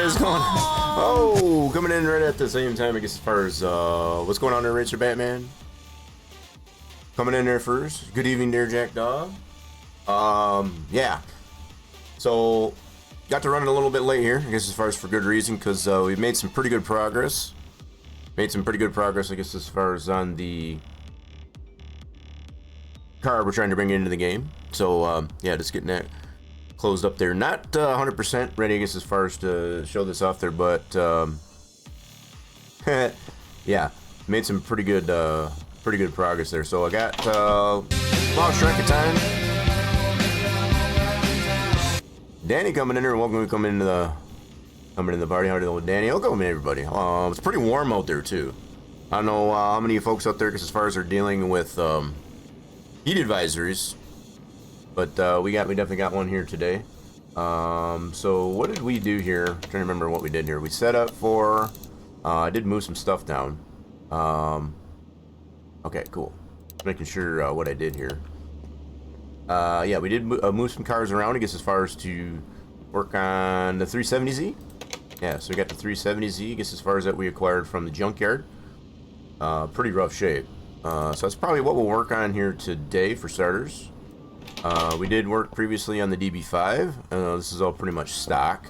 is going on? Oh, coming in right at the same time, I guess, as far as what's going on there, Racer Batman? Coming in there first. Good evening there, Jack Dog. Yeah. So, got to run it a little bit late here, I guess, as far as for good reason, because we've made some pretty good progress. I guess, as far as on the car we're trying to bring into the game. So, yeah, just getting that closed up there. Not 100% ready, I guess, as far as to show this off there, but yeah, made some pretty good progress there. So I got lost track of time. Danny coming in there. Welcome to coming into the party. Howdy, old Danny. Welcome in, everybody. It's pretty warm out there too. I don't know how many folks out there, because as far as are dealing with heat advisories. But we definitely got one here today. So what did we do here? I'm trying to remember what we did here. We set up for. I did move some stuff down. Okay, cool. Making sure what I did here. Yeah, we did move some cars around, I guess, as far as to work on the 370Z. Yeah, so we got the 370Z, I guess, as far as that we acquired from the junkyard. Pretty rough shape. So that's probably what we'll work on here today for starters. We did work previously on the DB5. This is all pretty much stock.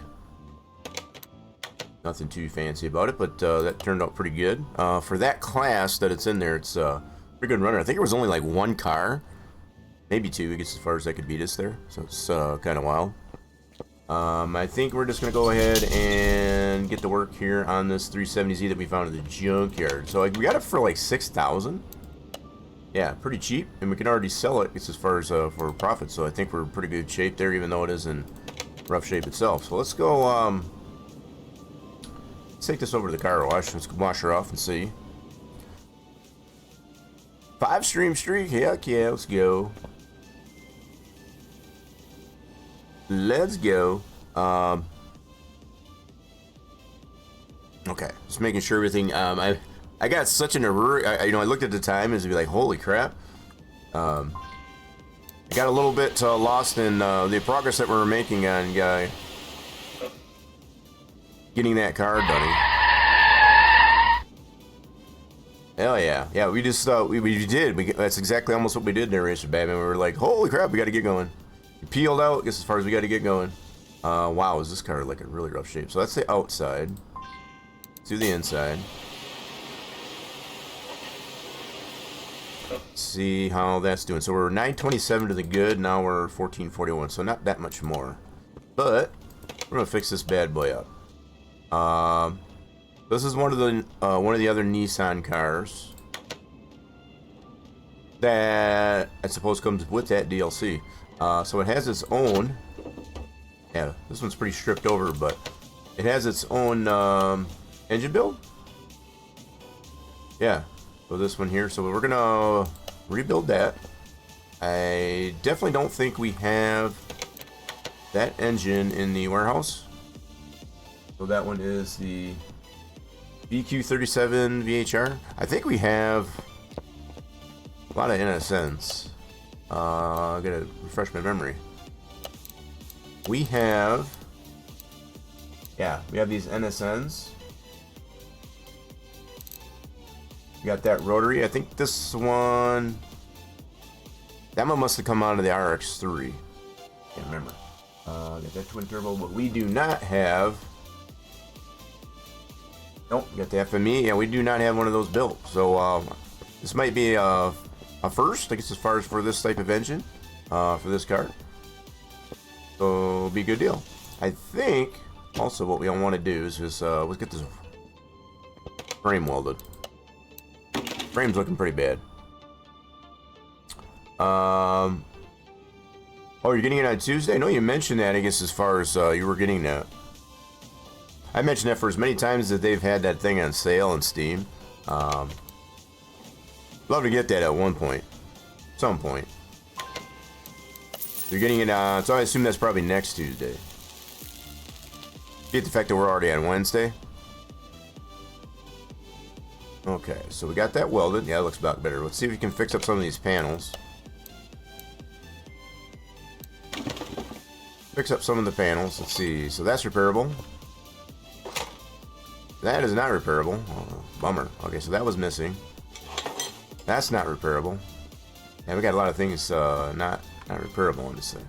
Nothing too fancy about it, but that turned out pretty good. For that class that it's in there, it's a pretty good runner. I think it was only like one car, maybe two, I guess, as far as I could beat us there. So it's kind of wild. I think we're just going to go ahead and get to work here on this 370Z that we found at the junkyard. So we got it for like 6,000. Yeah, pretty cheap, and we can already sell it as far as for profit. So I think we're in pretty good shape there, even though it is in rough shape itself. So let's go. Let's take this over to the car wash. Let's wash her off and see. 5-stream streak. Heck yeah, let's go. Let's go. Okay, just making sure everything. I got such an hurry. I looked at the time and be like, holy crap. I got a little bit lost in the progress that we were making on getting that car done. Hell yeah. Yeah, we just we did. That's exactly almost what we did there, Racer Batman. We were like, holy crap, we got to get going. We peeled out, I guess, as far as we got to get going. Wow, is this car like in really rough shape? So that's the outside. To the inside. See how that's doing. So we're 927 to the good. Now we're 1441. So not that much more. But we're gonna fix this bad boy up. This is one of the other Nissan cars that I suppose comes with that DLC. So it has its own. Yeah, this one's pretty stripped over, but it has its own engine build. Yeah. So this one here, so we're gonna rebuild that. I definitely don't think we have that engine in the warehouse. So that one is the BQ37 VHR. I think we have a lot of NSNs. I gotta refresh my memory. We have these NSNs. We got that rotary. I think this one, that one must have come out of the RX3. Can't remember. Got that twin turbo, but we do not have. Nope, we got the FME. Yeah, we do not have one of those built. So this might be a first, I guess, as far as for this type of engine for this car. So it'll be a good deal. I think also what we all want to do is just let's get this frame welded. Frame's looking pretty bad. Oh, you're getting it on Tuesday? No, you mentioned that, I guess, as far as you were getting that. I mentioned that for as many times that they've had that thing on sale on Steam. Love to get that at one point. Some point. You're getting it on, so I assume that's probably next Tuesday. Get the fact that we're already on Wednesday. Okay, so we got that welded. Yeah, it looks about better. Let's see if we can fix up some of these panels. Fix up some of the panels. Let's see. So that's repairable. That is not repairable. Oh, bummer. Okay, so that was missing. That's not repairable. Yeah, we got a lot of things not repairable on this thing.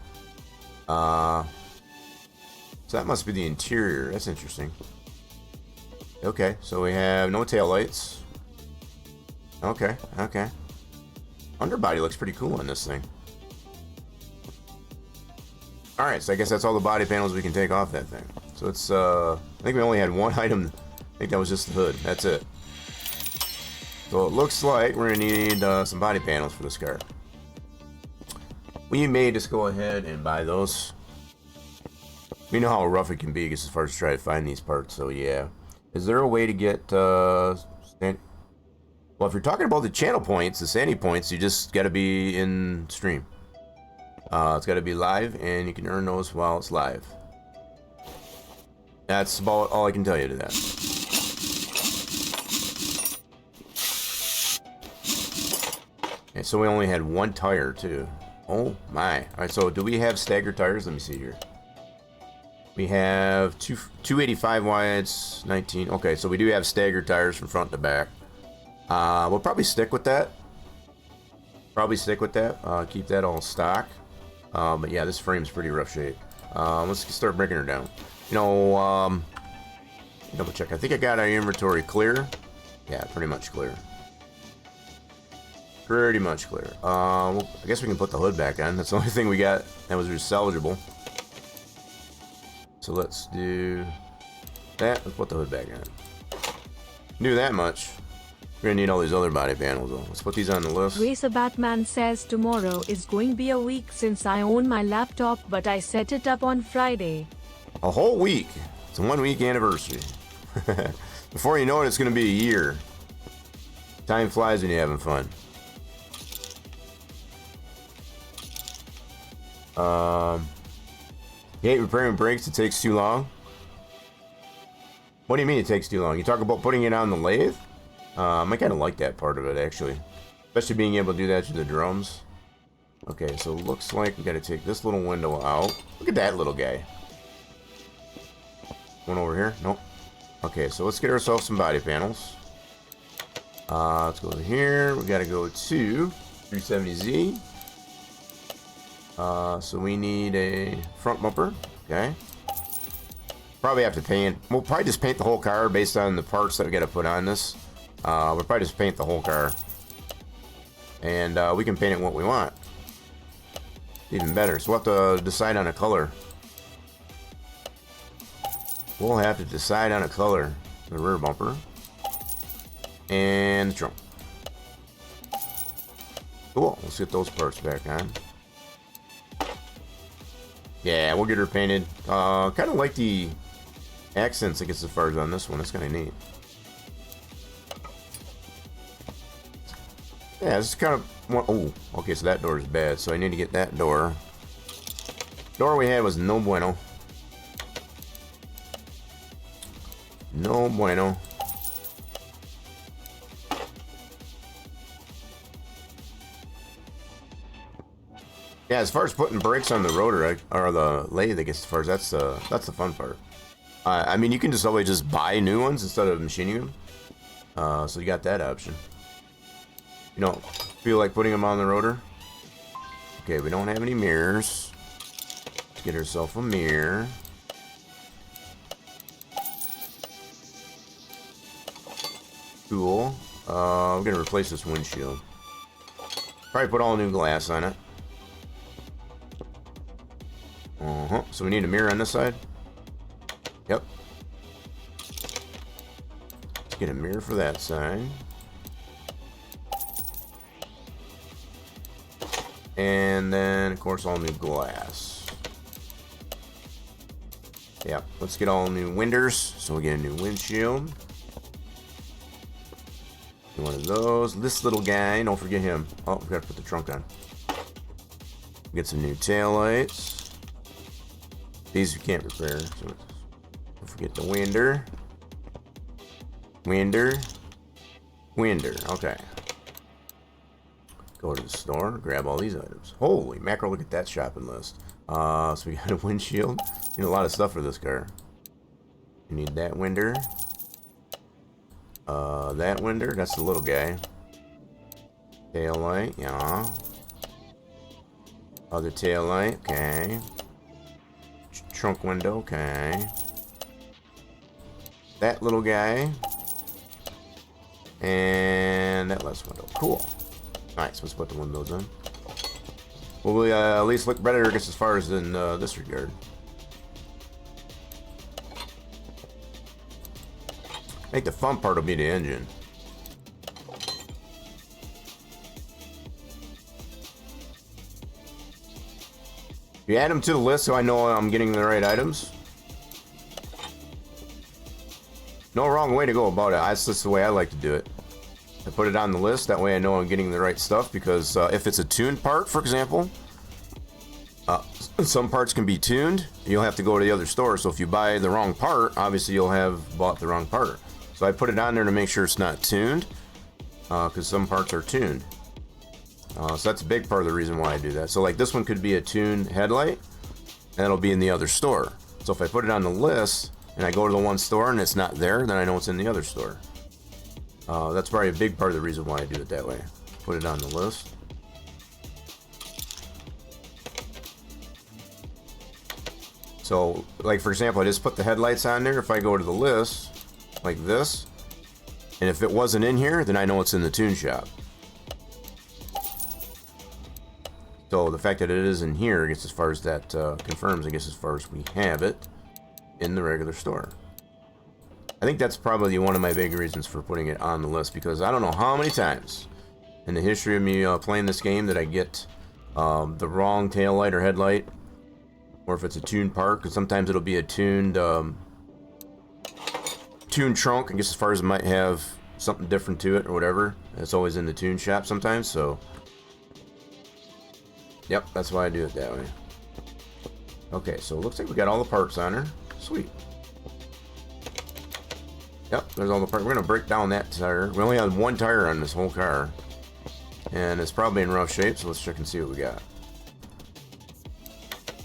So that must be the interior. That's interesting. Okay, so we have no taillights. Okay, okay. Underbody looks pretty cool on this thing. Alright, so I guess that's all the body panels we can take off that thing. So it's, I think we only had one item. I think that was just the hood. That's it. So it looks like we're going to need some body panels for this car. We may just go ahead and buy those. We know how rough it can be as far as trying to find these parts, so yeah. Is there a way to get, well, if you're talking about the channel points, the sandy points, you just got to be in stream. It's got to be live, and you can earn those while it's live. That's about all I can tell you to that. Okay, so we only had one tire, too. Oh, my. Alright, so do we have staggered tires? Let me see here. We have 285 wides, 19. Okay, so we do have staggered tires from front to back. We'll probably stick with that. Keep that all stock. But yeah, this frame's pretty rough shape. Let's start breaking her down. You know, double check. I think I got our inventory clear. Yeah, pretty much clear. Pretty much clear. Well, I guess we can put the hood back on. That's the only thing we got that was salvageable. So let's do that. Let's put the hood back on. Do that much. We're gonna need all these other body panels though. Let's put these on the list. Racer Batman says tomorrow is going to be a week since I own my laptop, but I set it up on Friday. A whole week. It's a 1 week anniversary. Before you know it, it's gonna be a year. Time flies when you're having fun. You hate repairing brakes, it takes too long. What do you mean it takes too long? You talk about putting it on the lathe? I kind of like that part of it, actually. Especially being able to do that to the drums. Okay, so it looks like we got to take this little window out. Look at that little guy. One over here? Nope. Okay, so let's get ourselves some body panels. Let's go over here. We got to go to 370Z. So we need a front bumper. Okay. Probably have to paint. We'll probably just paint the whole car based on the parts that we got to put on this. We'll probably just paint the whole car. And we can paint it what we want. Even better. So we'll have to decide on a color. We'll have to decide on a color. The rear bumper. And the trunk. Cool. Let's get those parts back on. Yeah, we'll get her painted. Kind of like the accents, I guess, as far as on this one. That's kind of neat. Yeah, this is kind of... Oh, okay, so that door is bad. So I need to get that door. Door we had was no bueno. No bueno. Yeah, as far as putting brakes on the rotor or the lathe, I guess, as far as that's the fun part. I mean, you can just always just buy new ones instead of machining them. So you got that option. You don't feel like putting them on the rotor? Okay, we don't have any mirrors. Let's get ourselves a mirror. Cool. We're gonna replace this windshield. Probably put all new glass on it. So we need a mirror on this side. Yep. Let's get a mirror for that side. And then, of course, all new glass. Yep. Let's get all new winders. So we get a new windshield. One of those. This little guy. Don't forget him. Oh, we gotta put the trunk on. Get some new taillights. These we can't repair, so don't forget the winder. Winder, okay. Go to the store, grab all these items. Holy mackerel, look at that shopping list. So we got a windshield. Need a lot of stuff for this car. You need that winder. That window, that's the little guy. Tail light, yeah. Other tail light, okay. Trunk window, okay. That little guy. And that last window. Cool. Nice, let's put the windows in. Well, we at least look better, I guess, as far as in this regard. I think the fun part will be the engine. You add them to the list so I know I'm getting the right items. No wrong way to go about it. That's just the way I like to do it. I put it on the list, that way I know I'm getting the right stuff, because if it's a tuned part, for example, some parts can be tuned. You'll have to go to the other store, so if you buy the wrong part, obviously you'll have bought the wrong part. So I put it on there to make sure it's not tuned, because some parts are tuned. So that's a big part of the reason why I do that. So like this one could be a tuned headlight, and it'll be in the other store. So if I put it on the list, and I go to the one store and it's not there, then I know it's in the other store. That's probably a big part of the reason why I do it that way. Put it on the list. So, like for example, I just put the headlights on there. If I go to the list, like this, and if it wasn't in here, then I know it's in the tune shop. So the fact that it is in here, I guess as far as that confirms, I guess as far as we have it in the regular store. I think that's probably one of my big reasons for putting it on the list, because I don't know how many times in the history of me playing this game that I get the wrong tail light or headlight, or if it's a tuned part, because sometimes it'll be a tuned trunk, I guess as far as it might have something different to it or whatever. It's always in the tune shop sometimes, so yep, that's why I do it that way. Okay, so it looks like we got all the parts on her. Sweet. Yep, there's all the parts. We're going to break down that tire. We only have one tire on this whole car, and it's probably in rough shape, so let's check and see what we got.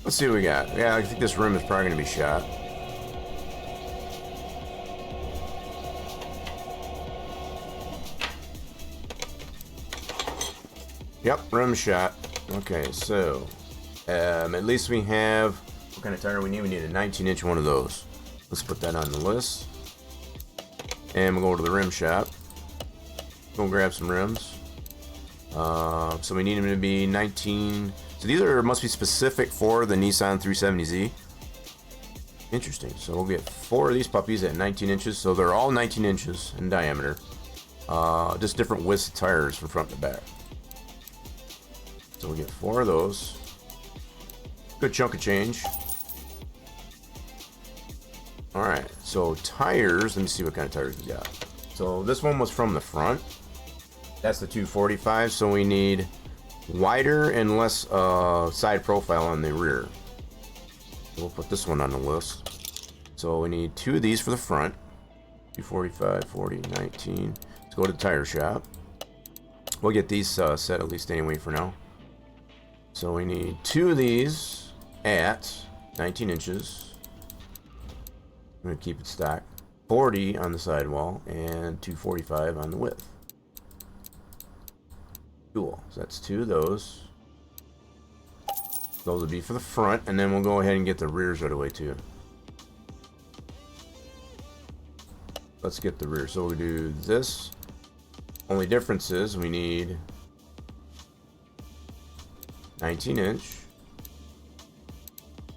Let's see what we got. Yeah, I think this rim is probably going to be shot. Yep, rim shot. Okay, so at least we have, what kind of tire we need? We need a 19-inch one of those. Let's put that on the list. And we'll go to the rim shop. Go grab some rims. So we need them to be 19. So these must be specific for the Nissan 370Z. Interesting. So we'll get 4 of these puppies at 19 inches. So they're all 19 inches in diameter. Just different widths of tires from front to back. So we'll get 4 of those. Good chunk of change. Alright, so tires, let me see what kind of tires we got. So this one was from the front. That's the 245, so we need wider and less side profile on the rear. We'll put this one on the list. So we need 2 of these for the front. 245, 40, 19. Let's go to the tire shop. We'll get these set at least anyway for now. So we need 2 of these at 19 inches. I'm going to keep it stacked. 40 on the sidewall and 245 on the width. Cool. So that's 2 of those. Those will be for the front, and then we'll go ahead and get the rears right away too. Let's get the rear. So we'll do this. Only difference is we need 19-inch.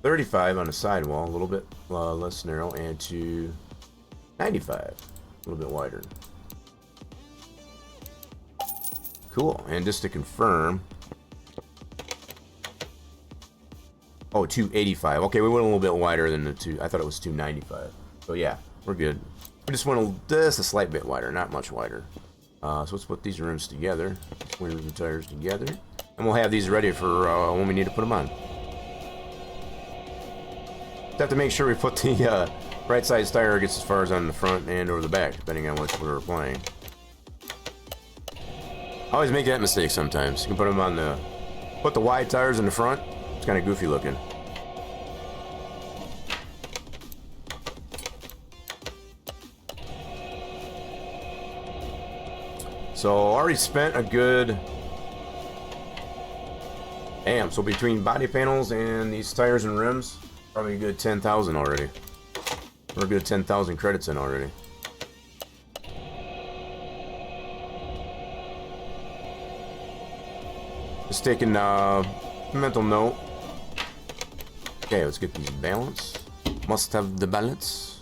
35 on the sidewall, a little bit less narrow, and to 95, a little bit wider. Cool. And just to confirm, oh, 285. Okay, we went a little bit wider than the 2. I thought it was 295. So yeah, we're good. We just went just a slight bit wider, not much wider. So let's put these rims together. Let's put the tires together, and we'll have these ready for when we need to put them on. Have to make sure we put the right size tire, I guess, as far as on the front and over the back, depending on which we're applying. I always make that mistake sometimes. You can put them on put the wide tires in the front. It's kind of goofy looking. So already spent a good... Damn, so between body panels and these tires and rims, probably a good 10,000 already. We're a good 10,000 credits in already. Just taking a mental note. Okay, let's get these balance. Must have the balance.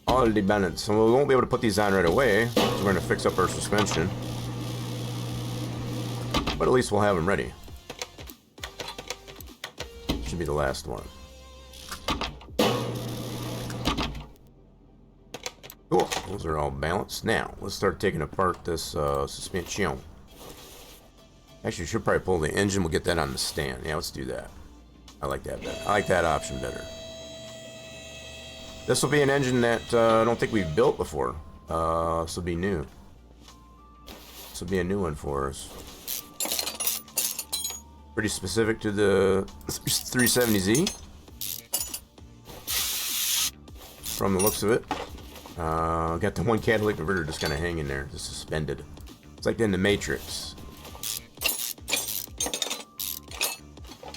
All the balance. So we won't be able to put these on right away. So we're going to fix up our suspension. But at least we'll have them ready. Should be the last one. Cool. Those are all balanced. Now, let's start taking apart this suspension. Actually, we should probably pull the engine. We'll get that on the stand. Yeah, let's do that. I like that better. I like that option better. This will be an engine that I don't think we've built before. This will be new. This will be a new one for us. Pretty specific to the 370Z. From the looks of it. Got the one catalytic converter just kind of hanging there, just suspended. It's like in the Matrix.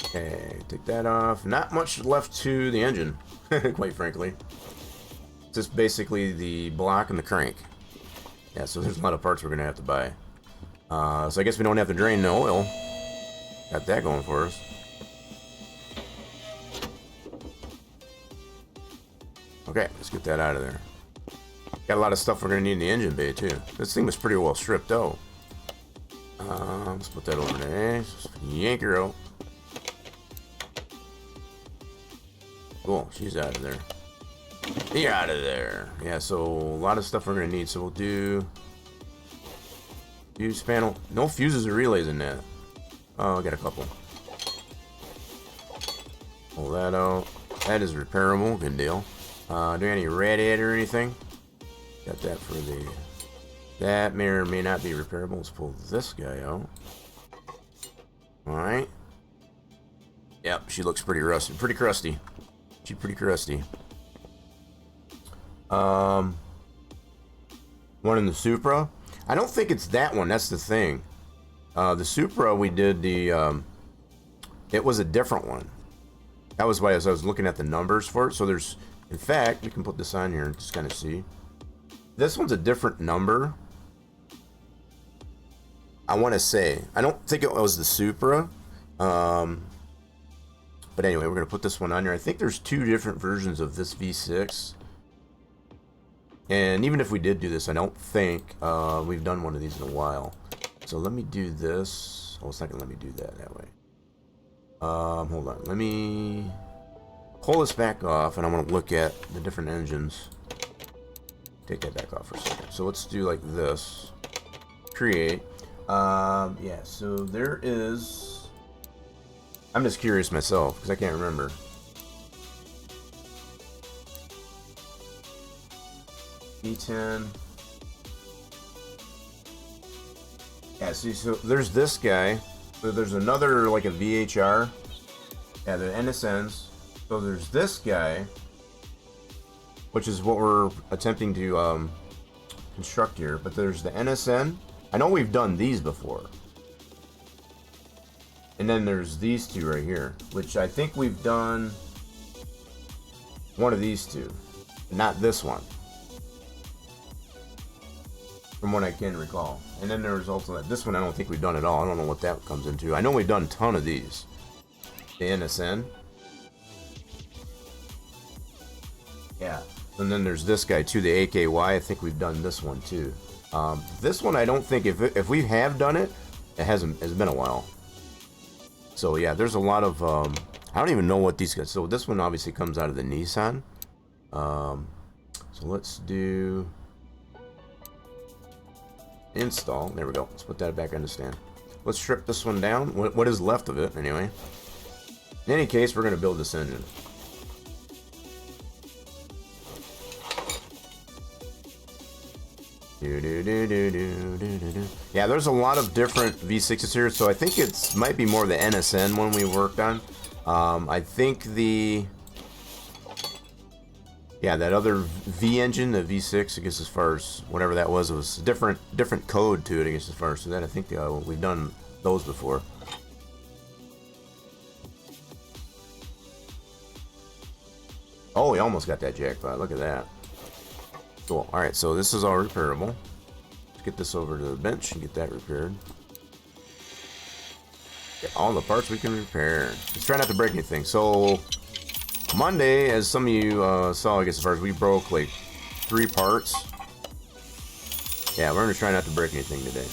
Okay, take that off. Not much left to the engine, quite frankly. Just basically the block and the crank. Yeah, so there's a lot of parts we're gonna have to buy. So I guess we don't have to drain the oil. Got that going for us. Okay, let's get that out of there. Got a lot of stuff we're gonna need in the engine bay too. This thing was pretty well stripped out. Let's put that over there. Yank her out. Cool, she's out of there. You're out of there. Yeah, so a lot of stuff we're gonna need. So we'll do fuse panel. No fuses or relays in that. Oh, I got a couple. Pull that out. That is repairable. Good deal. Do any radiator or anything? Got that for the... That may or may not be repairable. Let's pull this guy out. Alright. Yep, she looks pretty rusty. Pretty crusty. She's pretty crusty. One in the Supra. I don't think it's that one. That's the thing. The Supra, we did the... it was a different one. That was why I was looking at the numbers for it. So there's... In fact, we can put this on here and just kind of see. This one's a different number. I want to say. I don't think it was the Supra. But anyway, we're going to put this one on here. I think there's two different versions of this V6. And even if we did do this, I don't think we've done one of these in a while. So let me do this. Oh, it's not going to let me do that way. Hold on. Let me pull this back off, and I want to look at the different engines. Take that back off for a second. So let's do like this. Create. Yeah, so there is... I'm just curious myself, because I can't remember. E10. Yeah, see, so there's this guy. So there's another, like a VHR. Yeah, the NSNs. So there's this guy, which is what we're attempting to construct here. But there's the NSN. I know we've done these before. And then there's these two right here, which I think we've done one of these two. Not this one. From what I can recall. And then there's also that. This one I don't think we've done at all. I don't know what that comes into. I know we've done a ton of these. The NSN. Yeah. And then there's this guy too, the AKY. I think we've done this one too. This one I don't think, if we have done it, it's been a while. So yeah, there's a lot of, I don't even know what these guys, so this one obviously comes out of the Nissan. So let's do install. There we go. Let's put that back on the stand. Let's strip this one down. What is left of it, anyway. In any case, we're going to build this engine. Yeah, there's a lot of different V6s here, so I think it's might be more the NSN one we worked on. I think that other V engine, the V6, I guess as far as whatever that was, it was different code to it, I guess as far as that. I think we've done those before. Oh, we almost got that jackpot. Look at that. Cool. Alright, so this is all repairable. Let's get this over to the bench and get that repaired. Get all the parts we can repair. Let's try not to break anything. So, Monday, as some of you saw, I guess as far as we broke like 3 parts. Yeah, we're going to try not to break anything today.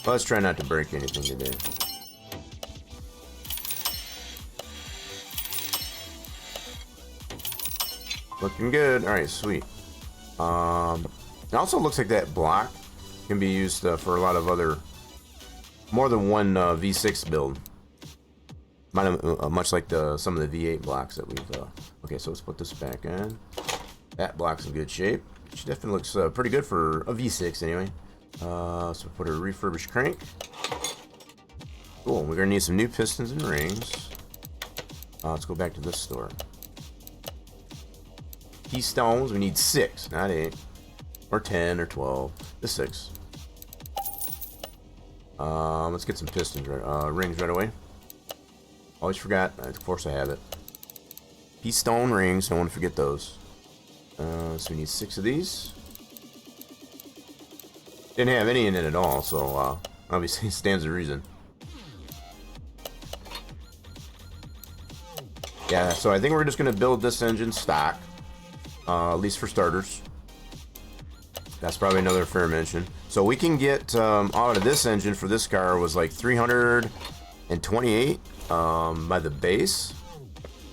Let's try not to break anything today. Looking good. Alright, sweet. It also looks like that block can be used for a lot of other, more than one V6 build. Much like some of the V8 blocks that we've... Okay, so let's put this back in. That block's in good shape. She definitely looks pretty good for a V6 anyway. So put a refurbished crank. Cool, we're going to need some new pistons and rings. Let's go back to this store. Keystones, we need 6, not 8. Or 10 or 12. Just 6. Let's get some pistons rings right away. Always forgot. Of course I have it. Keystone rings, don't want to forget those. So we need 6 of these. Didn't have any in it at all, so obviously it stands to reason. Yeah, so I think we're just going to build this engine stock. At least for starters. That's probably another fair mention. So we can get out of this engine for this car was like 328 by the base,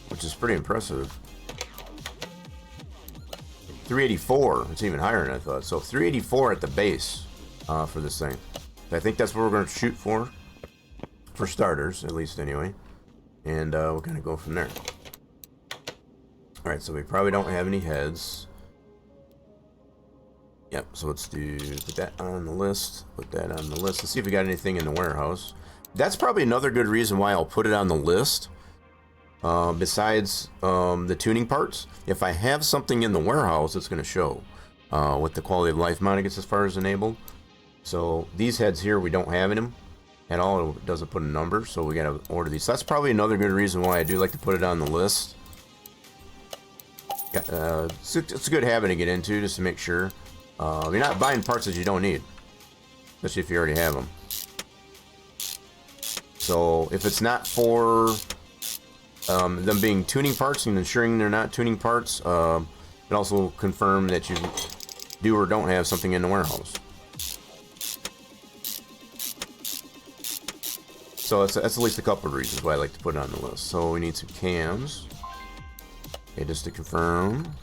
which is pretty impressive. 384, it's even higher than I thought. So 384 at the base for this thing. I think that's what we're going to shoot for starters, at least anyway. And we're going to go from there. Alright, so we probably don't have any heads. Yep, so let's put that on the list. Put that on the list. Let's see if we got anything in the warehouse. That's probably another good reason why I'll put it on the list. Besides the tuning parts. If I have something in the warehouse, it's going to show with the quality of life mount, I guess, as far as enabled. So these heads here, we don't have in them at all. It doesn't put a number, so we got to order these. So that's probably another good reason why I do like to put it on the list. It's a good habit to get into, just to make sure you're not buying parts that you don't need, especially if you already have them. So if it's not for them being tuning parts and ensuring they're not tuning parts, it also confirm that you do or don't have something in the warehouse. So that's at least a couple of reasons why I like to put it on the list. So we need some cams. Okay, just to confirm.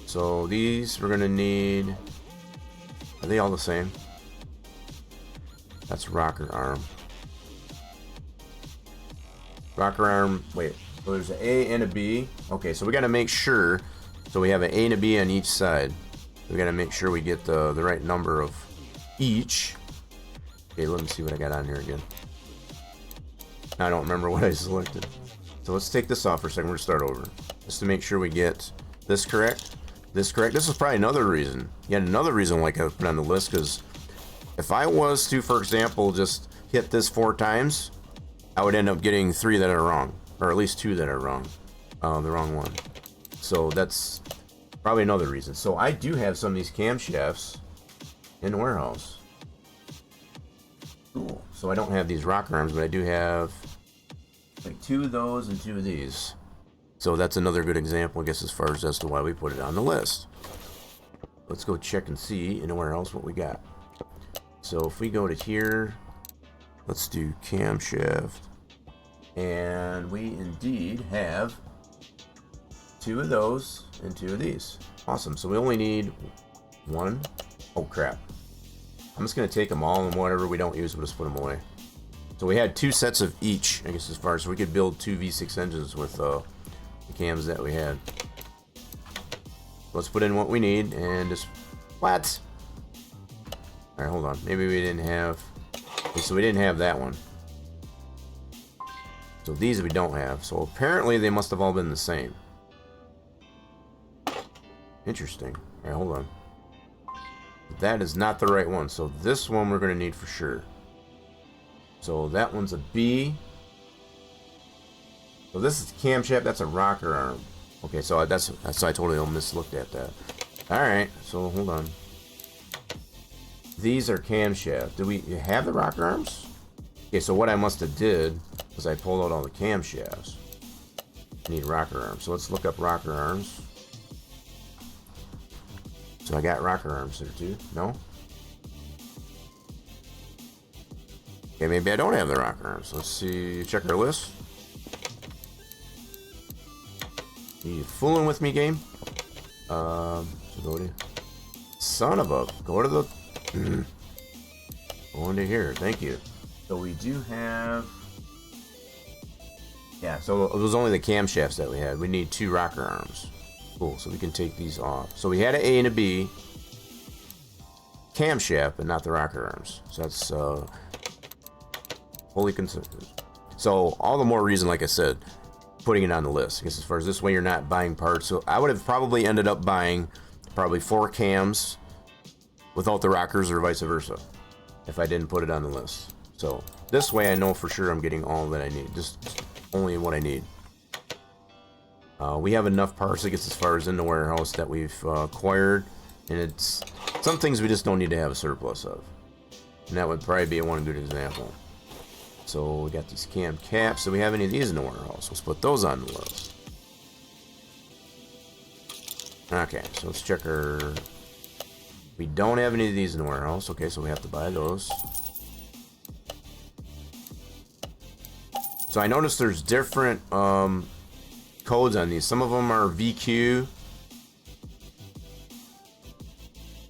So these we're gonna need. Are they all the same? That's rocker arm. Rocker arm. Wait. So there's an A and a B. Okay, so we gotta make sure. So we have an A and a B on each side. We gotta make sure we get the right number of each. Okay, let me see what I got on here again. I don't remember what I selected. So let's take this off for a second. We're gonna start over. Just to make sure we get this correct. This correct. This is probably another reason. Yet another reason why I put it on the list, because if I was to, for example, just hit this 4 times, I would end up getting 3 that are wrong. Or at least 2 that are wrong. The wrong one. So that's probably another reason. So I do have some of these camshafts in the warehouse. Cool. So I don't have these rocker arms, but I do have like 2 of those and 2 of these. So that's another good example, I guess, as far as to why we put it on the list. Let's go check and see in the warehouse what we got. So if we go to here, let's do camshaft. And we indeed have 2 of those and 2 of these. Awesome. So we only need 1. Oh, crap. I'm just going to take them all, and whatever we don't use, we'll just put them away. So we had 2 sets of each, I guess, as far as we could build 2 V6 engines with the cams that we had. let's put in what we need and just what? All right, hold on. Maybe we didn't have. Okay, so we didn't have that one. So these we don't have. So apparently they must have all been the same. Interesting. All right, hold on. That is not the right one. So this one we're going to need for sure. So that one's a B. So this is the camshaft. That's a rocker arm. Okay, so I totally mislooked at that. All right, so hold on. These are camshaft. Do we have the rocker arms? Okay, so what I must have did was I pulled out all the camshafts. I need rocker arms. So let's look up rocker arms. So I got rocker arms there too. No? Okay, maybe I don't have the rocker arms. Let's see. Check our list. You fooling with me, game? So go to. Son of a. Go to the. Go into here. Thank you. So we do have. Yeah, so it was only the camshafts that we had. We need 2 rocker arms. Cool, so we can take these off. So we had an A and a B camshaft, but not the rocker arms. So that's fully consistent. So all the more reason, like I said, putting it on the list. I guess as far as this way, you're not buying parts. So I would have probably ended up buying probably 4 cams without the rockers, or vice versa, if I didn't put it on the list. So this way, I know for sure I'm getting all that I need, just only what I need. We have enough parts, I guess, as far as in the warehouse that we've acquired, and it's some things we just don't need to have a surplus of, and that would probably be one good example. So we got these cam caps. Do we have any of these in the warehouse? Let's put those on the list. Okay, so let's check our. We don't have any of these in the warehouse. Okay, so we have to buy those. So I noticed there's different codes on these. Some of them are VQ.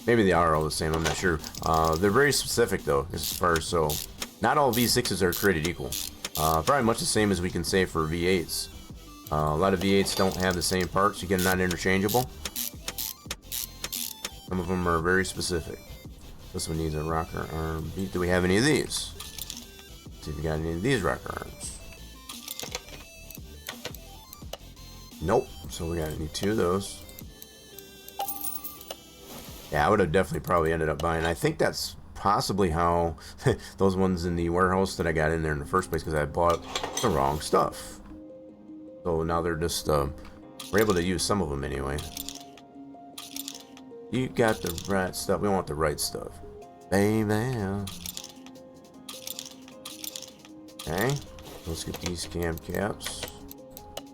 Maybe they are all the same. I'm not sure. They're very specific though, as far as so. Not all V6s are created equal. Probably much the same as we can say for V8s. A lot of V8s don't have the same parts. You get them not interchangeable. Some of them are very specific. This one needs a rocker arm. Do we have any of these? Let's see if we got any of these rocker arms. Nope. So we gotta need 2 of those. Yeah, I would have definitely probably ended up buying. I think that's possibly how those ones in the warehouse that I got in there in the first place, because I bought the wrong stuff. So now they're just we're able to use some of them anyway. You got the right stuff. We want the right stuff, baby. Okay, let's get these cam caps.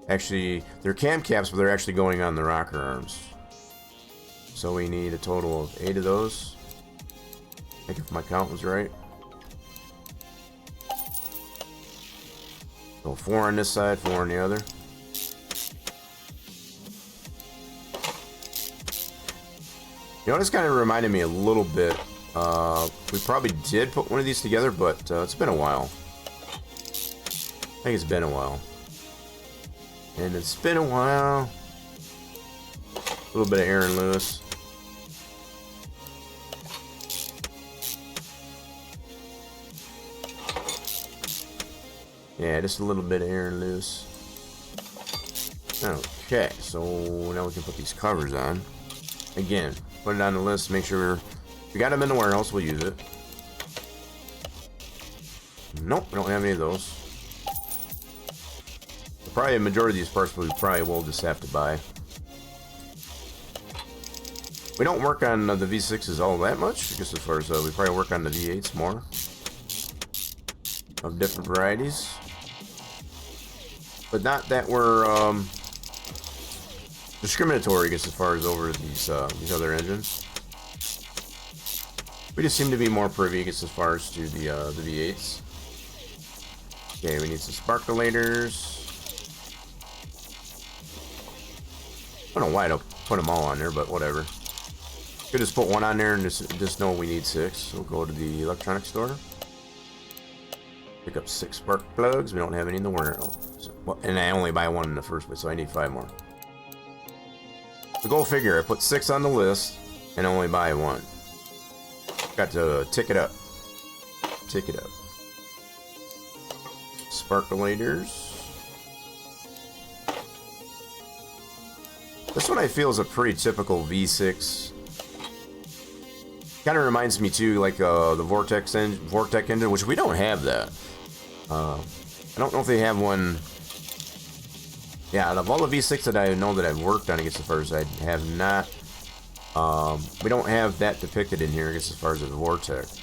Actually, they're cam caps, but they're actually going on the rocker arms. So we need a total of 8 of those. I think if my count was right. So 4 on this side, 4 on the other. You know, this kind of reminded me a little bit. We probably did put one of these together, but it's been a while. I think it's been a while. And it's been a while. A little bit of Aaron Lewis. Yeah, just a little bit of Aaron Lewis. Okay, so now we can put these covers on. Again, put it on the list, make sure we got them in the warehouse, we'll use it. Nope, we don't have any of those. Probably a majority of these parts we probably will just have to buy. We don't work on the V6s all that much, I guess, as far as we probably work on the V8s more. Of different varieties. But not that we're discriminatory, I guess, as far as over these other engines. We just seem to be more privy, I guess, as far as to the V8s. Okay, we need some sparkulators. I don't know why I don't put them all on there, but whatever. Could just put one on there and just know we need 6. So we'll go to the electronics store. Pick up 6 spark plugs. We don't have any in the warehouse. So, well, and I only buy 1 in the first place, so I need 5 more. Go figure, I put 6 on the list and only buy 1. Got to tick it up. Tick it up. Sparkulators. This one I feel is a pretty typical V6. Kind of reminds me too, like the Vortex engine, which we don't have that. I don't know if they have one. Yeah, out of all the V6 that I know that I've worked on, I guess as far as I have not. We don't have that depicted in here, I guess as far as the Vortex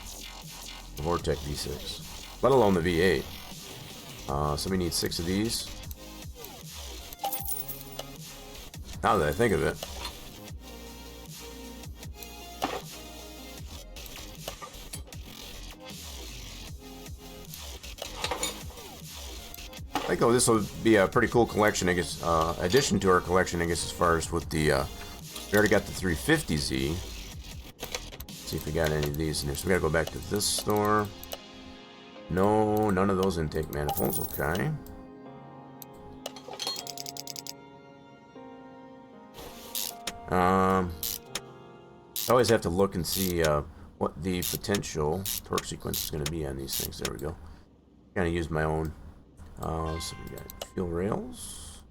V6, let alone the V8. So we need 6 of these. Now that I think of it. I think this will be a pretty cool collection, I guess, addition to our collection, I guess, as far as with the, we already got the 350Z. Let's see if we got any of these in here. So we gotta go back to this store. No, none of those intake manifolds, okay. I always have to look and see what the potential torque sequence is going to be on these things. There we go. Kind of used my own. So we got fuel rails.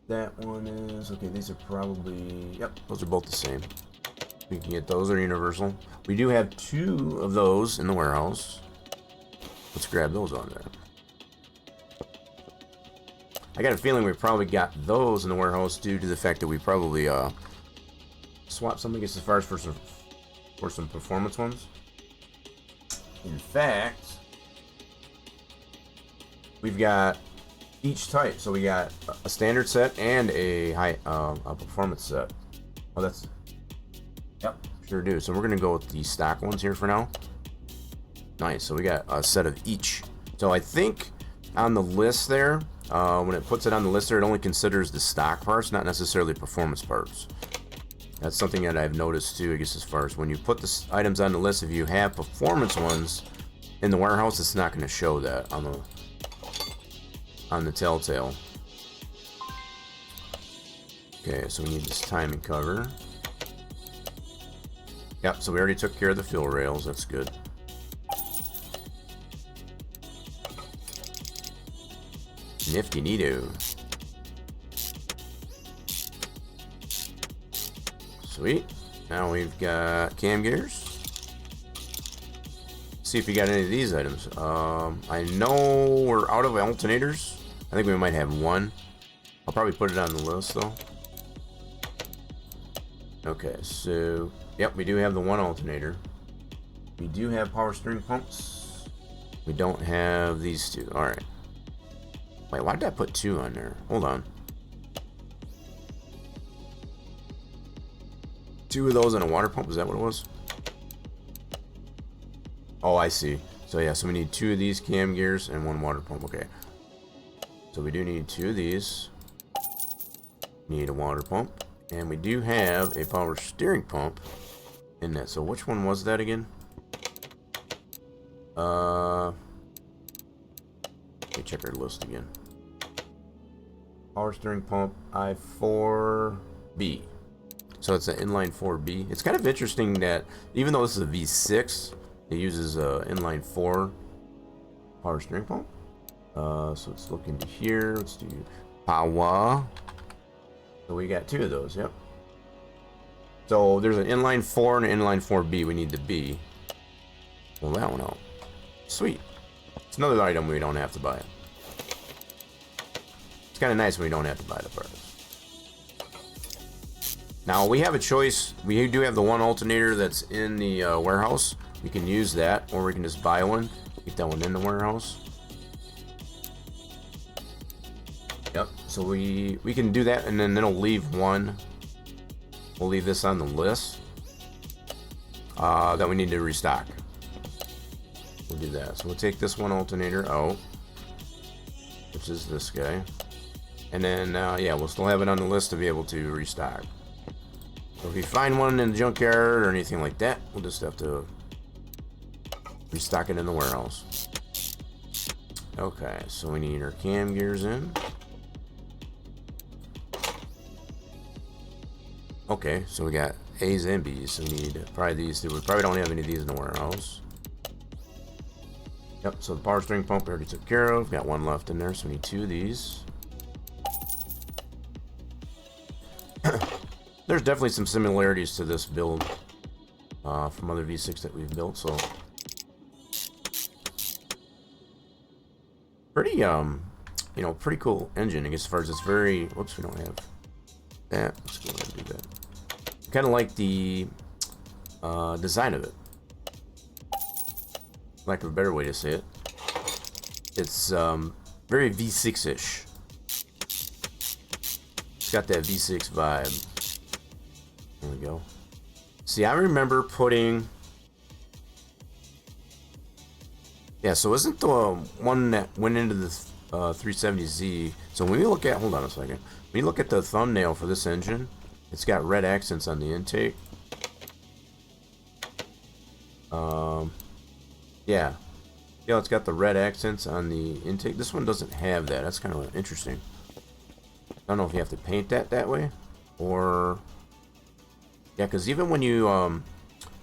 That one is okay. These are probably, yep, those are both the same. We can get those. They're universal. We do have 2 of those in the warehouse. Let's grab those on there. I got a feeling we probably got those in the warehouse due to the fact that we probably swapped something as far as for some performance ones. In fact, we've got each type. So we got a standard set and a a performance set. Oh, that's, yep, sure do. So we're gonna go with the stock ones here for now. Nice. So we got a set of each. So I think on the list there, when it puts it on the list there, it only considers the stock parts, not necessarily performance parts. That's something that I've noticed too, I guess, as far as when you put the items on the list, if you have performance ones in the warehouse, it's not going to show that on the telltale. Okay, so we need this timing cover. Yep, so we already took care of the fuel rails, that's good. Nifty neato. Sweet. Now we've got cam gears. See if we got any of these items. I know we're out of alternators. I think we might have 1. I'll probably put it on the list though. Okay, so yep, we do have the 1 alternator. We do have power steering pumps. We don't have these 2. All right. Wait, why did I put 2 on there? Hold on. 2 of those and a water pump, is that what it was? Oh, I see. So yeah, so we need 2 of these cam gears and 1 water pump, okay. So we do need 2 of these. Need a water pump. And we do have a power steering pump in that. So which one was that again? Let me check our list again. Power steering pump I4B. So it's an inline 4B. It's kind of interesting that even though this is a V6, it uses a inline 4 power steering pump. So let's look into here. Let's do power. So we got 2 of those. Yep. So there's an inline 4 and an inline 4B. We need the B. Pull that one out. Sweet. It's another item we don't have to buy. It's kind of nice when we don't have to buy the parts. Now we have a choice. We do have the 1 alternator that's in the warehouse. We can use that, or we can just buy one. Keep that one in the warehouse. Yep. So we can do that, and then it'll leave 1. We'll leave this on the list that we need to restock. We'll do that. So we'll take this 1 alternator out, which is this guy, and then yeah, we'll still have it on the list to be able to restock. So if we find one in the junkyard or anything like that, we'll just have to restock it in the warehouse. Okay, so we need our cam gears in. Okay, so we got A's and B's. So we need probably these two. We probably don't have any of these in the warehouse. Yep, so the power steering pump we already took care of. Got one left in there, so we need 2 of these. There's definitely some similarities to this build from other V6 that we've built, so pretty you know, pretty cool engine. I guess as far as it's very, whoops, we don't have that. Let's go ahead and do that. Kind of like the design of it, lack of a better way to say it. It's very V6-ish. It's got that V6 vibe. There we go. See, I remember putting... Yeah, so isn't the one that went into the 370Z... So when we look at... Hold on a second. When you look at the thumbnail for this engine, it's got red accents on the intake. Yeah. Yeah, it's got the red accents on the intake. This one doesn't have that. That's kind of interesting. I don't know if you have to paint that way, or... Yeah, because even when you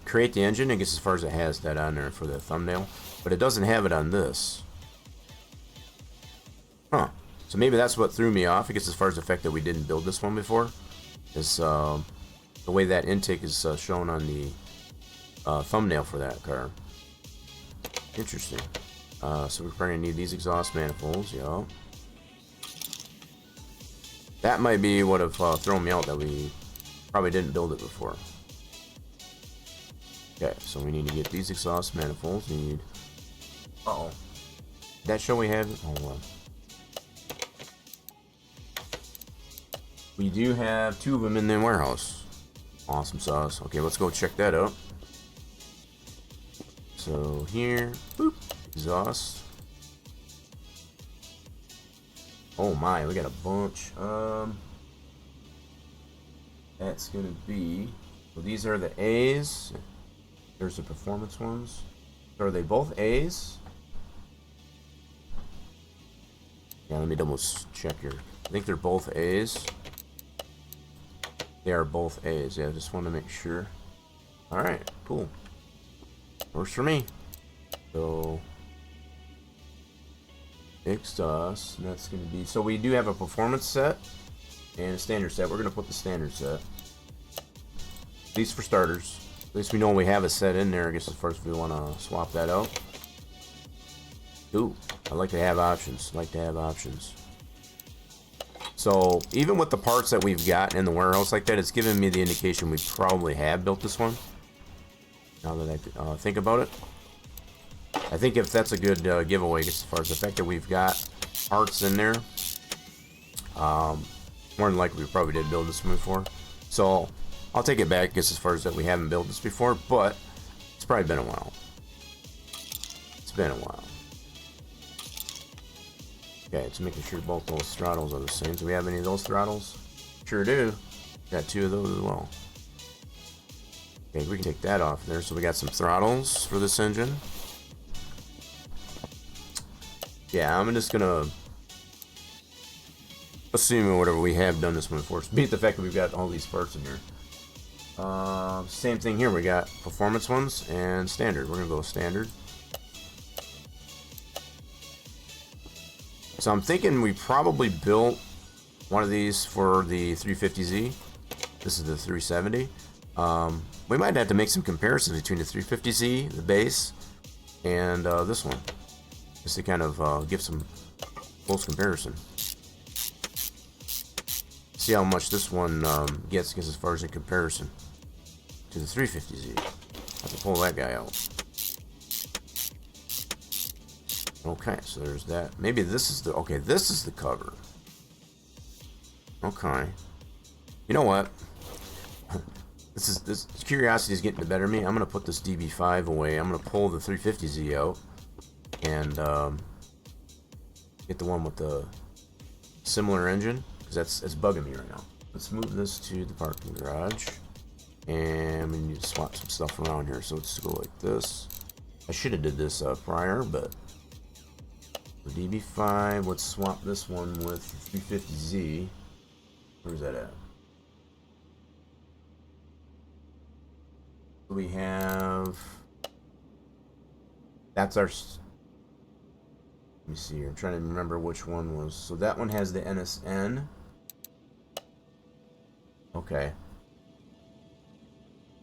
create the engine, I guess as far as it has that on there for the thumbnail, but it doesn't have it on this. Huh. So maybe that's what threw me off, I guess, as far as the fact that we didn't build this one before. Is the way that intake is shown on the thumbnail for that car. Interesting. So we're probably going to need these exhaust manifolds, yeah. That might be what have thrown me out, that we probably didn't build it before. Okay, so we need to get these exhaust manifolds. We need... Uh-oh. Did that show we have it? Hold on. We do have 2 of them in the warehouse. Awesome sauce. Okay, let's go check that out. So here, boop, exhaust. Oh my, we got a bunch. That's gonna be, so these are the A's. There's the performance ones. So are they both A's? Yeah, let me double check here. I think they're both A's. They are both A's. Yeah, I just want to make sure. Alright, cool. Works for me. So exhaust, and that's going to be, so we do have a performance set and a standard set. We're going to put the standard set. These for starters. At least we know we have a set in there. I guess at first we want to swap that out. Ooh, I like to have options. Like to have options. So even with the parts that we've got in the warehouse like that, it's giving me the indication we probably have built this one. Now that I think about it, I think if that's a good giveaway as far as the fact that we've got parts in there, more than likely we probably did build this one before. So I'll take it back, I guess, as far as that we haven't built this before, but it's probably been a while. It's been a while. Okay, it's making sure both those throttles are the same. Do we have any of those throttles? Sure do. Got 2 of those as well. Okay, we can take that off there. So we got some throttles for this engine. Yeah, I'm just gonna assume whatever we have done this one before. Beat the fact that we've got all these parts in here. Same thing here. We got performance ones and standard. We're gonna go with standard. So I'm thinking we probably built one of these for the 350Z. This is the 370. We might have to make some comparisons between the 350Z, the base, and this one, just to kind of give some close comparison. See how much this one gets as far as in comparison to the 350Z. Have to pull that guy out. Okay, so there's that. Maybe this is the, okay, this is the cover. Okay. You know what? This curiosity is getting the better of me. I'm gonna put this DB5 away. I'm gonna pull the 350Z out and get the one with the similar engine, because that's bugging me right now. Let's move this to the parking garage, and we need to swap some stuff around here. So let's go like this. I should have did this prior, but the DB5. Let's swap this one with the 350Z. Where's that at? We have, that's our, let me see here, I'm trying to remember which one was, so that one has the NSN. Okay.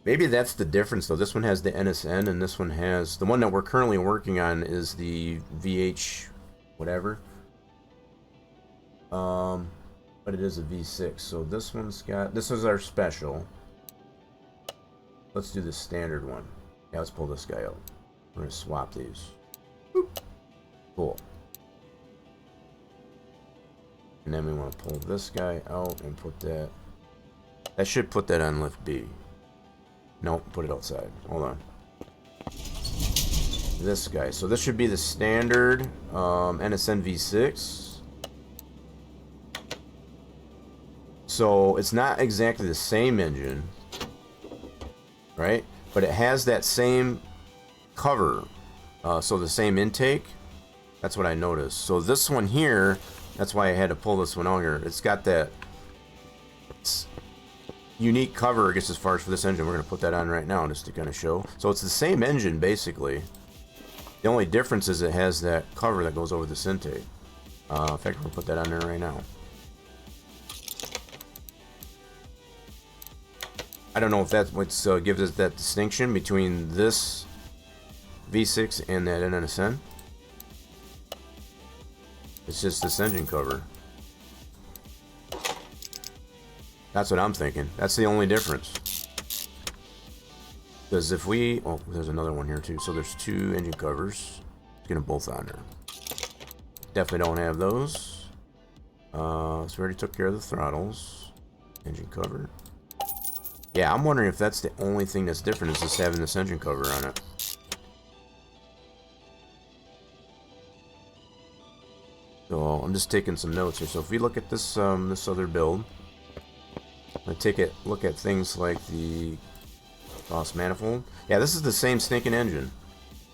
Maybe that's the difference though. This one has the NSN and this one has, the one that we're currently working on is the VH whatever. But it is a V6. So this one's got, this is our special. Let's do the standard one. Yeah, let's pull this guy out. We're gonna swap these. Boop. Cool. And then we want to pull this guy out and put that. That should put that on lift B. Nope, put it outside. Hold on. This guy. So this should be the standard NSN V6. So it's not exactly the same engine, right? But it has that same cover. So the same intake. That's what I noticed. So this one here, that's why I had to pull this one out here. It's got that unique cover, I guess, as far as for this engine. We're going to put that on right now just to kind of show. So it's the same engine, basically. The only difference is it has that cover that goes over this intake. In fact, we're going to put that on there right now. I don't know if that's what gives us that distinction between this V6 and that NSN. It's just this engine cover. That's what I'm thinking. That's the only difference. Because if we... Oh, there's another one here too. So there's two engine covers. Let's get them both on there. Definitely don't have those. So we already took care of the throttles. Engine cover. Yeah, I'm wondering if that's the only thing that's different, is just having this engine cover on it. So I'm just taking some notes here. So if we look at this this other build, I look at things like the exhaust manifold. Yeah, this is the same stinking engine.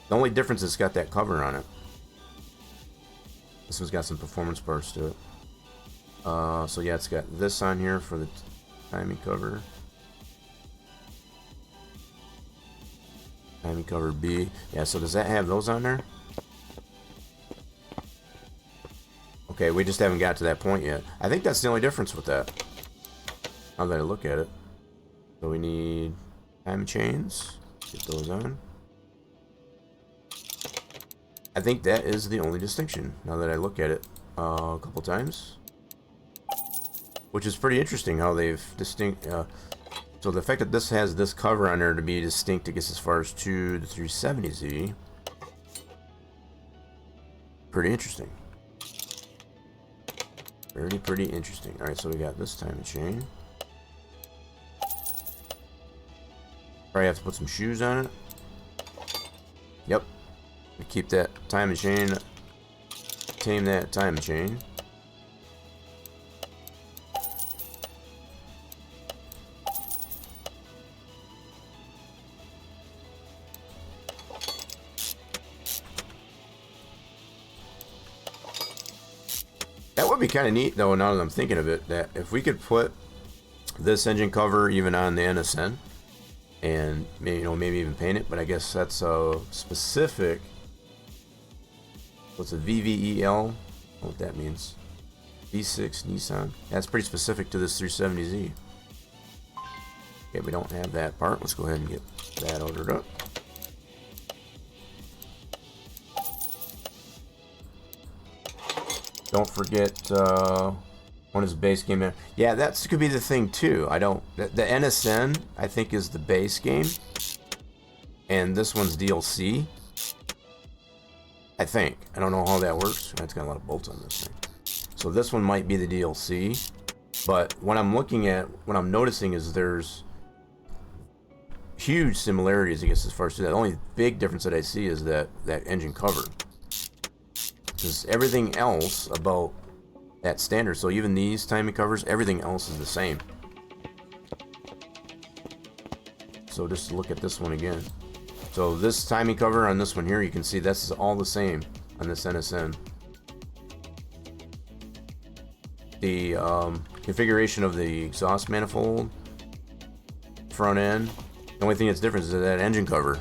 The only difference is it's got that cover on it. This one's got some performance parts to it. So yeah, it's got this on here for the timing cover. Timing cover B. Yeah, so does that have those on there? Okay, we just haven't got to that point yet. I think that's the only difference with that. Now that I look at it. So we need time chains. Get those on. I think that is the only distinction, now that I look at it a couple times. Which is pretty interesting how they've distinct... so the fact that this has this cover on there to be distinct, I guess, as far as to the 370Z. Pretty interesting. Pretty interesting. Alright, so we got this timing chain. Probably have to put some shoes on it. Yep. We keep that timing chain. Tame that timing chain. That would be kind of neat, though, now that I'm thinking of it, that if we could put this engine cover even on the NSN, and maybe, maybe even paint it, but I guess that's a specific. What's a VVEL? I don't know what that means. V6 Nissan. That's pretty specific to this 370Z. Okay, we don't have that part. Let's go ahead and get that ordered up. Don't forget one is base game there. Yeah, that could be the thing too. I don't. The NSN I think is the base game, and this one's DLC. I think. I don't know how that works. It's got a lot of bolts on this thing. So this one might be the DLC, but what I'm looking at, what I'm noticing is there's huge similarities, I guess, as far as that. The only big difference that I see is that engine cover. Because everything else about that standard, so even these timing covers, everything else is the same. So just look at this one again. So this timing cover on this one here, you can see this is all the same on this NSN. The configuration of the exhaust manifold, front end, The only thing that's different is that engine cover,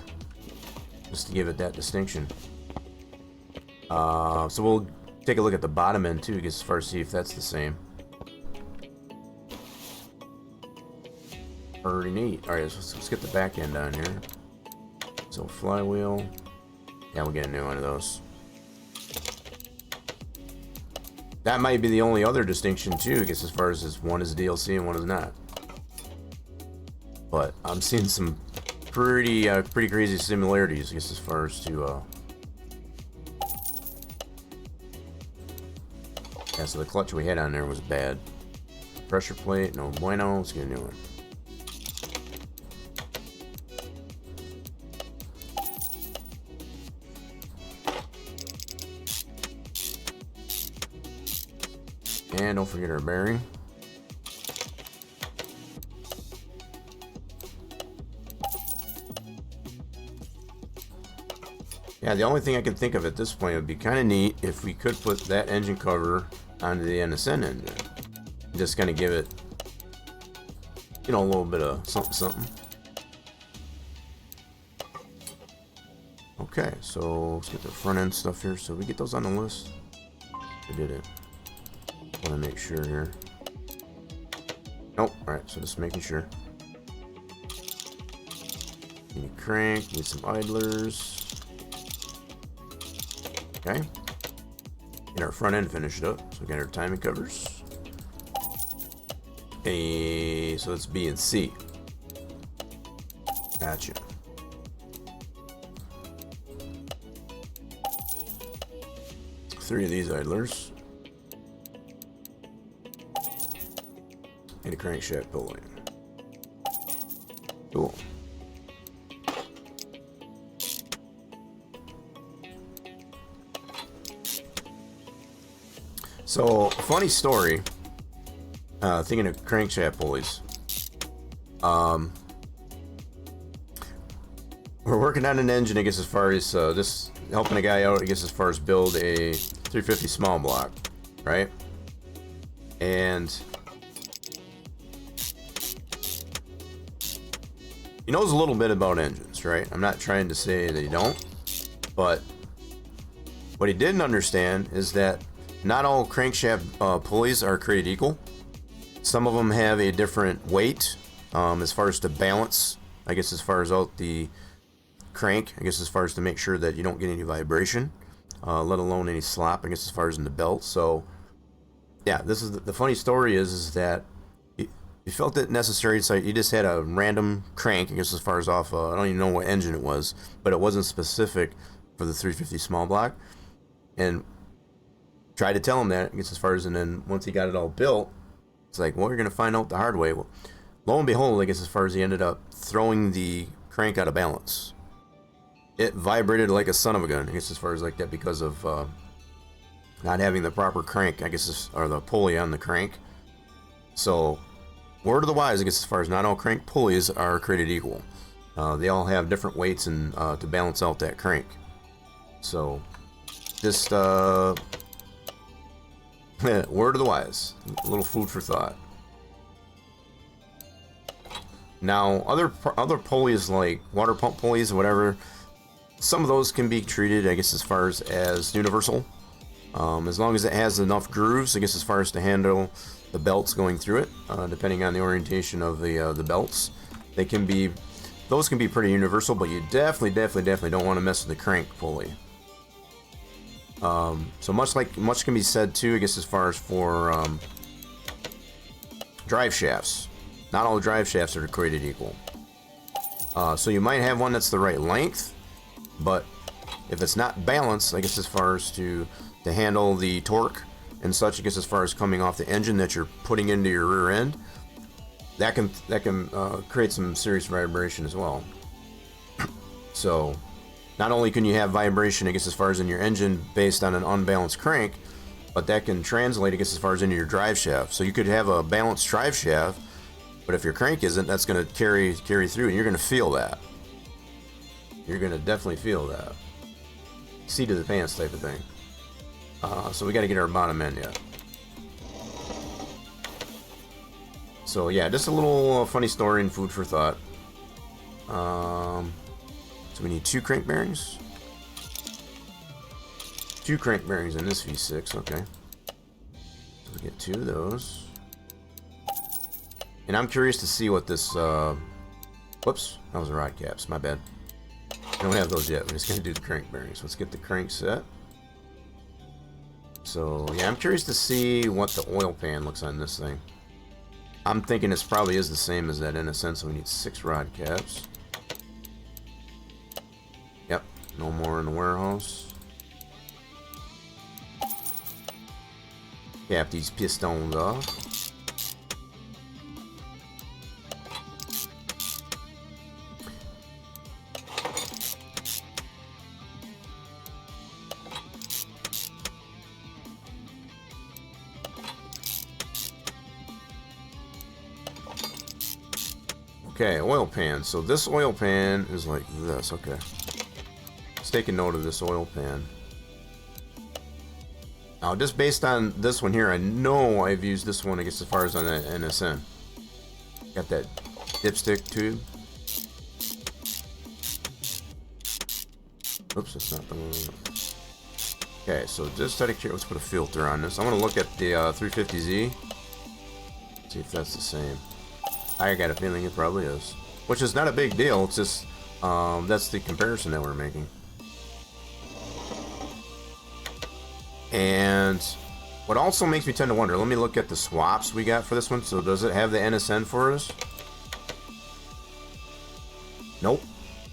just to give it that distinction. So we'll take a look at the bottom end too, as far as see if that's the same. Pretty neat. All right, let's get the back end on here. So flywheel. Yeah, we'll get a new one of those. That might be the only other distinction too, I guess, as far as this one is DLC and one is not. But I'm seeing some pretty crazy similarities, I guess, as far as to yeah, so the clutch we had on there was bad. Pressure plate, no bueno. Let's get a new one. And don't forget our bearing. Yeah, the only thing I can think of at this point would be kind of neat if we could put that engine cover onto the NSN engine. Just kind of give it, you know, a little bit of something, something. Okay, so let's get the front end stuff here. So we get those on the list. We did it. Want to make sure here. Nope. All right, so just making sure. Need a crank. Need some idlers. Okay. Get our front end finished up. So we got our timing covers. Okay, so it's B and C. Gotcha. Three of these idlers. And a crankshaft pulley. Cool. So, funny story. Thinking of crankshaft pulleys. We're working on an engine, I guess, as far as this helping a guy out, I guess, as far as build a 350 small block, right? And he knows a little bit about engines, right? I'm not trying to say that he don't, but what he didn't understand is that not all crankshaft pulleys are created equal. Some of them have a different weight as far as to balance, I guess, as far as out the crank, I guess, as far as to make sure that you don't get any vibration, let alone any slop, I guess, as far as in the belt. So yeah, this is the funny story is that he felt it necessary, so he just had a random crank, I guess, as far as off, I don't even know what engine it was, but it wasn't specific for the 350 small block, and tried to tell him that, I guess, as far as, and then once he got it all built, it's like, well, you're going to find out the hard way. Well, lo and behold, I guess, as far as he ended up throwing the crank out of balance. It vibrated like a son of a gun, I guess, as far as like that, because of not having the proper crank, I guess, or the pulley on the crank. So, word of the wise, I guess, as far as not all crank pulleys are created equal. They all have different weights and to balance out that crank. So, just word of the wise, a little food for thought. Now, other pulleys like water pump pulleys or whatever, some of those can be treated, I guess, as far as universal, as long as it has enough grooves, I guess, as far as to handle the belts going through it, depending on the orientation of the belts. Those can be pretty universal, but you definitely don't want to mess with the crank pulley. So much can be said too, I guess, as far as for drive shafts. Not all drive shafts are created equal. So you might have one that's the right length, but if it's not balanced, I guess, as far as to handle the torque and such, I guess, as far as coming off the engine that you're putting into your rear end, that can create some serious vibration as well. So not only can you have vibration, I guess, as far as in your engine based on an unbalanced crank, but that can translate, I guess, as far as into your drive shaft. So you could have a balanced drive shaft, but if your crank isn't, that's going to carry through, and you're going to feel that. You're going to definitely feel that. Seat of the pants type of thing. So we got to get our bottom end yet. So yeah, just a little funny story and food for thought. So we need 2 crank bearings. 2 crank bearings in this V6, okay. So we get 2 of those. And I'm curious to see what this, whoops, that was the rod caps, my bad. We don't have those yet, we're just gonna do the crank bearings. Let's get the crank set. So, yeah, I'm curious to see what the oil pan looks on this thing. I'm thinking this probably is the same as that NSN, so we need 6 rod caps. Yep, no more in the warehouse. Cap these pistons off. Okay, oil pan. So this oil pan is like this. Okay. Let's take a note of this oil pan. Now, just based on this one here, I know I've used this one, I guess, as far as on the NSN. Got that dipstick tube. Oops, that's not the one. Okay, so just out of curiosity, let's put a filter on this. I'm going to look at the 350Z. See if that's the same. I got a feeling it probably is. Which is not a big deal, it's just, that's the comparison that we're making. And what also makes me tend to wonder, let me look at the swaps we got for this one. So does it have the NSN for us? Nope.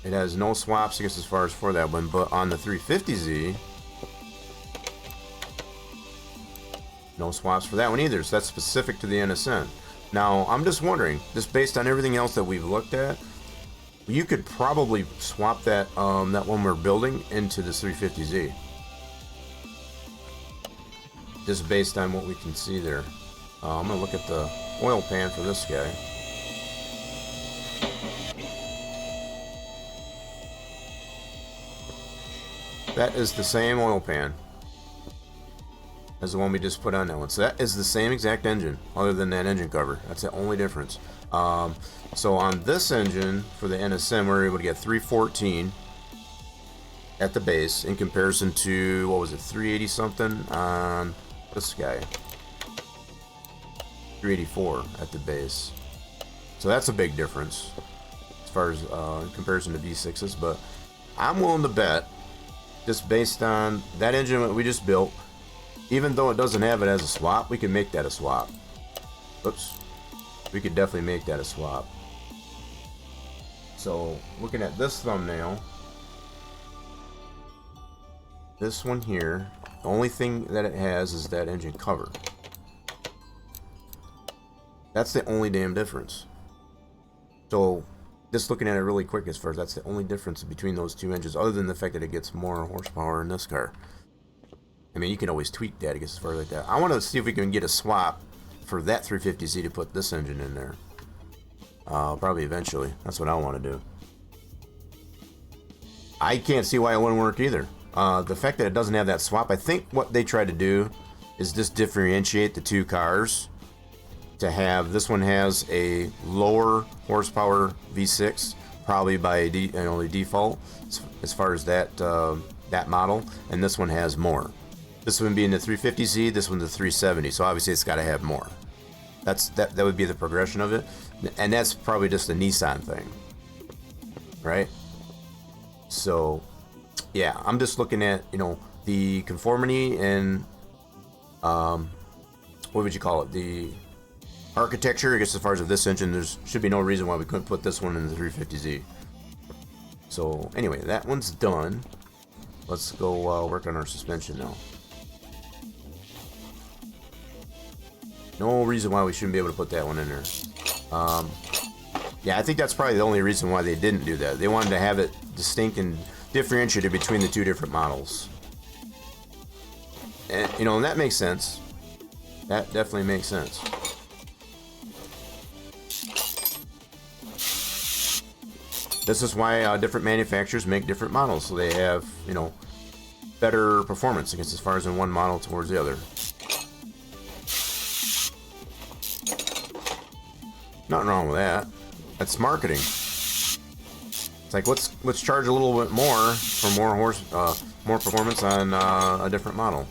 It has no swaps, I guess, as far as for that one. But on the 350Z, no swaps for that one either. So that's specific to the NSN. Now, I'm just wondering, just based on everything else that we've looked at, you could probably swap that that one we're building into this 350Z. Just based on what we can see there. I'm going to look at the oil pan for this guy. That is the same oil pan as the one we just put on that one. So that is the same exact engine, other than that engine cover. That's the only difference. So on this engine, for the NSM, we're able to get 314 at the base, in comparison to, what was it, 380 something on this guy. 384 at the base. So that's a big difference, as far as in comparison to V6s, but I'm willing to bet, just based on that engine that we just built, even though it doesn't have it as a swap, we can make that a swap. Oops. We could definitely make that a swap. So, looking at this thumbnail, this one here, the only thing that it has is that engine cover. That's the only damn difference. So, just looking at it really quick, as far as that's the only difference between those two engines, other than the fact that it gets more horsepower in this car. I mean, you can always tweak that, I guess, as far as like that. I want to see if we can get a swap for that 350Z to put this engine in there. Probably eventually. That's what I want to do. I can't see why it wouldn't work either. The fact that it doesn't have that swap, I think what they tried to do is just differentiate the two cars. To have, this one has a lower horsepower V6, probably by default, as far as that that model, and this one has more. This one being the 350Z, this one's the 370, so obviously it's got to have more. That would be the progression of it, and that's probably just a Nissan thing, right? So, yeah, I'm just looking at, you know, the conformity and what would you call it? The architecture, I guess, as far as of this engine, there should be no reason why we couldn't put this one in the 350Z. So, anyway, that one's done. Let's go work on our suspension now. No reason why we shouldn't be able to put that one in there. Yeah, I think that's probably the only reason why they didn't do that. They wanted to have it distinct and differentiated between the two different models. And, you know, and that makes sense. That definitely makes sense. This is why different manufacturers make different models, so they have, you know, better performance, I guess, as far as in one model towards the other. Nothing wrong with that. That's marketing. like let's charge a little bit more for more performance on a different model.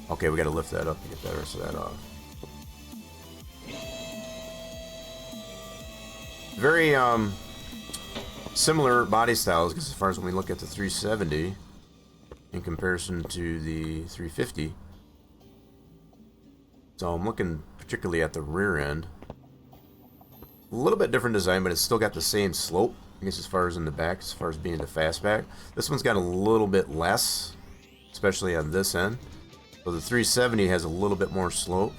Okay, we got to lift that up to get the rest of that off. Very similar body styles, because as far as when we look at the 370 in comparison to the 350. So I'm looking particularly at the rear end. A little bit different design, but it's still got the same slope, I guess, as far as in the back, as far as being the fastback. This one's got a little bit less, especially on this end. So the 370 has a little bit more slope.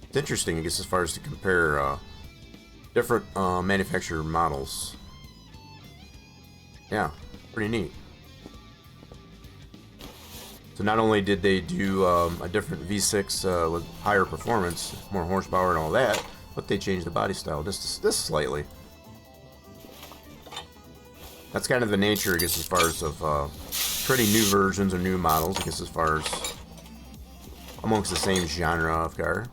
It's interesting, I guess, as far as to compare different manufacturer models. Yeah, pretty neat. So not only did they do a different V6 with higher performance, more horsepower and all that, but they changed the body style just slightly. That's kind of the nature, I guess, as far as of creating new versions or new models, I guess, as far as amongst the same genre of car.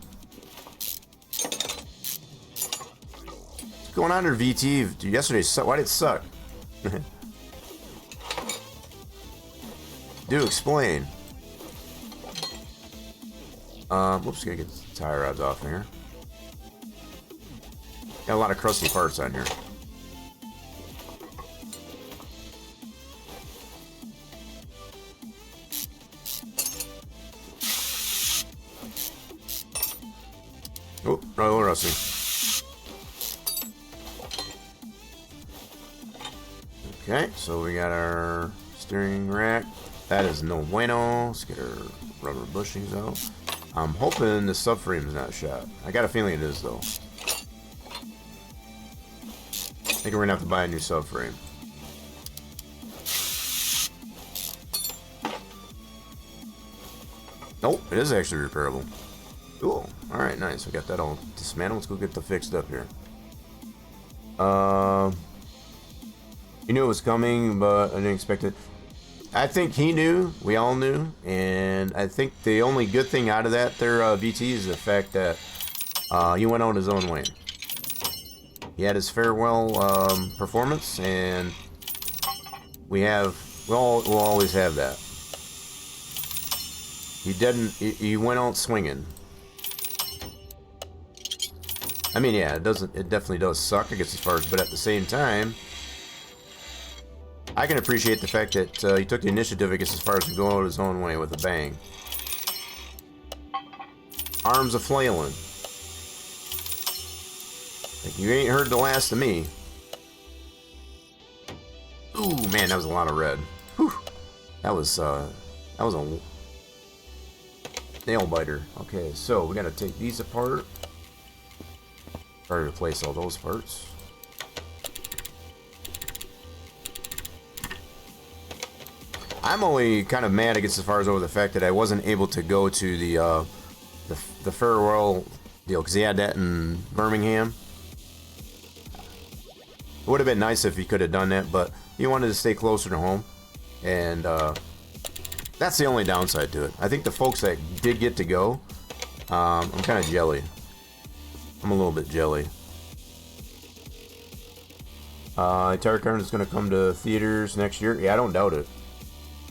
What's going on in VT? Dude, yesterday, why did it suck? Do explain. Whoops, gotta get the tire rods off here. Got a lot of crusty parts on here. Oh, no, rusty. Okay, so we got our steering rack. That is no bueno. Let's get our rubber bushings out. I'm hoping the subframe is not shot. I got a feeling it is, though. I think we're gonna have to buy a new subframe. Nope, it is actually repairable. Cool. Alright, nice. We got that all dismantled. Let's go get the fixed up here. You knew it was coming, but I didn't expect it. I think he knew, we all knew, and I think the only good thing out of that there, VT, is the fact that he went on his own way. He had his farewell performance, and we'll always have that. He went out swinging. I mean, yeah, it definitely does suck, I guess, as far as, but at the same time, I can appreciate the fact that he took the initiative, I guess, as far as to go out his own way with a bang. Arms a-flailing. Like, you ain't heard the last of me. Ooh, man, that was a lot of red. Whew. That was a nail biter. Okay, so we gotta take these apart. Try to replace all those parts. I'm only kind of mad, I guess, as far as over the fact that I wasn't able to go to the farewell deal, because he had that in Birmingham. It would have been nice if he could have done that, but he wanted to stay closer to home, and that's the only downside to it. I think the folks that did get to go, I'm kind of jelly. I'm a little bit jelly. Tire Carn is going to come to theaters next year. Yeah, I don't doubt it.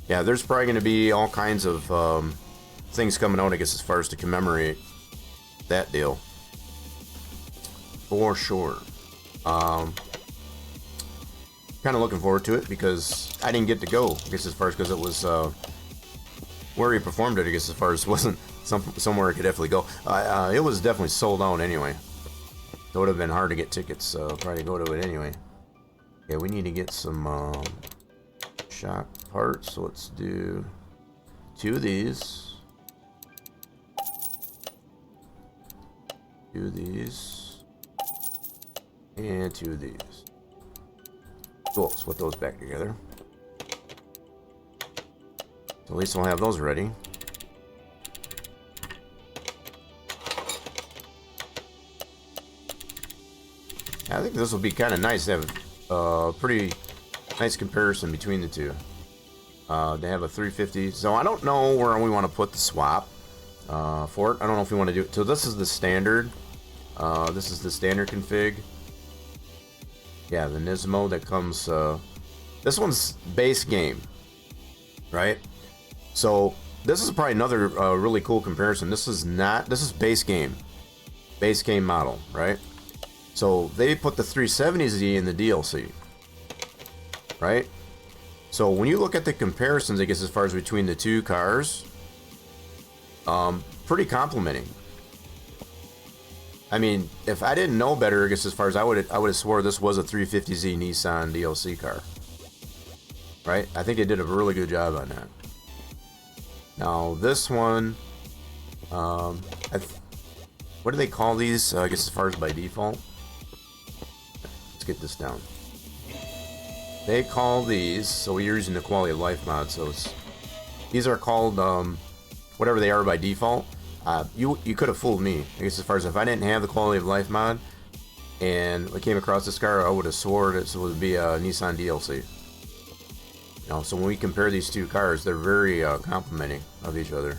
Yeah, there's probably going to be all kinds of things coming out, I guess, as far as to commemorate that deal. For sure. Kind of looking forward to it, because I didn't get to go, I guess, as far as, because it was where he performed it, I guess, as far as wasn't somewhere I could definitely go. It was definitely sold out anyway. It would have been hard to get tickets, probably to go to it anyway. Yeah, we need to get some shock parts, so let's do 2 of these. 2 of these. And 2 of these. Cool, let's put those back together. So at least we'll have those ready. I think this will be kind of nice to have a pretty nice comparison between the two. To have a 350. So I don't know where we want to put the swap for it. I don't know if we want to do it. So this is the standard. This is the standard config. Yeah, the Nismo that comes. This one's base game, right? So this is probably another really cool comparison. This is not. This is base game model, right? So they put the 370Z in the DLC, right? So when you look at the comparisons, I guess as far as between the two cars, pretty complimenting. I mean, if I didn't know better, I guess as far as I would have swore this was a 350Z Nissan DLC car, right? I think they did a really good job on that. Now this one, what do they call these? I guess as far as by default. Let's get this down. They call these, so we're using the quality of life mod, so these are called whatever they are by default. You could have fooled me. I guess as far as if I didn't have the quality of life mod and I came across this car, I would have swore it would be a Nissan DLC. You know, so when we compare these two cars, they're very complimenting of each other.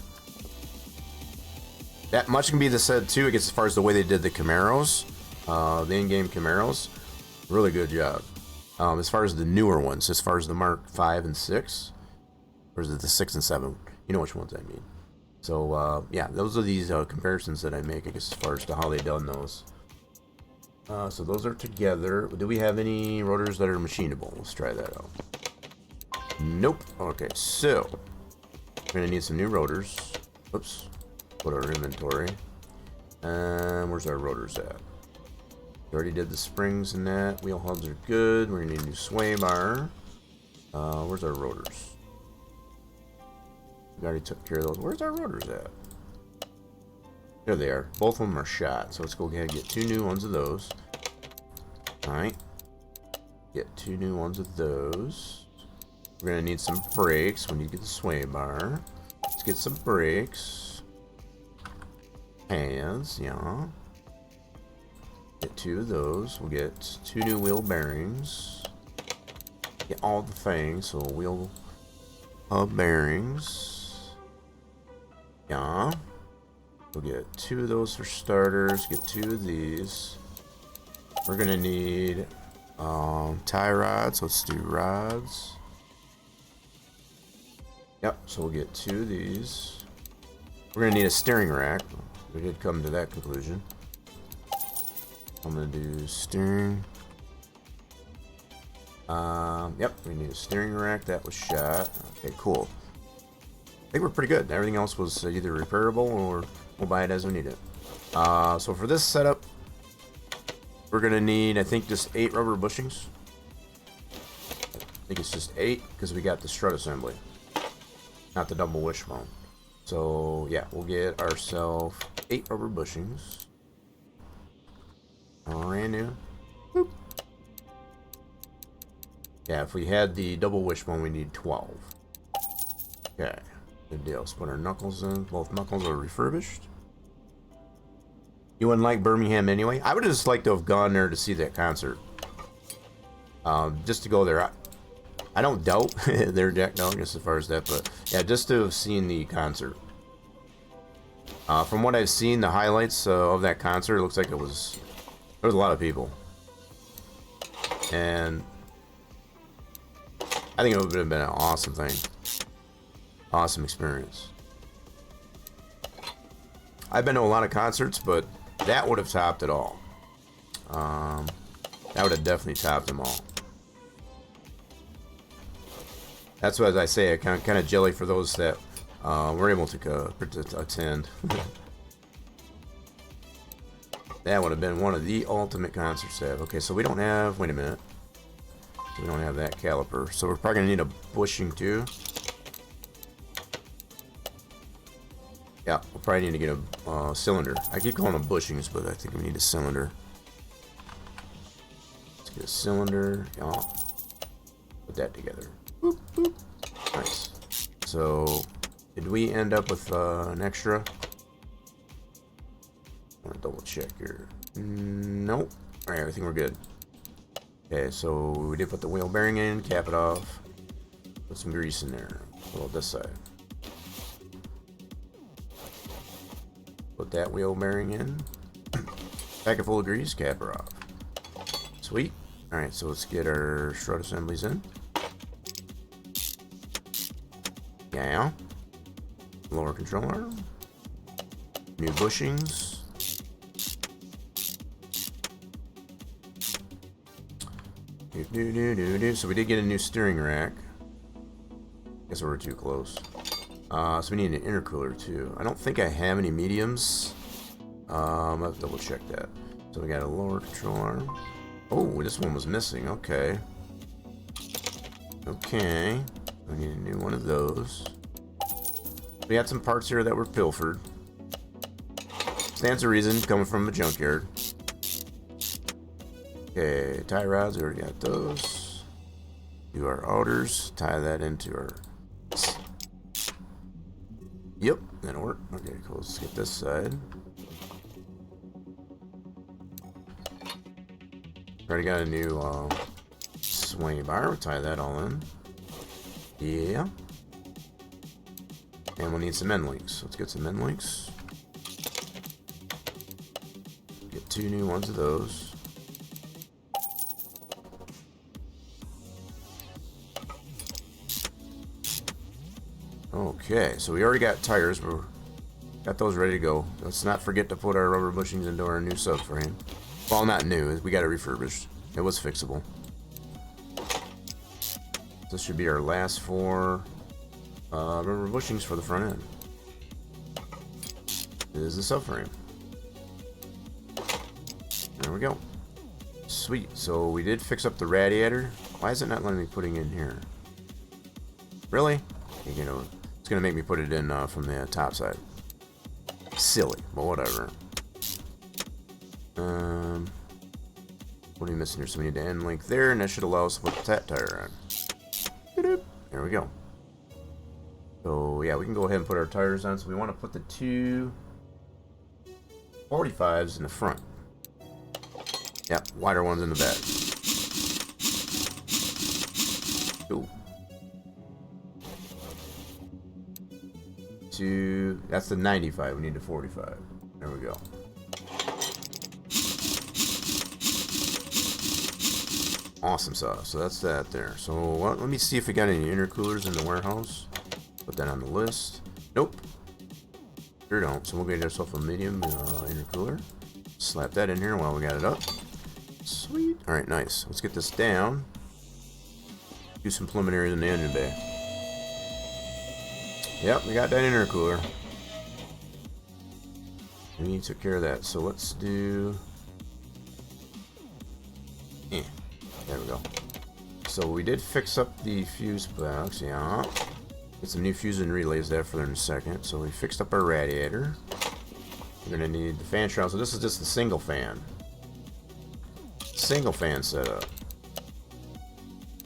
That much can be said too, I guess as far as the way they did the Camaros, the in-game Camaros, really good job. As far as the newer ones, as far as the Mark 5 and 6, or is it the 6 and 7? You know which ones I mean. So, yeah, those are these comparisons that I make, I guess, as far as to how they done those. So those are together. Do we have any rotors that are machinable? Let's try that out. Nope. Okay, so we're going to need some new rotors. Oops. Put our inventory. And where's our rotors at? We already did the springs and that. Wheel hubs are good. We're going to need a new sway bar. Where's our rotors? We already took care of those. Where's our rotors at? There they are. Both of them are shot. So let's go ahead and get 2 new ones of those. Alright. Get 2 new ones of those. We're going to need some brakes. We need to get the sway bar. Let's get some brakes. Hands, yeah. Get 2 of those. We'll get 2 new wheel bearings. Get all the things. So wheel hub bearings. Yeah. We'll get 2 of those for starters. Get 2 of these. We're gonna need tie rods. Let's do rods. Yep. So we'll get 2 of these. We're gonna need a steering rack. We did come to that conclusion. I'm gonna do steering. Yep, we need a steering rack. That was shot. Okay, cool. I think we're pretty good. Everything else was either repairable or we'll buy it as we need it. So for this setup, we're gonna need, I think, just 8 rubber bushings. I think it's just 8 because we got the strut assembly, not the double wishbone. So yeah, we'll get ourselves 8 rubber bushings. Brand new. Boop. Yeah, if we had the double wishbone, we need 12. Okay, good deal. Let's put our knuckles in. Both knuckles are refurbished. You wouldn't like Birmingham anyway? I would have just liked to have gone there to see that concert. Just to go there. I don't doubt they're decked out as far as that, but yeah, just to have seen the concert. From what I've seen, the highlights of that concert, it looks like there was a lot of people. And I think it would have been an awesome thing. Awesome experience. I've been to a lot of concerts, but that would have topped it all. That would have definitely topped them all. That's what, as I say, I kind of jelly for those that were able to attend. That would have been one of the ultimate concerts to have. Okay, so we don't have, wait a minute. We don't have that caliper. So we're probably going to need a bushing too. Yeah, we'll probably need to get a cylinder. I keep calling them bushings, but I think we need a cylinder. Let's get a cylinder. Yeah. Put that together. Boop, boop. Nice. So, did we end up with an extra? I'm gonna double check here. Nope. Alright, I think we're good. Okay, so we did put the wheel bearing in, cap it off. Put some grease in there. A little this side. Put that wheel bearing in. Pack it full of grease, cap her off. Sweet. Alright, so let's get our strut assemblies in. Yeah. Lower control arm. New bushings. So we did get a new steering rack. Guess we were too close. So we need an intercooler too. I don't think I have any mediums. Let's double check that. So we got a lower control arm. Oh, this one was missing. Okay. Okay. I need a new one of those. We had some parts here that were pilfered. Stands to reason, coming from a junkyard. Okay, tie rods, we already got those. Do our outers, tie that into our... Yep, that'll work. Okay, cool, let's get this side. Already got a new swing bar, we'll tie that all in. Yeah. And we'll need some end links. Let's get some end links. Get 2 new ones of those. Okay, so we already got tires. We got those ready to go. Let's not forget to put our rubber bushings into our new subframe. Well, not new. We got it refurbished. It was fixable. This should be our last 4 rubber bushings for the front end. This is the subframe. There we go. Sweet. So we did fix up the radiator. Why is it not letting me putting in here? Really? You know, it's gonna make me put it in from the top side. Silly, but whatever. What are we missing here? So we need to end link there, and that should allow us to put that tire on. There we go. So yeah, we can go ahead and put our tires on. So we want to put the 2 45s in the front. Yeah, wider ones in the back. Cool. That's the 95. We need the 45. There we go. Awesome sauce. So that's that there. So let me see if we got any intercoolers in the warehouse. Put that on the list. Nope. Sure don't. So we'll get ourselves a medium intercooler. Slap that in here while we got it up. Sweet. Alright, nice. Let's get this down. Do some preliminaries in the engine bay. Yep, we got that intercooler. We took care of that. So let's do... There we go. So we did fix up the fuse box, yeah. Get some new fuse and relays there for in a second. So we fixed up our radiator. We're gonna need the fan shroud. So this is just the single fan. Single fan setup.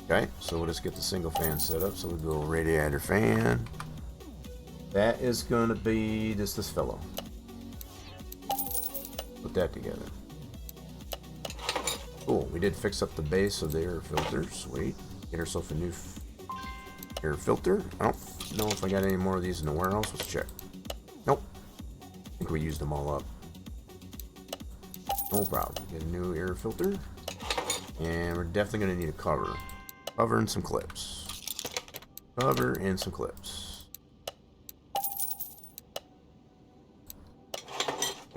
Okay, so we'll just get the single fan set up. So we go radiator fan. That is gonna be just this fellow. Put that together. Cool, we did fix up the base of the air filter. Sweet. Get ourselves a new air filter. I don't know if I got any more of these in the warehouse. Let's check. Nope. I think we used them all up. No problem. Get a new air filter. And we're definitely going to need a cover. Cover and some clips. Cover and some clips.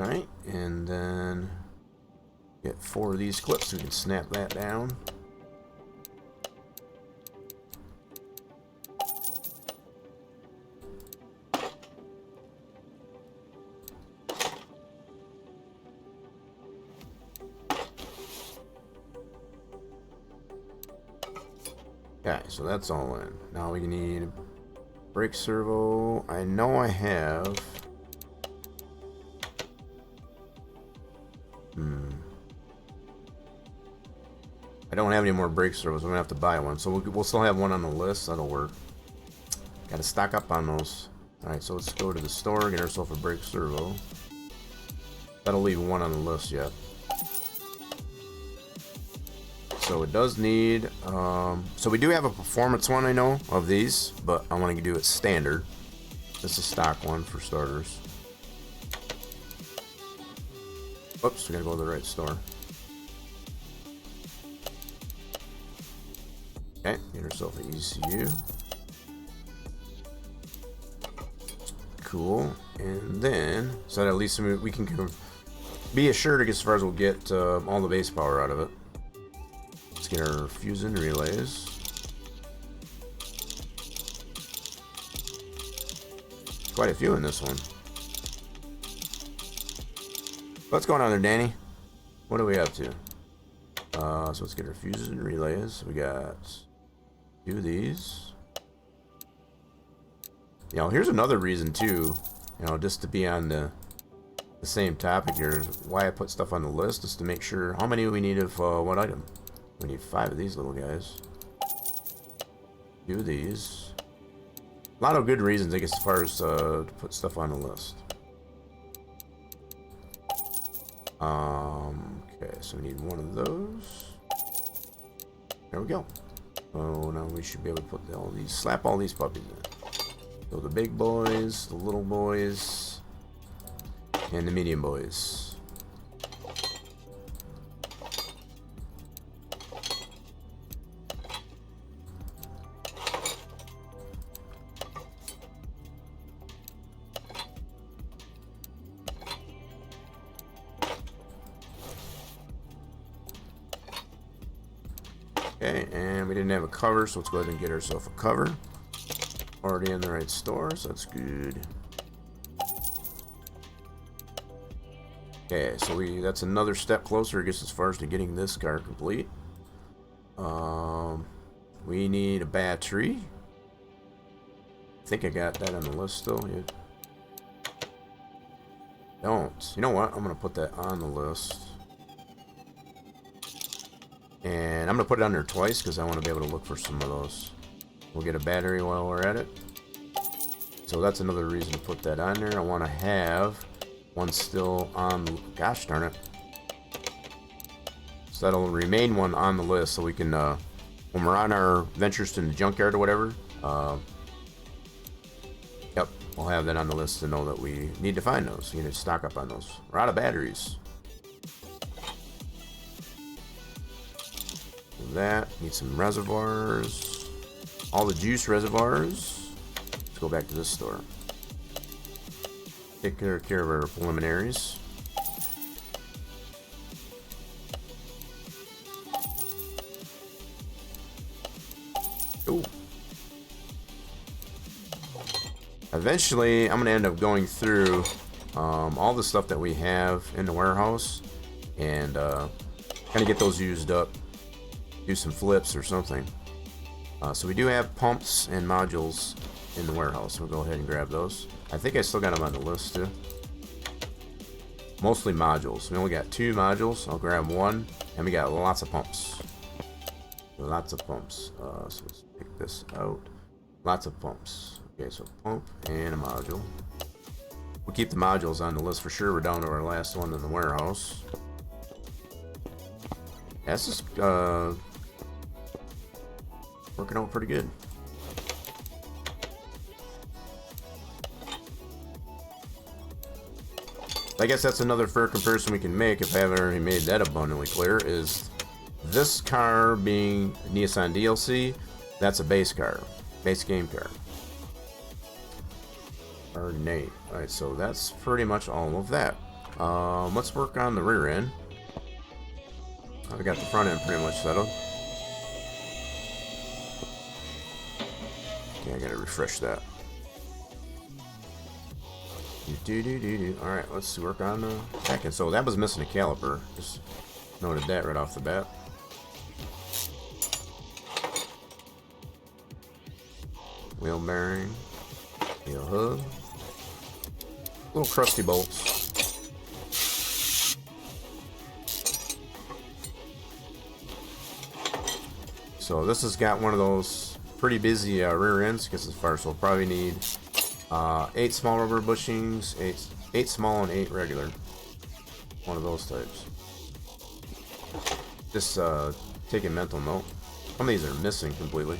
Alright, and then get 4 of these clips so we can snap that down. Okay, so that's all in. Now we need a brake servo. I know I have. I don't have any more brake servos. I'm gonna have to buy one. So we'll still have one on the list. That'll work. Gotta stock up on those. Alright, so let's go to the store, get ourselves a brake servo. That'll leave one on the list yet. So it does need, so we do have a performance one, I know, of these, but I want to do it standard. This is a stock one for starters. Oops, we gotta go to the right store. Okay, get herself an ECU. Cool. And then, so that at least we can be assured as far as we'll get all the base power out of it. Let's get our fuse and relays. Quite a few in this one. What's going on there, Danny? What are we up to? So let's get our fuses and relays. We got 2 of these. You know, here's another reason too, you know, just to be on the same topic here, why I put stuff on the list is to make sure how many we need of what item. We need 5 of these little guys. 2 of these. A lot of good reasons, I guess, as far as to put stuff on the list. Okay, so we need 1 of those. There we go. Oh, now we should be able to put all these, slap all these puppies in. So the big boys, the little boys, and the medium boys. Okay, and we didn't have a cover, so let's go ahead and get ourselves a cover. Already in the right store, so that's good. Okay, so that's another step closer, I guess, as far as to getting this car complete. We need a battery. I think I got that on the list still. Yeah. Don't. You know what? I'm gonna put that on the list. And I'm going to put it on there twice because I want to be able to look for some of those. We'll get a battery while we're at it. So that's another reason to put that on there. I want to have one still on... Gosh darn it. So that'll remain one on the list so we can... when we're on our ventures to the junkyard or whatever... yep, we'll have that on the list to know that we need to find those. We need to stock up on those. We're out of batteries. That need some reservoirs, all the juice reservoirs. Let's go back to this store. Take care of our preliminaries. Ooh. Eventually, I'm gonna end up going through all the stuff that we have in the warehouse and kind of get those used up. Do some flips or something. So we do have pumps and modules in the warehouse. We'll go ahead and grab those. I think I still got them on the list too. Mostly modules. We only got 2 modules. I'll grab 1, and we got lots of pumps. Lots of pumps. So let's pick this out. Lots of pumps. Okay, so pump and a module. We'll keep the modules on the list for sure. We're down to our last one in the warehouse. That's just working out pretty good. I guess that's another fair comparison we can make, if I haven't already made that abundantly clear, is this car being Nissan DLC, that's a base car, base game car. Or Nate. Alright, so that's pretty much all of that. Let's work on the rear end. I got the front end pretty much settled. Okay, I gotta refresh that. Alright, let's work on the back end. So that was missing a caliper. Just noted that right off the bat. Wheel bearing. Wheel hub. Little crusty bolts. So this has got one of those pretty busy rear ends, because as far as we'll probably need 8 small rubber bushings, 8 small and 8 regular. One of those types. Just take a mental note. Some of these are missing completely.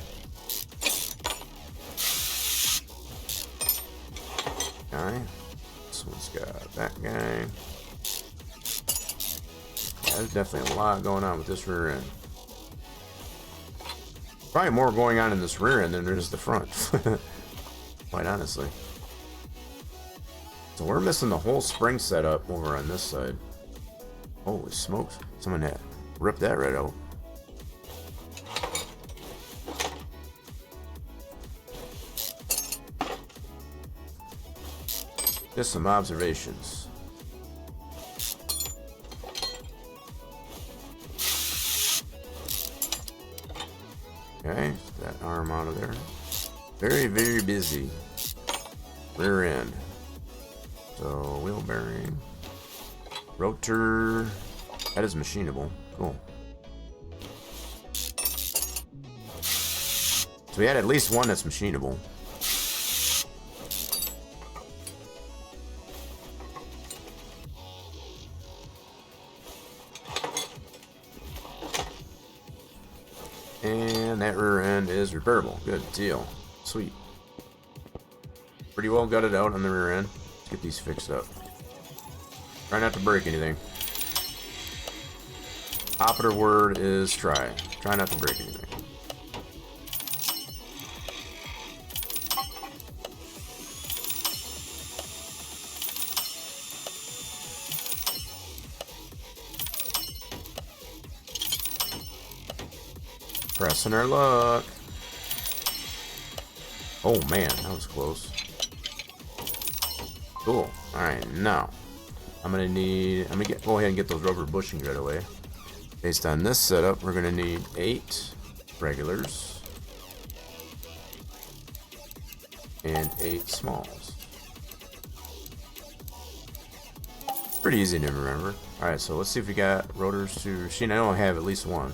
Okay. This one's got that guy. Yeah, there's definitely a lot going on with this rear end. Probably more going on in this rear end than there is the front. Quite honestly. So we're missing the whole spring setup over on this side. Holy smokes. Someone had ripped that right out. Just some observations. Okay, that arm out of there. Very, very busy. Rear end. So, wheel bearing. Rotor. That is machinable. Cool. So we had at least one that's machinable. And that rear end is repairable. Good deal. Sweet. Pretty well gutted out on the rear end. Let's get these fixed up. Try not to break anything. Operative word is try. Try not to break anything. Pressing our luck. Oh man, that was close. Cool. Alright, now I'm gonna go ahead and get those rubber bushings right away. Based on this setup, we're gonna need 8 regulars and 8 smalls. Pretty easy to remember. Alright, so let's see if we got rotors to machine. I know I have at least one.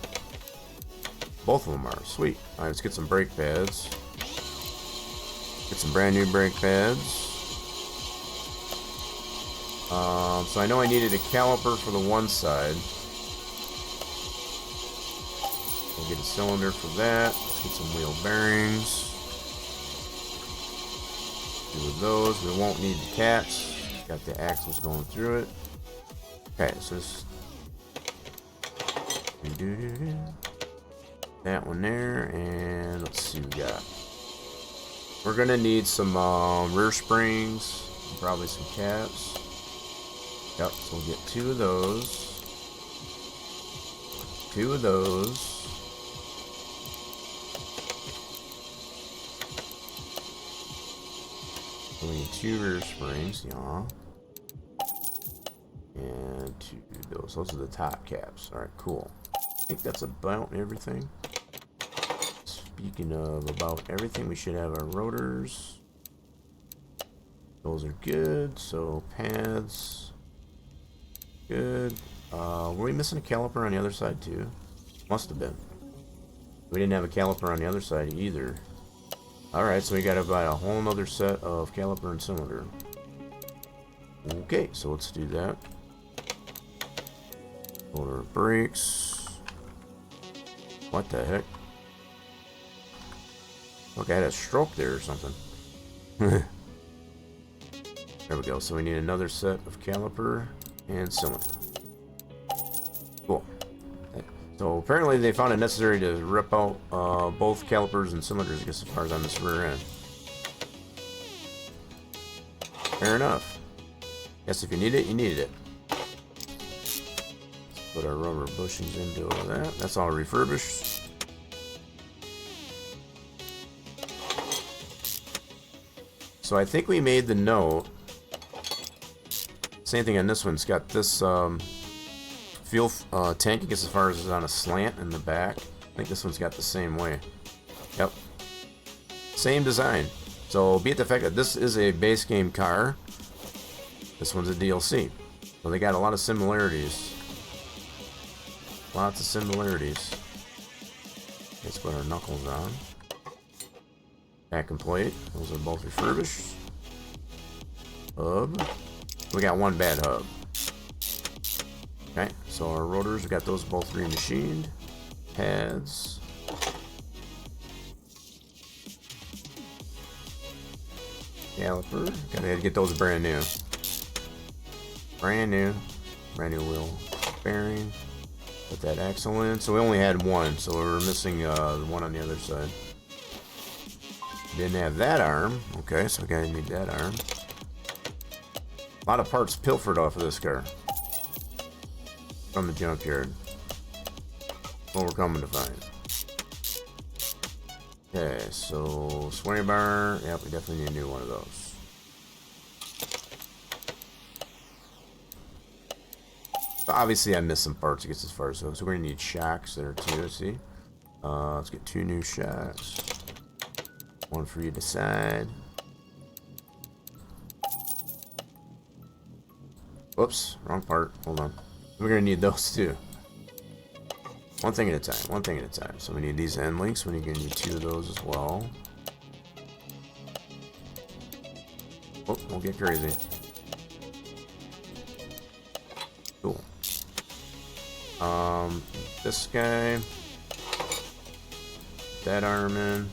Both of them are. Sweet. Alright, let's get some brake pads. Get some brand new brake pads. So I know I needed a caliper for the one side. We'll get a cylinder for that. Let's get some wheel bearings. 2 of those. We won't need the caps. Got the axles going through it. Okay, so this. That one there, and let's see what we got. We're gonna need some rear springs, and probably some caps. Yep, so we'll get 2 of those. 2 of those. We need 2 rear springs, yeah. And 2 of those. Those are the top caps. Alright, cool. I think that's about everything. Speaking of about everything, we should have our rotors. Those are good. So pads. Good. Were we missing a caliper on the other side too? Must have been. We didn't have a caliper on the other side either. Alright, so we got to buy a whole nother set of caliper and cylinder. Okay, so let's do that. Order brakes. What the heck? Look, I had a stroke there or something. There we go. So we need another set of caliper and cylinder. Cool. So apparently they found it necessary to rip out both calipers and cylinders, I guess, as far as on this rear end. Fair enough. Guess if you need it, you need it. Let's put our rubber bushings into that. That's all refurbished. So I think we made the note. Same thing on this one. It's got this fuel tank, I guess, as far as it's on a slant in the back. I think this one's got the same way. Yep. Same design. So be it the fact that this is a base game car, this one's a DLC. So they got a lot of similarities. Lots of similarities. Let's put our knuckles on. Back and plate. Those are both refurbished. Hub. We got one bad hub. Okay, so our rotors, we got those both remachined. Pads. Caliper. Gotta get those brand new. Brand new. Brand new wheel bearing. Put that axle in. So we only had one, so we were missing the one on the other side. Didn't have that arm. Okay, so we gotta need that arm. A lot of parts pilfered off of this car from the junkyard. What we're coming to find. Okay, so sway bar. Yep, we definitely need a new one of those. Obviously, I missed some parts to get this far, so we're gonna need shocks there too. See, let's get 2 new shocks. One for either side. Whoops, wrong part. Hold on. We're gonna need those too. One thing at a time. One thing at a time. So we need these end links. We're gonna need 2 of those as well. Oh, won't get crazy. Cool. This guy. That arm in.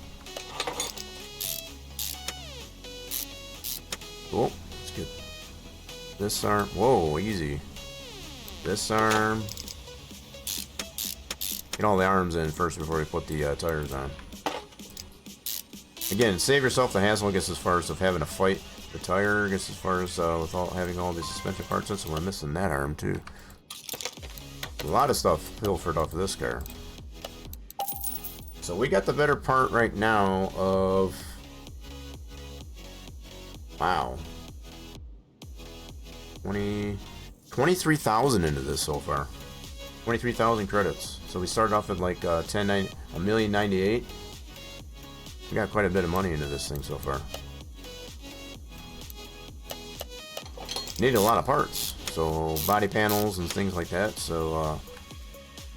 Cool. Let's get this arm. Whoa, easy. This arm. Get all the arms in first before we put the tires on. Again, save yourself the hassle. Gets as far as of having to fight the tire. Gets as far as with having all these suspension parts in. So we're missing that arm too. A lot of stuff pilfered off of this car. So we got the better part right now of, wow, 23,000 into this so far. 23,000 credits. So we started off at like $1,098,000. We got quite a bit of money into this thing so far. Needed a lot of parts, so body panels and things like that. So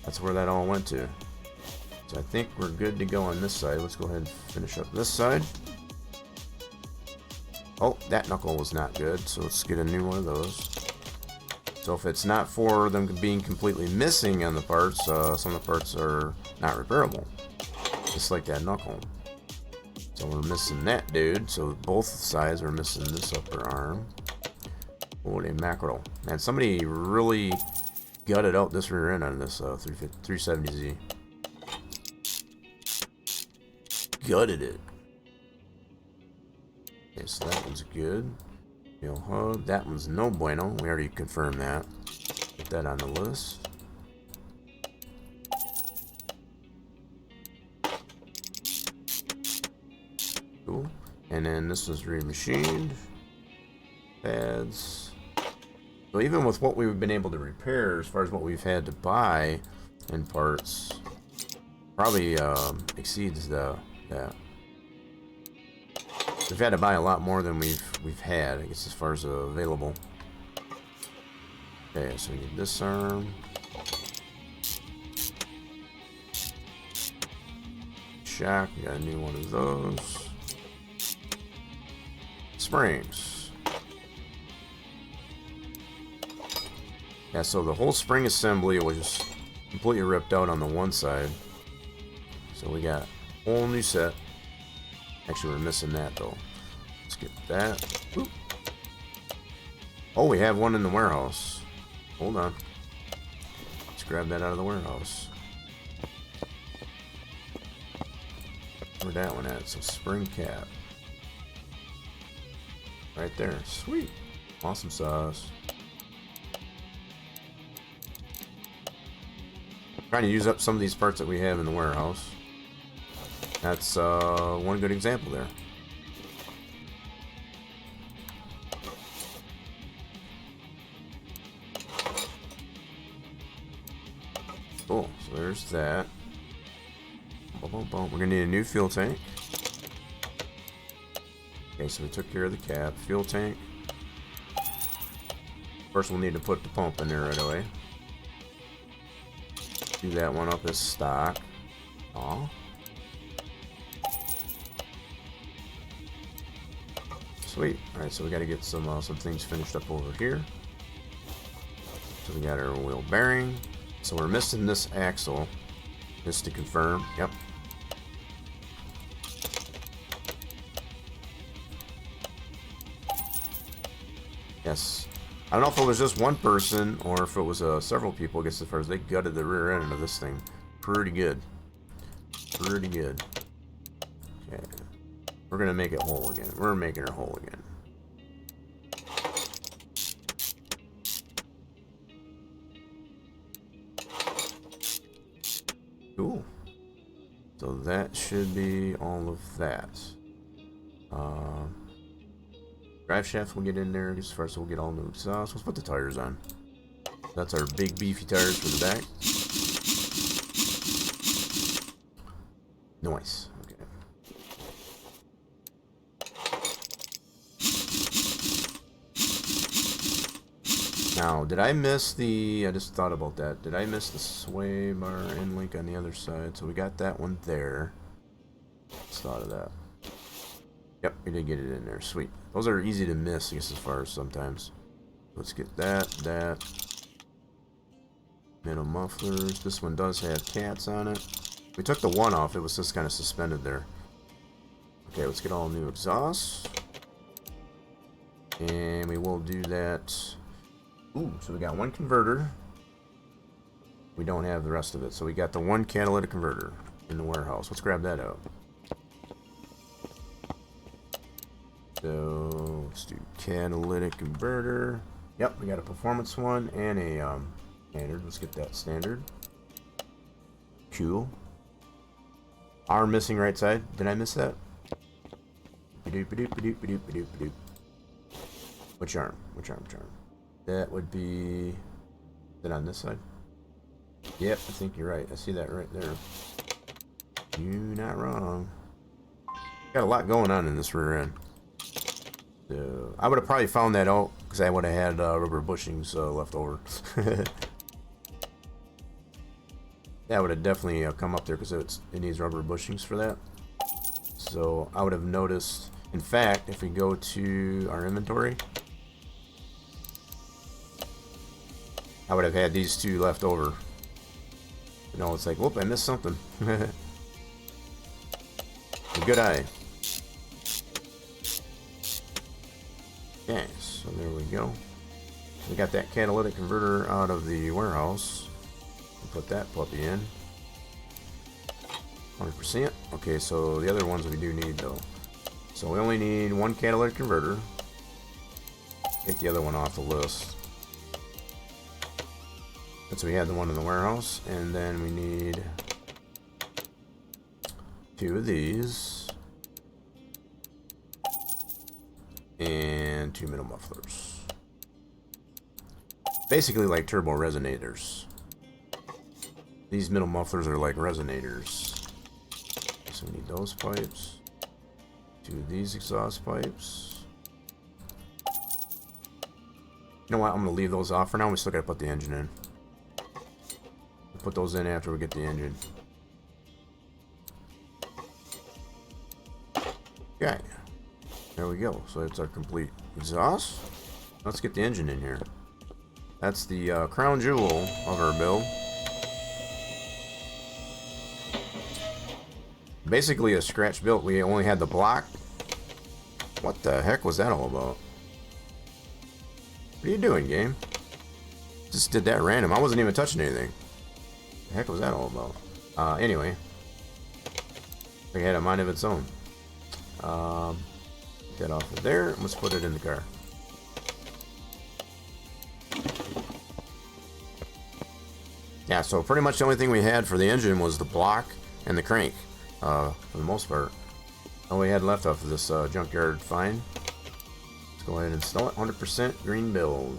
that's where that all went to. So I think we're good to go on this side. Let's go ahead and finish up this side. Oh, that knuckle was not good, so let's get a new one of those. So if it's not for them being completely missing on the parts, some of the parts are not repairable. Just like that knuckle. So we're missing that dude, so both sides are missing this upper arm. Holy mackerel. Man, somebody really gutted out this rear end on this 370Z. Gutted it. Okay, so that one's good. Hub. That one's no bueno. We already confirmed that. Put that on the list. Cool. And then this was remachined. Pads. So even with what we've been able to repair, as far as what we've had to buy in parts, probably exceeds that. We've had to buy a lot more than we've had, I guess, as far as available. Okay, so we need this arm. Shock, we got a new one of those. Springs. Yeah, so the whole spring assembly was completely ripped out on the one side. So we got a whole new set. Actually, we're missing that though. Let's get that. Oop. Oh, we have one in the warehouse. Hold on. Let's grab that out of the warehouse. Where'd that one at? So spring cap. Right there. Sweet. Awesome sauce. Trying to use up some of these parts that we have in the warehouse. That's one good example there. Cool, so there's that. Boom, boom, boom. We're gonna need a new fuel tank. Okay, so we took care of the cap. Fuel tank. First we'll need to put the pump in there right away. Do that one up as stock. Aw. Sweet. Alright, so we got to get some things finished up over here. So we got our wheel bearing. So we're missing this axle. Just to confirm. Yep. Yes. I don't know if it was just one person or if it was several people. I guess as far as they gutted the rear end of this thing. Pretty good. Pretty good. Okay. We're going to make it whole again. We're making her whole again. Cool. So that should be all of that. Drive shaft will get in there. Just first we'll get all new exhaust. Let's put the tires on. That's our big beefy tires for the back. Nice. Okay. Now, did I miss the... I just thought about that. Did I miss the sway bar end link on the other side? So we got that one there. Just thought of that. Yep, we did get it in there. Sweet. Those are easy to miss, I guess, as far as sometimes. Let's get that. Middle mufflers. This one does have cats on it. We took the one off. It was just kind of suspended there. Okay, let's get all new exhaust. And we will do that. Ooh, so we got one converter. We don't have the rest of it. So we got the one catalytic converter in the warehouse. Let's grab that out. So let's do catalytic converter. Yep, we got a performance one and a standard. Let's get that standard. Cool. Arm missing right side. Did I miss that? Which arm? Which arm? That would be... Is it on this side? Yep, I think you're right. I see that right there. You're not wrong. Got a lot going on in this rear end. So, I would have probably found that out because I would have had rubber bushings left over. That would have definitely come up there because it needs rubber bushings for that. So I would have noticed. In fact, if we go to our inventory, I would have had these two left over. You know, it's like, whoop, I missed something. A good eye. Okay, so there we go. We got that catalytic converter out of the warehouse. We'll put that puppy in. 100%. Okay, so the other ones we do need though. So we only need one catalytic converter. Take the other one off the list. So we had the one in the warehouse, and then we need two of these. And two middle mufflers. Basically like turbo resonators. These middle mufflers are like resonators. So we need those pipes. Two of these exhaust pipes. You know what? I'm going to leave those off for now. We still got to put the engine in. We'll put those in after we get the engine. Okay. There we go. So it's our complete exhaust. Let's get the engine in here. That's the crown jewel of our build. Basically a scratch built. We only had the block. What the heck was that all about? What are you doing, game? Just did that random. I wasn't even touching anything. The heck was that all about? Anyway. It had a mind of its own. Get that off of there. Let's put it in the car. Yeah, so pretty much the only thing we had for the engine was the block and the crank. For the most part. All we had left off of this junkyard find. Let's go ahead and install it. 100% green build.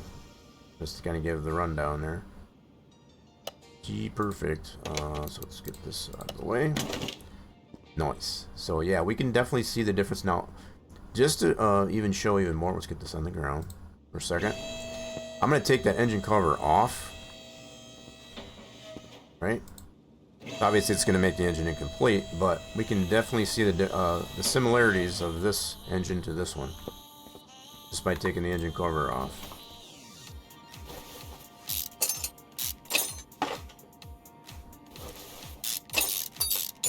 Just to kind of give the rundown there. Gee, perfect. So let's get this out of the way. Nice. So yeah, we can definitely see the difference now. Just to even show even more, let's get this on the ground for a second. I'm going to take that engine cover off. Right? Obviously, it's going to make the engine incomplete, but we can definitely see the similarities of this engine to this one. Just by taking the engine cover off.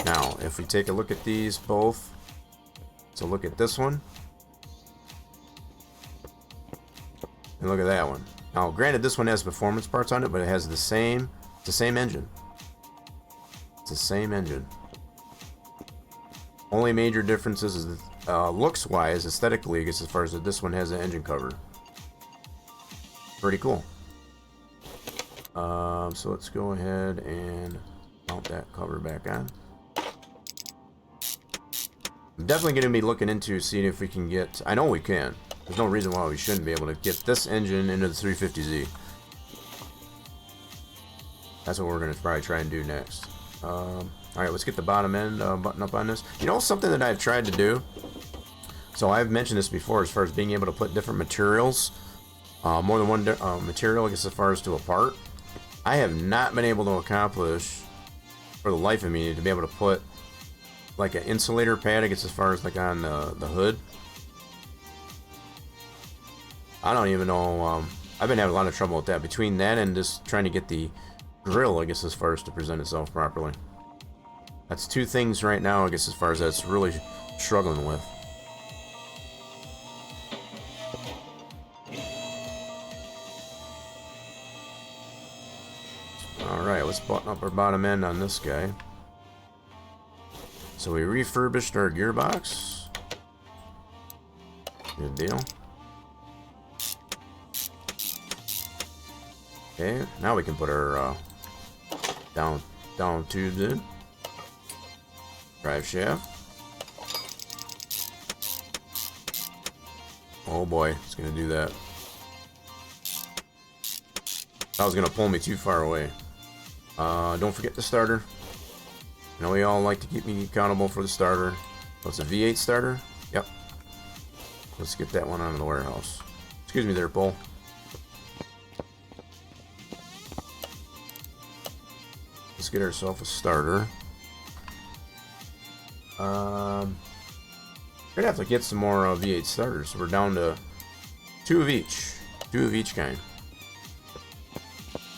Now, if we take a look at these both, so look at this one. And look at that one. Now, granted, this one has performance parts on it, but it has it's the same engine. It's the same engine. Only major differences is looks-wise, aesthetically, I guess, as far as this one has an engine cover. Pretty cool. So let's go ahead and mount that cover back on. I'm definitely going to be looking into seeing if we can get... I know we can. There's no reason why we shouldn't be able to get this engine into the 350Z. That's what we're going to probably try and do next. Alright, let's get the bottom end button up on this. You know something that I've tried to do? So I've mentioned this before as far as being able to put different materials. More than one material, I guess, as far as to a part. I have not been able to accomplish, for the life of me, to be able to put like an insulator pad, I guess, as far as like on the hood. I don't even know. I've been having a lot of trouble with that. Between that and just trying to get the grill, I guess, as far as to present itself properly. That's two things right now, I guess, as far as that's really struggling with. Alright, let's button up our bottom end on this guy. So we refurbished our gearbox. Good deal. Okay, now we can put our down tubes in. Drive shaft. Oh boy, it's gonna do that. That was gonna pull me too far away. Don't forget the starter. I know we all like to keep me accountable for the starter. So it's a V8 starter. Yep. Let's get that one out of the warehouse. Excuse me there, Paul. Let's get ourselves a starter. We're gonna have to get some more V8 starters. We're down to two of each kind.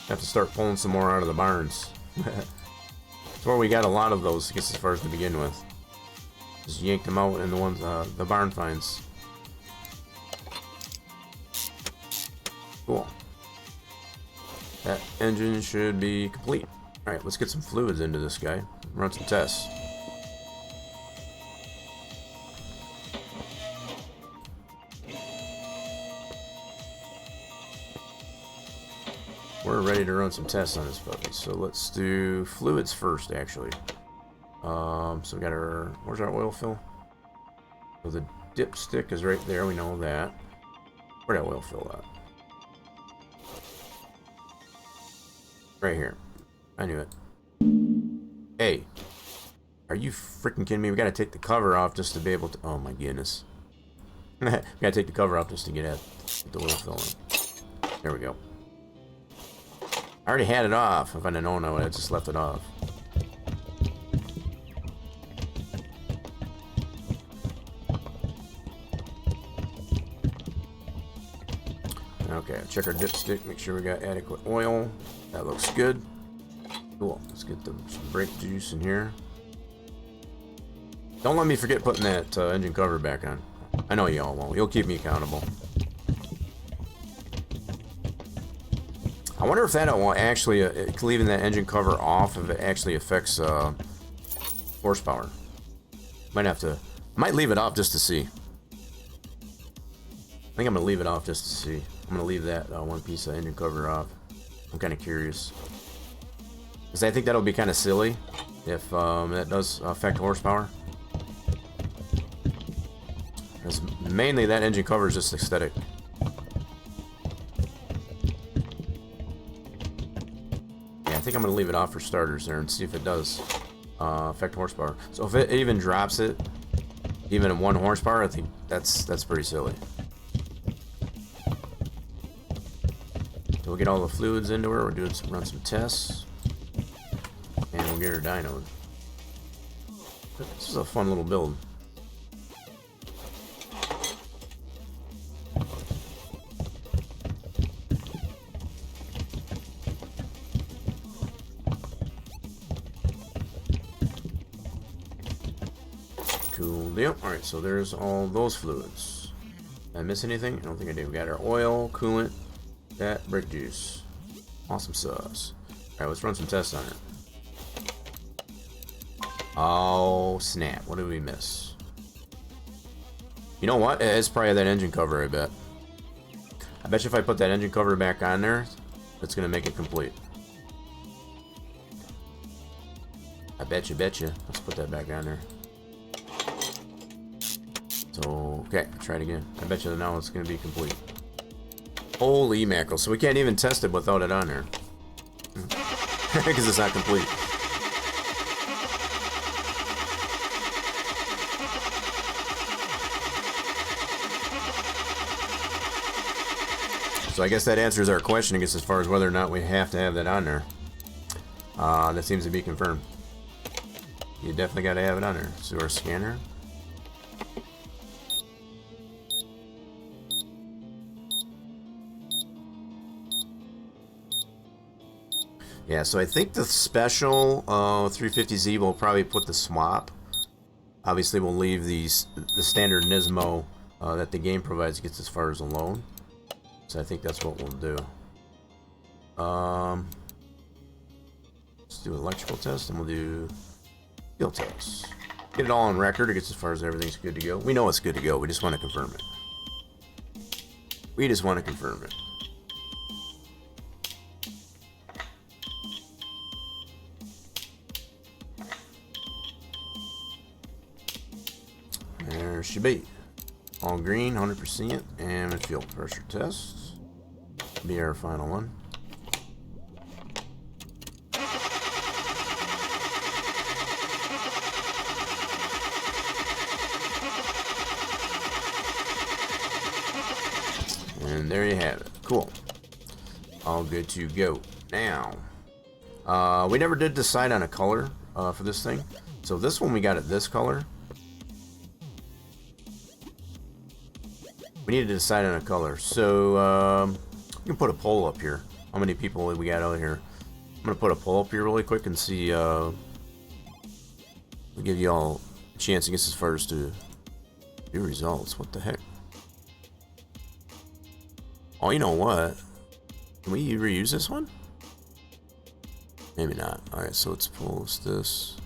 Have to start pulling some more out of the barns. That's where we got a lot of those, I guess, as far as to begin with. Just yanked them out in the ones, the barn finds. Cool. That engine should be complete. Alright, let's get some fluids into this guy. Run some tests. We're ready to run some tests on this puppy. So let's do fluids first, actually. So we got our... Where's our oil fill? So the dipstick is right there. We know that. Where'd that oil fill at? Right here. I knew it. Hey. Are you freaking kidding me? We gotta take the cover off just to be able to... Oh my goodness. We gotta take the cover off just to get at the oil fill in. There we go. I already had it off. If I'd have known, I would have just left it off. Okay, check our dipstick, make sure we got adequate oil. That looks good. Cool. Let's get some brake juice in here. Don't let me forget putting that engine cover back on. I know y'all won't. You'll keep me accountable. I wonder if that will actually, leaving that engine cover off, if it actually affects horsepower. Might have to, might leave it off just to see. I think I'm gonna leave it off just to see. I'm gonna leave that one piece of engine cover off. I'm kind of curious, because I think that'll be kind of silly if that does affect horsepower. Because mainly that engine cover is just aesthetic. I think I'm going to leave it off for starters there and see if it does affect horsepower. So if it even drops it, even at 1 horsepower, I think that's pretty silly. So we'll get all the fluids into her. We're doing run some tests, and we'll get her dynoed. This is a fun little build. Cool deal. Alright, so there's all those fluids. Did I miss anything? I don't think I did. We got our oil, coolant, that brake juice. Awesome sauce. Alright, let's run some tests on it. Oh, snap. What did we miss? You know what? It's probably that engine cover, I bet. I bet you if I put that engine cover back on there, it's going to make it complete. I bet you. Let's put that back on there. So, okay, try it again. I bet you now it's going to be complete. Holy mackerel. So we can't even test it without it on there. Because it's not complete. So I guess that answers our question, I guess, as far as whether or not we have to have that on there. That seems to be confirmed. You definitely got to have it on there. So our scanner. Yeah, so I think the special 350Z will probably put the swap. Obviously, we'll leave the standard Nismo that the game provides gets as far as a loan. So I think that's what we'll do. Let's do electrical test, and we'll do field test. Get it all on record. It gets as far as everything's good to go. We know it's good to go. We just want to confirm it. We just want to confirm it. There should be. All green, 100%, and fuel pressure test. Be our final one. And there you have it. Cool. All good to go. Now, we never did decide on a color for this thing. So this one we got it this color. We need to decide on a color. So, you can put a poll up here. How many people we got out here? I'm going to put a poll up here really quick and see. We'll give you all a chance, I guess, as far as to do results. What the heck? Oh, you know what? Can we reuse this one? Maybe not. Alright, so let's post this.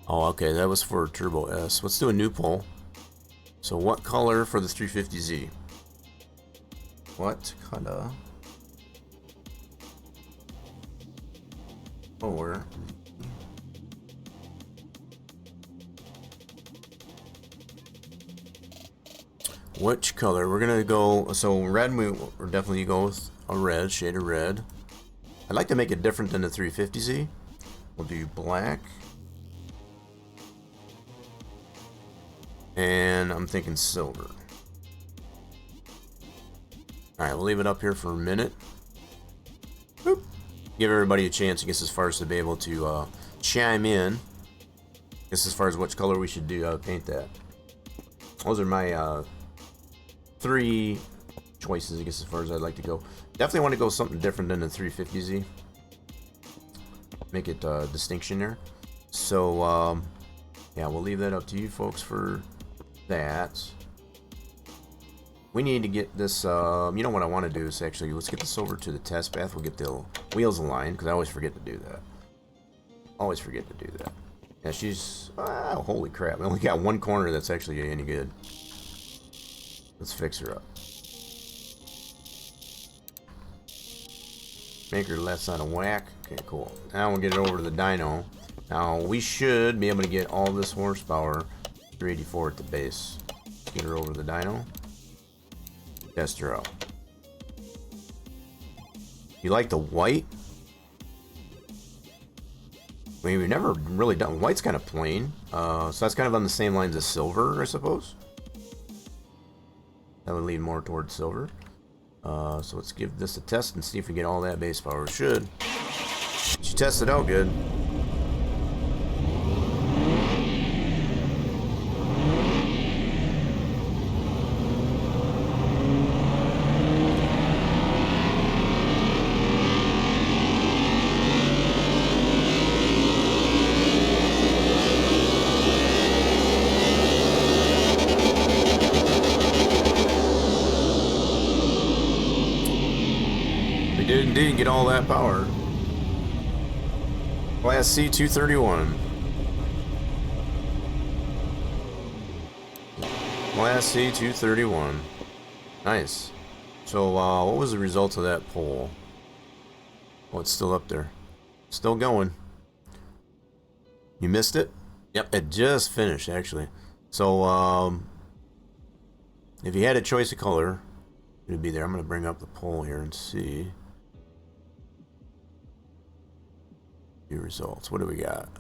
Oh, okay. That was for Turbo S. Let's do a new poll. So what color for the 350Z? What color? Or which color? We're gonna go. So red. We're definitely go with a red shade of red. I'd like to make it different than the 350Z. We'll do black. And I'm thinking silver. Alright, we'll leave it up here for a minute. Boop. Give everybody a chance, I guess, as far as to be able to chime in. I guess as far as which color we should do paint that. Those are my 3 choices, I guess, as far as I'd like to go. Definitely want to go something different than the 350Z. Make it distinction there. So, yeah, we'll leave that up to you folks for that. We need to get this, you know what I want to do is actually, let's get this over to the test path. We'll get the wheels aligned, because I always forget to do that. Always forget to do that. Yeah, she's, holy crap. We only got one corner that's actually any good. Let's fix her up. Make her less out of whack. Okay, cool. Now we'll get it over to the dyno. Now we should be able to get all this horsepower 384 at the base. Get her over to the dyno. Test her out. You like the white? I mean, we've never really done white's kind of plain. So that's kind of on the same lines as silver, I suppose. That would lean more towards silver. So let's give this a test and see if we get all that base power. Should. She tested out good. indeed get all that power. Class C231. Class C231. Nice. So, what was the result of that poll? Oh, it's still up there. Still going. You missed it? Yep, it just finished, actually. So, if you had a choice of color, it would be there. I'm going to bring up the poll here and see. View results. What do we got?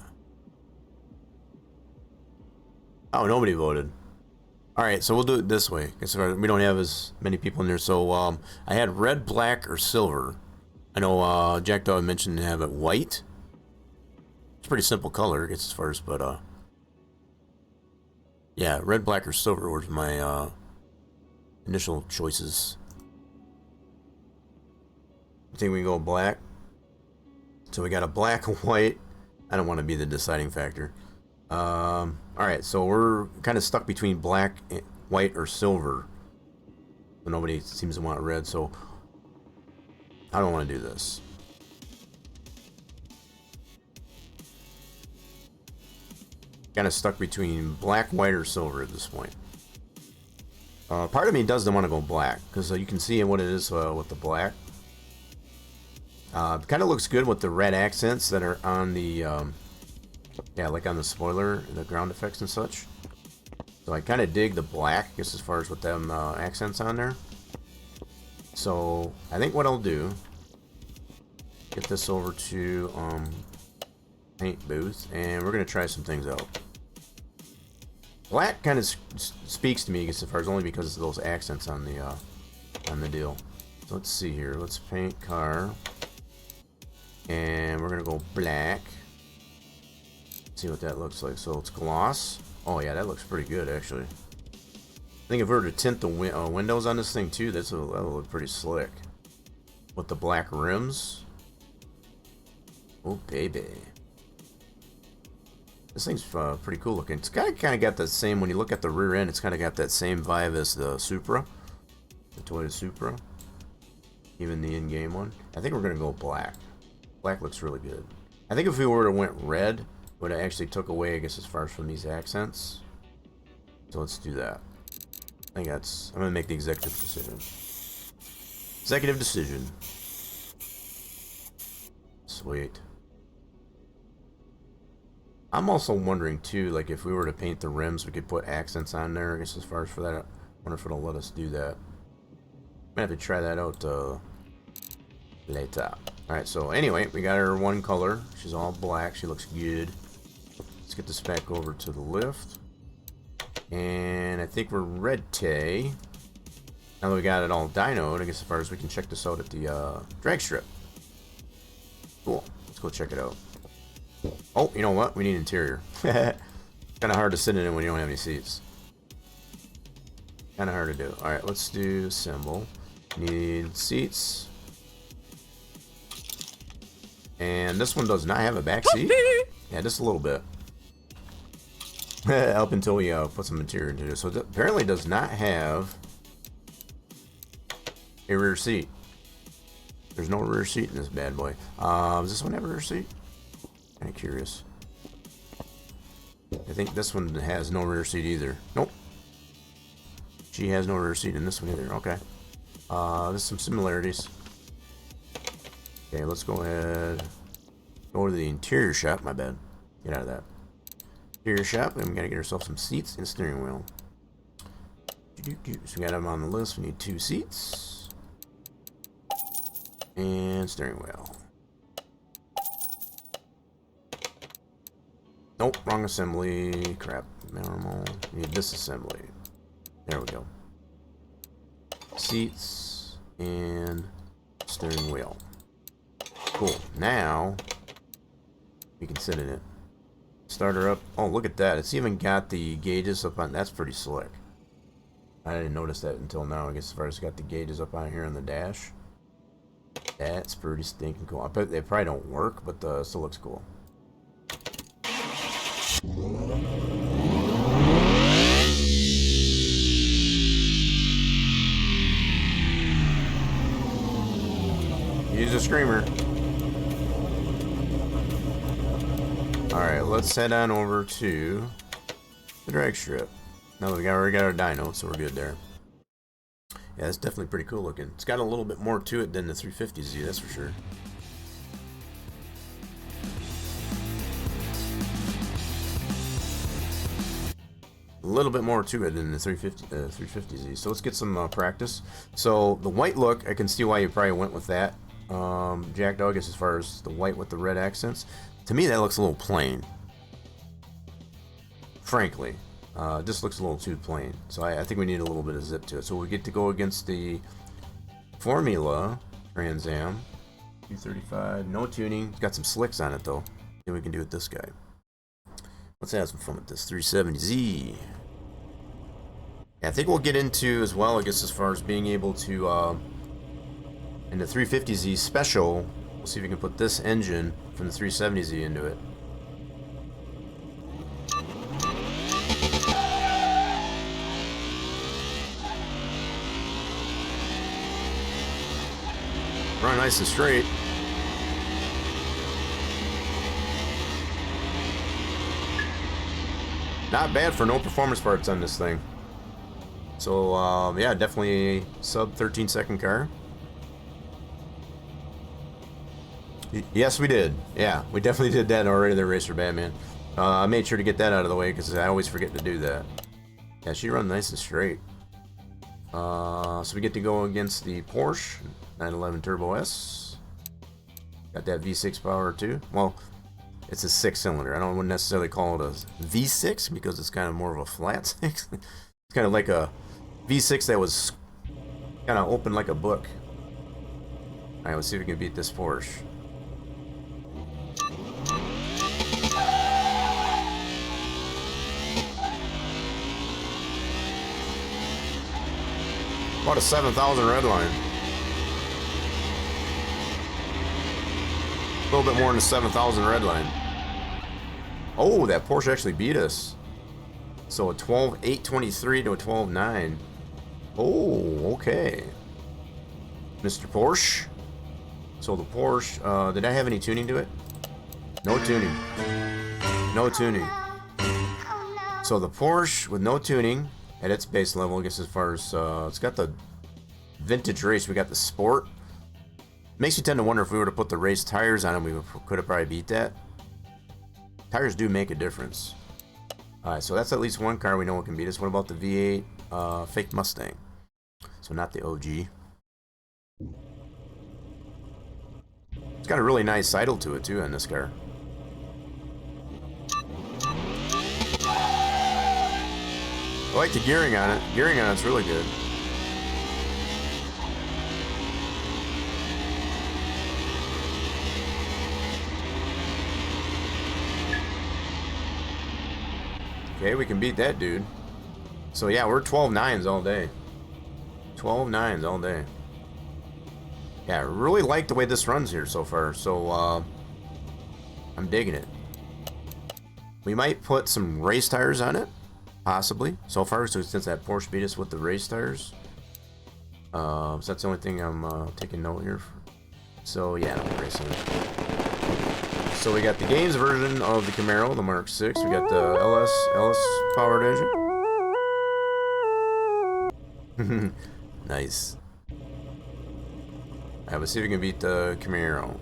Oh, nobody voted. Alright, so we'll do it this way. Because we don't have as many people in there. So, I had red, black, or silver. I know Jack Dog mentioned to have it white. It's a pretty simple color, I guess, as far as, but, yeah, red, black, or silver was my, initial choices. I think we can go black. So we got a black, white. I don't want to be the deciding factor. Alright, so we're kind of stuck between black, white, or silver. But nobody seems to want red, so I don't want to do this. Kind of stuck between black, white, or silver at this point. Part of me doesn't want to go black, because you can see what it is with the black. It kind of looks good with the red accents that are on the, yeah, like on the spoiler, the ground effects and such. So I kind of dig the black, I guess, as far as with them accents on there. So I think what I'll do, get this over to paint booth, and we're going to try some things out. Black kind of speaks to me, I guess, as far as only because of those accents on the deal. So let's see here. Let's paint car. And we're going to go black. See what that looks like. So it's gloss. Oh yeah, that looks pretty good actually. I think if we were to tint the windows on this thing too, that'll look pretty slick. With the black rims. Oh baby. This thing's pretty cool looking. It's kind of got the same, when you look at the rear end, it's kind of got that same vibe as the Supra. The Toyota Supra. Even the in-game one. I think we're going to go black. Black looks really good. I think if we were to went red, it would have actually took away, I guess, as far as from these accents. So let's do that. I think that's, I'm going to make the executive decision. Executive decision. Sweet. I'm also wondering too, like if we were to paint the rims, we could put accents on there, I guess, as far as for that. I wonder if it'll let us do that. Might have to try that out later. Alright, so anyway, we got her one color. She's all black. She looks good. Let's get this back over to the lift. And I think we're ready. Now that we got it all dynoed, I guess as far as we can check this out at the drag strip. Cool. Let's go check it out. Oh, you know what? We need interior. Kind of hard to sit in it when you don't have any seats. Kind of hard to do. Alright, let's do symbol. Need seats. And this one does not have a back seat. Yeah, just a little bit. Up until we put some material into it. So it apparently does not have a rear seat. There's no rear seat in this bad boy. Does this one have a rear seat? Kind of curious. I think this one has no rear seat either. Nope. She has no rear seat in this one either. Okay. There's some similarities. Okay, let's go ahead. Go to the interior shop. My bad. Get out of that. Interior shop, and we gotta get ourselves some seats and a steering wheel. So we got them on the list. We need 2 seats. And steering wheel. Nope, wrong assembly. Crap. Normal. We need this assembly. There we go. Seats and steering wheel. Cool. Now we can sit in it. Start her up. Oh, look at that. It's even got the gauges up on. That's pretty slick. I didn't notice that until now. I guess as far as it's got the gauges up on here on the dash. That's pretty stinking cool. I bet they probably don't work, but still looks cool. a screamer. Alright, let's head on over to the drag strip. Now that we already got our dyno, so we're good there. Yeah, it's definitely pretty cool looking. It's got a little bit more to it than the 350Z, that's for sure. A little bit more to it than the 350Z. So let's get some practice. So the white look, I can see why you probably went with that, Jack Dog, as far as the white with the red accents. To me, that looks a little plain. Frankly, just looks a little too plain. So I think we need a little bit of zip to it. So we get to go against the Formula Trans Am 235, no tuning. It's got some slicks on it though. See what we can do with this guy. Let's have some fun with this 370Z. Yeah, I think we'll get into as well, I guess, as far as being able to, in the 350Z special, we'll see if we can put this engine from the 370Z into it. Run nice and straight. Not bad for no performance parts on this thing. So, yeah, definitely a sub 13-second car. Yes, we did. Yeah, we definitely did that already, the Racer Batman. I made sure to get that out of the way because I always forget to do that. Yeah, she run nice and straight. So we get to go against the Porsche 911 Turbo S. Got that V6 power too. Well, it's a 6-cylinder. I wouldn't necessarily call it a V6 because it's kind of more of a flat 6. It's kind of like a V6 that was kind of open like a book. Alright, let's see if we can beat this Porsche. About a 7,000 red line. A little bit more than a 7,000 red line. Oh, that Porsche actually beat us. So a 12.823 to a 12.9. Oh, okay. Mr. Porsche. So the Porsche, did I have any tuning to it? No tuning. No tuning. So the Porsche with no tuning at its base level, I guess, as far as, it's got the vintage race, we got the sport. Makes you tend to wonder if we were to put the race tires on it, we could have probably beat that. Tires do make a difference. Alright, so that's at least one car we know it can beat us. What about the V8 fake Mustang? So not the OG. It's got a really nice idle to it too on this car. I like the gearing on it. Gearing on it's really good. Okay, we can beat that dude. So yeah, we're 12.9s all day. 12.9s all day. Yeah, I really like the way this runs here so far. So I'm digging it. We might put some race tires on it, possibly. So far, so since that Porsche beat us with the race tires, so that's the only thing I'm taking note here. So yeah, no racing. So we got the games version of the Camaro, the Mark 6. We got the LS powered engine. Nice. Alright, let's see if we can beat the Camaro.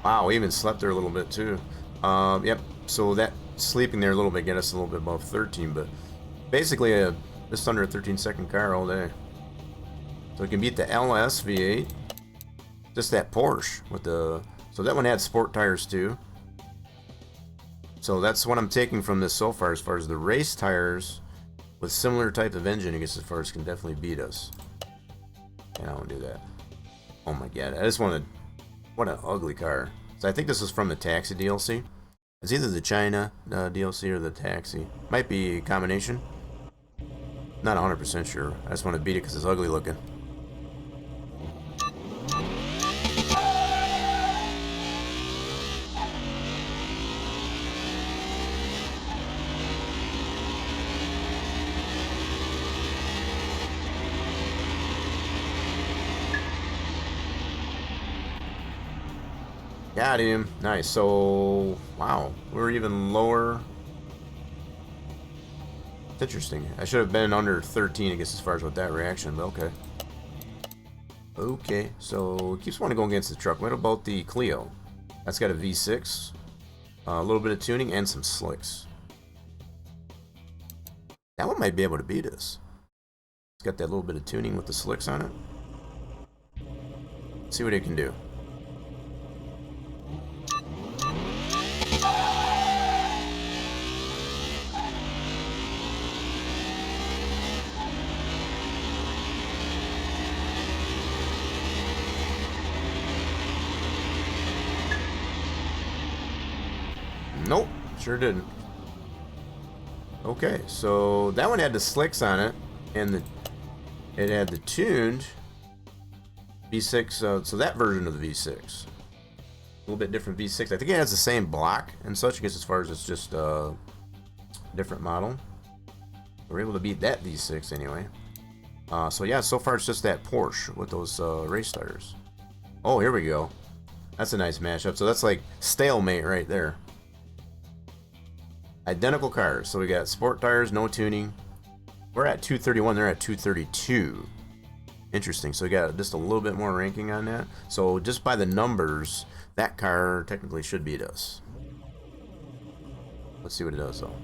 Wow, we even slept there a little bit too. Yep, so that sleeping there a little bit get us a little bit above 13, but basically just under a 13-second car all day. So we can beat the LS V8. Just that Porsche with the... So that one had sport tires too. So that's what I'm taking from this so far as the race tires with similar type of engine, I guess, as far as can definitely beat us. Yeah, I won't do that. Oh my god, I just want to... What an ugly car. So I think this is from the Taxi DLC. It's either the China DLC or the Taxi. Might be a combination. Not 100% sure. I just want to beat it because it's ugly looking. Got him. Nice. So, wow. We're even lower. It's interesting. I should have been under 13, I guess, as far as with that reaction, but okay. Okay, so it keeps wanting to go against the truck. What about the Clio? That's got a V6, a little bit of tuning, and some slicks. That one might be able to beat us. It's got that little bit of tuning with the slicks on it. Let's see what it can do. Nope, sure didn't. Okay, so that one had the slicks on it, and it had the tuned V6. So that version of the V6, a little bit different V6. I think it has the same block and such. I guess as far as it's just a different model. We're able to beat that V6 anyway. So yeah, so far it's just that Porsche with those race tires. Oh, here we go. That's a nice mashup. So that's like stalemate right there. Identical cars. So we got sport tires, no tuning. We're at 231, they're at 232. Interesting. So we got just a little bit more ranking on that. So just by the numbers, that car technically should beat us. Let's see what it does though.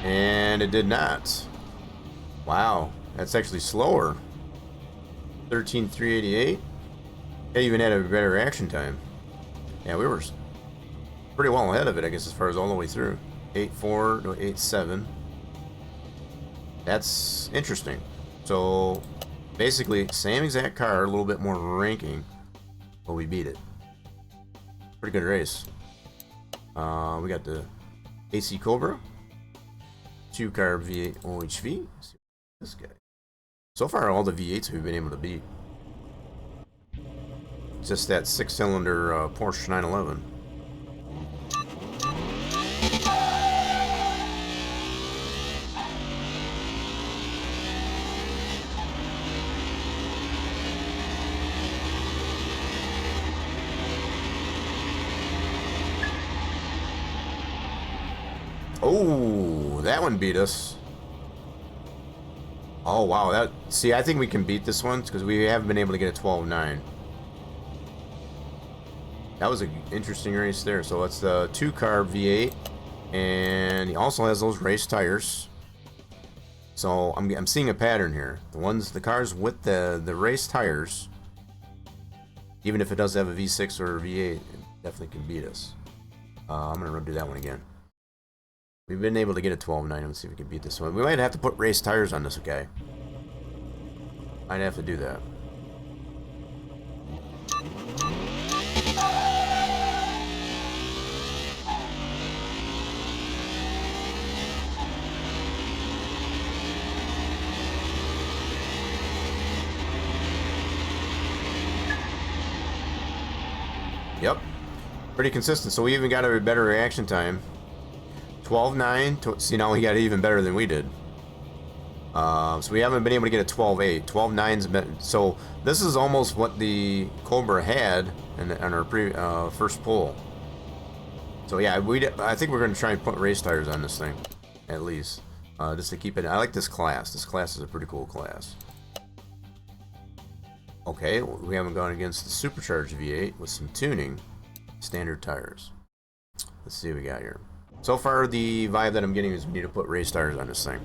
And it did not. Wow, that's actually slower. 13,388. It even had a better reaction time. Yeah, we were pretty well ahead of it, I guess, as far as all the way through. 8.4 to 8.7. That's interesting. So basically, same exact car, a little bit more ranking, but we beat it. Pretty good race. We got the AC Cobra. 2-carb V8 OHV. This guy. So far, all the V8s we've been able to beat. Just that 6-cylinder Porsche 911. Oh, that one beat us. Oh wow, see, I think we can beat this one because we haven't been able to get a 12.9. That was an interesting race there. So it's the 2-carb V8, and he also has those race tires. So I'm seeing a pattern here. The cars with the race tires, even if it does have a V6 or a V8, it definitely can beat us. I'm gonna do that one again. We've been able to get a 12.9. Let's see if we can beat this one. We might have to put race tires on this guy. I'd have to do that. Yep. Pretty consistent. So we even got a better reaction time. 12.9. See, now he got it even better than we did. So we haven't been able to get a 12.8. 12.9's been, so this is almost what the Cobra had on our first pull. So yeah, I think we're going to try and put race tires on this thing, at least, just to keep it. I like this class. This class is a pretty cool class. Okay, we haven't gone against the supercharged V8 with some tuning, standard tires. Let's see what we got here. So far, the vibe that I'm getting is we need to put race tires on this thing.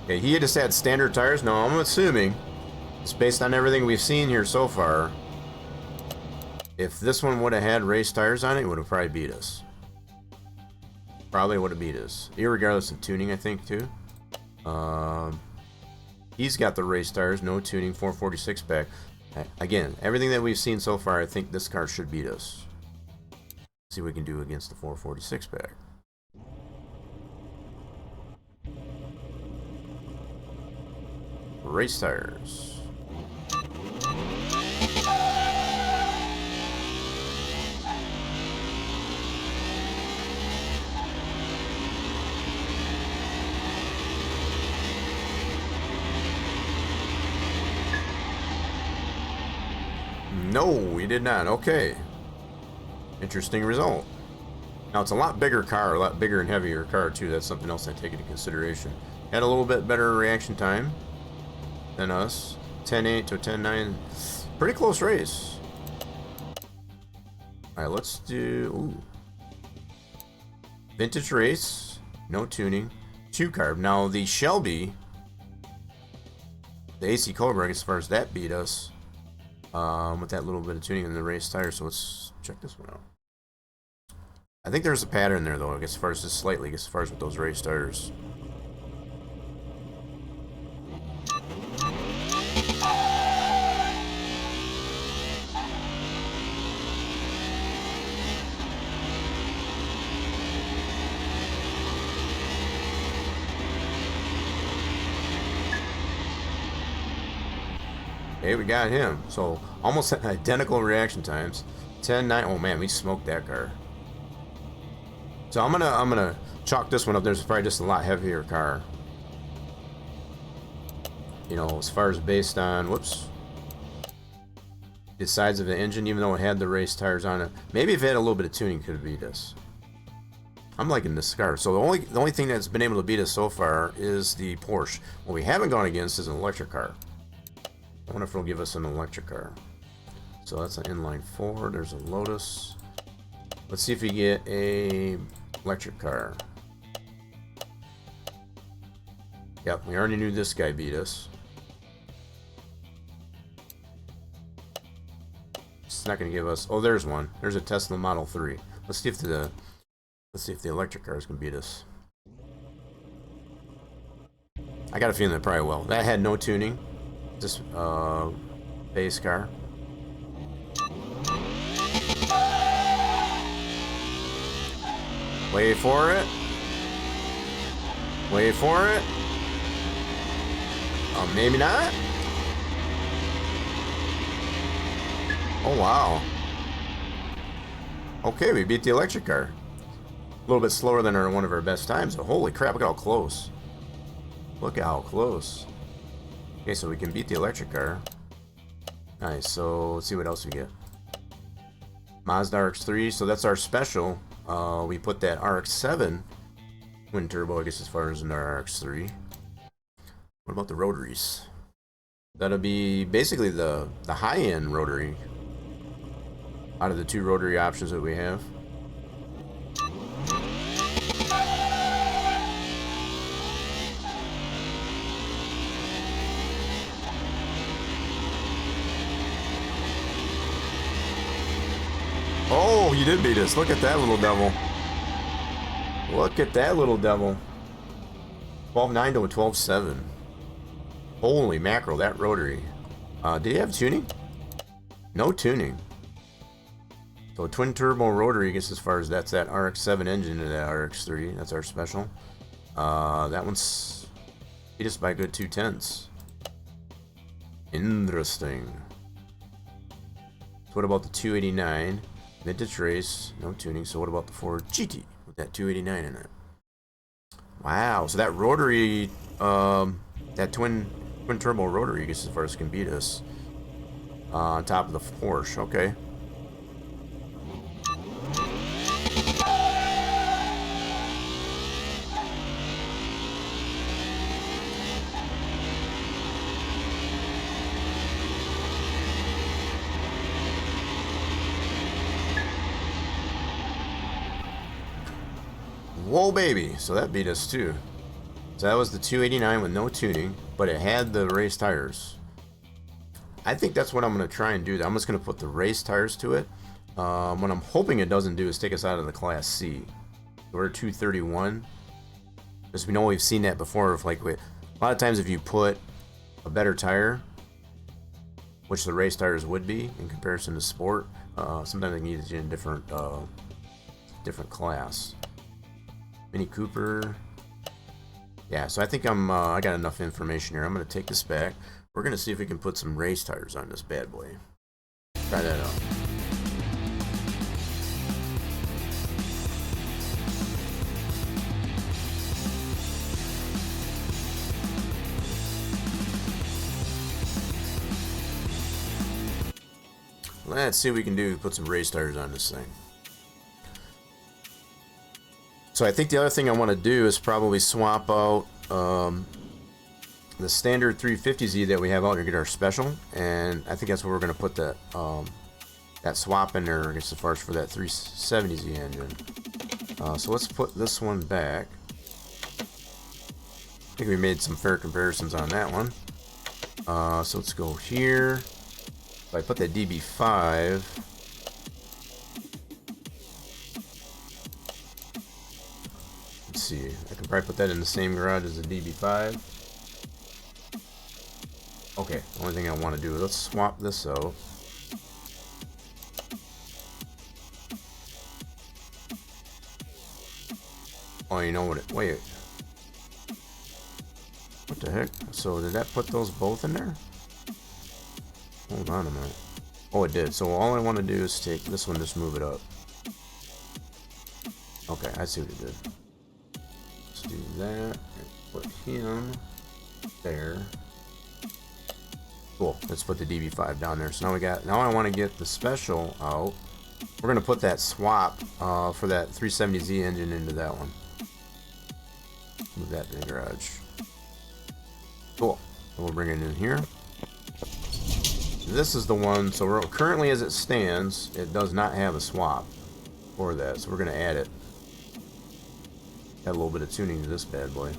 Okay, he just had standard tires. No, I'm assuming, just based on everything we've seen here so far, if this one would have had race tires on it, it would have probably beat us. Probably would have beat us, irregardless of tuning, I think, too. He's got the race tires, no tuning, 446 spec. Again, everything that we've seen so far, I think this car should beat us. See what we can do against the 446 spec. Race tires. No, we did not. Okay. Interesting result. Now, it's a lot bigger car, a lot bigger and heavier car, too. That's something else I take into consideration. Had a little bit better reaction time than us. 10.8 to 10.9. Pretty close race. Alright, let's do... Ooh. Vintage race. No tuning. 2-carb. Now, the Shelby, the AC Cobra, as far as that beat us, with that little bit of tuning in the race tire. So let's check this one out. I think there's a pattern there, though, I guess, as far as just slightly, as far as with those race tires. Okay, we got him. So almost identical reaction times. 10.9. Oh man, we smoked that car. So I'm gonna chalk this one up. There's probably just a lot heavier car. You know, as far as based on the sides of the engine, even though it had the race tires on it. Maybe if it had a little bit of tuning, could have beat us. I'm liking this car. So the only thing that's been able to beat us so far is the Porsche. What we haven't gone against is an electric car. I wonder if it'll give us an electric car. So that's an inline 4. There's a Lotus. Let's see if we get a electric car. Yep, we already knew this guy beat us. It's not going to give us... Oh, there's one. There's a Tesla Model 3. Let's see if the electric cars can beat us. I got a feeling they probably will. That had no tuning. Just base car. Wait for it. Wait for it. Maybe not. Oh wow. Okay, we beat the electric car. A little bit slower than one of our best times, but holy crap, look how close. Look at how close. Okay, so we can beat the electric car. Nice, so let's see what else we get. Mazda RX-3, so that's our special. We put that RX-7 twin turbo, I guess, as far as in our RX-3. What about the rotaries? That'll be basically the high-end rotary out of the two rotary options that we have. Oh, you did beat us. Look at that little devil. Look at that little devil. 12.9 to a 12.7. Holy mackerel, that rotary. Did he have tuning? No tuning. So a twin turbo rotary, I guess, as far as that's that RX-7 engine and that RX-3. That's our special. That one's beat us by a good 2/10. Interesting. So what about the 289? Vintage race, no tuning. So what about the Ford GT with that 289 in it? Wow, so that rotary, that twin turbo rotary, I guess, as far as can beat us on top of the Porsche. Okay. Whoa, baby. So that beat us too. So that was the 289 with no tuning, but it had the race tires. I think that's what I'm going to try and do. I'm just going to put the race tires to it. What I'm hoping it doesn't do is take us out of the Class C. We're 231. Because we know we've seen that before. If like a lot of times if you put a better tire, which the race tires would be in comparison to sport, sometimes they need you in different class. Mini Cooper. Yeah, so I think I got enough information here. I'm going to take this back. We're going to see if we can put some race tires on this bad boy. Try that out. Let's see what we can do to put some race tires on this thing. So I think the other thing I want to do is probably swap out the standard 350Z that we have out here, get our special, and I think that's where we're going to put that that swap in there, I guess, as far as for that 370Z engine. So let's put this one back. I think we made some fair comparisons on that one. So let's go here. If I put that DB5, let's see, I can probably put that in the same garage as the DB5. Okay, the only thing I want to do is let's swap this out. Oh, you know what? Wait. What the heck? So did that put those both in there? Hold on a minute. Oh, it did. So all I want to do is take this one, just move it up. Okay, I see what it did. Let's do that. Put him there. Cool. Let's put the DB5 down there. So now I want to get the special out. We're going to put that swap for that 370Z engine into that one. Move that to the garage. Cool. So we'll bring it in here. This is the one, so we're currently as it stands, it does not have a swap for that, so we're going to add it. Add a little bit of tuning to this bad boy.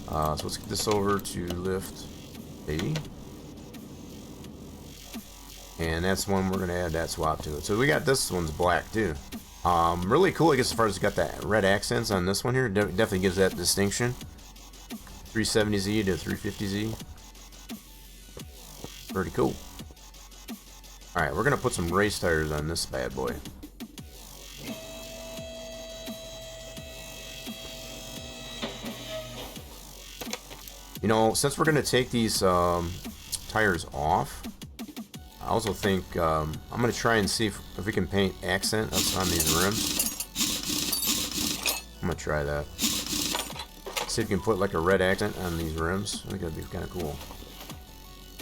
So let's get this over to lift A. And that's one we're going to add that swap to it. So we got this one's black too. Really cool, I guess, as far as it's got that red accents on this one here. Definitely gives that distinction. 370Z to 350Z. Pretty cool. Alright, we're going to put some race tires on this bad boy. You know, since we're going to take these tires off, I also think I'm going to try and see if we can paint accent on these rims. I'm going to try that. See if we can put like a red accent on these rims. I think that'd be kind of cool.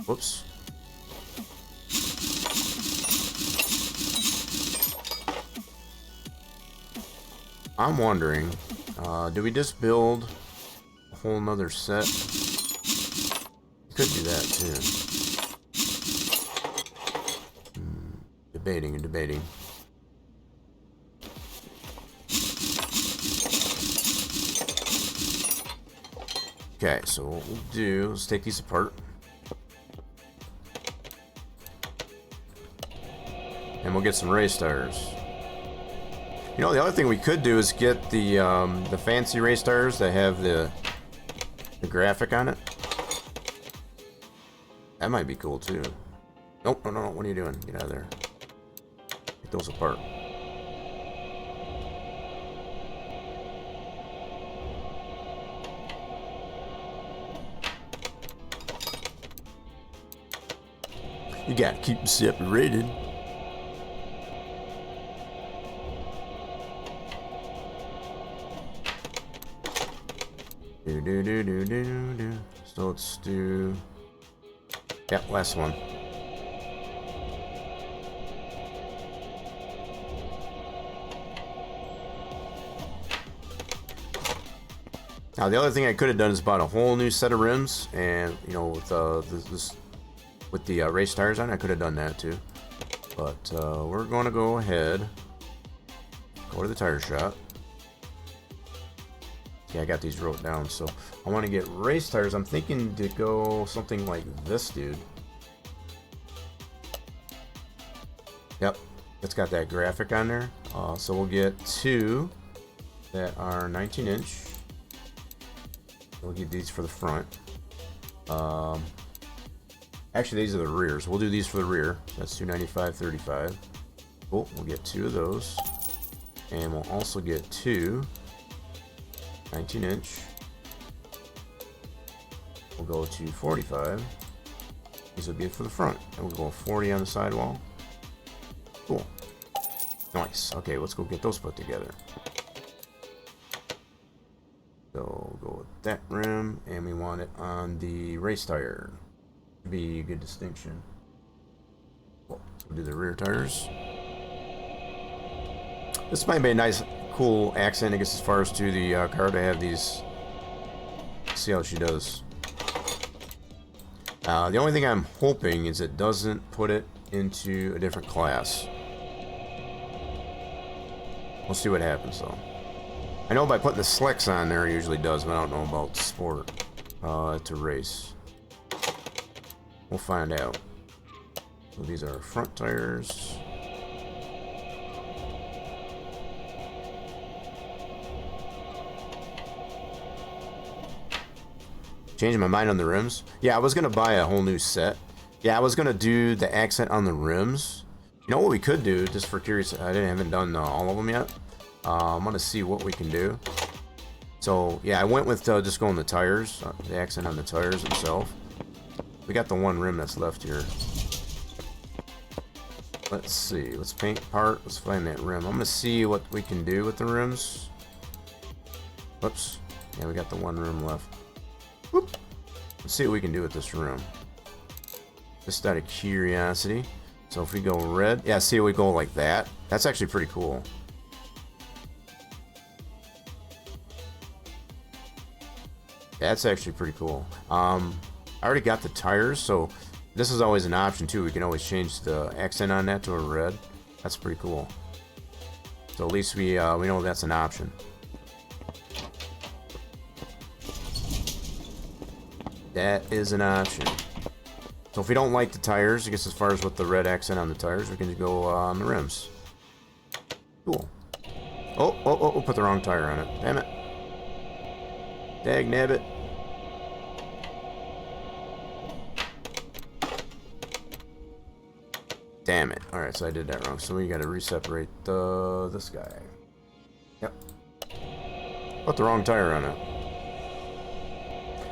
Whoops. I'm wondering, do we just build a whole nother set? Could do that too. Debating and debating. Okay, so what we'll do, let's take these apart. And we'll get some race tires. You know, the other thing we could do is get the fancy race tires that have the graphic on it. That might be cool too. Nope, no, what are you doing? Get out of there. Get those apart. You gotta keep them separated. Do. So let's do. Yep, last one. Now the other thing I could have done is bought a whole new set of rims, and you know, with the race tires on, I could have done that too. But we're going to go ahead, go to the tire shop, Okay, I got these wrote down. So I want to get race tires. I'm thinking to go something like this, dude. Yep, it's got that graphic on there. So we'll get 2 that are 19-inch. We'll get these for the front. Actually, these are the rears. We'll do these for the rear. That's 295/35. Cool. We'll get 2 of those, and we'll also get 2 19-inch. We'll go to 45. These will be for the front, and we'll go 40 on the sidewall. Cool. Nice. Okay, let's go get those put together. So we'll go with that rim, and we want it on the race tire. Be a good distinction. Cool. We'll do the rear tires. This might be a nice, cool accent, I guess, as far as to the car to have these. See how she does. The only thing I'm hoping is it doesn't put it into a different class. We'll see what happens, though. I know by putting the slicks on there, it usually does, but I don't know about sport to race. We'll find out. So these are front tires. Changing my mind on the rims. Yeah, I was gonna buy a whole new set. Yeah, I was gonna do the accent on the rims. You know what we could do, just for curious, I haven't done all of them yet. I'm gonna see what we can do. So yeah, I went with just going the tires, the accent on the tires itself. We got the one rim that's left here. Let's see, let's paint part, let's find that rim. I'm gonna see what we can do with the rims. Whoops, yeah, we got the one rim left. Whoop. Let's see what we can do with this rim. Just out of curiosity. So if we go red, yeah, see we go like that. That's actually pretty cool. That's actually pretty cool. I already got the tires, so this is always an option too. We can always change the accent on that to a red. That's pretty cool. So at least we know that's an option. That is an option. So if we don't like the tires, I guess as far as with the red accent on the tires, we can just go on the rims. Cool. Oh, put the wrong tire on it. Damn it. Dag nabbit. Damn it. Alright, so I did that wrong. So we gotta reseparate this guy. Yep. Put the wrong tire on it.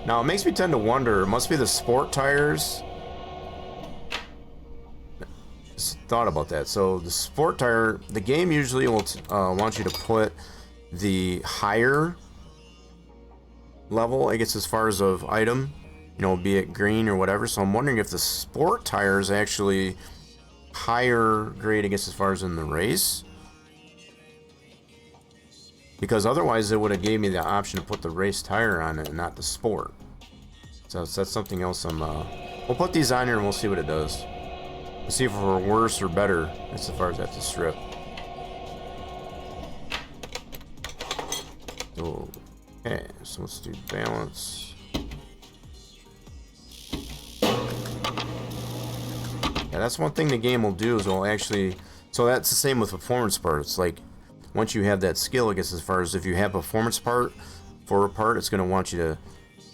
Now, it makes me tend to wonder, it must be the sport tires. Just thought about that. So the sport tire, the game usually will want you to put the higher level, I guess, as far as of item, you know, be it green or whatever. So I'm wondering if the sport tire is actually higher grade, I guess, as far as in the race. Because otherwise it would have gave me the option to put the race tire on it and not the sport. So that's something else we'll put these on here and we'll see what it does. We'll see if we're worse or better as far as that's a strip. Okay, so let's do balance. Yeah, that's one thing the game will do is it'll actually, so that's the same with performance parts. Like, once you have that skill, I guess, as far as if you have performance part for a part, it's going to want you to,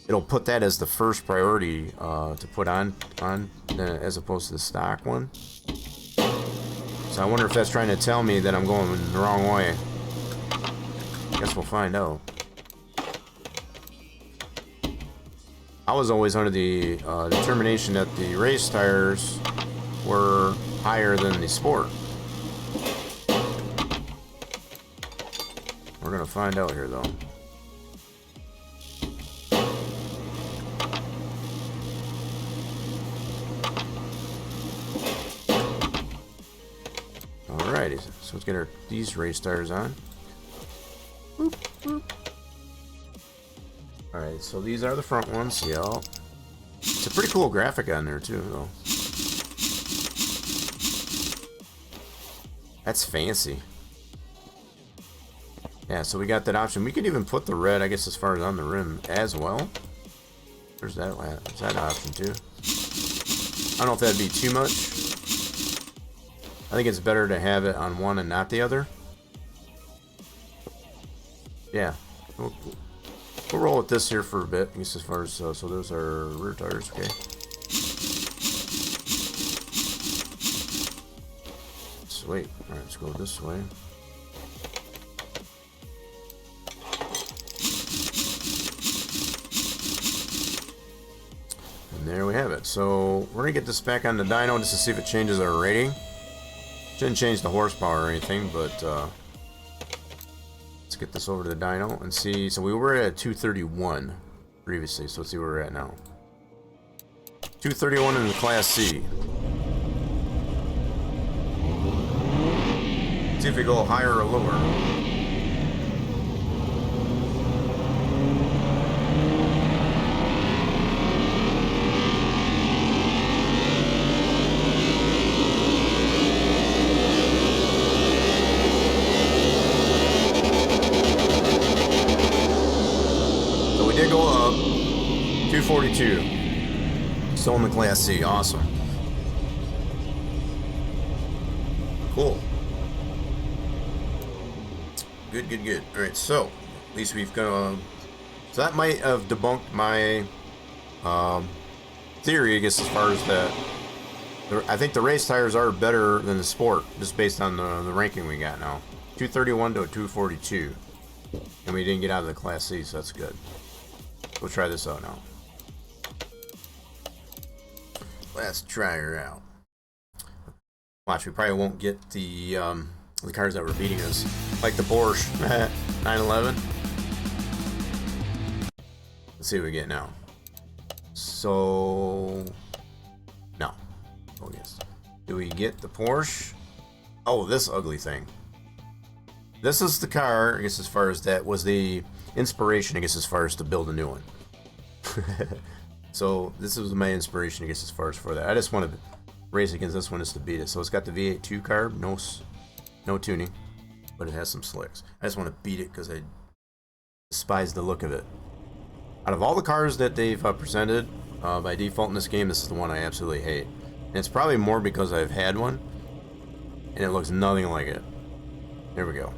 it'll put that as the first priority to put on as opposed to the stock one. So I wonder if that's trying to tell me that I'm going the wrong way. Guess we'll find out. I was always under the determination that the race tires were higher than the sport. We're gonna find out here, though. Alrighty, so let's get these race tires on. Boop, boop. Alright, so these are the front ones, yeah. It's a pretty cool graphic on there, too, though. That's fancy. Yeah, so we got that option. We could even put the red, I guess, as far as on the rim as well. There's that option too. I don't know if that'd be too much. I think it's better to have it on one and not the other. Yeah. We'll roll with this here for a bit, I guess, as far as, so those are rear tires, okay. Sweet. Alright, let's go this way. And there we have it. So we're gonna get this back on the dyno just to see if it changes our rating. Shouldn't change the horsepower or anything, but let's get this over to the dyno and see. So we were at 231 previously, so let's see where we're at now. 231 in the Class C. See if we go higher or lower. So we did go up 242. Still in the Class C. Awesome. Cool. Good, good, good. Alright, so at least we've got so that might have debunked my theory, I guess, as far as that. I think the race tires are better than the sport, just based on the ranking we got now. 231 to 242. And we didn't get out of the Class C, so that's good. We'll try this out now. Let's try her out. Watch, we probably won't get the cars that were beating us, like the Porsche 911. Let's see what we get now. So, no. Oh yes. Do we get the Porsche? Oh, this ugly thing. This is the car, I guess, as far as that was the inspiration, I guess, as far as to build a new one. So this was my inspiration, I guess, as far as for that. I just want to race against this one, is to beat it. So it's got the V8 2 carb, no tuning, but it has some slicks. I just want to beat it because I despise the look of it. Out of all the cars that they've presented by default in this game, this is the one I absolutely hate. And it's probably more because I've had one, and it looks nothing like it. There we go.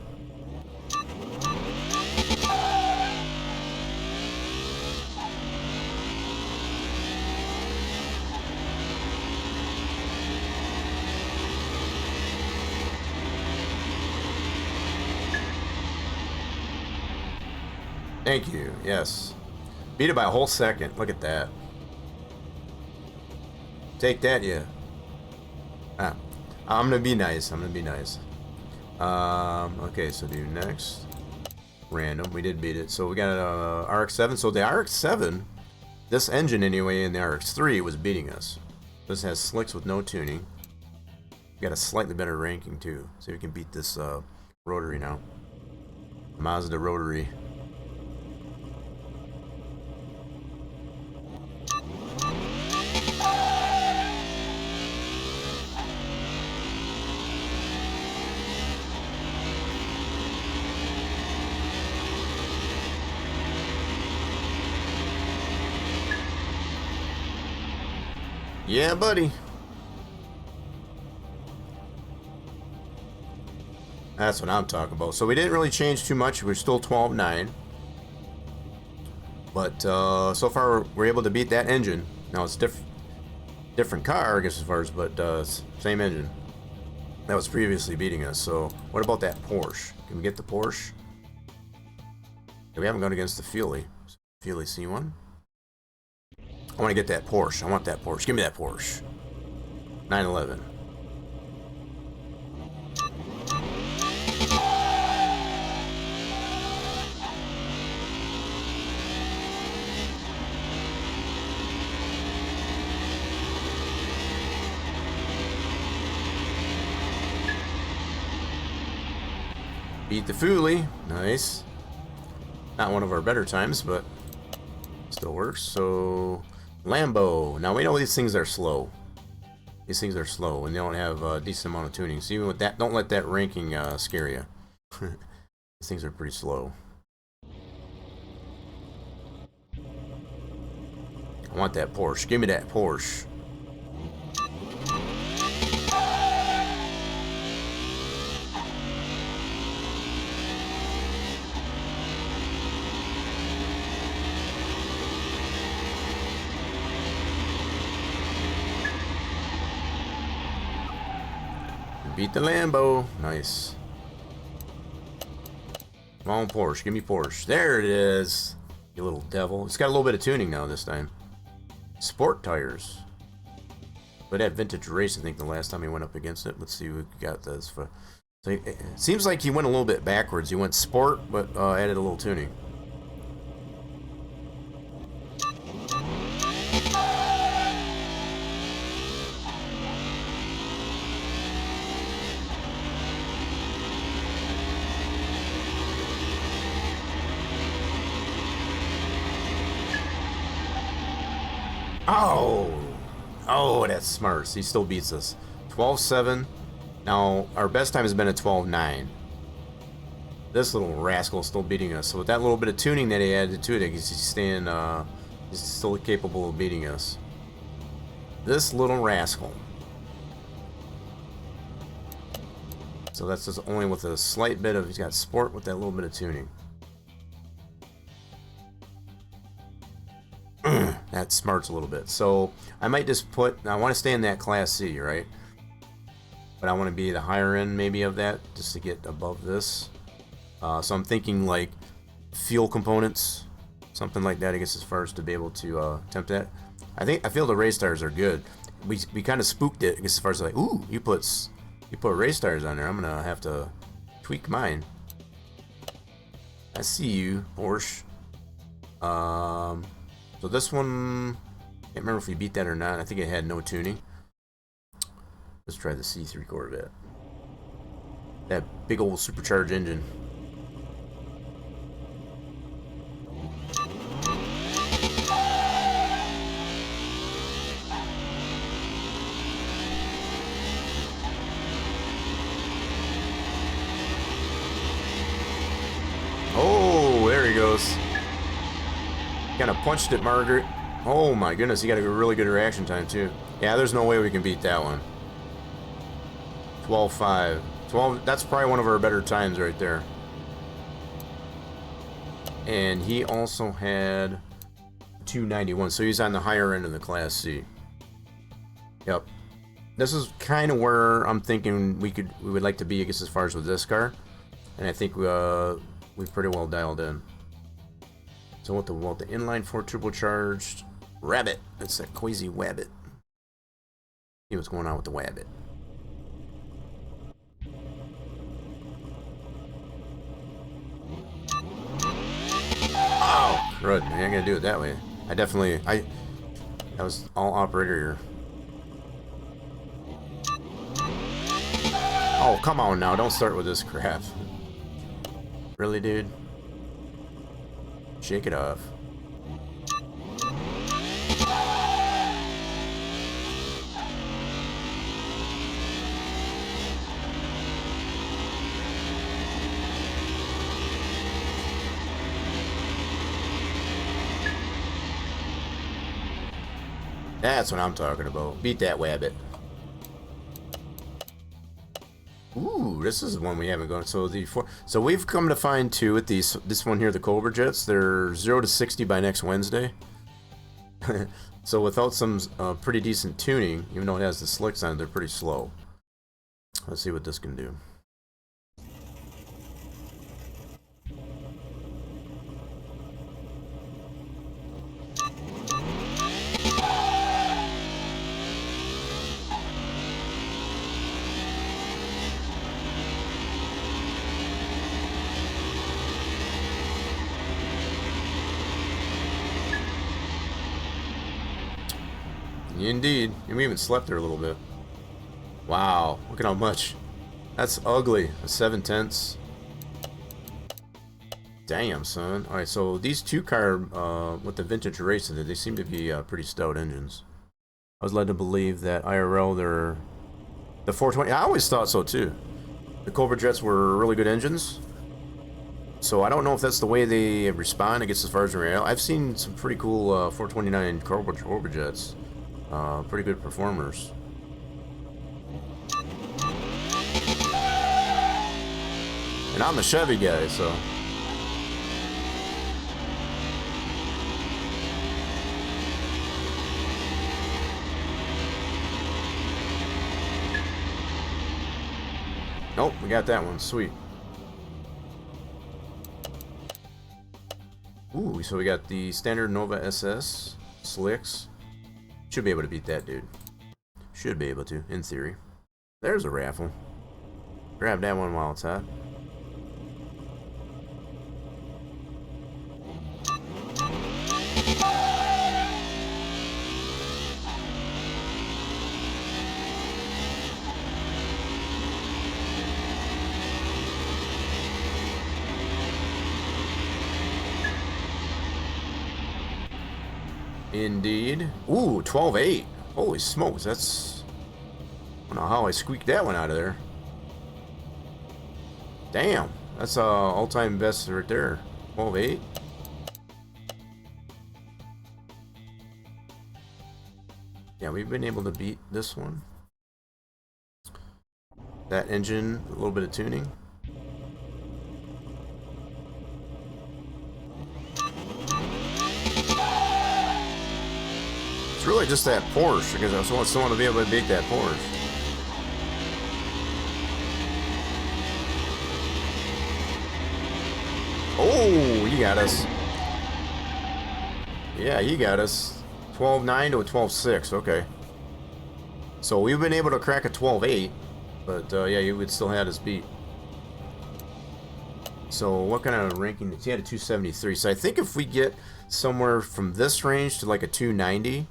Thank you, yes. Beat it by a whole second. Look at that. Take that, yeah. Ah, I'm gonna be nice. I'm gonna be nice. Okay, so do next. Random. We did beat it. So we got a RX-7. So the RX-7, this engine anyway, in the RX-3 was beating us. This has slicks with no tuning. Got a slightly better ranking too. So we can beat this rotary now. Mazda rotary. Yeah, buddy. That's what I'm talking about. So we didn't really change too much. We're still 12.9. But so far we're able to beat that engine. Now it's different car, I guess, as far as, but same engine that was previously beating us. So what about that Porsche? Can we get the Porsche? We haven't gone against the Feely C1. I want to get that Porsche. I want that Porsche. Give me that Porsche. 911. Beat the Feely. Nice. Not one of our better times, but still works. So Lambo. Now we know these things are slow. These things are slow and they don't have a decent amount of tuning. So even with that, don't let that ranking scare you. These things are pretty slow. I want that Porsche. Give me that Porsche. Beat the Lambo. Nice. Come on, Porsche. Give me Porsche. There it is. You little devil. It's got a little bit of tuning now this time. Sport tires. But that vintage race, I think, the last time he went up against it. Let's see what we got this for. So it seems like he went a little bit backwards. He went sport, but added a little tuning. Oh, that's smart. He still beats us. 12.7. Now, our best time has been a 12.9. This little rascal is still beating us. So with that little bit of tuning that he added to it, he's staying, he's still capable of beating us. This little rascal. So that's just only with a slight bit of, he's got sport with that little bit of tuning. That smarts a little bit. So I might just put, I want to stay in that Class C, right? But I want to be the higher end maybe of that, just to get above this. So I'm thinking like fuel components, something like that, I guess, as far as to be able to attempt that. I feel the race tires are good. We kind of spooked it, I guess, as far as like, ooh, you put race tires on there. I'm gonna have to tweak mine. I see you, Porsche. So this one, can't remember if we beat that or not. I think it had no tuning. Let's try the C3 Corvette. That big old supercharged engine. Oh, there he goes. Kind of punched it, Margaret. Oh my goodness, he got a really good reaction time too. Yeah, there's no way we can beat that one. 12.5. 12, that's probably one of our better times right there. And he also had 291, so he's on the higher end of the Class C. Yep. This is kind of where I'm thinking we would like to be, I guess, as far as with this car. And I think we've pretty well dialed in. So what the inline 4 turbocharged Rabbit. That's that Quasi Wabbit. See what's going on with the Wabbit. Oh, crud. I ain't gonna do it that way. That was all operator here. Oh, come on now. Don't start with this crap. Really, dude? Shake it off. That's what I'm talking about. Beat that Wabbit. Ooh, this is one we haven't gone. So we've come to find two with these. This one here, the Cobra Jets. They're 0 to 60 by next Wednesday. So without some pretty decent tuning, even though it has the slicks on it, they're pretty slow. Let's see what this can do. Indeed. And we even slept there a little bit. Wow. Look at how much. That's ugly. A 7/10. Damn, son. Alright, so these two car with the vintage races, they seem to be pretty stout engines. I was led to believe that IRL, they're the 420. I always thought so too. The Cobra Jets were really good engines. So I don't know if that's the way they respond, I guess, as far as rail. I've seen some pretty cool 429 Orbojets. Pretty good performers. And I'm a Chevy guy, so... Nope, we got that one. Sweet. Ooh, so we got the standard Nova SS slicks. Should be able to beat that dude. Should be able to, in theory. There's a raffle. Grab that one while it's hot. Indeed. Ooh, 12.8. Holy smokes, that's... I don't know how I squeaked that one out of there. Damn, that's all-time best right there. 12.8. Yeah, we've been able to beat this one. That engine, a little bit of tuning. It's really just that Porsche, because I just want to be able to beat that Porsche. Oh, he got us. Yeah, he got us. 12.9 to a 12.6, okay. So we've been able to crack a 12.8, but yeah, you would still had us beat. So what kind of ranking? He had a 273. So I think if we get somewhere from this range to like a 290,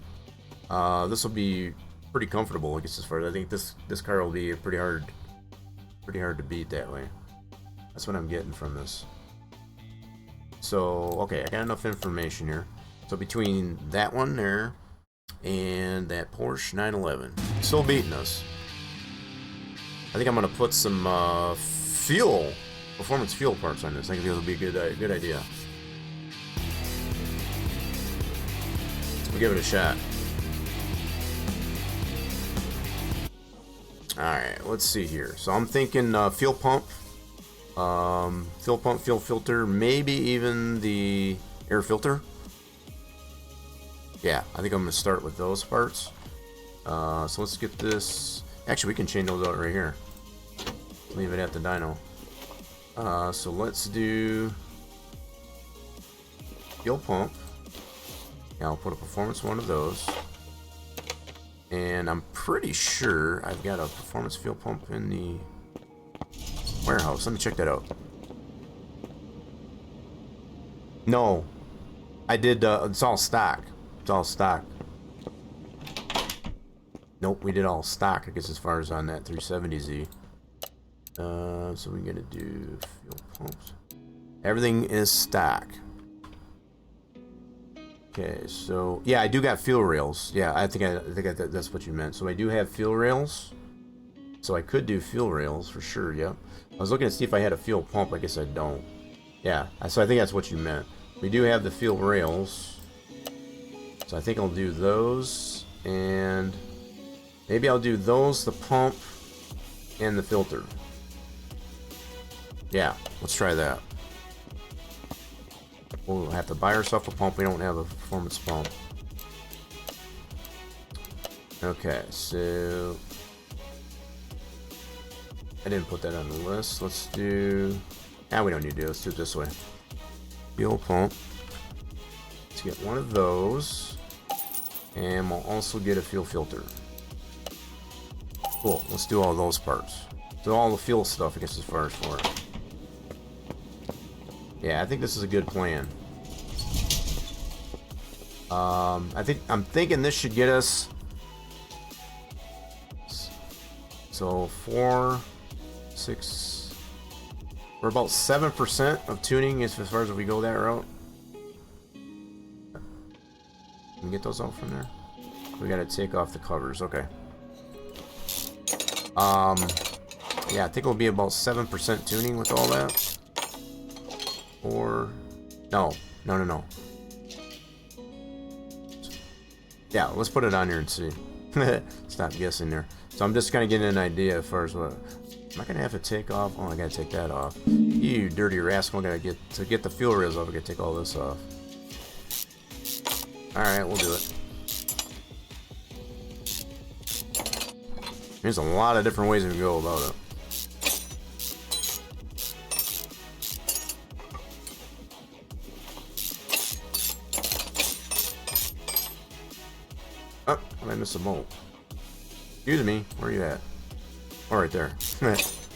this will be pretty comfortable, I guess, as far as I think this car will be pretty hard to beat that way. That's what I'm getting from this. So okay, I got enough information here. So between that one there and that Porsche 911, still beating us. I think I'm gonna put some performance fuel parts on this. I think it'll be a good idea. We'll give it a shot. Alright, let's see here. So I'm thinking fuel pump, fuel filter, maybe even the air filter. Yeah, I think I'm going to start with those parts. So let's get this. Actually, we can change those out right here. Leave it at the dyno. So let's do fuel pump. Yeah, I'll put a performance one of those. And I'm pretty sure I've got a performance fuel pump in the warehouse. Let me check that out. No, I did. It's all stock. It's all stock. Nope, we did all stock, I guess, as far as on that 370Z. So we're gonna do fuel pumps. Everything is stock. Okay, so yeah, I do got fuel rails. Yeah, I think that's what you meant. So I do have fuel rails. So I could do fuel rails for sure. Yep. I was looking to see if I had a fuel pump. I guess I don't. Yeah. So I think that's what you meant. We do have the fuel rails. So I think I'll do those, and maybe I'll do those, the pump, and the filter. Yeah, let's try that. We'll have to buy ourselves a pump. We don't have a performance pump. Okay, so I didn't put that on the list. Let's do... Nah, we don't need to do it. Let's do it this way. Fuel pump. Let's get one of those. And we'll also get a fuel filter. Cool. Let's do all those parts. Do all the fuel stuff, I guess, as far as for it. Yeah, I think this is a good plan. I'm thinking this should get us... So 4, 6... We're about 7% of tuning as far as if we go that route. Can we get those out from there? We gotta take off the covers, okay. Yeah, I think it'll be about 7% tuning with all that. Or no. Yeah, let's put it on here and see. Stop guessing there. So I'm just kind of getting an idea as far as what. Am I gonna have to take off? Oh, I gotta take that off. You dirty rascal! I gotta get the fuel rails off. I gotta take all this off. All right, we'll do it. There's a lot of different ways we can go about it. Oh, I missed a bolt. Excuse me, where are you at? Oh, right there.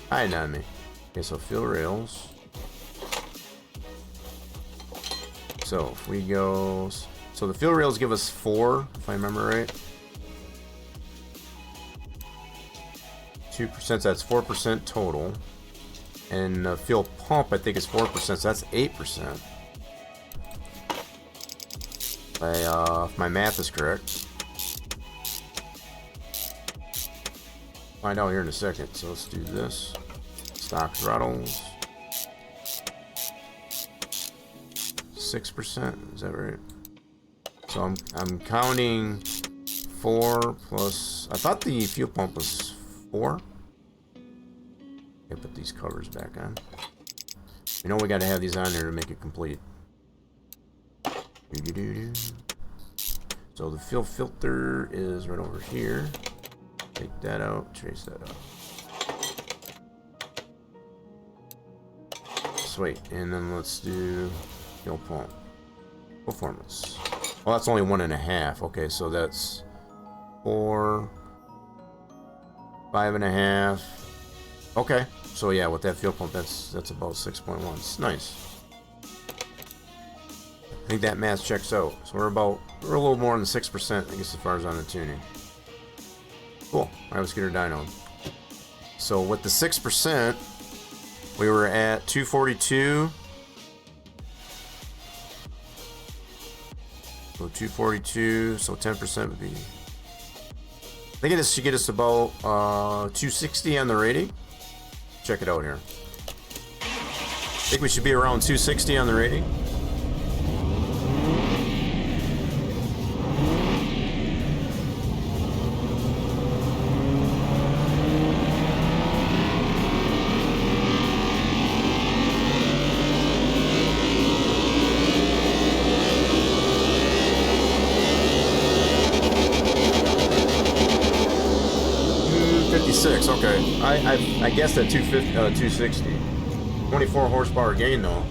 Hiding on me. Okay, so fuel rails. So if we go, so the fuel rails give us 4, if I remember right. 2%, that's 4% total. And the fuel pump, I think, is 4%, so that's 8%. If my math is correct. Find out here in a second. So let's do this. Stock throttles. 6%, is that right? So I'm counting 4 plus. I thought the fuel pump was 4. Okay, put these covers back on. You know we got to have these on there to make it complete. So the fuel filter is right over here. Take that out, trace that out. Sweet, and then let's do fuel pump performance. Well, that's only 1.5. Okay, so that's 4, 5.5. Okay, so yeah, with that fuel pump, that's about 6.1. It's nice. I think that math checks out. So we're a little more than 6%, I guess, as far as on the tuning. Cool. All right, let's get her dynoed. So with the 6%, we were at 242. So 242. So 10% would be. I think this should get us about 260 on the rating. Check it out here. I think we should be around 260 on the rating. Okay, I guessed at 260. 24 horsepower gain though.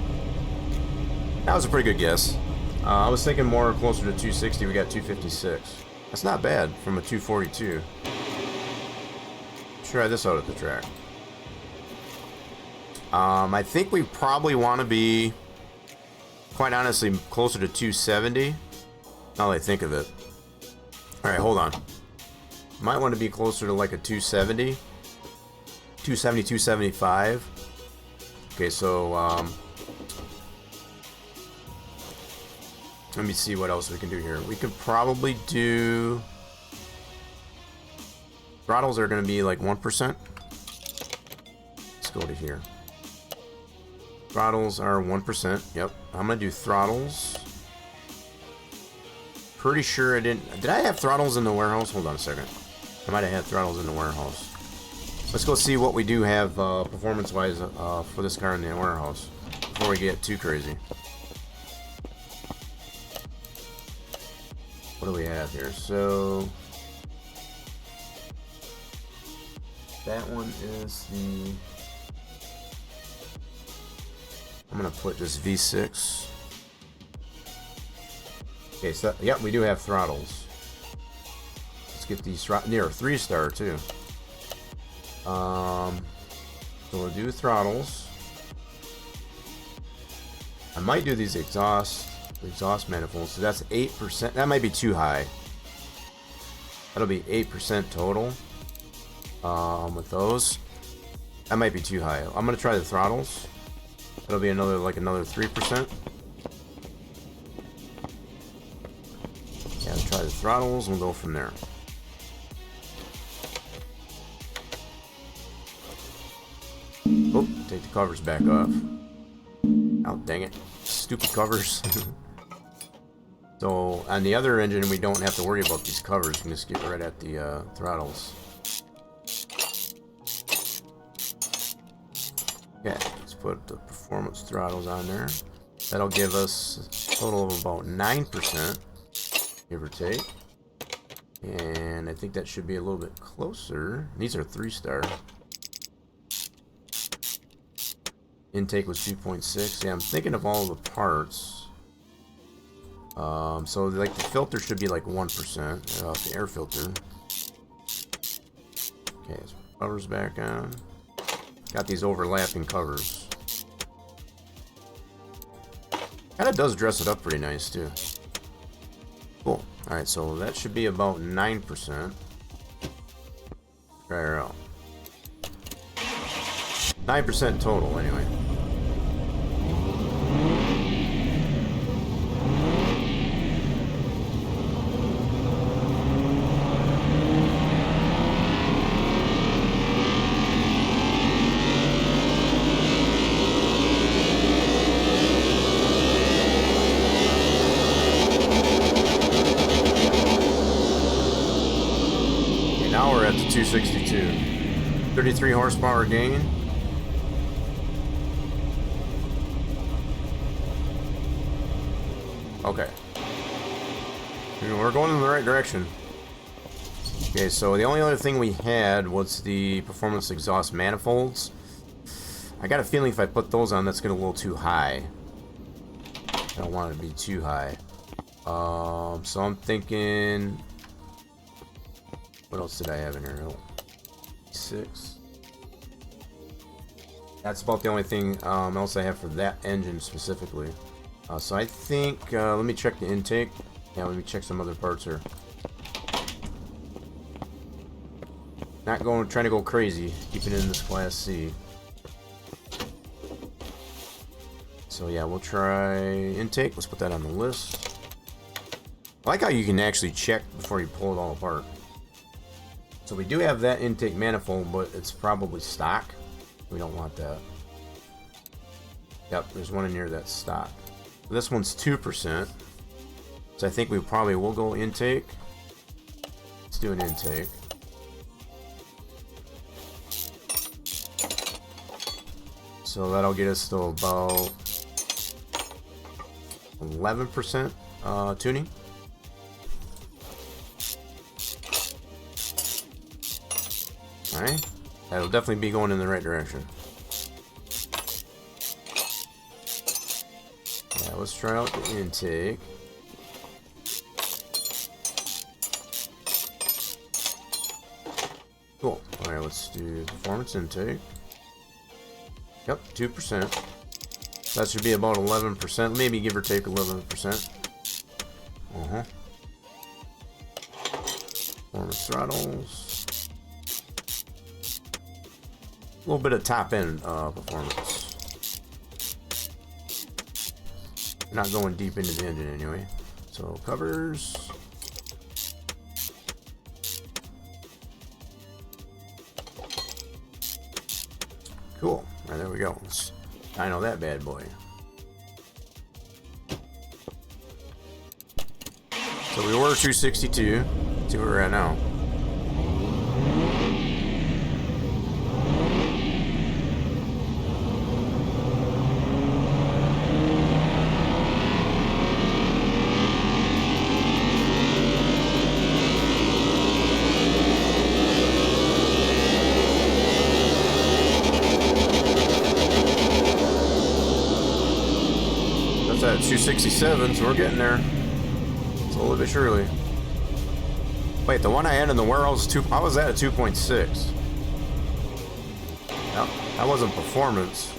That was a pretty good guess. I was thinking more closer to 260. We got 256. That's not bad from a 242. Let's try this out at the track. I think we probably want to be, quite honestly, closer to 270. Now that I think of it. All right, hold on. Might want to be closer to like a 270. 270, 275. Okay, so let me see what else we can do here. We could probably do, throttles are going to be like 1%. Let's go to here. Throttles are 1%. Yep, I'm going to do throttles. Pretty sure I didn't. Did I have throttles in the warehouse? Hold on a second. I might have had throttles in the warehouse. Let's go see what we do have performance-wise for this car in the warehouse before we get too crazy. What do we have here? So that one is the. I'm gonna put just V6. Okay, so yep, we do have throttles. Let's get these near a 3-star too. So we'll do throttles. I might do these exhaust manifolds. So that's 8%. That might be too high. That'll be 8% total. With those, that might be too high. I'm gonna try the throttles. That'll be another 3%. Yeah, try the throttles and we'll go from there. Oh, take the covers back off. Oh, dang it. Stupid covers. So, on the other engine, we don't have to worry about these covers. We can just get right at the throttles. Okay, let's put the performance throttles on there. That'll give us a total of about 9%, give or take. And I think that should be a little bit closer. These are 3-star. Intake was 2.6. Yeah, I'm thinking of all the parts. So like the filter should be like 1%. The air filter. Okay, so covers back on. Got these overlapping covers. Kind of does dress it up pretty nice too. Cool. Alright, so that should be about 9%. Try her out. 9% total, anyway. Now we're at the 262. 33 horsepower gain. Okay. We're going in the right direction. Okay, so the only other thing we had was the performance exhaust manifolds. I got a feeling if I put those on, that's going to a little too high. I don't want it to be too high. So I'm thinking... What else did I have in here? Oh, 6. That's about the only thing else I have for that engine specifically. So I think, let me check the intake. Yeah, let me check some other parts here. Not trying to go crazy, keeping it in this Class C. So yeah, we'll try intake. Let's put that on the list. I like how you can actually check before you pull it all apart. So we do have that intake manifold, but it's probably stock. We don't want that. Yep, there's one in here that's stock. This one's 2%. So I think we probably will go intake. Let's do an intake. So that'll get us to about 11% tuning. Alright, that'll definitely be going in the right direction. Yeah, let's try out the intake. Cool. Alright, let's do performance intake. Yep, 2%. That should be about 11%, maybe give or take 11%. Performance throttles. A little bit of top end performance. Not going deep into the engine anyway. So covers. Cool. Right, there we go. I know that bad boy. So we were 262. Let's see where we're at now. At 267, so we're getting there slowly but surely. Wait, the one I had in the warehouse, how was that at 2.6? No, that wasn't performance.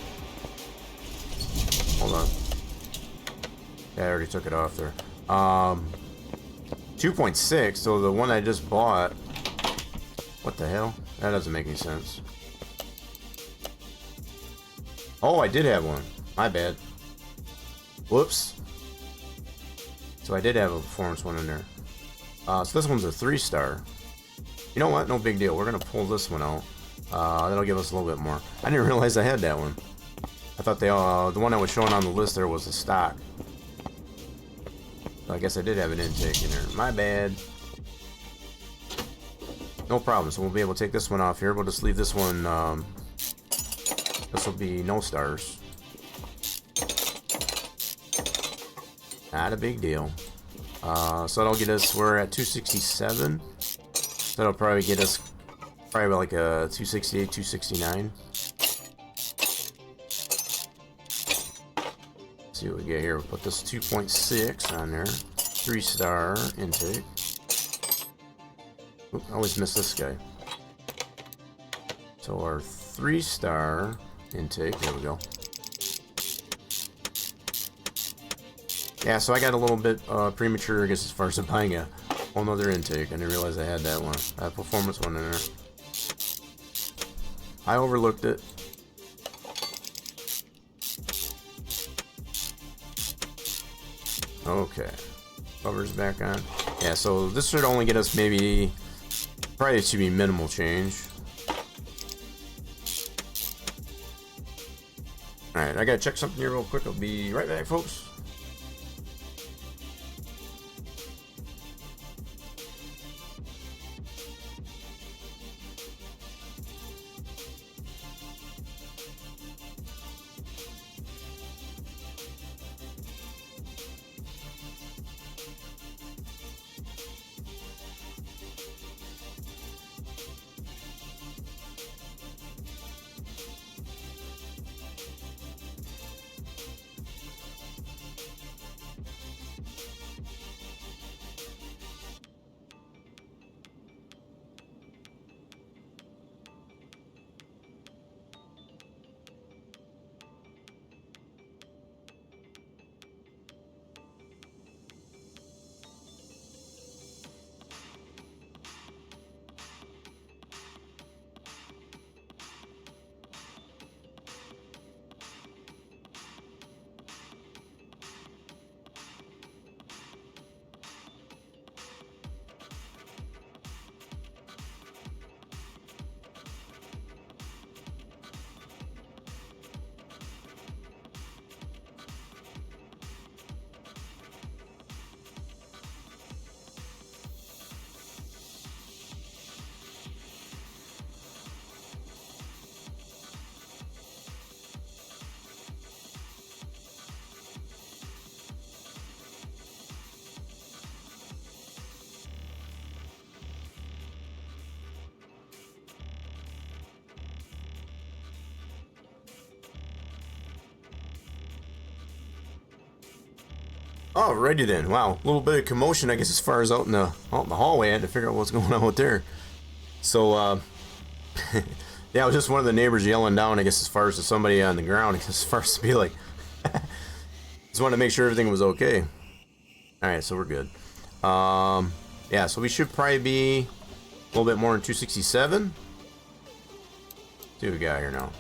Hold on. Yeah, I already took it off there. 2.6, so the one I just bought. What the hell? That doesn't make any sense. Oh, I did have one. My bad. Whoops. So I did have a performance one in there. So this one's a 3-star. You know what? No big deal. We're going to pull this one out. That'll give us a little bit more. I didn't realize I had that one. I thought they the one that was showing on the list there was the stock. So I guess I did have an intake in there. My bad. No problem. So we'll be able to take this one off here. We'll just leave this one. This will be no stars. Not a big deal. So that'll get us. We're at 267. So that'll probably get us probably like a 268, 269. Let's see what we get here. We'll put this 2.6 on there. 3-star intake. Oop, I always miss this guy. So our 3-star intake. There we go. Yeah, so I got a little bit premature, I guess, as far as buying a whole nother intake. I didn't realize I had that one. That performance one in there. I overlooked it. Okay. Covers back on. Yeah, so this should only get us maybe... Probably it should be minimal change. Alright, I gotta check something here real quick. I'll be right back, folks. Alrighty then. Wow, a little bit of commotion, I guess, as far as out in the hallway. I had to figure out what's going on out there. So, yeah, it was just one of the neighbors yelling down, I guess, as far as to somebody on the ground, as far as to be like, just wanted to make sure everything was okay. Alright, so we're good. Yeah, so we should probably be a little bit more in 267. See what we got here now.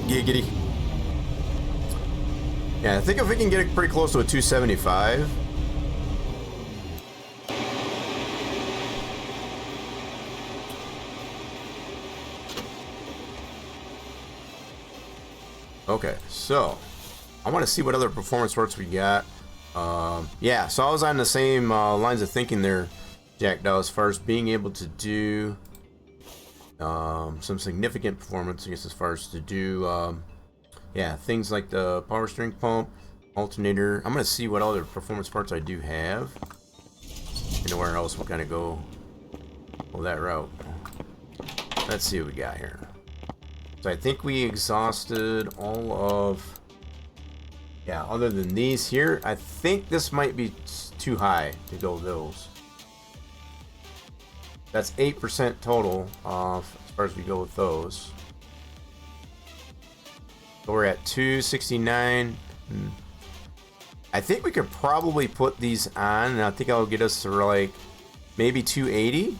Giggity. Yeah, I think if we can get it pretty close to a 275. Okay, so I want to see what other performance works we got. Yeah, so I was on the same lines of thinking there, Jack Dow, as far as being able to do some significant performance, I guess, as far as to do yeah, things like the power steering pump, alternator. I'm gonna see what other performance parts I do have. Anywhere else we'll kind of go that route. Let's see what we got here. So I think we exhausted all of, yeah, other than these here. I think this might be too high to go those. That's 8% total as far as we go with those. So we're at 269. I think we could probably put these on, and I think I'll get us to like maybe 280.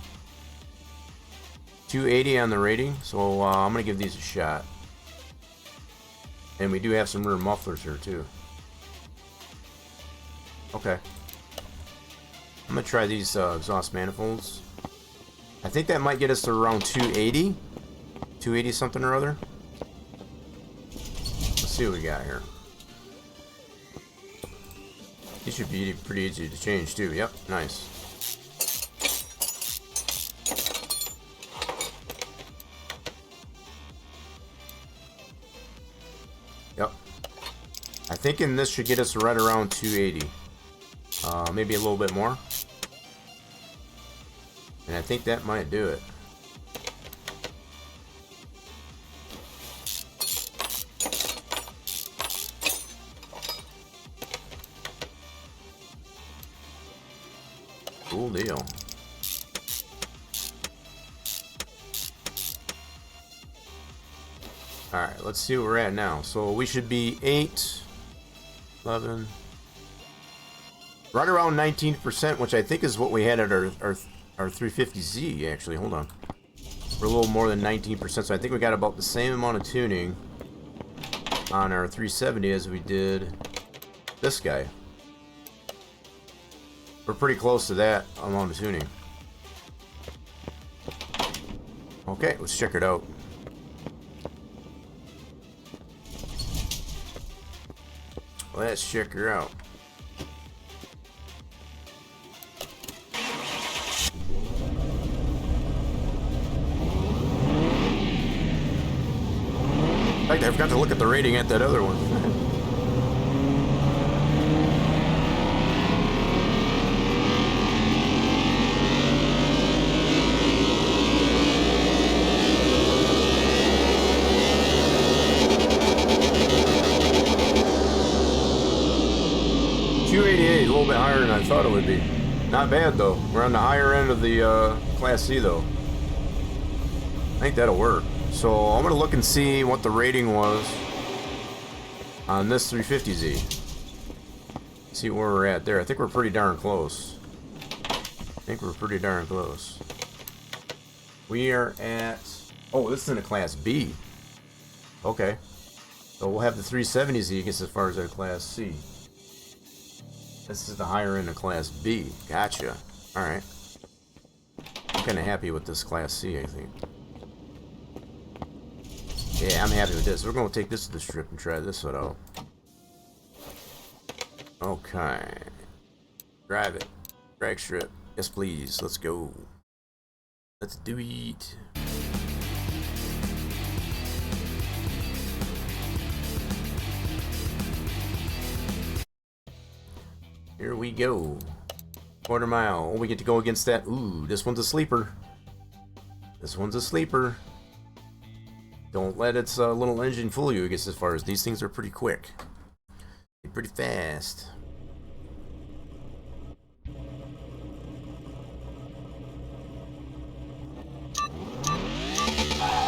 280 on the rating. So I'm gonna give these a shot. And we do have some rear mufflers here too. Okay. I'm gonna try these exhaust manifolds. I think that might get us to around 280. 280 something or other. Let's see what we got here. These should be pretty easy to change too. Yep, nice. Yep. I think in this should get us right around 280. Maybe a little bit more. And I think that might do it. Cool deal. Alright, let's see where we're at now. So we should be 8, 11, right around 19%, which I think is what we had at our 350Z, actually. Hold on. We're a little more than 19%, so I think we got about the same amount of tuning on our 370 as we did this guy. We're pretty close to that amount of tuning. Okay, let's check it out. Let's check her out. In fact, I forgot to look at the rating at that other one. 288, a little bit higher than I thought it would be. Not bad though. We're on the higher end of the Class C though. I think that'll work. So I'm gonna look and see what the rating was on this 350Z. See where we're at there. I think we're pretty darn close. We are at, oh, this is in a Class B. Okay. So we'll have the 370Z gets as far as our Class C. This is the higher end of Class B. Gotcha. Alright. I'm kind of happy with this Class C, I think. Yeah, I'm happy with this. We're going to take this to the strip and try this one out. Okay. Drive it. Drag strip. Yes, please. Let's go. Let's do it. Here we go. Quarter mile. Oh, we get to go against that. Ooh, this one's a sleeper. This one's a sleeper. Don't let its little engine fool you. I guess as far as these things are pretty quick. They're pretty fast.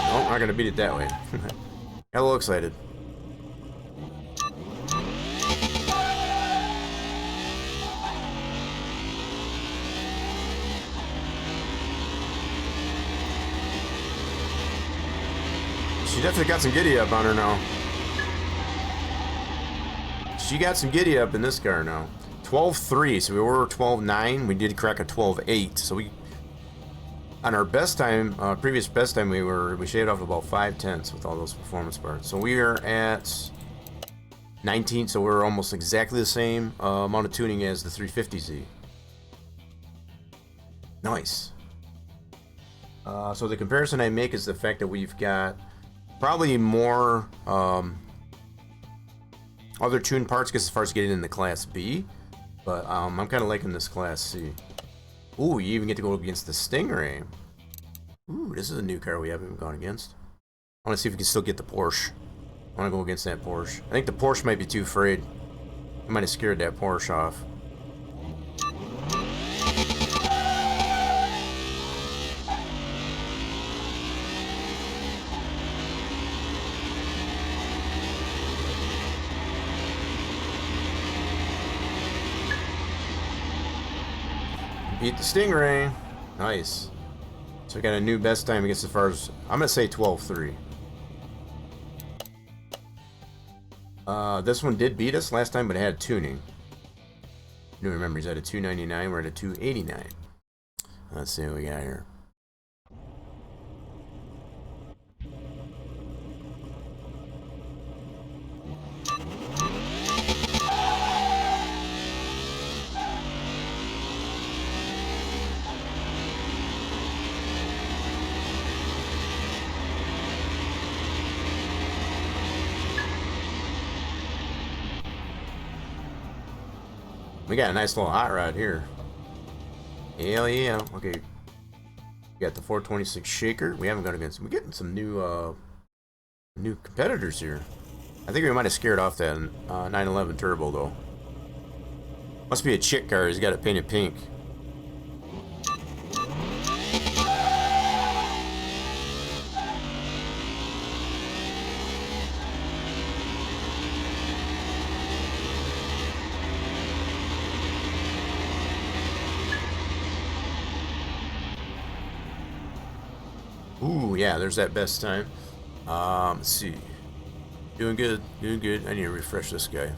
Oh, I'm not gonna beat it that way. Got a little excited. She definitely got some giddy up on her now. She got some giddy up in this car now. 12.3, so we were 12.9. We did crack a 12.8. So we, on our best time, previous best time, we shaved off about 5/10 with all those performance parts. So we are at 19, so we're almost exactly the same amount of tuning as the 350Z. Nice. So the comparison I make is the fact that we've got probably more other tune parts as far as getting in the Class B, but I'm kind of liking this Class C. Ooh, you even get to go against the Stingray. Ooh, this is a new car we haven't gone against. I want to see if we can still get the Porsche. I want to go against that Porsche. I think the Porsche might be too afraid. I might have scared that Porsche off. Beat the Stingray. Nice. So we got a new best time against as far as, I'm gonna say 12.3. This one did beat us last time, but it had tuning. You remember he's at a 299, we're at a 289. Let's see what we got here. We got a nice little hot rod here. Hell yeah. Okay. We got the 426 shaker. We haven't gone against. We're getting some new competitors here. I think we might have scared off that 911 turbo though. Must be a chick car. He's got it painted pink. Ooh, yeah, there's that best time. Let's see. Doing good, doing good. I need to refresh this guy.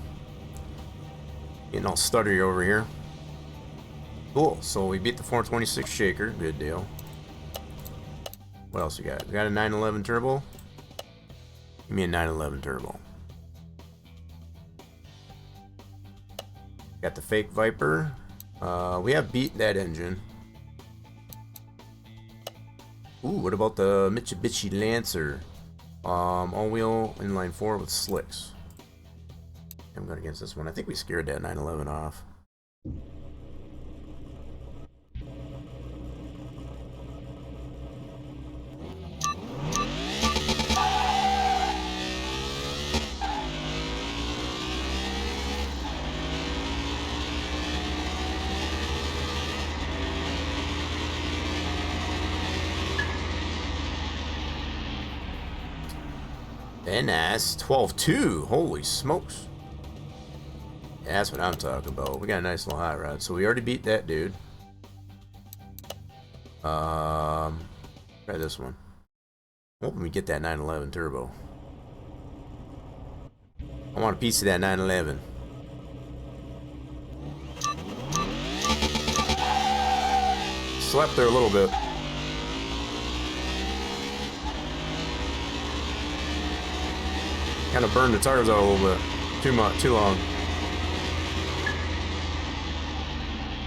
Getting all stuttery over here. Cool, so we beat the 426 shaker. Good deal. What else we got? We got a 911 turbo. Give me a 911 turbo. Got the fake Viper. We have beat that engine. Ooh, what about the Mitsubishi Lancer? All-wheel inline 4 with slicks. I'm going against this one. I think we scared that 911 off. And that's 12.2. Holy smokes. Yeah, that's what I'm talking about. We got a nice little hot rod. So we already beat that dude. Try this one. Hoping we get that 911 turbo. I want a piece of that 911. Slept there a little bit. Kind of burned the tires out a little bit. Too long.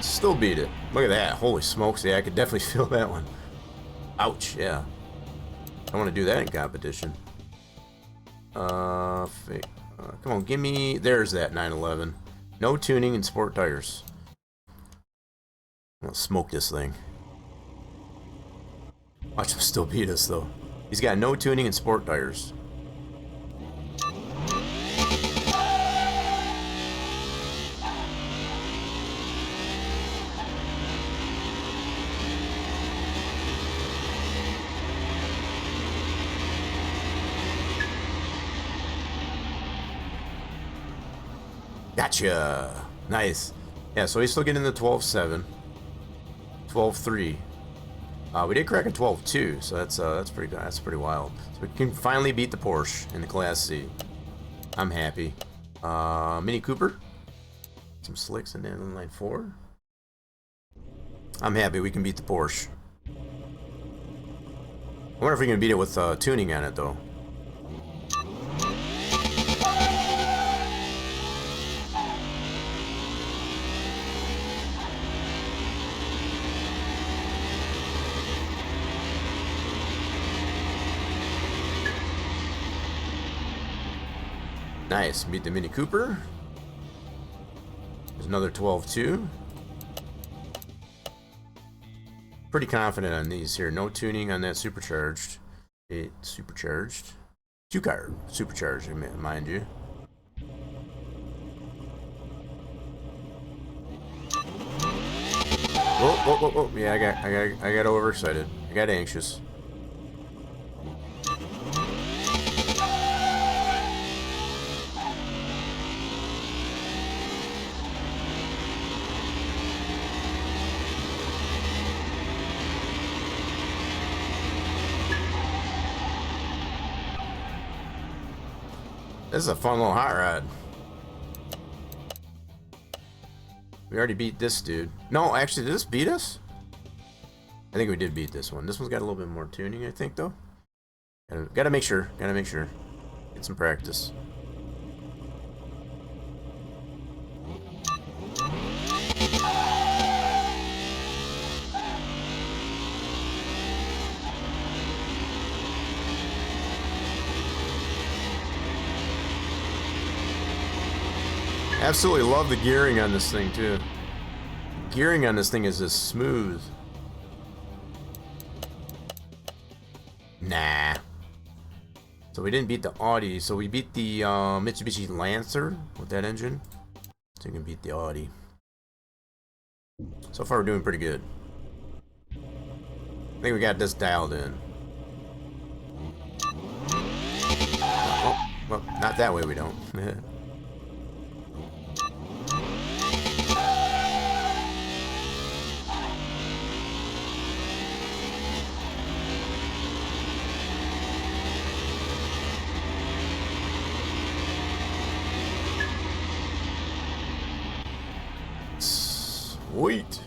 Still beat it. Look at that. Holy smokes. Yeah, I could definitely feel that one. Ouch, yeah. I want to do that in competition. Fake. Come on, give me... There's that 911. No tuning and sport tires. I'm gonna smoke this thing. Watch him still beat us, though. He's got no tuning and sport tires. Gotcha. Nice. Yeah, so he's still getting the 12.7. 12.3. We did crack a 12.2, so that's pretty wild. So we can finally beat the Porsche in the Class C. I'm happy. Mini Cooper. Some slicks in there in line 4. I'm happy we can beat the Porsche. I wonder if we can beat it with tuning on it though. Nice, beat the Mini Cooper. There's another 12.2. Pretty confident on these here. No tuning on that supercharged. Supercharged. 2-car supercharged, mind you. Oh. Yeah, I got overexcited. I got anxious. This is a fun little hot rod. We already beat this dude. No, actually, did this beat us? I think we did beat this one. This one's got a little bit more tuning, I think, though. Gotta make sure. Gotta make sure. Get some practice. Absolutely love the gearing on this thing, too. Gearing on this thing is just smooth. Nah. So we didn't beat the Audi, so we beat the Mitsubishi Lancer with that engine. So you can beat the Audi. So far we're doing pretty good. I think we got this dialed in. Oh, well, not that way we don't. Sweet.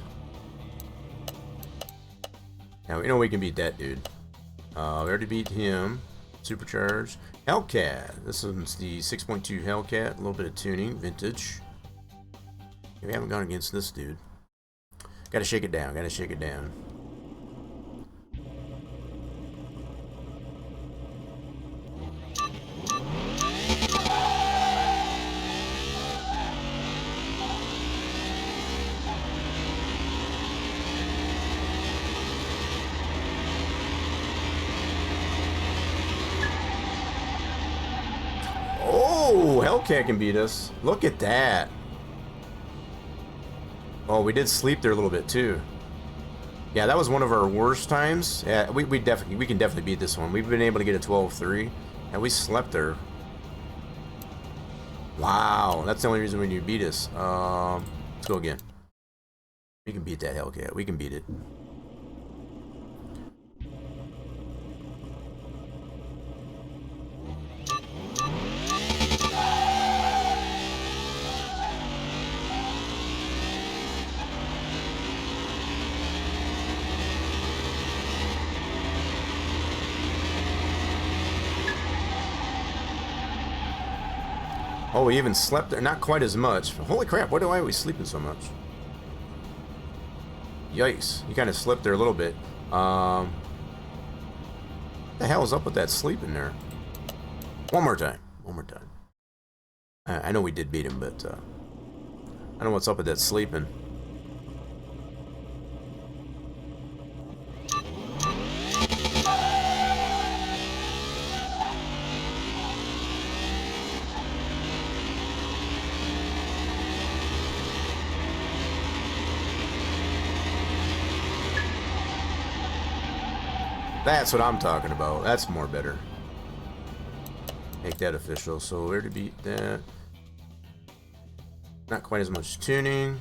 Now we know we can beat that dude. We already beat him. Supercharged. Hellcat. This one's the 6.2 Hellcat. A little bit of tuning. Vintage. We haven't gone against this dude. Gotta shake it down. Gotta shake it down. Oh, Hellcat can beat us. Look at that. Oh, we did sleep there a little bit too. Yeah, that was one of our worst times. Yeah, we can definitely beat this one. We've been able to get a 12-3, and we slept there. Wow, that's the only reason when you beat us. Let's go again. We can beat that Hellcat. We can beat it. Oh, we even slept there. Not quite as much. Holy crap, why are we sleeping so much? Yikes. You kind of slipped there a little bit. What the hell is up with that sleeping there? One more time. One more time. I know we did beat him, but I don't know what's up with that sleeping. That's what I'm talking about. That's more better. Make that official. So where to beat that? Not quite as much tuning.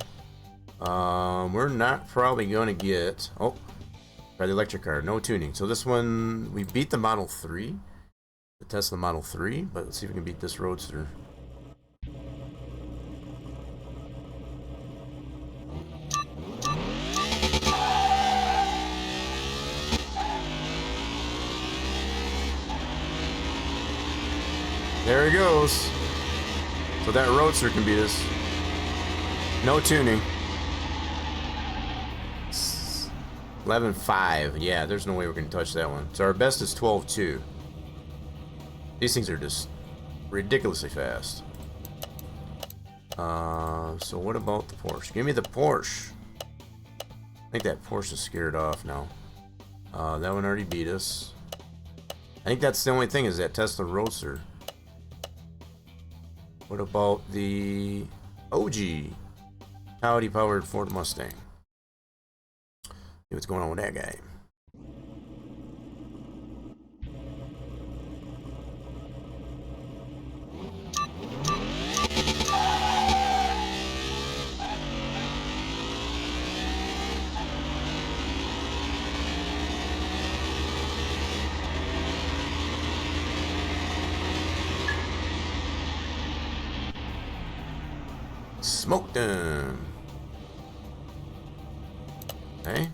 We're not probably going to get... Oh, by the electric car. No tuning. So this one, we beat the Model 3. The Tesla Model 3. But let's see if we can beat this Roadster. There he goes. So that Roadster can beat us. No tuning. 11.5. Yeah, there's no way we're going to touch that one. So our best is 12.2. These things are just ridiculously fast. So what about the Porsche? Give me the Porsche. I think that Porsche is scared off now. That one already beat us. I think that's the only thing is that Tesla Roadster. What about the OG Audi powered Ford Mustang? See what's going on with that guy. smoked them. Okay.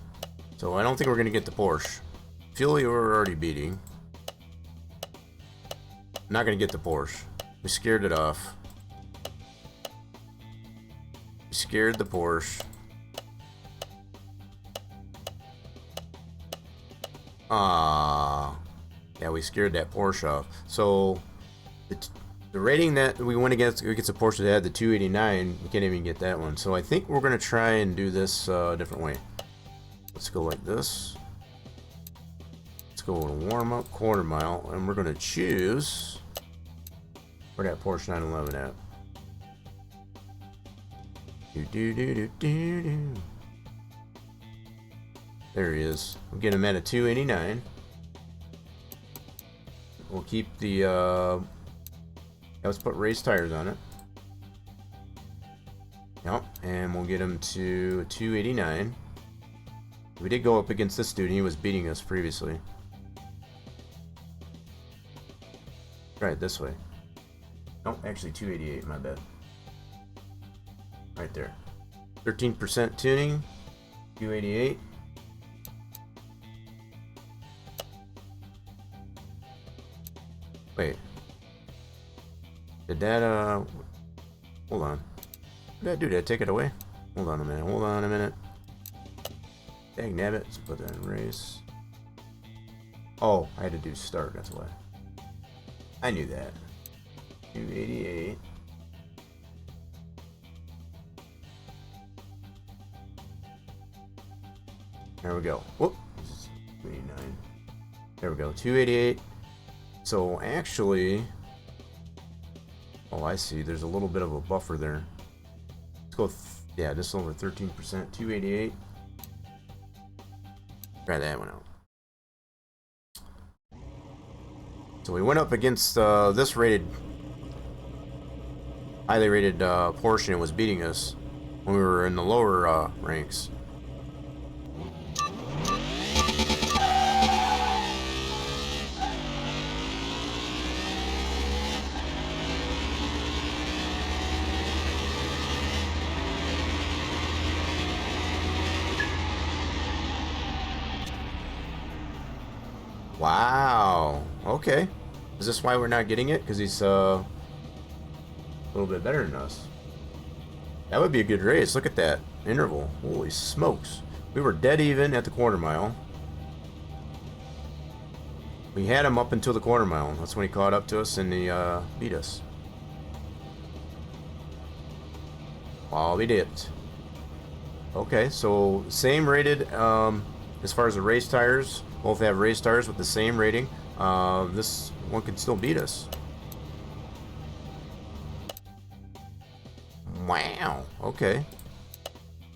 So I don't think we're going to get the Porsche. Fuel we're already beating. Not going to get the Porsche. We scared it off. We scared the Porsche. Yeah, we scared that Porsche off. So the rating that we went against a Porsche that had the 289, we can't even get that one. So I think we're gonna try and do this a different way. Let's go like this. Let's go to warm up quarter mile, and we're gonna choose where that Porsche 911 at. There he is. We'll get him at a 289. We'll keep the let's put race tires on it. Yep, and we'll get him to 289. We did go up against this dude, and he was beating us previously. Try it this way. Nope, actually 288, my bad. Right there. 13% tuning, 288. Wait. Did that, hold on. What did I do? Did I take it away? Hold on a minute. Hold on a minute. Dang nabbit. Let's put that in race. Oh, I had to do start. That's why. I knew that. 288. There we go. Whoop. 289. There we go. 288. So actually, oh, I see. There's a little bit of a buffer there. Let's go. Yeah, just over 13%. 288. Try that one out. So we went up against this rated, highly rated Porsche, and was beating us when we were in the lower ranks. Wow. Okay. Is this why we're not getting it? Because he's a little bit better than us. That would be a good race. Look at that interval. Holy smokes. We were dead even at the quarter mile. We had him up until the quarter mile. That's when he caught up to us and he beat us. Wow, we did. Okay, so same rated as far as the race tires. Both have race tires with the same rating. This one could still beat us. Wow. Okay.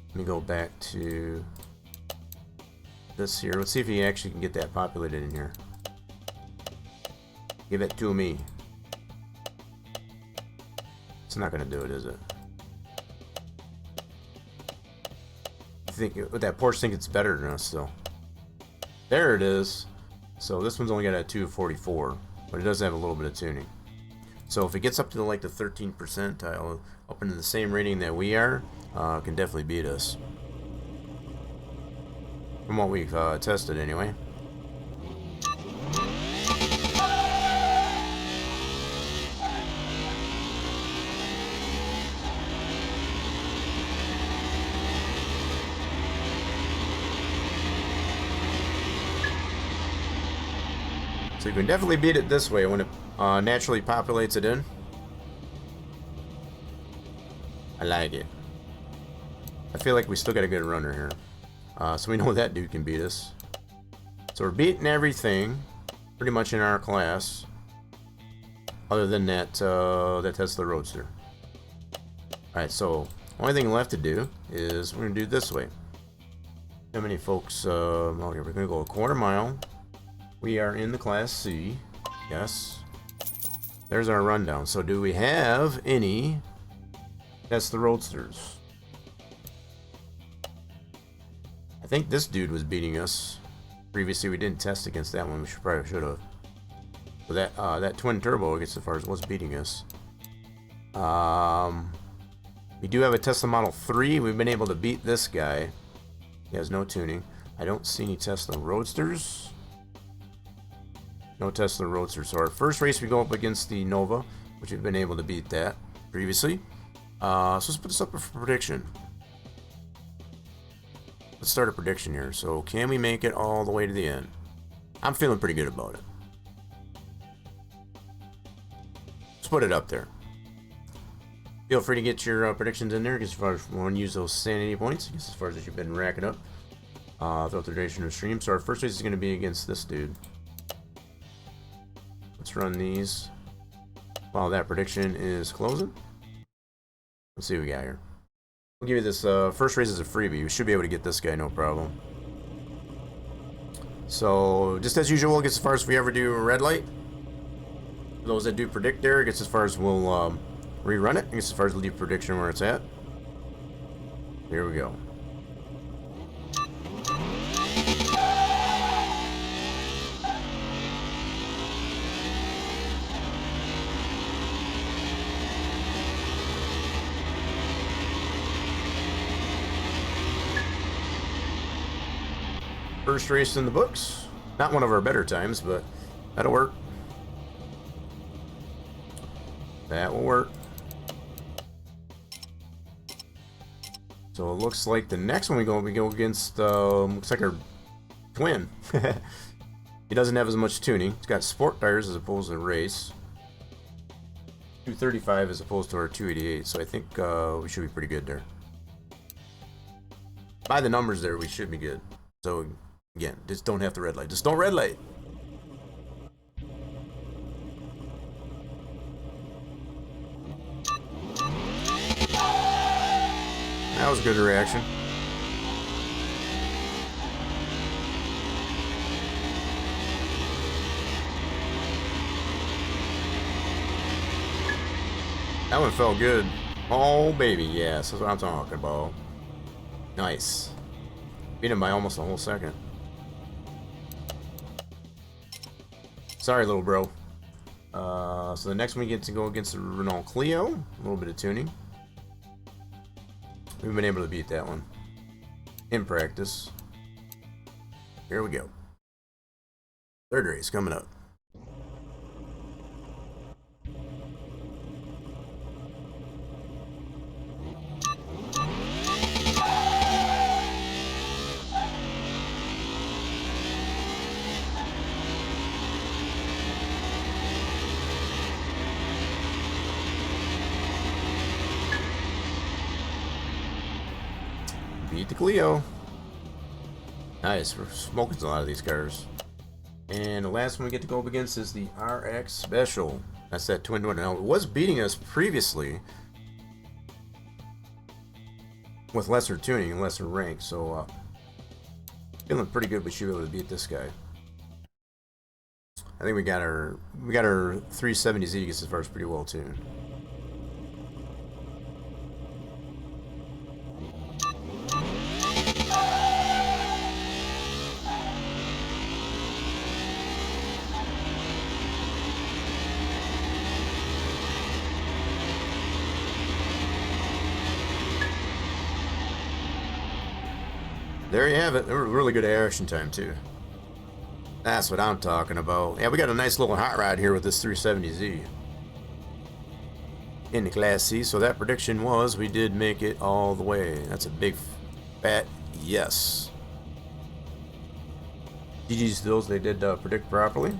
Let me go back to this here. Let's see if he actually can get that populated in here. Give it to me. It's not gonna do it, is it? I think with that Porsche, think it's better than us, though. There it is. So this one's only got a 244, but it does have a little bit of tuning. So if it gets up to like the 13th percentile, up into the same rating that we are, can definitely beat us. From what we've tested anyway. So you can definitely beat it this way when it naturally populates it in. I like it. I feel like we still got a good runner here. So we know that dude can beat us. So we're beating everything pretty much in our class. Other than that, that Tesla Roadster. Alright, so only thing left to do is we're going to do it this way. How many folks? Okay, we're going to go a quarter mile. We are in the Class C. Yes. There's our rundown. So do we have any Tesla Roadsters? I think this dude was beating us. Previously we didn't test against that one. We probably should have. So that twin turbo, I guess, as far as what's beating us. We do have a Tesla Model 3. We've been able to beat this guy. He has no tuning. I don't see any Tesla Roadsters. No Tesla Roadsters. So our first race we go up against the Nova, which we've been able to beat that previously. So let's put this up for prediction. Let's start a prediction here. So can we make it all the way to the end? I'm feeling pretty good about it. Let's put it up there. Feel free to get your predictions in there, as far as you want to use those sanity points, as far as you've been racking up throughout the duration of the stream. So our first race is going to be against this dude. Let's run these while that prediction is closing. Let's see what we got here. We'll give you this first race as a freebie. You should be able to get this guy, no problem. So, just as usual, gets as far as if we ever do a red light. For those that do predict there, it gets as far as we'll rerun it. It gets as far as we'll leave prediction where it's at. Here we go. First race in the books. Not one of our better times, but that'll work. That will work. So it looks like the next one we go against looks like our twin. He doesn't have as much tuning. He's got sport tires as opposed to race. 235 as opposed to our 288. So I think we should be pretty good there. By the numbers there, we should be good. So again, just don't have to red light. Just don't red light. That was a good reaction. That one felt good. Oh, baby, yes, that's what I'm talking about. Nice. Beat him by almost a whole second. Sorry, little bro. So the next one we get to go against the Renault Clio. A little bit of tuning. We've been able to beat that one in practice. Here we go. Third race coming up. Beat the Clio. Nice, we're smoking a lot of these cars. And the last one we get to go up against is the RX Special. That's that twin one. Now, it was beating us previously with lesser tuning and lesser rank, so feeling pretty good we should be able to beat this guy. I think we got our 370Z gets as far as pretty well tuned. There you have it. They were really good action time too. That's what I'm talking about. Yeah, we got a nice little hot rod here with this 370Z in the Class C. So that prediction was we did make it all the way. That's a big fat yes. GG's to those they did predict properly.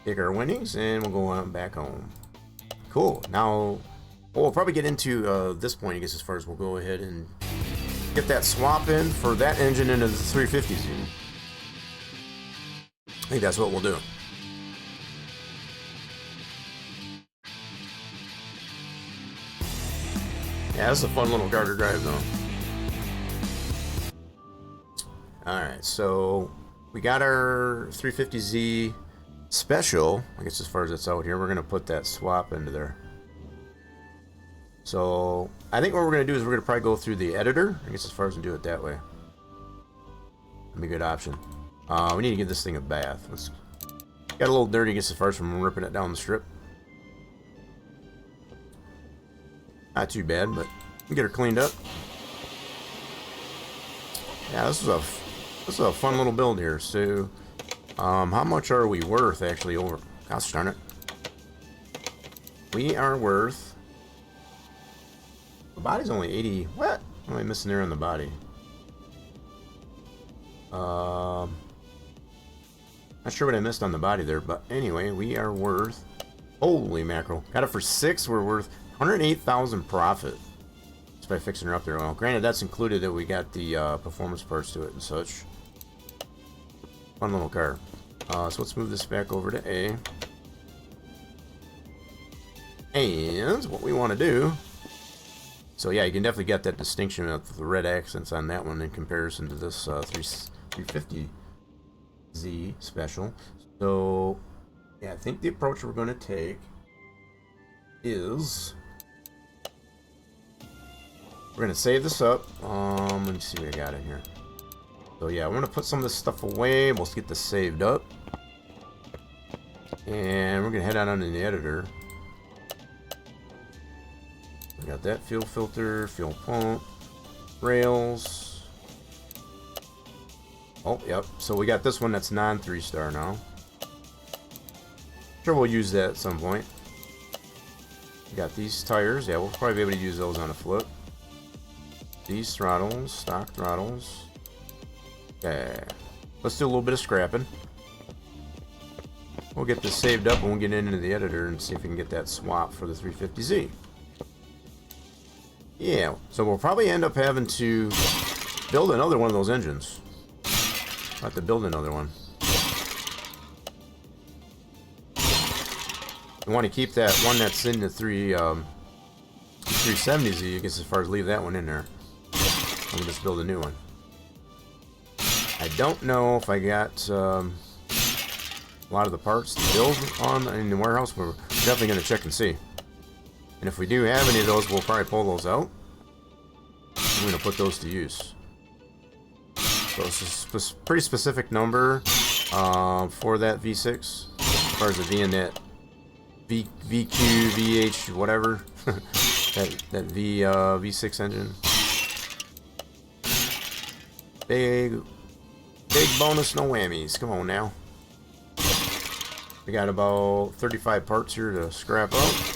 Take our winnings and we'll go on back home. Cool. Now we'll probably get into this point, I guess, as far as we'll go ahead and get that swap in for that engine into the 350Z. I think that's what we'll do. Yeah, this is a fun little car to drive though. Alright, so we got our 350Z Special. I guess as far as it's out here, we're going to put that swap into there. So I think what we're going to do is we're going to probably go through the editor. I guess as far as we do it that way. That'd be a good option. We need to give this thing a bath. Got a little dirty, I guess, as far as from ripping it down the strip. Not too bad, but we get her cleaned up. Yeah, this is a fun little build here. So, how much are we worth actually over? Gosh darn it. We are worth. The body's only 80. What? What am I missing there on the body? Not sure what I missed on the body there, but anyway, we are worth. Holy mackerel! Got it for 6. We're worth 108,000 profit. Just by fixing her up there. Well, granted, that's included that we got the performance parts to it and such. Fun little car. So let's move this back over to A. And what we want to do. So yeah, you can definitely get that distinction of the red accents on that one in comparison to this 350Z special. So yeah, I think the approach we're going to take is we're going to save this up. Let me see what I got in here. So yeah, we're going to put some of this stuff away. We'll get this saved up. And we're going to head out onto the editor. We got that fuel filter, fuel pump, rails. Oh, yep. So we got this one that's non 3-star now. Sure, we'll use that at some point. We got these tires. Yeah, we'll probably be able to use those on a flip. These throttles, stock throttles. Okay. Let's do a little bit of scrapping. We'll get this saved up and we'll get into the editor and see if we can get that swap for the 350Z. Yeah, so we'll probably end up having to build another one of those engines. I'll have to build another one. We want to keep that one that's in the 370Z, I guess, as far as leave that one in there. We'll just build a new one. I don't know if I got a lot of the parts to build on in the warehouse, but we're definitely going to check and see. And if we do have any of those, we'll probably pull those out. I'm going to put those to use. So it's a pretty specific number for that V6. As far as it being that VQ, VH, whatever. that V6 engine. Big bonus, no whammies. Come on now. We got about 35 parts here to scrap out.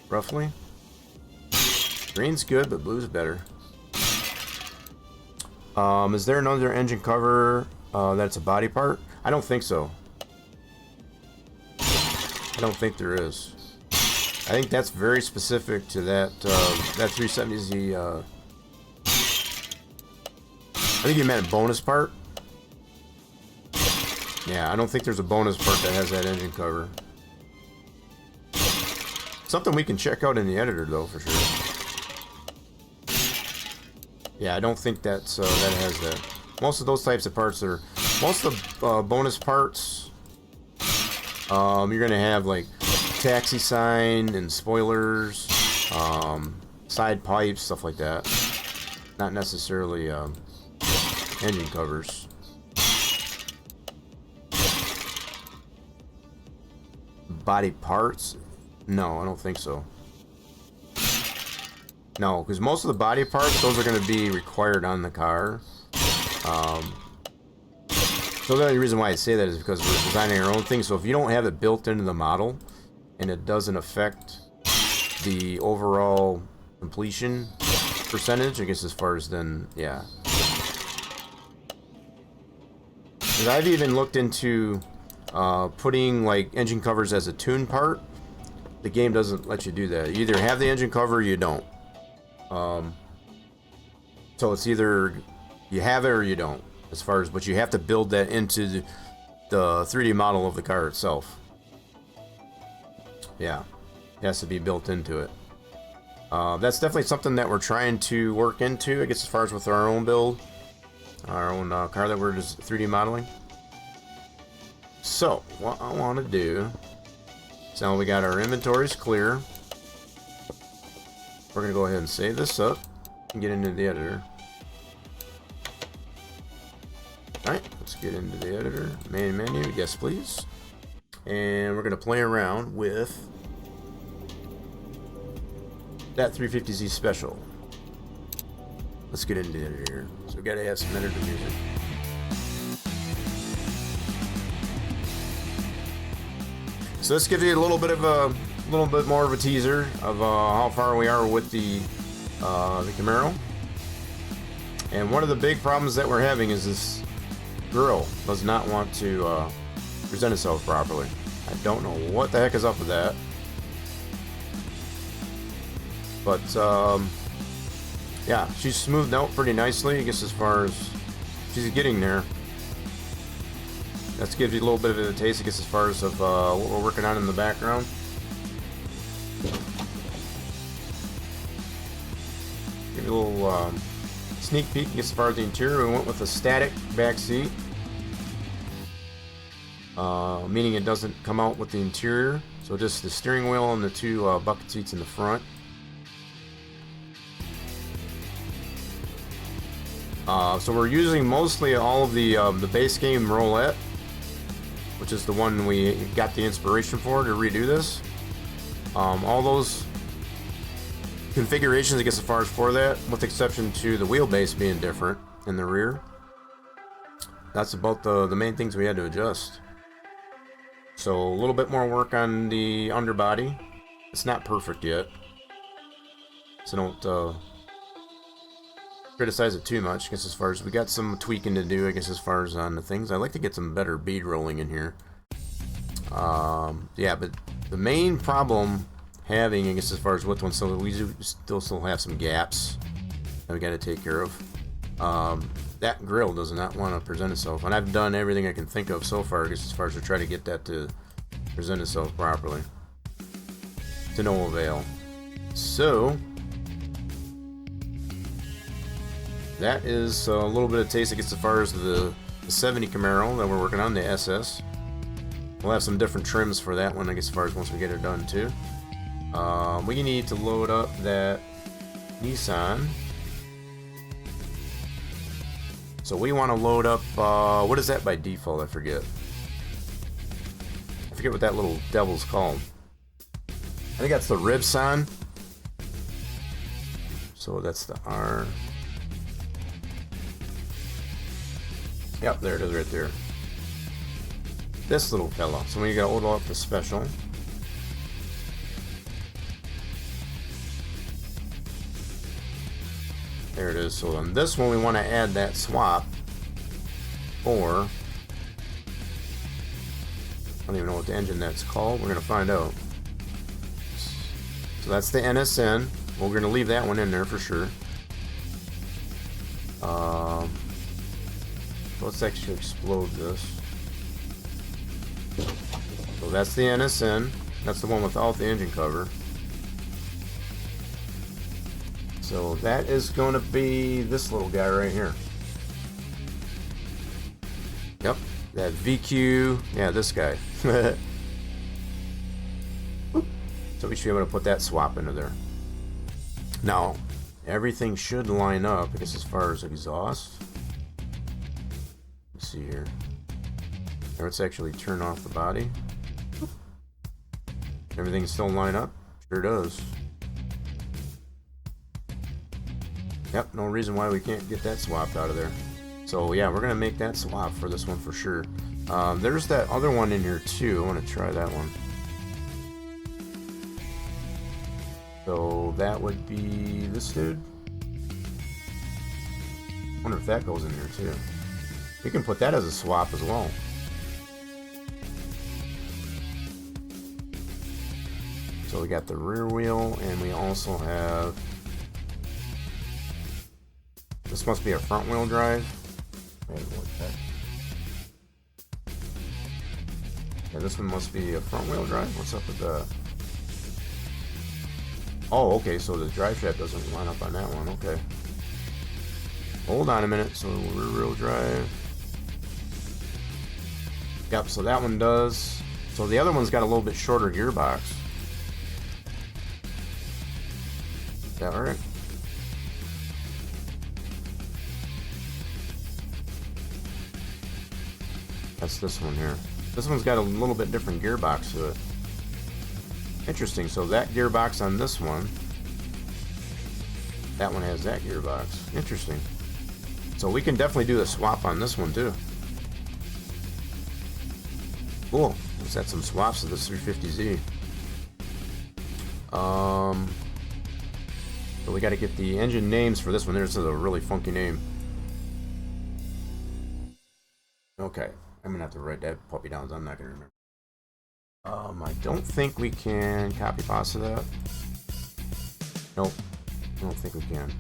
Roughly. Green's good, but blue's better. Is there another engine cover that's a body part? I don't think so. I don't think there is. I think that's very specific to that that 370Z. I think you meant a bonus part. Yeah, I don't think there's a bonus part that has that engine cover. Something we can check out in the editor, though, for sure. Yeah, I don't think that's that has that. Most of those types of parts are. Most of the bonus parts, you're gonna have like taxi sign and spoilers, side pipes, stuff like that. Not necessarily engine covers. Body parts? No, I don't think so. No, because most of the body parts, those are going to be required on the car. So the only reason why I say that is because we're designing our own thing. So if you don't have it built into the model, and it doesn't affect the overall completion percentage, I guess, as far as then, yeah. Because I've even looked into putting like engine covers as a tune part. The game doesn't let you do that. You either have the engine cover or you don't. So it's either you have it or you don't, as far as, but you have to build that into the 3D model of the car itself. Yeah, it has to be built into it. That's definitely something that we're trying to work into, I guess, as far as with our own build, our own car that we're just 3D modeling. So what I want to do, so we got our inventories clear. We're going to go ahead and save this up and get into the editor. Alright, let's get into the editor. Main menu, yes please. And we're going to play around with that 350Z special. Let's get into it here. So we gotta have some editor music. So this gives you a little bit more of a teaser of how far we are with the Camaro. And one of the big problems that we're having is this grill does not want to present itself properly. I don't know what the heck is up with that. But yeah, she's smoothed out pretty nicely, I guess, as far as she's getting there. That gives you a little bit of a taste, I guess, as far as of what we're working on in the background. Give you a little sneak peek, I guess, as far as the interior. We went with a static back seat, meaning it doesn't come out with the interior. So just the steering wheel and the two bucket seats in the front. So we're using mostly all of the base game roulette, which is the one we got the inspiration for to redo this. All those configurations, I guess, as far as for that, with the exception to the wheelbase being different in the rear. That's about the main things we had to adjust. So a little bit more work on the underbody. It's not perfect yet, so don't criticize it too much. I guess as far as we got some tweaking to do, I guess, as far as on the things. I like to get some better bead rolling in here. Yeah, but the main problem having, I guess, as far as which one, so we do still have some gaps that we got to take care of. That grill does not want to present itself, and I've done everything I can think of so far, I guess, as far as to try to get that to present itself properly. To no avail. So that is a little bit of taste, I guess, as far as the 70 Camaro that we're working on, the SS. We'll have some different trims for that one, I guess, as far as once we get it done too. We need to load up that Nissan. So we want to load up, what is that by default? I forget what that little devil's called. I think that's the Ribbsan. So that's the R. Yep, there it is right there. This little fella. So we gotta load up the special. There it is. So on this one, we want to add that swap for, I don't even know what the engine that's called. We're going to find out. So that's the NSN. We're going to leave that one in there for sure. Let's actually explode this. So that's the NSN. That's the one without the engine cover. So that is going to be this little guy right here. Yep, that VQ. Yeah, this guy. So we should be able to put that swap into there. Now, everything should line up, I guess, as far as exhaust. Let's see here. Now let's actually turn off the body. Everything still line up? Sure does. Yep, no reason why we can't get that swapped out of there. So yeah, we're gonna make that swap for this one for sure. There's that other one in here too. I want to try that one. So that would be this dude. I wonder if that goes in here too. We can put that as a swap as well. So we got the rear wheel, and we also have, this must be a front wheel drive. Wait, what the heck? Yeah, this one must be a front wheel drive. What's up with that? Oh, okay, so the drive shaft doesn't line up on that one. Okay. Hold on a minute. So rear wheel drive. Yep, so that one does. So the other one's got a little bit shorter gearbox. Is that right? That's this one here. This one's got a little bit different gearbox to it. Interesting. So that gearbox on this one That one has that gearbox. Interesting. So we can definitely do a swap on this one too. Cool. Let's add some swaps to this 350Z. So we got to get the engine names for this one. There's a really funky name. Okay, I'm gonna have to write that puppy down. I'm not gonna remember. I don't think we can copy pasta that. Nope, I don't think we can.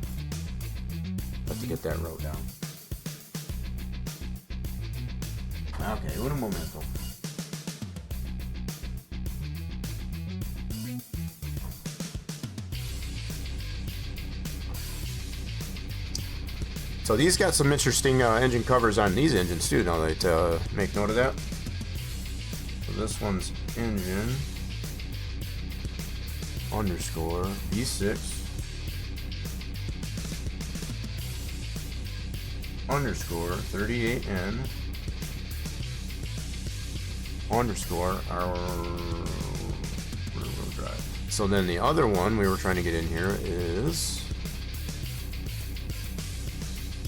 Have to get that wrote down. Okay, un momento. So these got some interesting engine covers on these engines too. Now that make note of that. So this one's engine underscore V6 underscore 38N underscore our rear-wheel drive. So then the other one we were trying to get in here is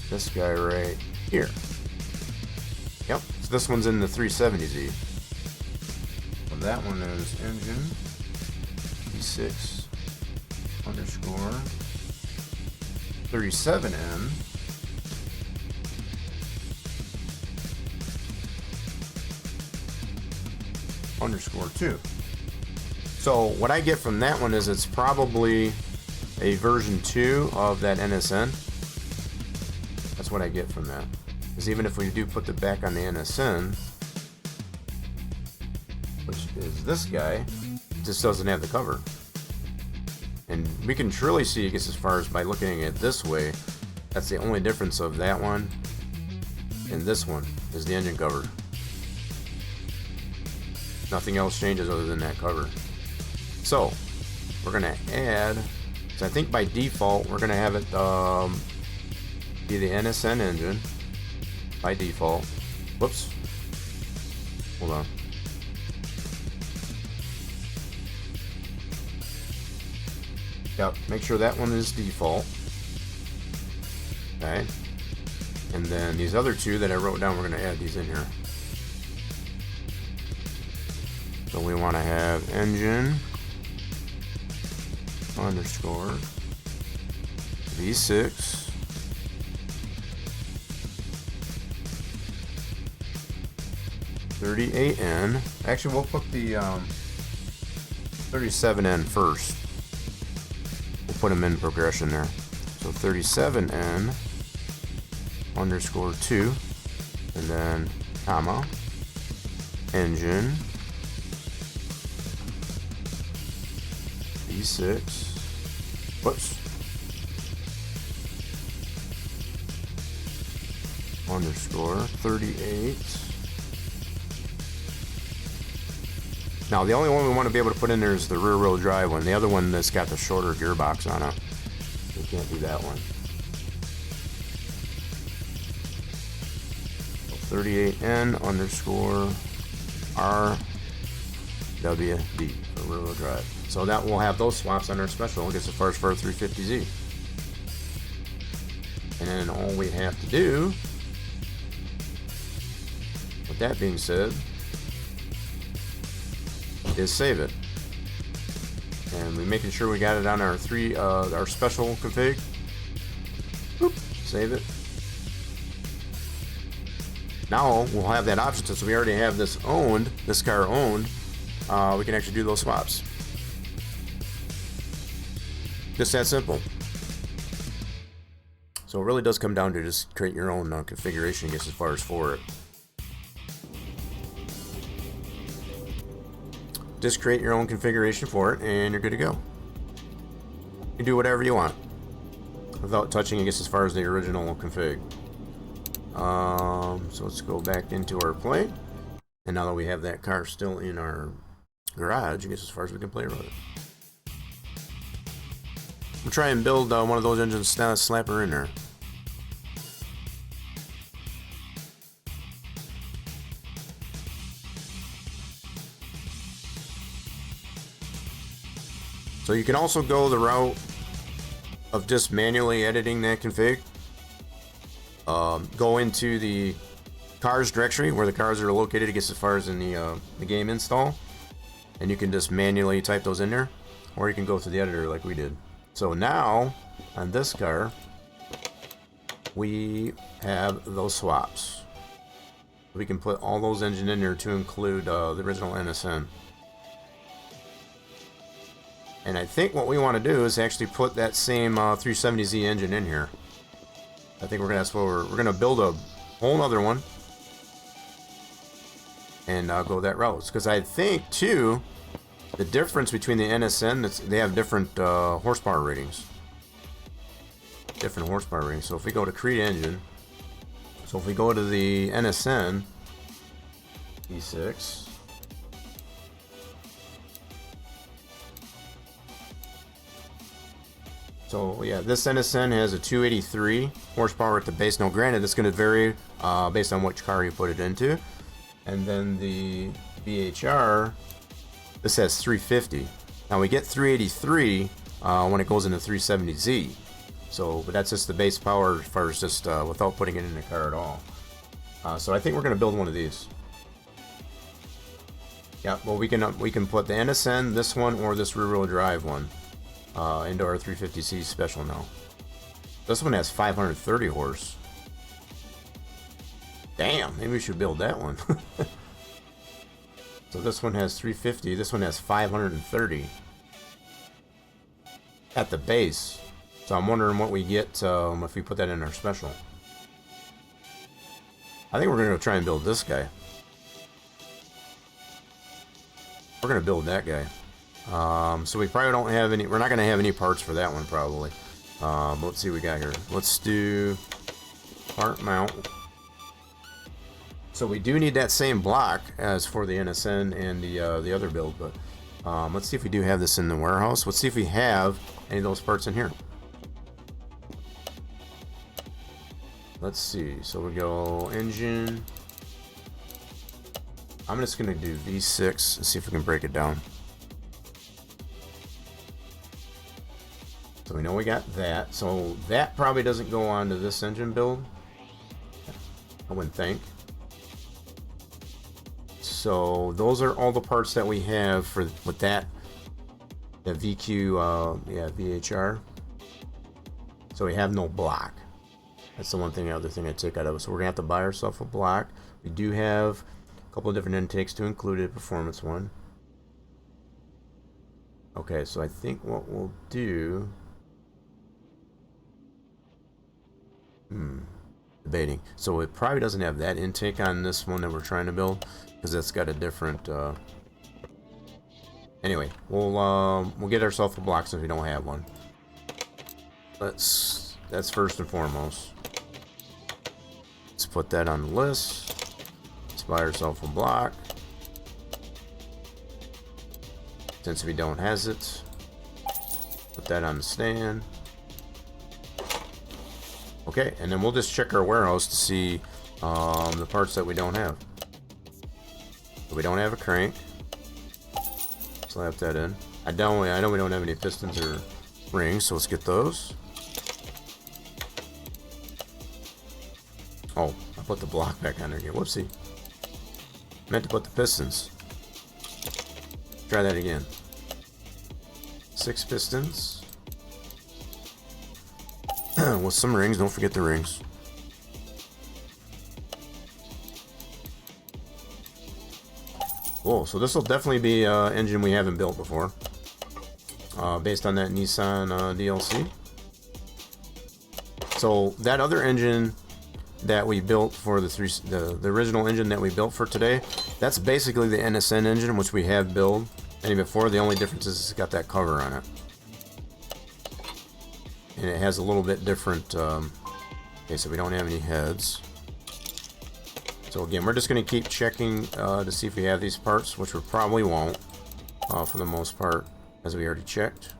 this guy right here. Yep, so this one's in the 370Z. So that one is engine V6 underscore 37N underscore 2. So what I get from that one is it's probably a version 2 of that NSN. That's what I get from that. Because even if we do put the back on the NSN, which is this guy, it just doesn't have the cover. And we can truly see, I guess, as far as by looking at it this way, that's the only difference of that one and this one is the engine cover. Nothing else changes other than that cover. So we're gonna add, so I think by default we're gonna have it be the NSN engine by default. Whoops. Hold on. Yep, make sure that one is default. Okay. And then these other two that I wrote down, we're going to add these in here. So we want to have engine underscore V6 38N. Actually, we'll put the 37N first. We'll put them in progression there. So 37N underscore 2, and then comma engine V6. Whoops. Underscore 38. Now the only one we want to be able to put in there is the rear wheel drive one. The other one that's got the shorter gearbox on it. We can't do that one. So 38N underscore RWD for rear wheel drive. So that will have those swaps on our special. It gets as far as for our 350Z. And then all we have to do, with that being said, is save it. And we're making sure we got it on our our special config. Boop, save it. Now we'll have that option, since we already have this owned, this car owned, we can actually do those swaps. Just that simple. So it really does come down to just create your own configuration, I guess, as far as for it. Just create your own configuration for it and you're good to go. You can do whatever you want without touching, I guess, as far as the original config. So let's go back into our play. And now that we have that car still in our garage, I guess as far as we can play with it. We'll try and build one of those engines, slap her in there. So you can also go the route of just manually editing that config, go into the cars directory where the cars are located. It gets as far as in the game install, and you can just manually type those in there, or you can go through the editor like we did. So now on this car, we have those swaps. We can put all those engines in there to include the original NSN. And I think what we want to do is actually put that same 370Z engine in here. I think that's what we're gonna build a whole nother one and go that route. Because I think too, the difference between the NSN, they have different horsepower ratings. Different horsepower ratings. So if we go to create engine, so if we go to the NSN E6. So yeah, this NSN has a 283 horsepower at the base. Now granted, it's going to vary based on which car you put it into. And then the VHR, this has 350. Now we get 383 when it goes into 370Z. So, but that's just the base power as far as just without putting it in the car at all. So I think we're going to build one of these. Yeah, well we can put the NSN, this one, or this rear-wheel drive one into our 350Z special now. This one has 530 horse. Damn, maybe we should build that one. So this one has 350, this one has 530 at the base. So I'm wondering what we get if we put that in our special. I think we're going to try and build this guy. We're going to build that guy. So we probably don't have any, we're not going to have any parts for that one probably. But let's see what we got here. Let's do part mount. So we do need that same block as for the NSN and the other build, but let's see if we do have this in the warehouse. Let's see if we have any of those parts in here. Let's see. So we go engine. I'm just gonna do V6 and see if we can break it down. So we know we got that. So that probably doesn't go on to this engine build, I wouldn't think. So those are all the parts that we have for with that, the VQ, yeah, VHR. So we have no block. That's the one thing, the other thing I take out of it. So we're gonna have to buy ourselves a block. We do have a couple of different intakes to include a performance one. Okay, so I think what we'll do, debating. So it probably doesn't have that intake on this one that we're trying to build, because that's got a different. Anyway, we'll get ourselves a block since we don't have one. That's first and foremost. Let's put that on the list. Let's buy ourselves a block. Since we don't have it, put that on the stand. Okay, and then we'll just check our warehouse to see the parts that we don't have. So we don't have a crank. Slap that in. I know we don't have any pistons or rings, so let's get those. Oh, I put the block back on there again. Whoopsie. Meant to put the pistons. Try that again. 6 pistons. With some rings, don't forget the rings. Cool, so this will definitely be an engine we haven't built before. Based on that Nissan DLC. So that other engine that we built for the original engine that we built for today, that's basically the NSN engine, which we have built any before. The only difference is it's got that cover on it, and it has a little bit different. Okay, so we don't have any heads. So again, we're just going to keep checking to see if we have these parts, which we probably won't for the most part, as we already checked.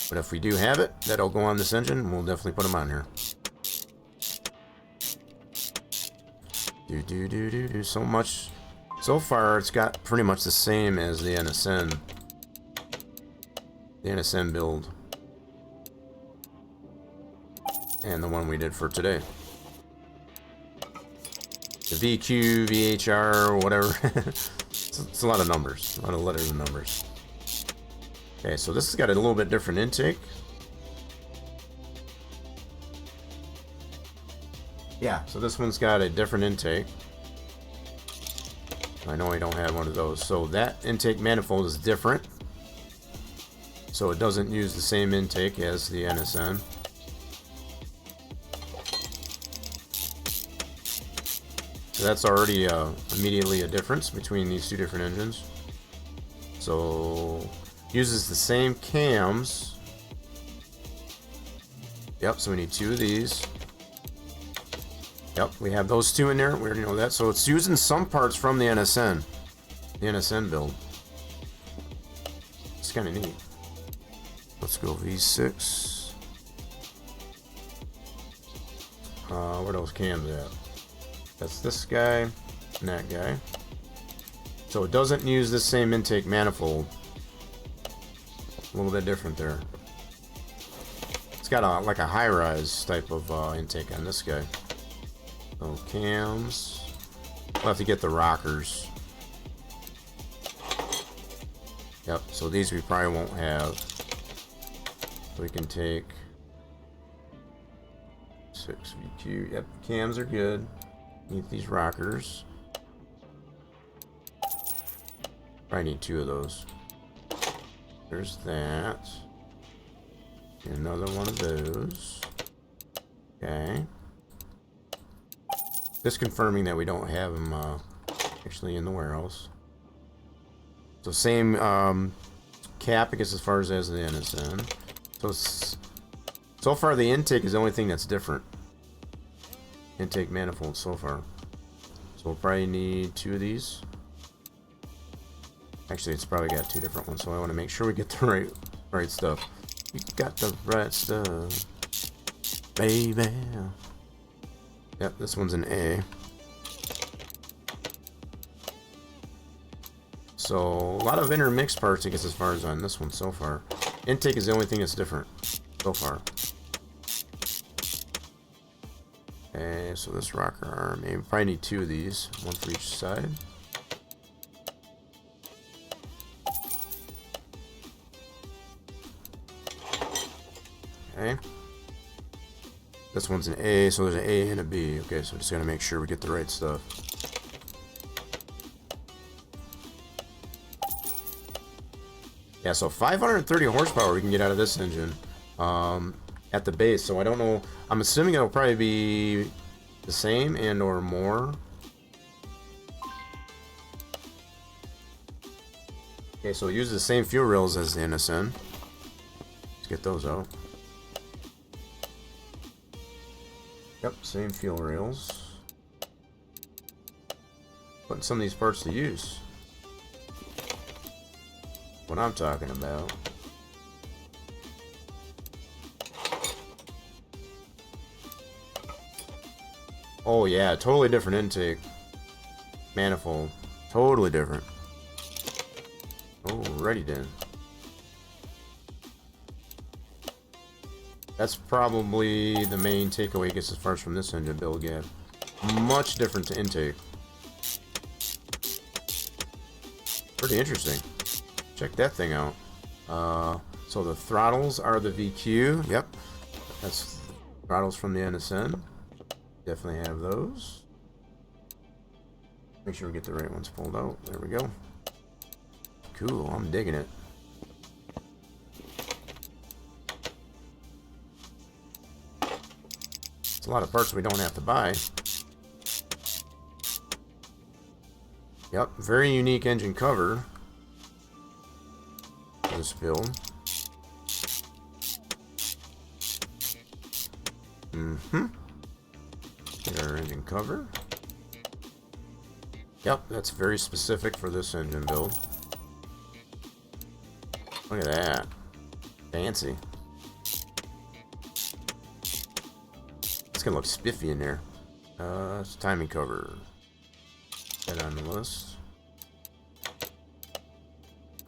But if we do have it, that'll go on this engine. We'll definitely put them on here. So much. So far, it's got pretty much the same as the NSN. The NSN build. and the one we did for today. The VQ, VHR, whatever. It's a lot of numbers, a lot of letters and numbers. Okay, so this has got a little bit different intake. Yeah, so this one's got a different intake. I know I don't have one of those. So that intake manifold is different. So it doesn't use the same intake as the NSN. So that's already immediately a difference between these two different engines. So uses the same cams. Yep, so we need two of these. Yep, we have those two in there. We already know that. So it's using some parts from the NSN build. It's kind of neat. Let's go V6. Where those cams at? That's this guy and that guy. So it doesn't use the same intake manifold. A little bit different there. It's got a like a high-rise type of intake on this guy. So cams. We'll have to get the rockers. Yep, so these we probably won't have. So we can take 6 VQ. Yep, cams are good. Need these rockers. Probably need two of those. There's that. Another one of those. Okay. Just confirming that we don't have them actually in the warehouse. So same cap, I guess, as far as the NSN. So far the intake is the only thing that's different. Intake manifold so far. So we'll probably need two of these. Actually, it's probably got two different ones, so I want to make sure we get the right stuff. You got the right stuff, baby. Yep, this one's an A. So a lot of intermixed parts, I guess, as far as on this one so far. Intake is the only thing that's different so far. Okay, so this rocker arm, maybe probably need two of these, one for each side. Okay. This one's an A, so there's an A and a B. Okay, so just gotta make sure we get the right stuff. Yeah, so 530 horsepower we can get out of this engine at the base. So I don't know. I'm assuming it'll probably be the same and or more. Okay, so it uses the same fuel rails as the NSN. Let's get those out. Yep, same fuel rails. Putting some of these parts to use. What I'm talking about. Oh yeah, totally different intake. Manifold. Totally different. Alrighty then. That's probably the main takeaway, I guess, as far as from this engine build. Yeah, much different to intake. Pretty interesting. Check that thing out. So the throttles are the VQ. Yep, that's throttles from the NSN. Definitely have those. Make sure we get the right ones pulled out. There we go. Cool, I'm digging it. It's a lot of parts we don't have to buy. Yep, very unique engine cover for this build. Get our engine cover. Yep, that's very specific for this engine build. Look at that. Fancy. It's gonna look spiffy in there. It's timing cover. That on the list.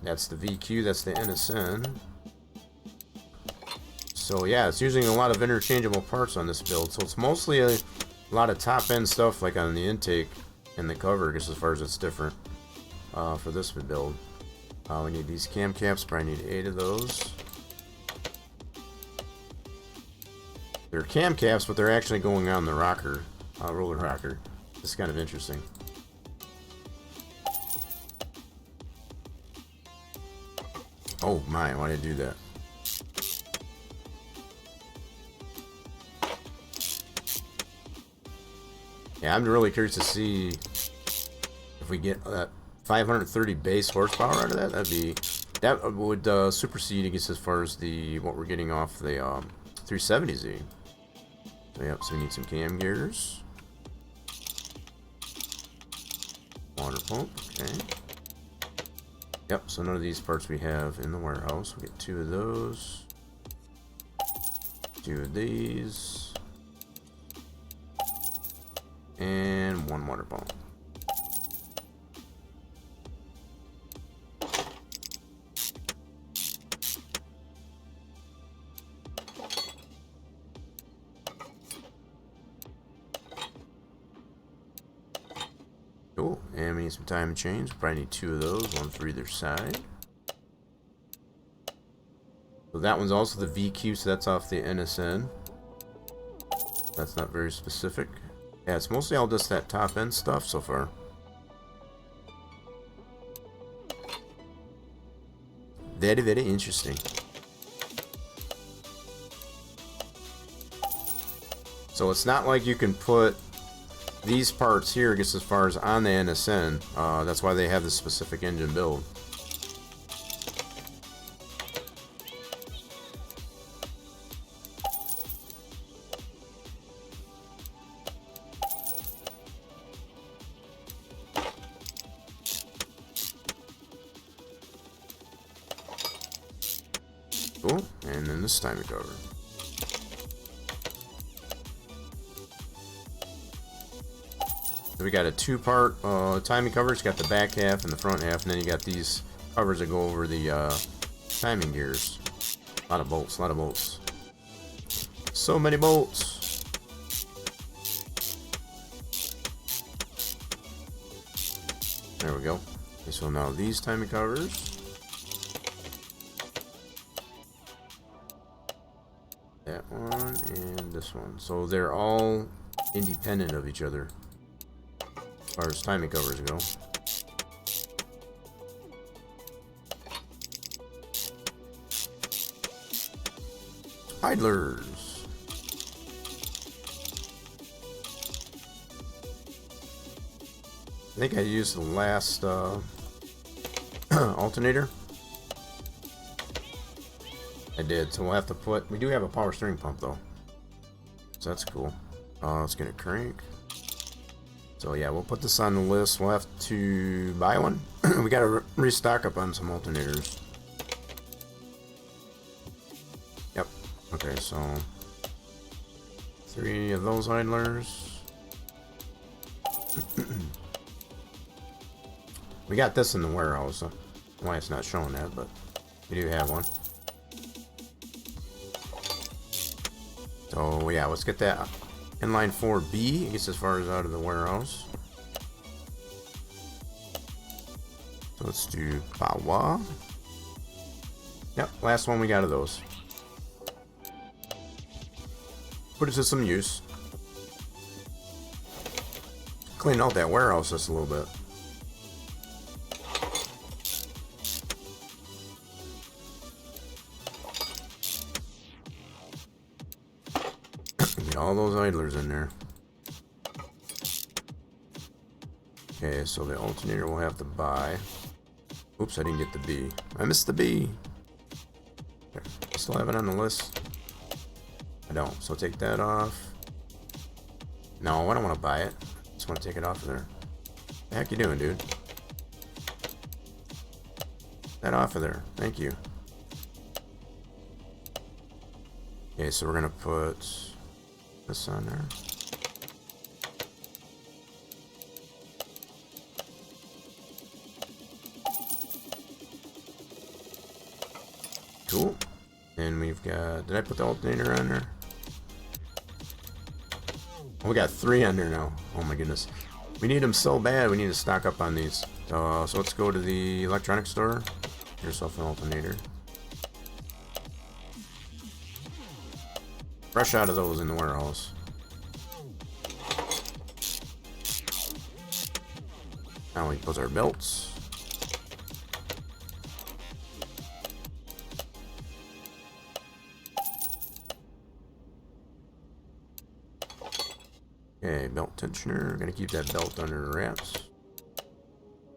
That's the VQ, that's the NSN. So yeah, it's using a lot of interchangeable parts on this build. So it's mostly a lot of top end stuff like on the intake and the cover, just as far as it's different for this build. We need these cam caps, probably need 8 of those. They're cam caps, but they're actually going on the rocker, roller rocker. It's kind of interesting. Oh my, why did I do that? Yeah, I'm really curious to see if we get that 530 base horsepower out of that. That would supersede, I guess, as far as what we're getting off the 370Z. So yep, so we need some cam gears, water pump. Okay. Yep. So none of these parts we have in the warehouse. We get 2 of those, 2 of these, and 1 water pump. Cool, and we need some timing chains. We probably need 2 of those, 1 for either side. So that one's also the VQ, so that's off the NSN. That's not very specific. Yeah, it's mostly all just that top end stuff so far. Very, very interesting. So it's not like you can put these parts here, I guess, as far as on the NSN. That's why they have this specific engine build. Cool, and then this timing cover. So we got a 2-part timing cover. It's got the back half and the front half, and then you got these covers that go over the timing gears. A lot of bolts, a lot of bolts. So many bolts. There we go. Okay, so now these timing covers. That one and this one. So they're all independent of each other as far as timing covers go. Idlers. I think I used the last alternator. I did, so we'll have to put... We do have a power steering pump, though. So that's cool. Let's get a crank. So yeah, we'll put this on the list. We'll have to buy one. We gotta restock up on some alternators. Yep. Okay, so... 3 of those idlers. We got this in the warehouse, so why it's not showing that, but we do have one. So yeah, let's get that inline 4B, I guess, as far as out of the warehouse. So let's do power. Yep, last one we got of those. Put it to some use. Clean out that warehouse just a little bit. Get all those idlers in there. Okay, so the alternator we'll have to buy. Oops, I didn't get the B. I missed the B. Okay, I still have it on the list. I don't, so take that off. No, I don't want to buy it. I just want to take it off of there. What the heck you doing, dude? That off of there. Thank you. Okay, so we're gonna put this on there. Cool. And we've got, did I put the alternator on there? Oh, we got 3 on there now. Oh my goodness. We need them so bad, we need to stock up on these. So let's go to the electronics store. Get yourself an alternator. Fresh out of those in the warehouse. Now we put our belts. Okay, belt tensioner. We're gonna keep that belt under the wraps.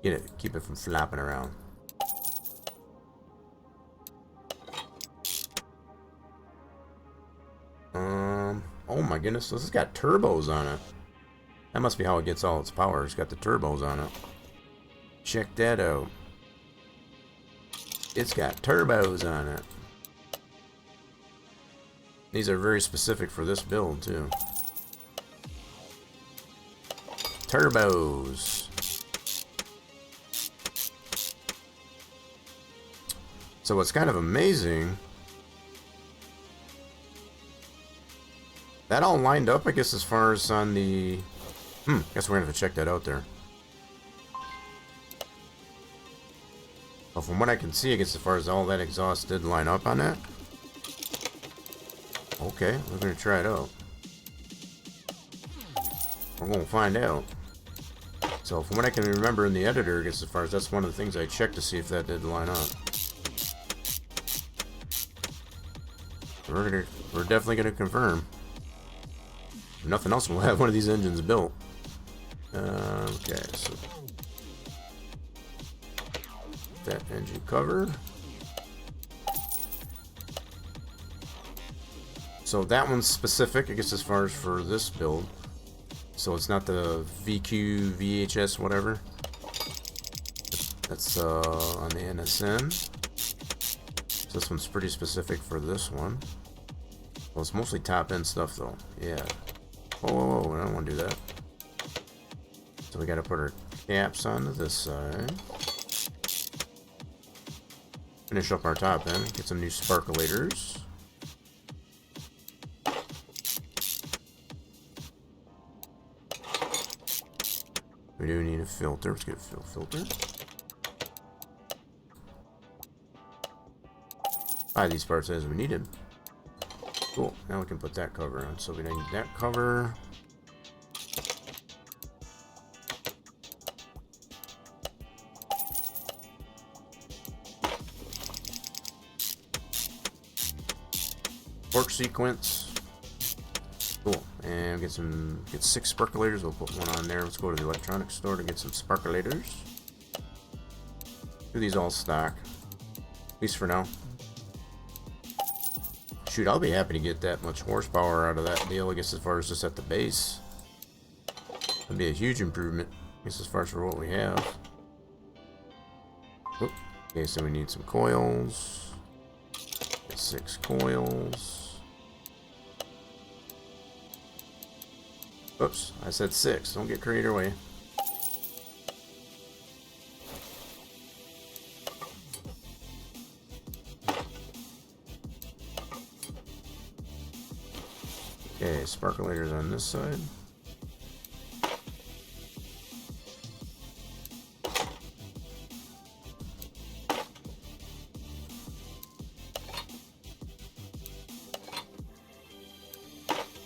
Get it, keep it from flapping around. Oh my goodness, this has got turbos on it. That must be how it gets all its power. It's got the turbos on it. Check that out. It's got turbos on it. These are very specific for this build too. Turbos. So what's kind of amazing, that all lined up, I guess, as far as on the... guess we're gonna have to check that out there. Well, from what I can see, I guess as far as all that exhaust did line up on that. Okay, we're gonna try it out. We're gonna find out. So from what I can remember in the editor, I guess as far as that's one of the things I checked to see if that did line up. We're definitely gonna confirm. If nothing else, we'll have one of these engines built. Okay, so that engine cover. So that one's specific, I guess, as far as for this build. So it's not the VQ, VHS, whatever. That's on the NSN. So this one's pretty specific for this one. Well, it's mostly top end stuff though. Yeah. Whoa, I don't want to do that. So we got to put our caps onto this side. Finish up our top end. Get some new sparkulators. We do need a filter. Let's get a filter. Buy these parts as we need them. Cool. Now we can put that cover on. So we don't need that cover. Torque sequence. Cool. And get 6 sparkulators. We'll put one on there. Let's go to the electronics store to get some sparkulators. Do these all stock, at least for now. Shoot, I'll be happy to get that much horsepower out of that deal, I guess, as far as just at the base. That'd be a huge improvement, I guess, as far as for what we have. Oop. Okay, so we need some coils. 6 coils. Oops, I said 6. Don't get carried away. Okay, sparkulators on this side.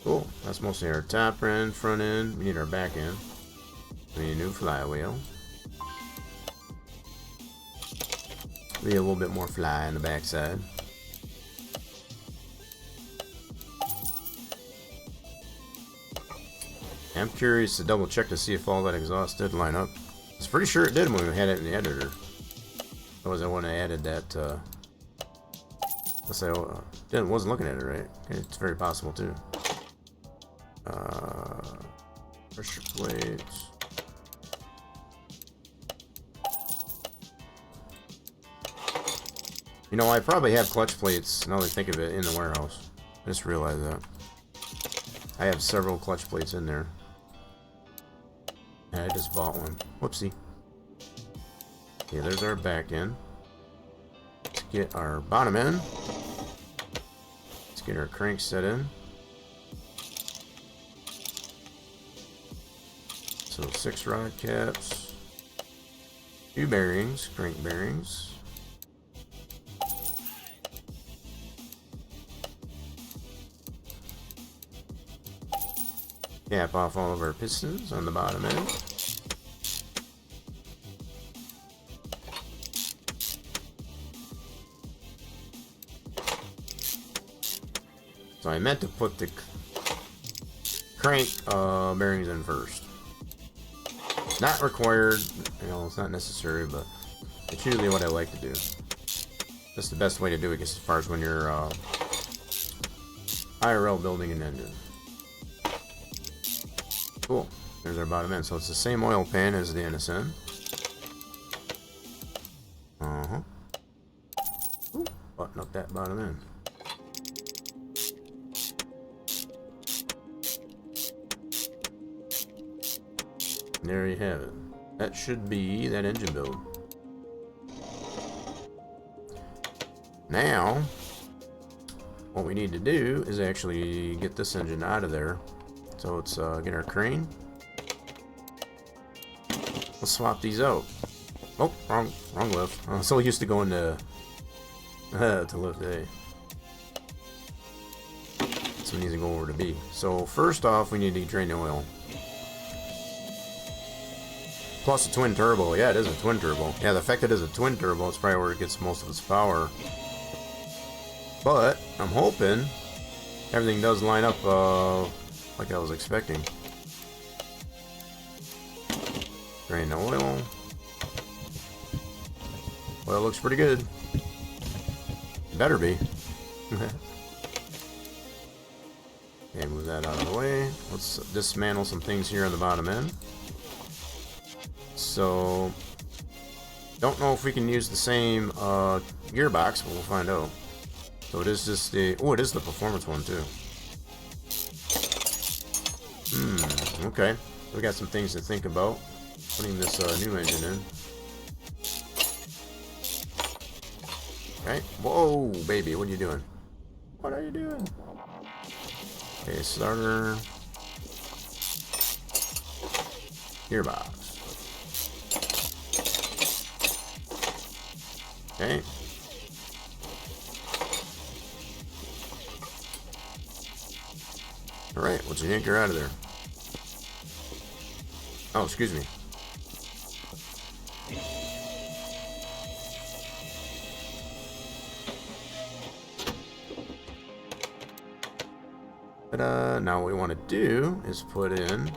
Cool. That's mostly our top end, front end. We need our back end. We need a new flywheel. We need a little bit more fly on the back side. I'm curious to double check to see if all that exhaust did line up. I was pretty sure it did when we had it in the editor. Otherwise I wouldn't have added that, unless I wasn't looking at it right. Okay, it's very possible too. Pressure plates. You know, I probably have clutch plates, now that I think of it, in the warehouse. I just realized that. I have several clutch plates in there. And I just bought one. Whoopsie. Okay, there's our back end. Let's get our bottom end. Let's get our crank set in. So 6 rod caps, 2 bearings, crank bearings. Cap off all of our pistons on the bottom end. So I meant to put the crank bearings in first. Not required, you know, it's not necessary, but it's usually what I like to do. That's the best way to do it as far as when you're IRL building an engine. Cool. There's our bottom end. So it's the same oil pan as the NSN. Ooh, button up that bottom end. There you have it. That should be that engine build. Now, what we need to do is actually get this engine out of there. So let's get our crane. Let's swap these out. Oh, wrong lift. I'm so used to going to lift A. So we need to go over to B. So first off, we need to drain the oil. Plus a twin turbo. Yeah, it is a twin turbo. Yeah, the fact that it is a twin turbo is probably where it gets most of its power. But I'm hoping everything does line up like I was expecting. Drain the oil. Oil looks pretty good. Better be. Okay, move that out of the way. Let's dismantle some things here on the bottom end. So, don't know if we can use the same gearbox, but we'll find out. So it is just the, oh, it is the performance one too. Okay. We got some things to think about putting this new engine in. Okay. Whoa, baby, what are you doing? What are you doing? Okay, starter. Gearbox. Okay. Alright, let's yank her out of there. Oh, excuse me. Now what we want to do is put in...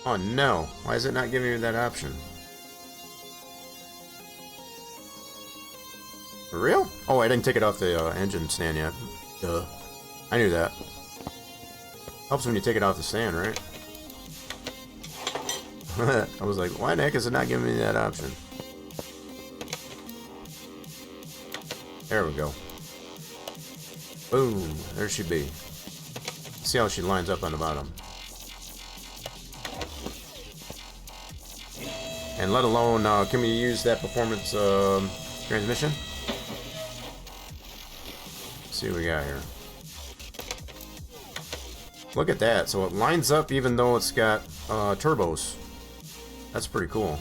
Oh no, why is it not giving me that option? For real? Oh, I didn't take it off the engine stand yet. Duh. I knew that. Helps when you take it off the stand, right? I was like, why the heck is it not giving me that option? There we go. Boom. There she be. See how she lines up on the bottom. And let alone, can we use that performance transmission? Let's see what we got here. Look at that. So it lines up even though it's got turbos. That's pretty cool.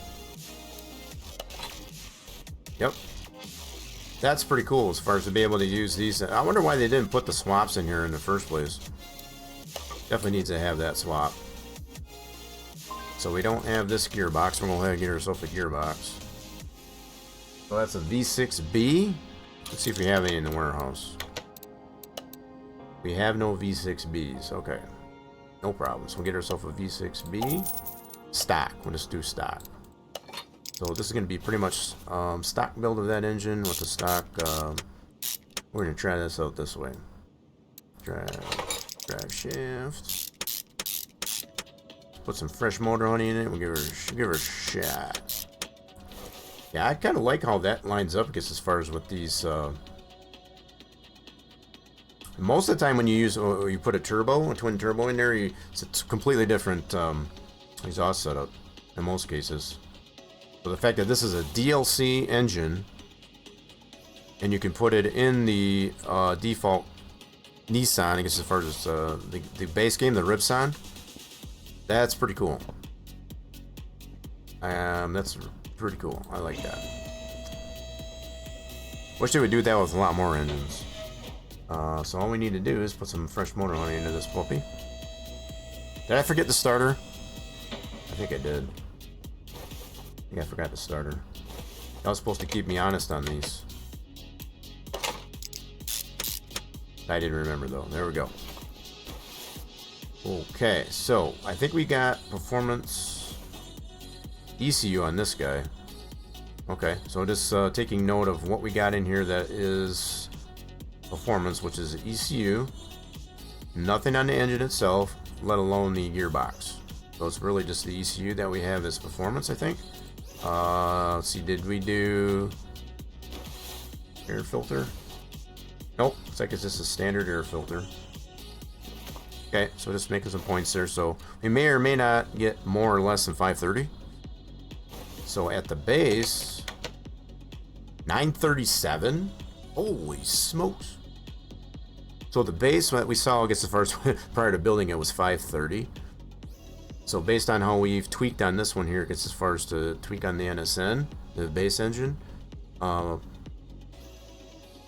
Yep. That's pretty cool as far as to be able to use these. I wonder why they didn't put the swaps in here in the first place. Definitely needs to have that swap. So we don't have this gearbox. We're going to go ahead and get ourselves a gearbox. So that's a V6B. Let's see if we have any in the warehouse. We have no V6Bs. Okay. No problem. So we'll get ourselves a V6B. Stock. We'll just do stock. So this is going to be pretty much stock build of that engine with the stock. We're going to try this out this way. Drive shaft. Put some fresh motor honey in it. We'll give her a shot. Yeah, I kind of like how that lines up because as far as with these. Most of the time when you use, you put a twin turbo in there, it's a completely different exhaust setup in most cases. So the fact that this is a DLC engine and you can put it in the default Nissan, I guess, as far as the base game, the Ribbsan. That's pretty cool. That's pretty cool. I like that. Wish they would do that with a lot more engines. So all we need to do is put some fresh motor honey into this puppy. Did I forget the starter? I think I did. I think I forgot the starter. That was supposed to keep me honest on these. I didn't remember though. There we go. Okay, so I think we got performance ECU on this guy. Okay, so just taking note of what we got in here that is performance, which is ECU. Nothing on the engine itself, let alone the gearbox. So it's really just the ECU that we have as performance, I think. Let's see, did we do air filter? Nope, looks like it's just a standard air filter. Okay, so just making some points there. So we may or may not get more or less than 530. So at the base, 937. Holy smokes! So the base that we saw, I guess, as far as prior to building it, was 530. So based on how we've tweaked on this one here, I guess as far as to tweak on the NSN, the base engine,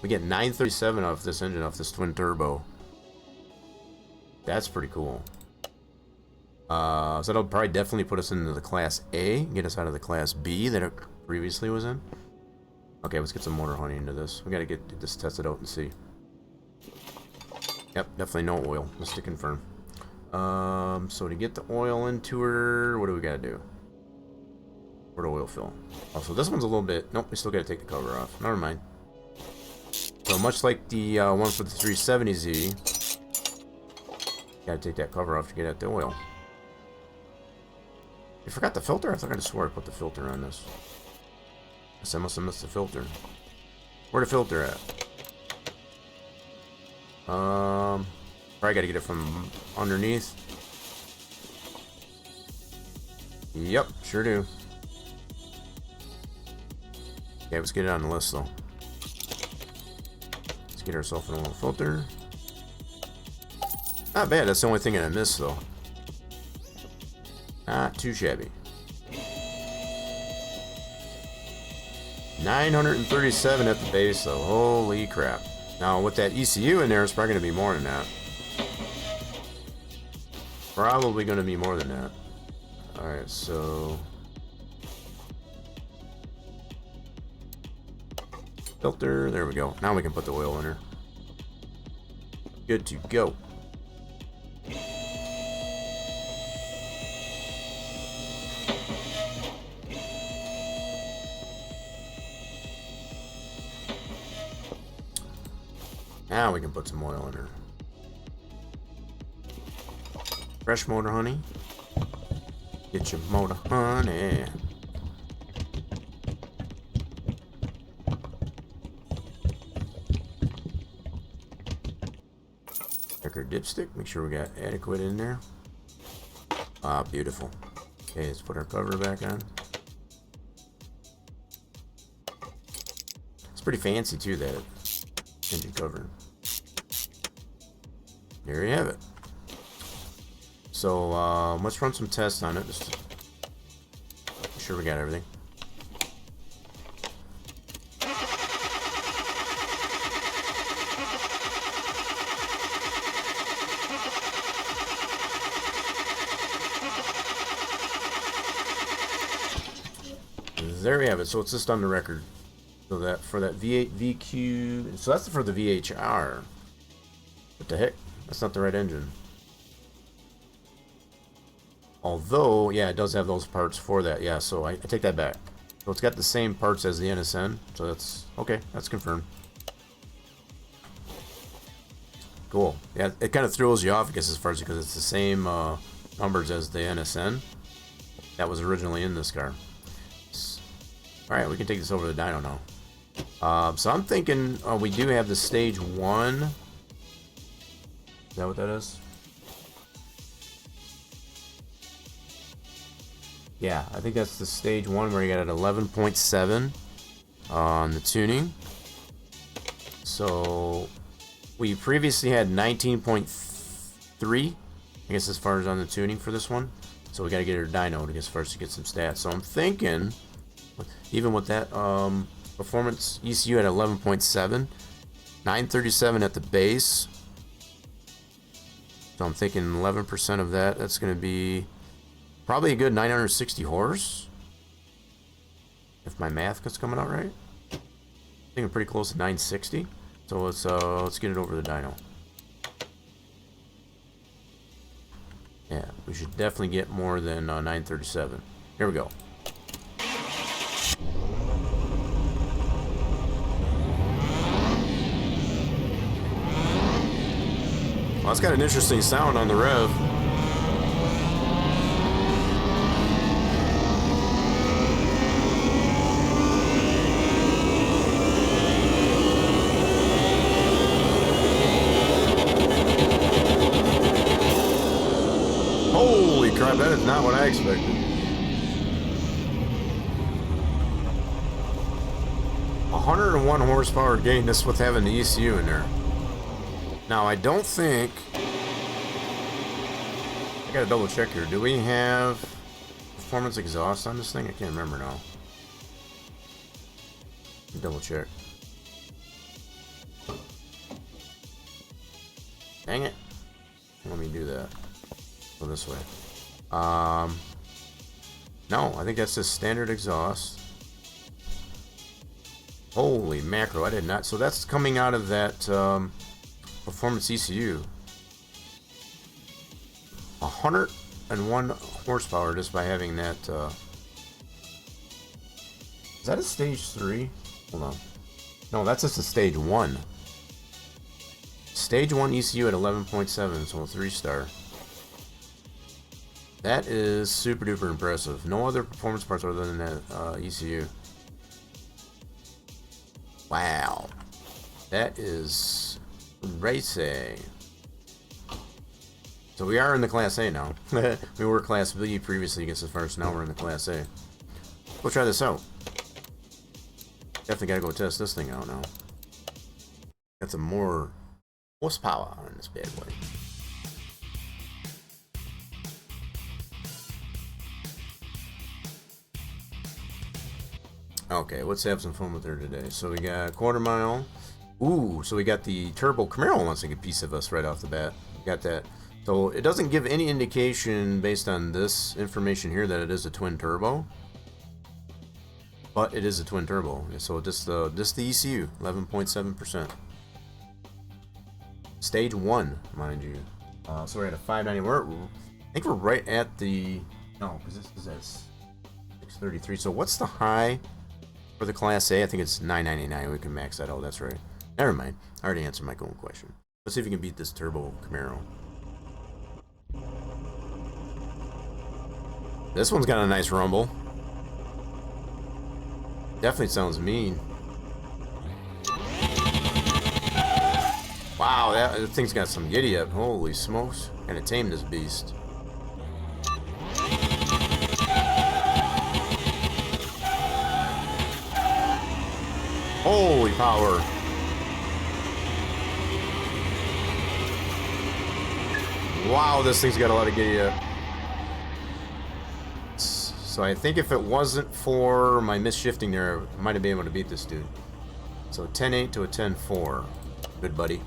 we get 937 off this engine, off this twin turbo. That's pretty cool. So that'll probably definitely put us into the Class A, get us out of the Class B that it previously was in. Okay, let's get some motor honey into this. We gotta get this tested out and see. Yep, definitely no oil, just to confirm. So to get the oil into her, what do we gotta do? Where to oil fill? Also, this one's a little bit... Nope, we still gotta take the cover off. Never mind. So much like the one for the 370Z, gotta take that cover off to get at the oil. You forgot the filter? I thought I swore I put the filter on this. Guess I must have missed the filter. Where the filter at? Probably gotta get it from underneath. Yep, sure do. Okay, let's get it on the list though. Let's get ourselves an oil filter. Not bad, that's the only thing I missed though. Not too shabby. 937 at the base though, holy crap. Now with that ECU in there, it's probably going to be more than that. Probably going to be more than that. Alright, so... filter, there we go. Now we can put the oil in her. Good to go. Now we can put some oil in her. Fresh motor honey. Get your motor honey. Check our dipstick. Make sure we got adequate in there. Ah, beautiful. Okay, let's put our cover back on. It's pretty fancy too, that engine cover. There you have it. So let's run some tests on it just to make sure we got everything. There we have it. So it's just on the record. So that for that V8 VQ, so that's for the VHR. What the heck? That's not the right engine. Although, yeah, it does have those parts for that. Yeah, so I take that back. So it's got the same parts as the NSN. So that's okay. That's confirmed. Cool. Yeah, it kind of throws you off, I guess, as far as because it's the same numbers as the NSN that was originally in this car. All right, we can take this over to the dyno now. So I'm thinking we do have the stage 1. Is that what that is? Yeah, I think that's the stage 1 where you got at 11.7 on the tuning. So we previously had 19.3, I guess, as far as on the tuning for this one. So we got to get our dyno to get first to get some stats. So I'm thinking, even with that performance ECU at 11.7, 937 at the base. So I'm thinking 11% of that. That's going to be probably a good 960 horse, if my math is coming out right. I think I'm pretty close to 960. So let's get it over the dyno. Yeah, we should definitely get more than 937. Here we go. Well, it's got an interesting sound on the rev. Holy crap, that is not what I expected. "101 horsepower gain," this with having the ECU in there. Now, I don't think... I gotta double check here. Do we have performance exhaust on this thing? I can't remember now. Double check. Dang it. Let me do that. Go this way. No, I think that's just standard exhaust. Holy macro, I did not. So that's coming out of that performance ECU. 101 horsepower just by having that. Is that a stage 3? Hold on. No, that's just a stage 1. Stage 1 ECU at 11.7, so a 3-star. That is super duper impressive. No other performance parts other than that ECU. Wow. That is racing. So we are in the Class A now. We were Class B previously against the first. Now we're in the Class A. We'll try this out. Definitely gotta go test this thing out now. Got some more horsepower on this bad boy. Okay, let's have some fun with her today. So we got a quarter mile. Ooh, so we got the turbo. Camaro wants to get a piece of us right off the bat. Got that. So it doesn't give any indication based on this information here that it is a twin turbo. But it is a twin turbo. So just the ECU, 11.7%. Stage 1, mind you. So we're at a 590. I think we're right at the... No, because this is at 633. So what's the high for the Class A? I think it's 999. We can max that out. That's right. Never mind. I already answered my own question. Let's see if we can beat this turbo Camaro. This one's got a nice rumble. Definitely sounds mean. Wow, that thing's got some giddy up. Holy smokes. Gotta tame this beast. Holy power. Wow, this thing's got a lot of giddy up. So I think if it wasn't for my misshifting there, I might have been able to beat this dude. So 10.8 to a 10.4. Good buddy.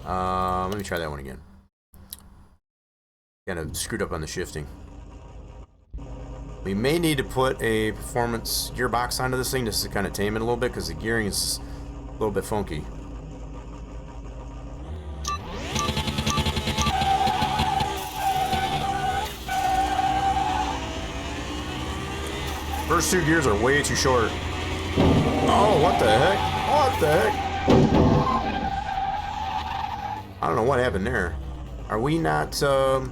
Let me try that one again. Kind of screwed up on the shifting. We may need to put a performance gearbox onto this thing just to kind of tame it a little bit, because the gearing is a little bit funky. First two gears are way too short. Oh, what the heck? What the heck? I don't know what happened there. Are we not, do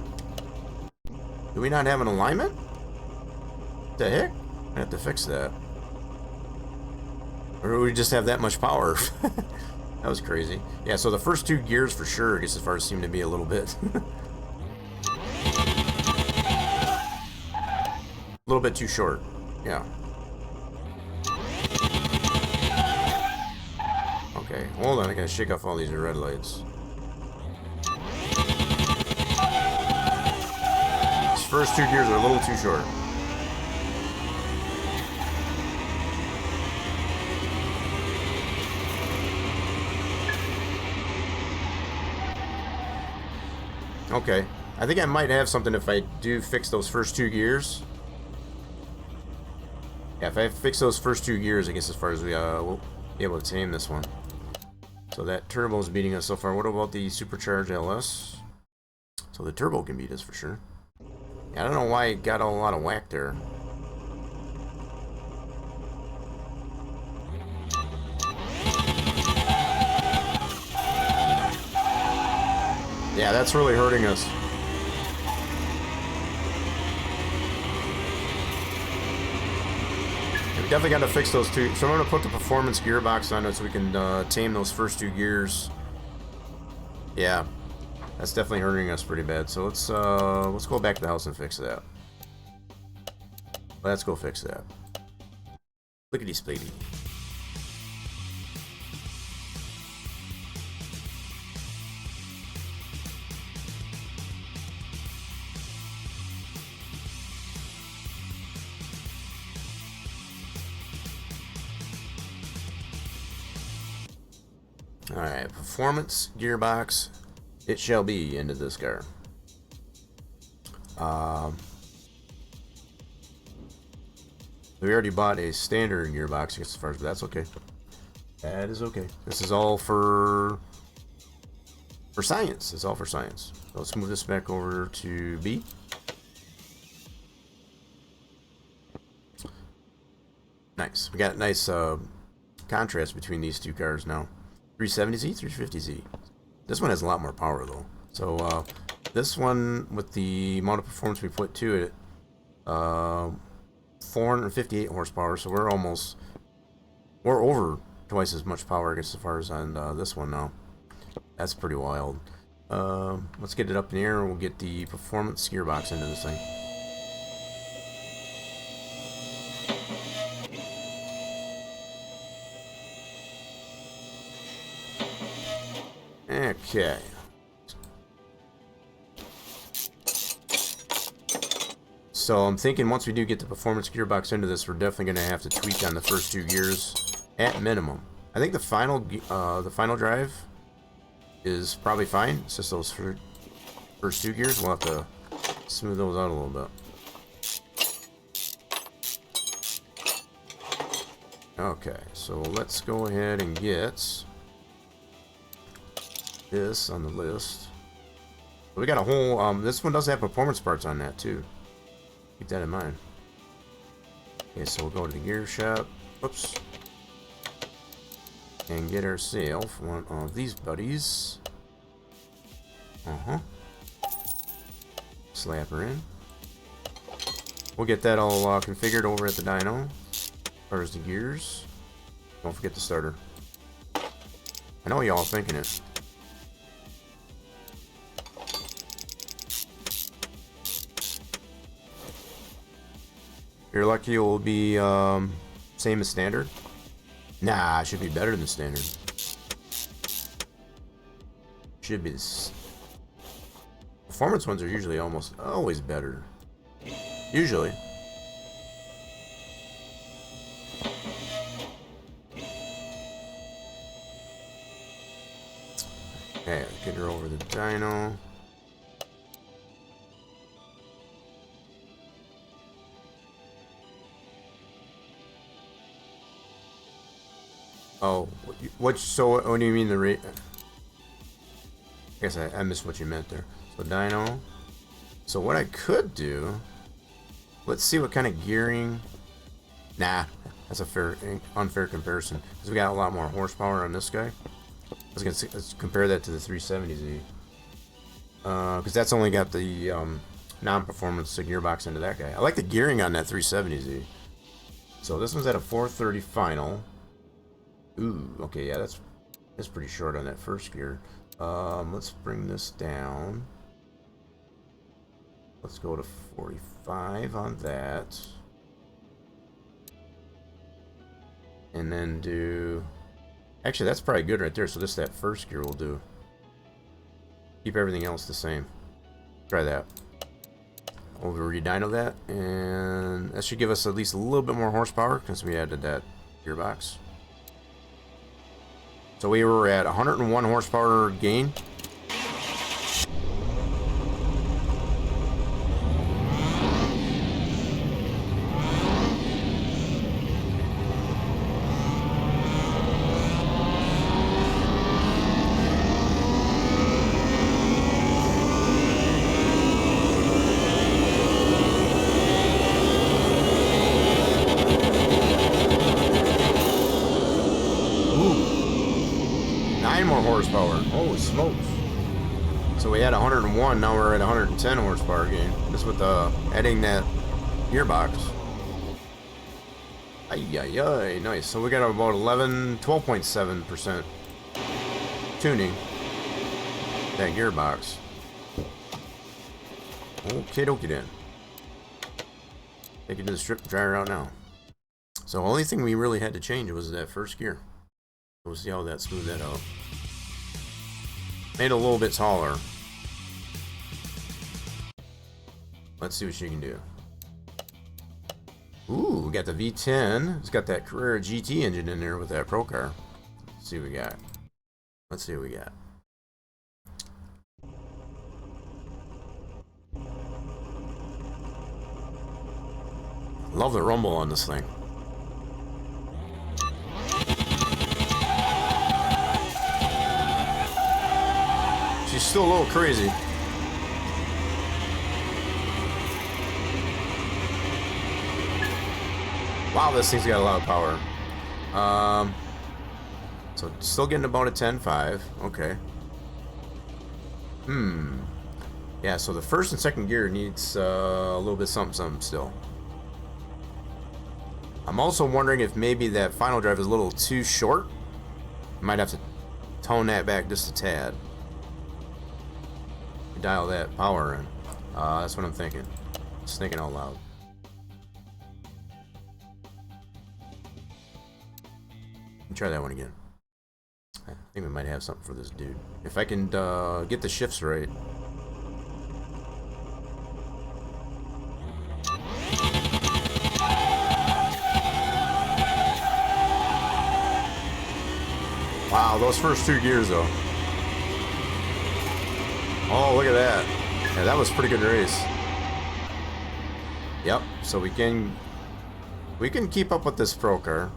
we not have an alignment? What the heck? I have to fix that. Or do we just have that much power? That was crazy. Yeah, so the first two gears for sure, I guess as far as seem to be a little bit. A little bit too short. Yeah. Okay, hold on, I gotta shake off all these red lights. These first 2 gears are a little too short. Okay, I think I might have something if I do fix those first 2 gears. Yeah, if I fix those first 2 gears, I guess as far as we'll be able to tame this one. So that turbo's beating us so far. What about the supercharged LS? So the turbo can beat us for sure. Yeah, I don't know why it got a lot of whack there. Yeah, that's really hurting us. We've definitely got to fix those 2. So I'm going to put the performance gearbox on it so we can tame those first 2 gears. Yeah, that's definitely hurting us pretty bad. So let's go back to the house and fix that. Let's go fix that. Lickety spliggity. Alright, performance gearbox, it shall be into this car. We already bought a standard gearbox, I guess, as far as, but that's okay. That is okay. This is all for science. It's all for science. So let's move this back over to B. Nice. We got a nice contrast between these 2 cars now. 370Z, 350Z. This one has a lot more power though. So this one, with the amount of performance we put to it, 458 horsepower. So we're over twice as much power, I guess, as far as on this one now. That's pretty wild. Let's get it up in the air and we'll get the performance gearbox into this thing. Okay. So I'm thinking once we do get the performance gearbox into this, we're definitely going to have to tweak on the first 2 gears at minimum. I think the final drive is probably fine. It's just those first 2 gears. We'll have to smooth those out a little bit. Okay, so let's go ahead and get this on the list. We got a whole, this one does have performance parts on that too. Keep that in mind. Okay, so we'll go to the gear shop. Whoops. And get ourselves one of these buddies. Slap her in. We'll get that all configured over at the dyno. As far as the gears. Don't forget the starter. I know y'all thinking it. You're lucky it will be same as standard. Nah, it should be better than standard. Should be this. Performance ones are usually almost always better. Usually. Okay, get her over the dyno. Oh, so what do you mean the rate? I guess I missed what you meant there. So dyno. So what I could do, let's see what kind of gearing. Nah, that's a unfair comparison because we got a lot more horsepower on this guy. Let's compare that to the 370Z. Because that's only got the non-performance gearbox into that guy. I like the gearing on that 370Z. So this one's at a 430 final. Ooh, okay, yeah, that's pretty short on that first gear. Let's bring this down. Let's go to 45 on that. And then do Actually, that's probably good right there. So just that first gear will do. Keep everything else the same. Try that. Over redyno that, and that should give us at least a little bit more horsepower because we added that gearbox. So we were at 101 horsepower gain. Horsepower. Holy smokes. So we had 101, now we're at 110 horsepower gain. Just with adding that gearbox. Ay, nice. So we got about 12.7% tuning. That gearbox. Okay, dokie then. Take it to the strip and try her out now. So the only thing we really had to change was that first gear. We'll see how that smoothed that out. Made it a little bit taller. Let's see what she can do. Ooh, we got the V10. It's got that Carrera GT engine in there with that Pro car. Let's see what we got. Let's see what we got. Love the rumble on this thing. She's still a little crazy. Wow, this thing's got a lot of power. So still getting about a 10.5. Okay. Yeah, so the first and second gear needs a little bit something still. I'm also wondering if maybe that final drive is a little too short. Might have to tone that back just a tad. Dial that power in. That's what I'm thinking. Just thinking out loud. Try that one again. I think we might have something for this dude. If I can get the shifts right. Wow, those first two gears though. Oh, look at that. Yeah, that was a pretty good race. Yep, so we can keep up with this Pro car.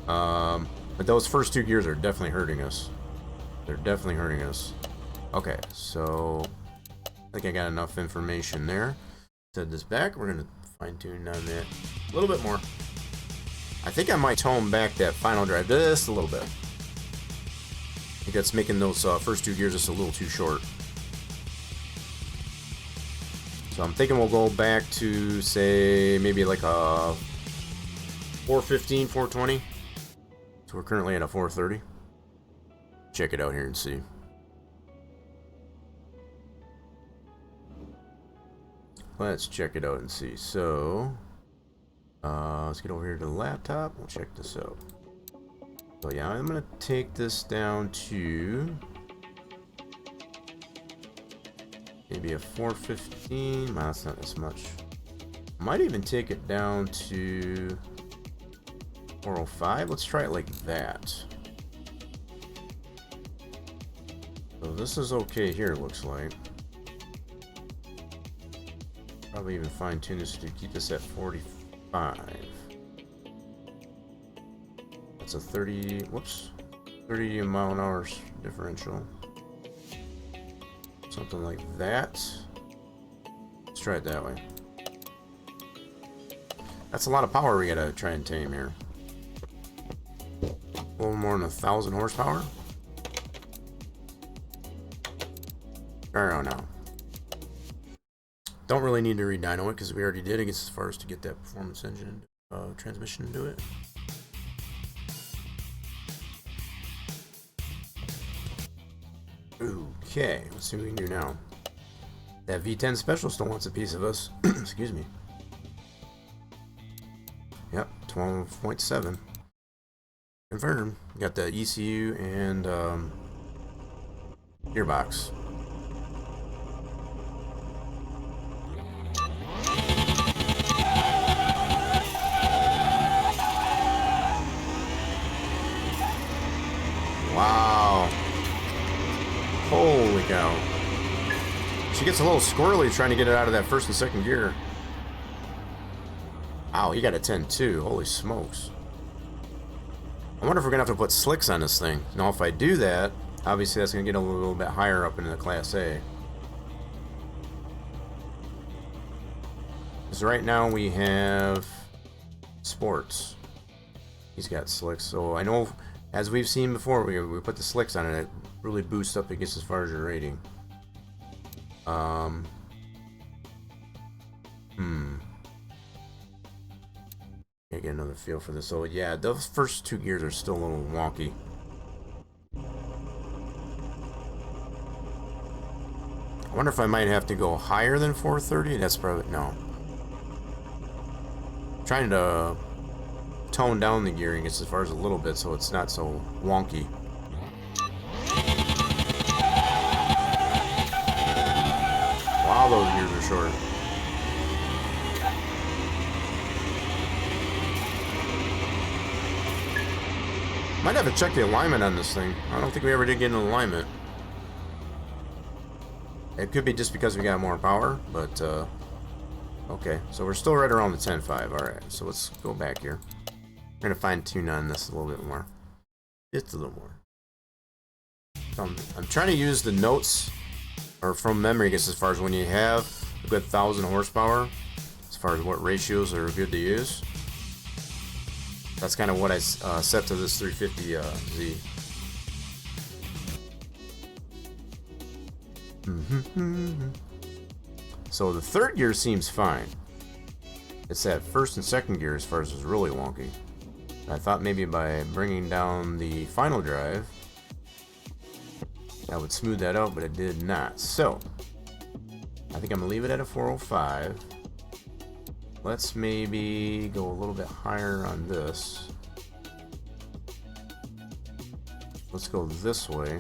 But those first two gears are definitely hurting us. They're definitely hurting us. Okay, so I think I got enough information there. Set this back. We're going to fine tune on that a little bit more. I think I might tone back that final drive just a little bit. I think that's making those first two gears just a little too short. So I'm thinking we'll go back to, say, maybe like a 415, 420. So we're currently at a 430. Check it out here and see. Let's check it out and see. So, let's get over here to the laptop. We'll check this out. So yeah, I'm gonna take this down to maybe a 415. Well, that's not as much. Might even take it down to 405. Let's try it like that. So this is okay here, it looks like. Probably even fine tune this to keep this at 45. That's a 30 mile an hour differential. Something like that. Let's try it that way. That's a lot of power we gotta try and tame here. A little more than 1,000 horsepower. I don't know. Don't really need to redyno it because we already did. I guess as far as to get that performance engine transmission into it. Okay, let's see what we can do now. That V10 Special still wants a piece of us. Excuse me. Yep, 12.7. Confirmed. Got the ECU and gearbox. Wow. Holy cow. She gets a little squirrely trying to get it out of that first and second gear. Wow, you got a 10 too. Holy smokes. I wonder if we're going to have to put slicks on this thing. Now, if I do that, obviously that's going to get a little bit higher up into the Class A. Because right now we have sports. He's got slicks. So I know, as we've seen before, we put the slicks on it. It really boosts up against as far as your rating. Can't get another feel for this. So yeah, those first two gears are still a little wonky. I wonder if I might have to go higher than 430. That's probably no. I'm trying to tone down the gearing as far as a little bit so it's not so wonky. Wow, those gears are short. Might have to check the alignment on this thing. I don't think we ever did get an alignment. It could be just because we got more power, but okay. So we're still right around the 10.5. Alright, so let's go back here. We're gonna fine tune on this a little bit more. Just a little more. So I'm trying to use the notes or from memory, I guess, as far as when you have a good 1,000 horsepower, as far as what ratios are good to use. That's kind of what I set to this 350Z. So the third gear seems fine. It's that first and second gear as far as is really wonky. I thought maybe by bringing down the final drive that would smooth that out, but it did not. So I think I'm gonna leave it at a 405. Let's maybe go a little bit higher on this. Let's go this way.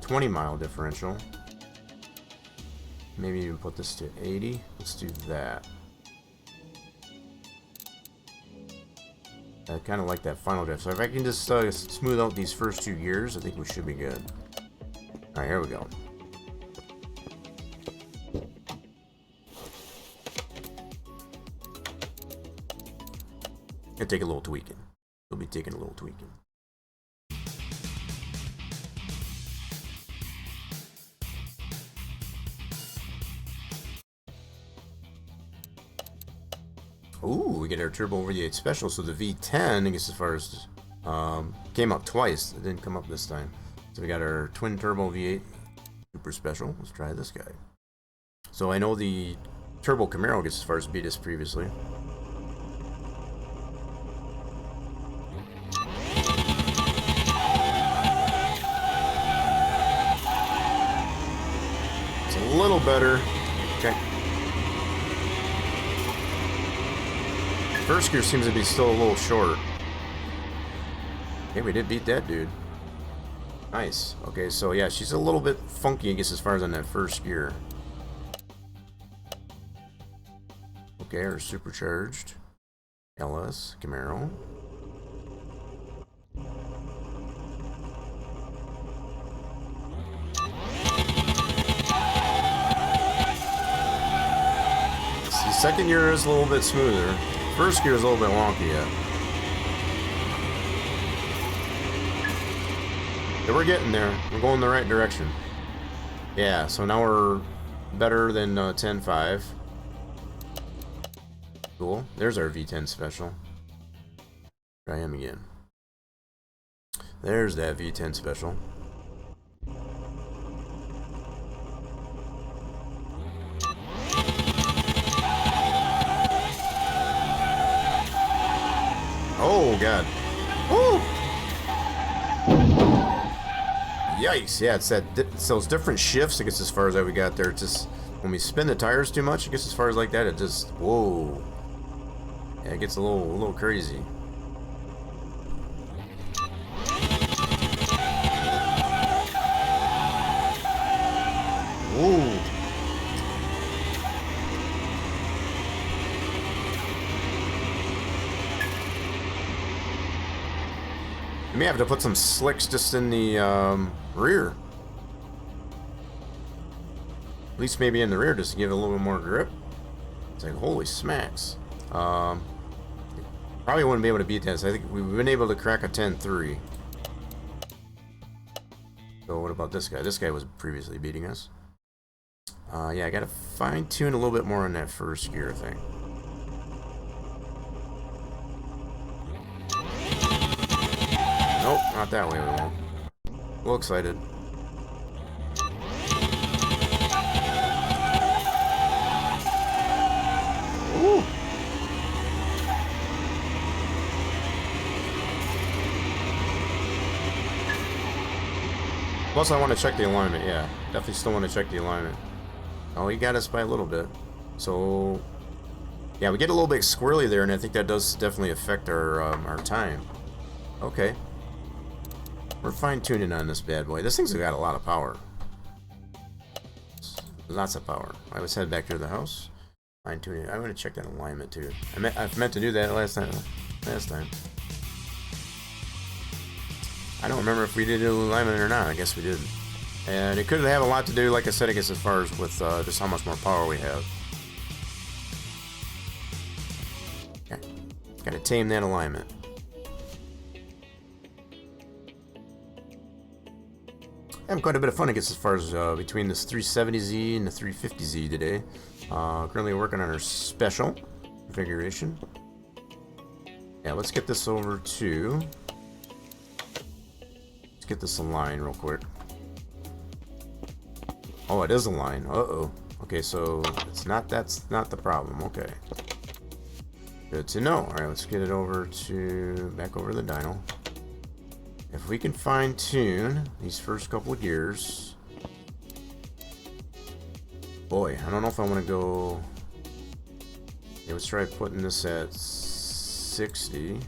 20-mile differential. Maybe even put this to 80. Let's do that. I kind of like that final drift. So if I can just smooth out these first two gears, I think we should be good. Alright, here we go. It'll take a little tweaking. We'll be taking a little tweaking. Ooh, we get our turbo over the 8 special. So the V10, I guess as far as came up twice. It didn't come up this time. So we got our twin turbo V8 super special. Let's try this guy. So I know the turbo Camaro gets as far as beat us previously. It's a little better. Okay. First gear seems to be still a little short. Okay, we did beat that dude. Nice. Okay, so yeah, she's a little bit funky, I guess, as far as on that first gear. Okay, our supercharged LS Camaro. The second gear is a little bit smoother. First gear is a little bit wonky yet. Yeah, we're getting there. We're going the right direction. Yeah, so now we're better than 10.5. Cool. There's our V10 special. Try him again. There's that V10 special. Oh god. Woo! Yikes! Yeah, it's those different shifts. I guess as far as we got there, it's just when we spin the tires too much. I guess as far as like that, it just whoa. Yeah, it gets a little crazy. Ooh. You may have to put some slicks just in the rear. At least maybe in the rear just to give it a little bit more grip. It's like, holy smacks. Probably wouldn't be able to beat that. So I think we've been able to crack a 10.3. So what about this guy? This guy was previously beating us. Yeah, I gotta fine tune a little bit more on that first gear thing. Nope, not that way we won't. A little excited. Ooh. Plus I want to check the alignment, yeah. Definitely still want to check the alignment. Oh, he got us by a little bit. So, yeah, we get a little bit squirrely there, and I think that does definitely affect our time. Okay. We're fine-tuning on this bad boy. This thing's got a lot of power. Lots of power. I was headed back to the house. Fine-tuning. I'm going to check that alignment, too. I meant to do that last time. I don't remember if we did alignment or not. I guess we did. And it could have a lot to do, like I said, I guess, as far as with just how much more power we have. Okay. Got to tame that alignment. Having quite a bit of fun, I guess, as far as between this 370Z and the 350Z today. Currently working on our special configuration. Yeah, let's get this over to... Let's get this aligned real quick. Oh, it is aligned. Uh-oh. Okay, so it's not, that's not the problem. Okay. Good to know. Alright, let's get it over to... back over to the dyno. If we can fine-tune these first couple of gears... Boy, I don't know if I want to go... Okay, let's try putting this at 60.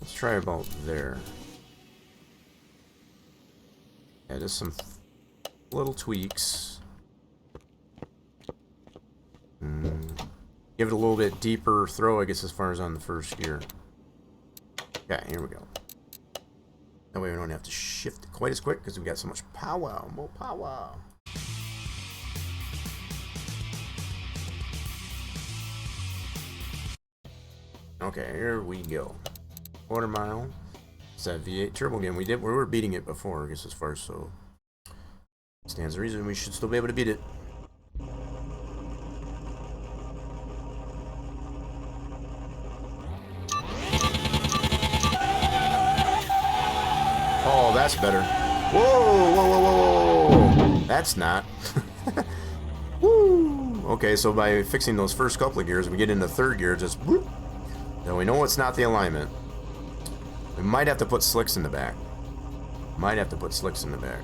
Let's try about there. Yeah, just some little tweaks. Give it a little bit deeper throw, I guess, as far as on the first gear. Yeah, here we go. That way we don't have to shift it quite as quick because we got so much power, more power. Okay, here we go. Quarter mile. It's that V8 turbo again. We were beating it before, I guess, as far as so. Stands to reason we should still be able to beat it. Oh, that's better. Whoa, whoa, whoa, whoa, whoa. That's not. Woo. Okay, so by fixing those first couple of gears, we get into third gear, just whoop. Now we know it's not the alignment. We might have to put slicks in the back. Might have to put slicks in the back.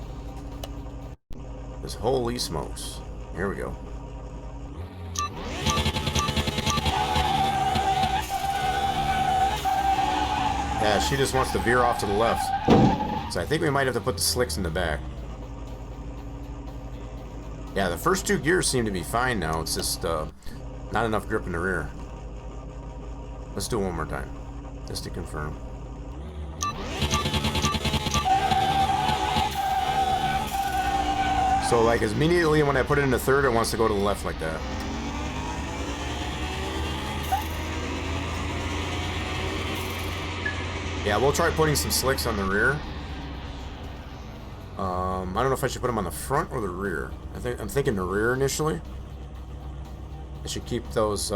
Because holy smokes. Here we go. Yeah, she just wants to veer off to the left. So I think we might have to put the slicks in the back. Yeah, the first two gears seem to be fine now. It's just not enough grip in the rear. Let's do it one more time, just to confirm. So like immediately when I put it into third, it wants to go to the left like that. Yeah, we'll try putting some slicks on the rear. I don't know if I should put them on the front or the rear. I'm thinking the rear initially. I should keep those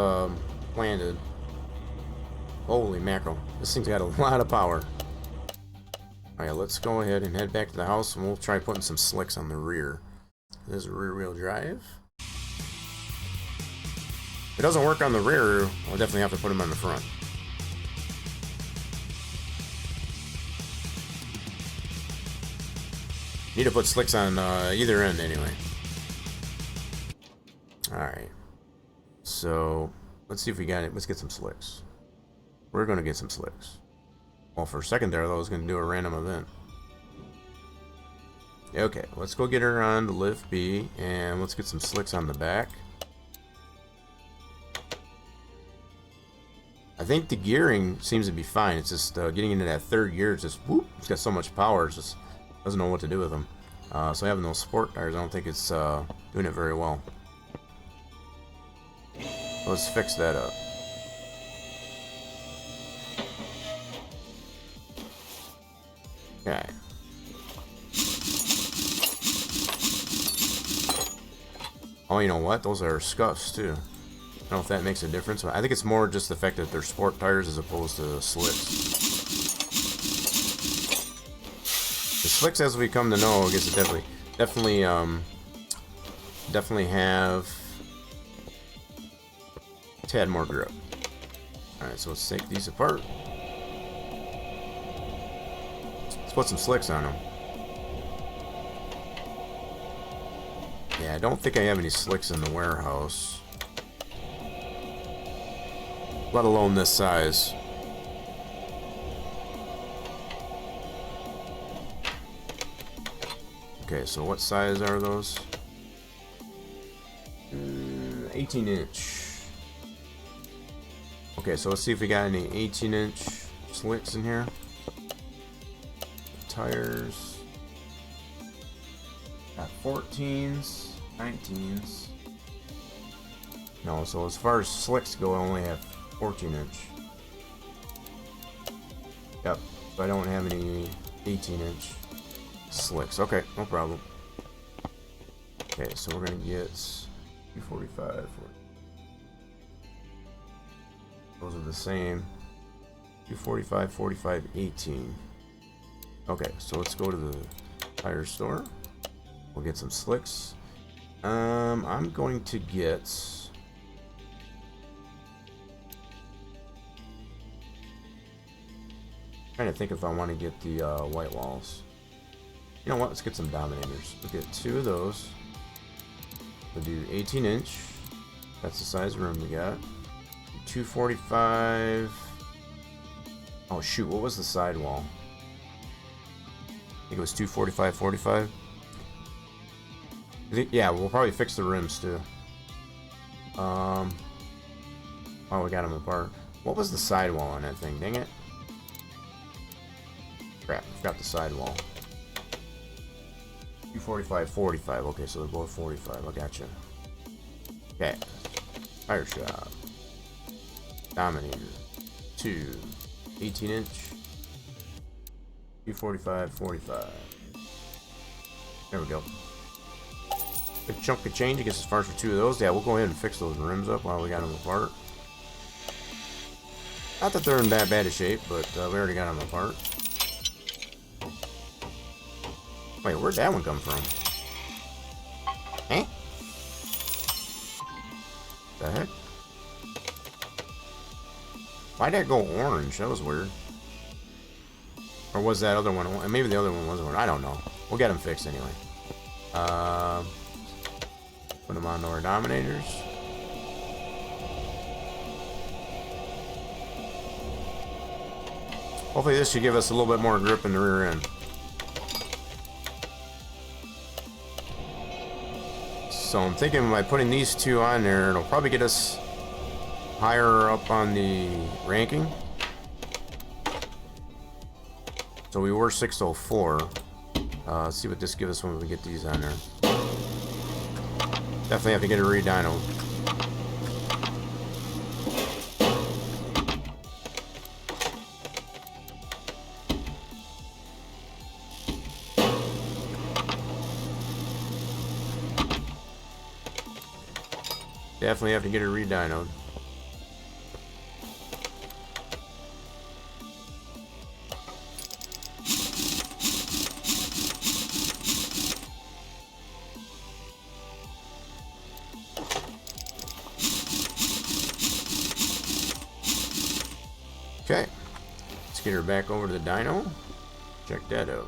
landed. Holy mackerel. This thing's got a lot of power. Alright, let's go ahead and head back to the house and we'll try putting some slicks on the rear. There's a rear wheel drive. If it doesn't work on the rear, I'll definitely have to put them on the front. Need to put slicks on either end anyway. Alright. So, let's see if we got it. Let's get some slicks. We're going to get some slicks. Well, for a second there, I thought I was going to do a random event. Okay, let's go get her on the lift B, and let's get some slicks on the back. I think the gearing seems to be fine. It's just getting into that third gear. It's just whoop. It's got so much power. It just doesn't know what to do with them. So having those sport tires, I don't think it's doing it very well. Let's fix that up. Okay. Oh, you know what? Those are scuffs too. I don't know if that makes a difference, but I think it's more just the fact that they're sport tires as opposed to slicks. The slicks, as we come to know, I guess it definitely have a tad more grip. All right, so let's take these apart. Let's put some slicks on them. Yeah, I don't think I have any slicks in the warehouse. Let alone this size. Okay, so what size are those? 18 inch. Okay, so let's see if we got any 18-inch slicks in here. Tires. Got 14s, 19s. No, so as far as slicks go, I only have 14-inch. Yep, but I don't have any 18-inch slicks. Okay, no problem. Okay, so we're gonna get 245. Those are the same. 245, 45, 18. Okay, so let's go to the tire store. We'll get some slicks. I'm going to get. Trying to think if I want to get the white walls. You know what? Let's get some Dominators. We'll get 2 of those. We'll do 18-inch. That's the size of room we got. 245. Oh shoot! What was the sidewall? I think it was 245, 45. Yeah, we'll probably fix the rims too. Oh, we got them apart. What was the sidewall on that thing? Dang it! Crap! I forgot the sidewall. 245, 45. Okay, so they're both 45. I gotcha. Okay. Tire shop. Dominator. 2. 18-inch. 245, 45. There we go. Good chunk of change, I guess, as far as for 2 of those. Yeah, we'll go ahead and fix those rims up while we got them apart. Not that they're in that bad a shape, but we already got them apart. Wait, where'd that one come from? Eh? The heck? Why'd that go orange? That was weird. Or was that other one? Maybe the other one wasn't orange. I don't know. We'll get them fixed anyway. Put them on our Dominators. Hopefully this should give us a little bit more grip in the rear end. So I'm thinking by putting these 2 on there, it'll probably get us higher up on the ranking. So we were 604. Let's see what this gives us when we get these on there. Definitely have to get a re-dyno. Definitely have to get it re-dynoed. Okay, let's get her back over to the dyno. Check that out.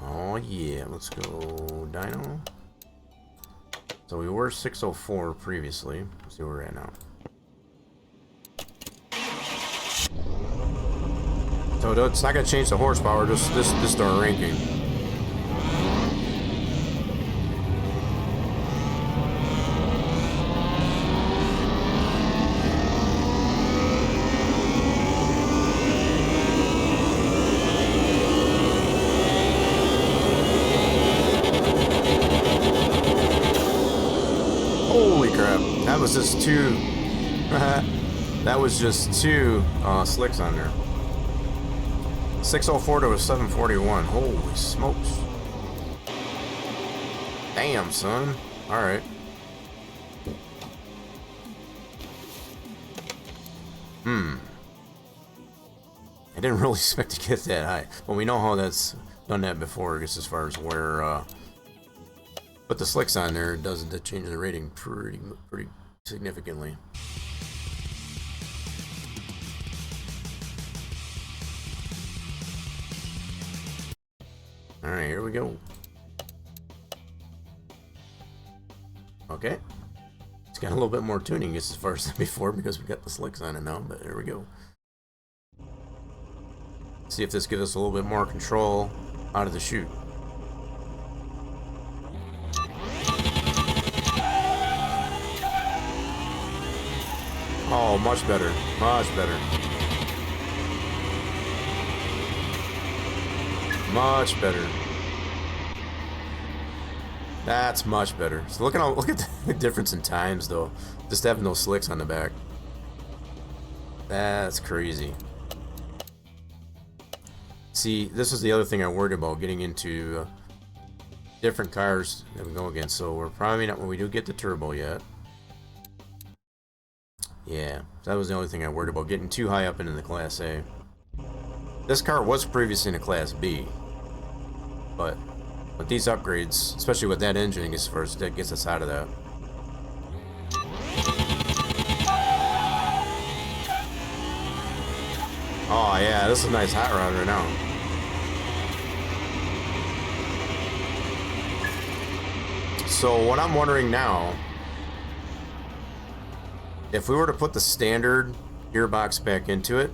Oh yeah, let's go dyno. So we were 604 previously. Let's see where we're at now. So it's not going to change the horsepower, just the ranking. Holy crap, that was just two. That was just two slicks on there. 604 to a 741. Holy smokes. Damn, son. Alright. I didn't really expect to get that high. But we know how that's done that before, I guess, as far as where put the slicks on there, it does change the rating pretty significantly. Alright, here we go. Okay. It's got a little bit more tuning as far as before because we got the slicks on it now, but here we go. See if this gives us a little bit more control out of the chute. Oh, much better. Much better. Much better. That's much better. So look at the difference in times though. Just having those slicks on the back. That's crazy. See, this is the other thing I worried about getting into different cars that we go against. So we're probably not when we do get the turbo yet. Yeah, that was the only thing I worried about, getting too high up into the Class A. This car was previously in a Class B, but with these upgrades, especially with that engine, as far as that gets us out of that. Oh yeah, this is a nice hot rod right now. So what I'm wondering now, if we were to put the standard gearbox back into it,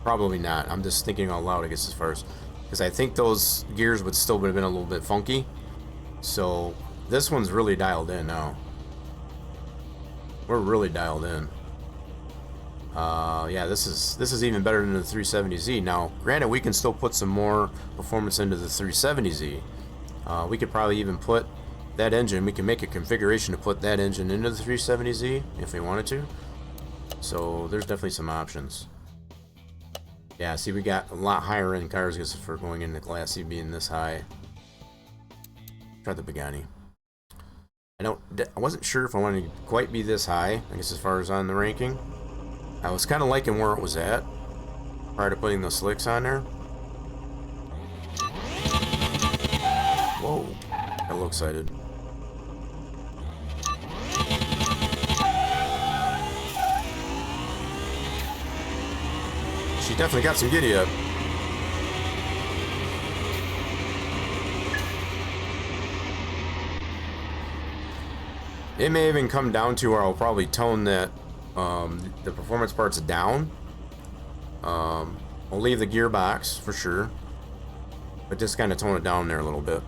probably not. I'm just thinking out loud, I guess, as far as, because I think those gears would still have been a little bit funky. So this one's really dialed in now. We're really dialed in. Yeah, this is even better than the 370Z. Now, granted, we can still put some more performance into the 370Z. We could probably even put that engine, we can make a configuration to put that engine into the 370Z if we wanted to. So there's definitely some options. Yeah, see, we got a lot higher end cars just for going into Class C being this high. Try the Pagani. I wasn't sure if I wanted to quite be this high, I guess, as far as on the ranking. I was kind of liking where it was at prior to putting the slicks on there. Whoa, got a little excited. She definitely got some giddy up. It may even come down to where I'll probably tone that the performance parts down. I'll leave the gearbox for sure, but just kind of tone it down there a little bit.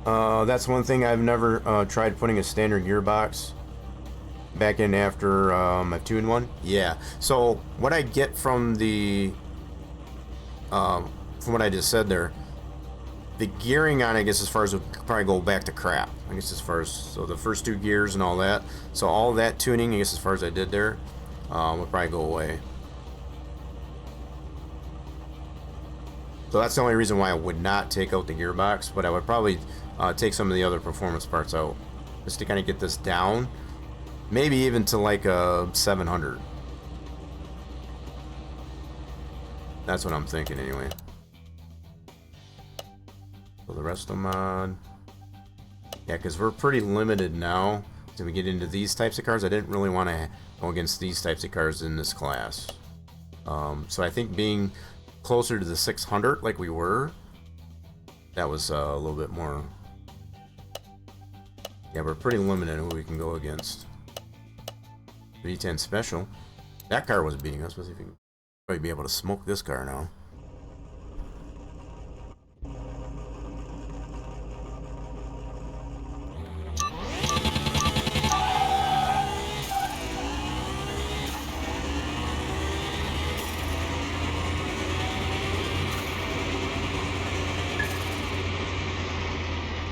That's one thing I've never tried, putting a standard gearbox back in after a tuned one. Yeah, so what I get from the from what I just said there, the gearing on, I guess, as far as, would probably go back to crap, I guess, as far as, so the first two gears and all that, so all that tuning, I guess, as far as I did there, would probably go away. So that's the only reason why I would not take out the gearbox, but I would probably take some of the other performance parts out, just to kind of get this down, maybe even to like a 700. That's what I'm thinking anyway. So the rest of them on. Yeah, because we're pretty limited now until we get into these types of cars. I didn't really want to go against these types of cars in this class. So I think being closer to the 600 like we were, that was a little bit more. Yeah, we're pretty limited in who we can go against. V10 special. That car was beating us. Let's see if we can probably be able to smoke this car now.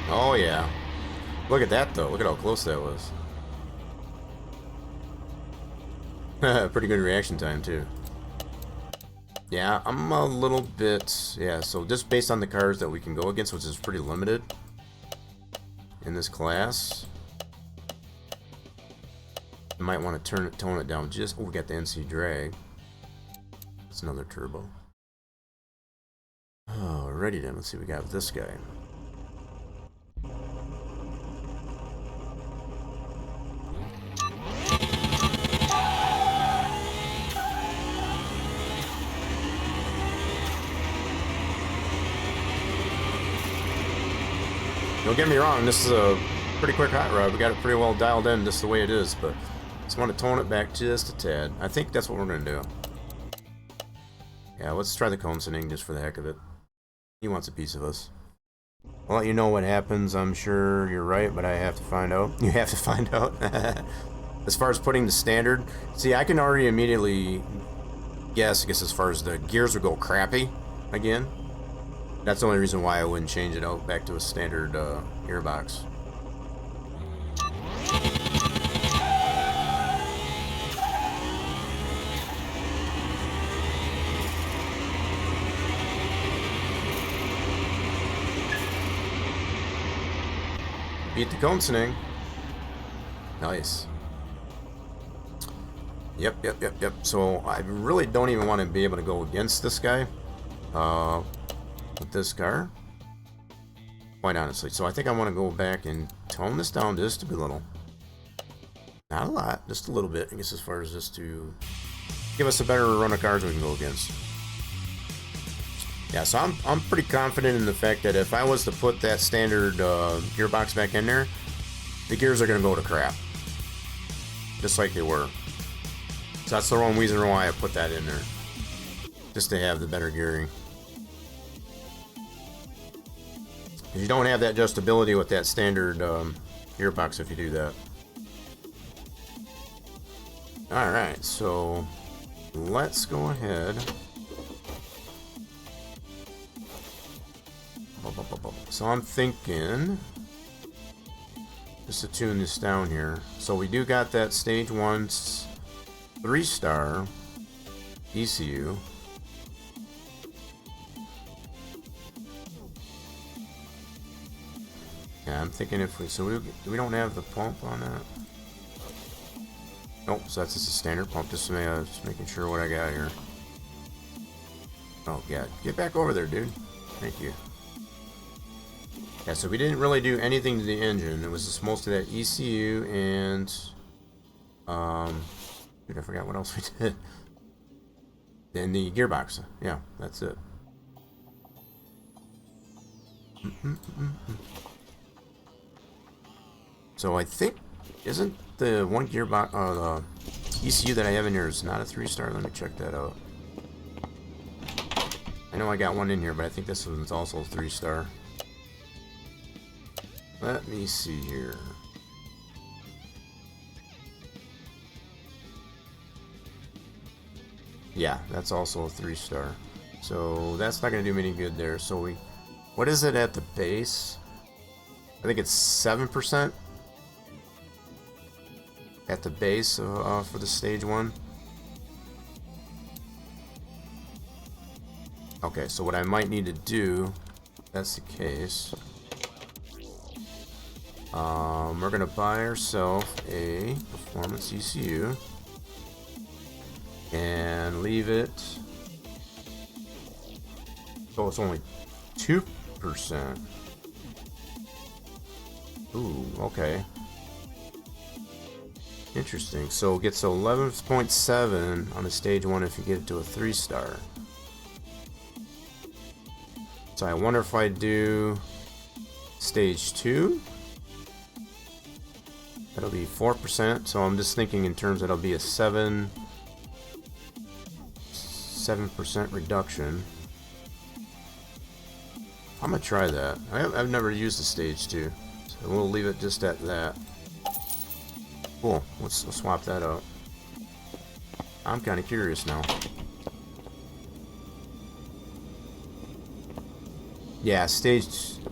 Oh yeah. Look at that though. Look at how close that was. Pretty good reaction time too. Yeah, I'm a little bit... Yeah, so just based on the cars that we can go against, which is pretty limited in this class, I might want to tone it down just... Oh, we got the NC drag. It's another turbo. Alrighty then, let's see what we got with this guy. Don't get me wrong, this is a pretty quick hot rod. We got it pretty well dialed in just the way it is, but just want to tone it back just a tad. I think that's what we're going to do. Yeah, let's try the cone sending just for the heck of it. He wants a piece of us. I'll let you know what happens. I'm sure you're right, but I have to find out. You have to find out. As far as putting the standard, see, I can already immediately guess, I guess, as far as the gears will go crappy again. That's the only reason why I wouldn't change it out back to a standard gearbox. Beat the cone sending. Nice. Yep. So I really don't even want to be able to go against this guy. With this car, quite honestly. So I think I want to go back and tone this down just a little. Not a lot, just a little bit, I guess, as far as just to give us a better run of cars we can go against. Yeah, so I'm pretty confident in the fact that if I was to put that standard gearbox back in there, the gears are going to go to crap. Just like they were. So that's the wrong reason why I put that in there. Just to have the better gearing. You don't have that adjustability with that standard gearbox if you do that. Alright, so let's go ahead. So I'm thinking, just to tune this down here. So we do got that stage 1 3-star ECU. Yeah, I'm thinking if we... So we don't have the pump on that? Nope, so that's just a standard pump. Just making sure what I got here. Oh, God. Get back over there, dude. Thank you. Yeah, so we didn't really do anything to the engine. It was just mostly that ECU and... Dude, I forgot what else we did. Then the gearbox. Yeah, that's it. So I think, isn't the one gearbox, the ECU that I have in here is not a 3-star? Let me check that out. I know I got one in here, but I think this one's also a 3-star. Let me see here. Yeah, that's also a 3-star. So that's not going to do me any good there. So what is it at the base? I think it's 7%. At the base for the stage 1. Okay, so what I might need to do, if that's the case, we're gonna buy ourselves a performance ECU and leave it. So it's only 2%. Ooh, okay. Interesting. So it gets 11.7 on a stage 1 if you get it to a 3-star. So I wonder if I do stage 2. That'll be 4%. So I'm just thinking in terms that it'll be a 7 7% reduction. I'm gonna try that. I've never used the stage 2, so we'll leave it just at that. Cool. Let's swap that out. I'm kind of curious now. Yeah, stage.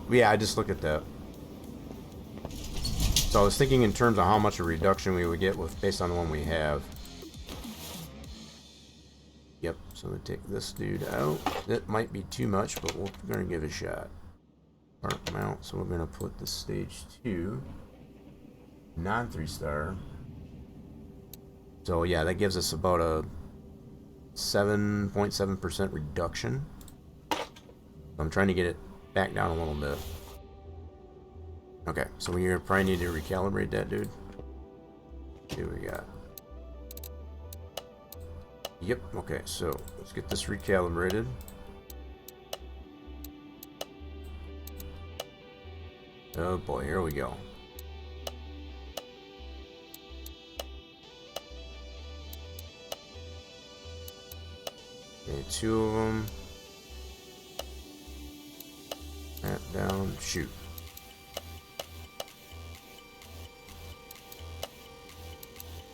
Yeah, I just looked at that. So I was thinking in terms of how much a reduction we would get with based on the one we have. Yep. So we take this dude out. It might be too much, but we're gonna give it a shot. Part mount. So we're gonna put the stage 2 non 3-star. So yeah, that gives us about a 7.7% reduction. I'm trying to get it back down a little bit. Okay, so we probably need to recalibrate that, dude. Here we got. Yep, okay, so let's get this recalibrated. Oh boy, here we go. Okay, 2 of them. That down, shoot.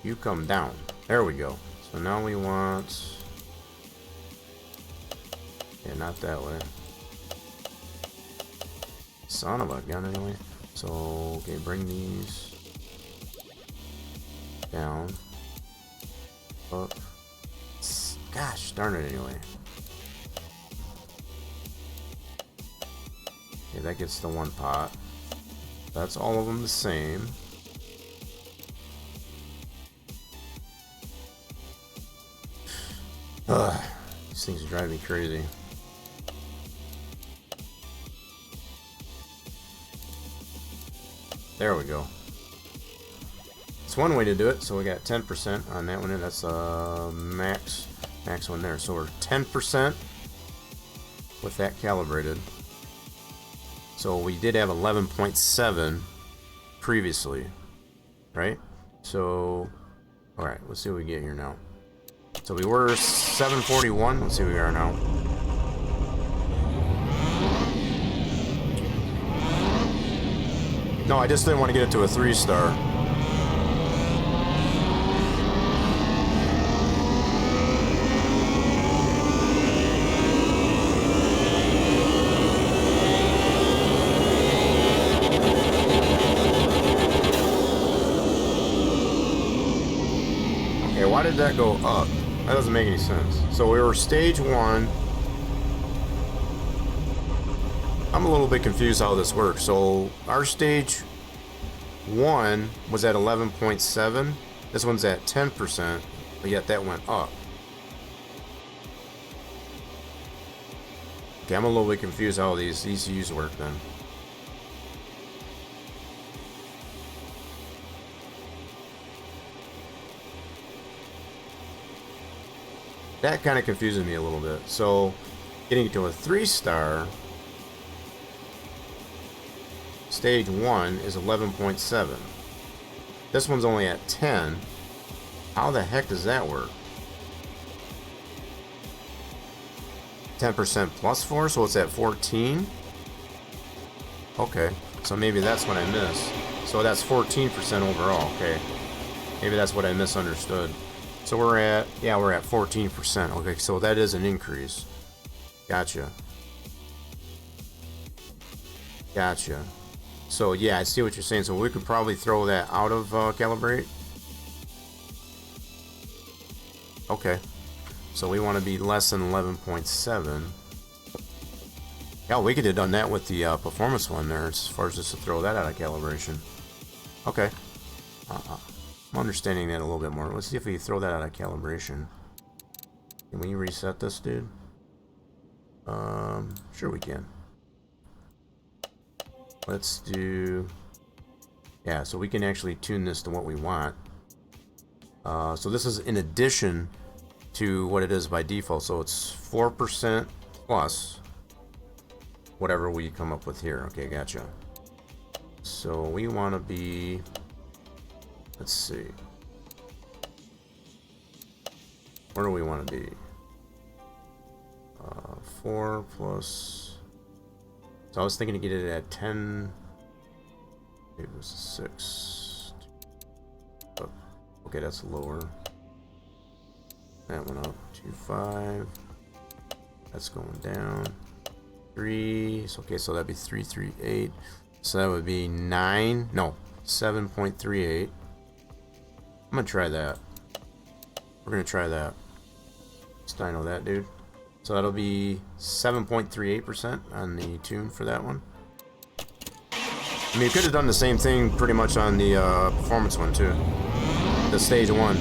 You come down. There we go. So now we want... Yeah, not that way. Son of a gun, anyway. So, okay, bring these down. Up. Gosh darn it, anyway. Okay, that gets the one pot. That's all of them the same. Ugh, these things drive me crazy. There we go. It's one way to do it. So we got 10% on that one, and that's max one there. So we're 10% with that calibrated. So we did have 11.7 previously, right? So, all right, let's see what we get here now. So we were 741. Let's see where we are now. No, I just didn't want to get it to a 3-star. Okay, why did that go up? That doesn't make any sense. So we were stage 1. I'm a little bit confused how this works. So our stage 1 was at 11.7. This one's at 10%, but yet that went up. Okay, I'm a little bit confused how these ECUs work then. That kind of confuses me a little bit. So getting it to a 3-star, stage 1 is 11.7. This one's only at 10. How the heck does that work? 10% plus 4, so it's at 14. Okay, so maybe that's what I missed. So that's 14% overall. Okay, maybe that's what I misunderstood. So we're at, yeah, we're at 14%. Okay, so that is an increase. Gotcha. Gotcha. So yeah, I see what you're saying. So we could probably throw that out of calibrate. Okay. So we want to be less than 11.7. Yeah, we could have done that with the performance one there, as far as just to throw that out of calibration. Okay. I'm understanding that a little bit more. Let's see if we throw that out of calibration. Can we reset this, dude? Sure we can. Let's do... Yeah, so we can actually tune this to what we want. So this is in addition to what it is by default. So it's 4% plus whatever we come up with here. Okay, gotcha. So we want to be... Let's see. Where do we want to be? 4 plus. So I was thinking to get it at 10. It was 6. Oh, okay, that's lower. That one up. 2.5. That's going down. 3. So, okay, so that'd be 338. So that would be 9. No, 7.38. I'm gonna try that. We're gonna try that. Styno that, dude. So that'll be 7.38% on the tune for that one. I mean, you could have done the same thing pretty much on the performance one too. The stage 1.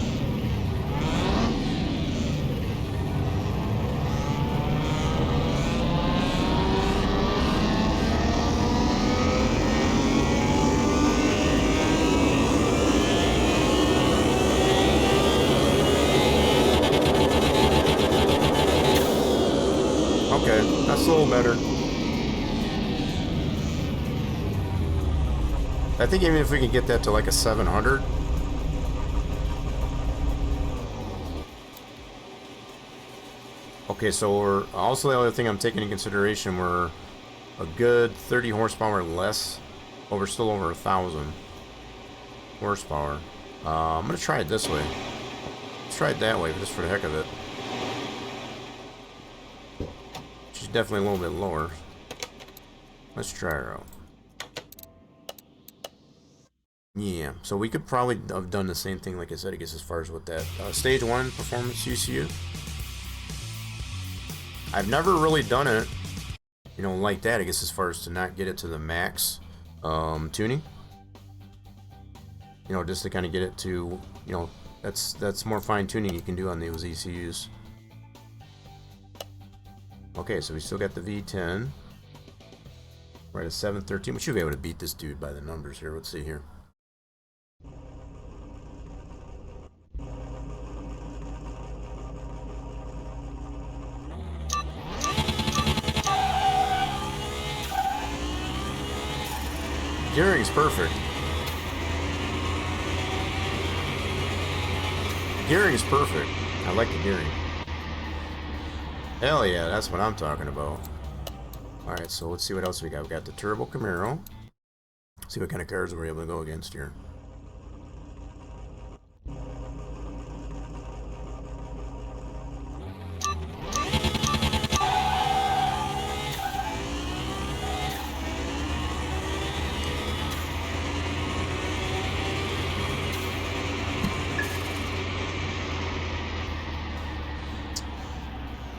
Okay, that's a little better. I think even if we can get that to like a 700. Okay, so we're also, the other thing I'm taking into consideration, we're a good 30 horsepower less, but we're still over 1,000 horsepower. I'm gonna try it this way. Let's try it that way, just for the heck of it. She's definitely a little bit lower. Let's try her out. Yeah, so we could probably have done the same thing, like I said, I guess, as far as with that stage 1 performance ECU. I've never really done it, you know, like that, I guess, as far as to not get it to the max tuning. You know, just to kind of get it to, you know, that's more fine tuning you can do on those ECUs. Okay, so we still got the V10. We're at a 713. We should be able to beat this dude by the numbers here. Let's see here. Gearing's perfect. Gearing's perfect. I like the gearing. Hell yeah, that's what I'm talking about. Alright, so let's see what else we got. We got the Turbo Camaro. See what kind of cars we're able to go against here.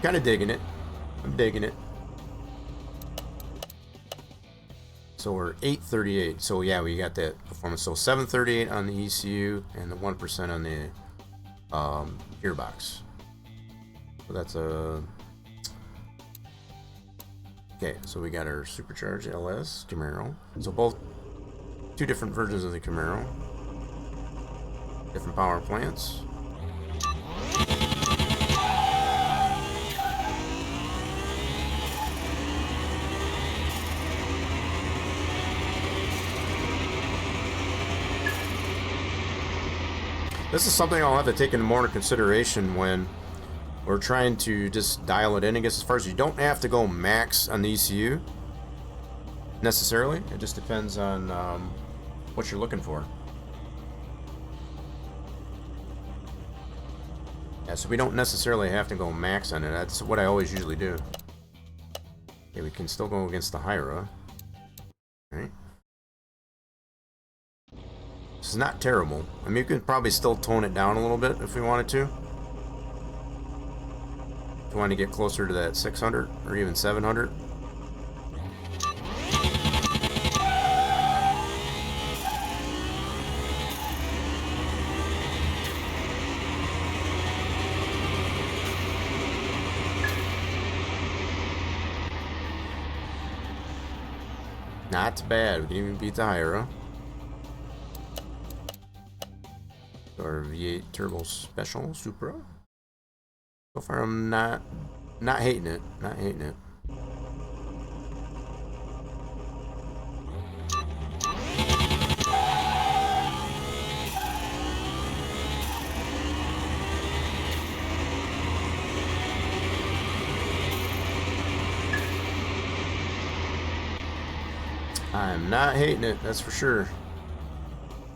Kind of digging it. I'm digging it. So we're 838. So yeah, we got that performance. So 738 on the ECU and the 1% on the gearbox. So that's a... Okay, so we got our supercharged LS Camaro. So both, two different versions of the Camaro. Different power plants. This is something I'll have to take into more into consideration when we're trying to just dial it in. I guess as far as you don't have to go max on the ECU necessarily. It just depends on what you're looking for. Yeah, so we don't necessarily have to go max on it. That's what I always usually do. Okay, we can still go against the Hyra. Right. This is not terrible. I mean, you could probably still tone it down a little bit if we wanted to. If you want to get closer to that 600 or even 700. Not bad. We can even beat the Hyra. Our V8 Turbo Special Supra. So far, I'm not hating it. Not hating it. I'm not hating it, that's for sure.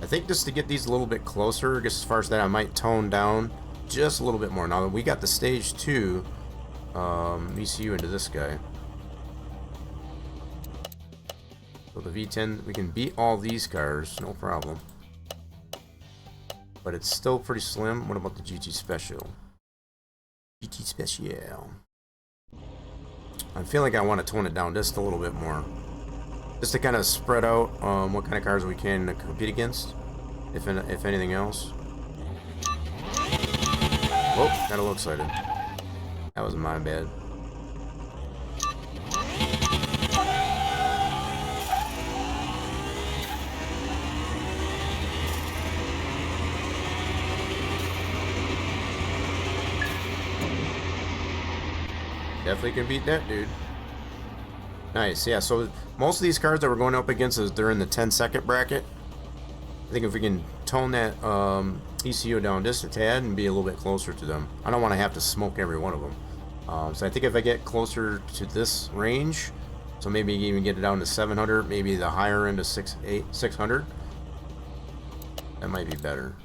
I think just to get these a little bit closer, I guess as far as that, I might tone down just a little bit more. Now that we got the stage 2 ECU into this guy. So the V10, we can beat all these cars, no problem. But it's still pretty slim. What about the GT Special? GT Special. I feel like I want to tone it down just a little bit more. Just to kind of spread out what kind of cars we can compete against, if anything else. Whoa, got a little excited. That was my bad. Definitely can beat that dude. Nice, yeah, so most of these cards that we're going up against is they're in the 10-second bracket. I think if we can tone that ECU down just a tad and be a little bit closer to them. I don't want to have to smoke every one of them. So I think if I get closer to this range, so maybe even get it down to 700, maybe the higher end of 600, that might be better.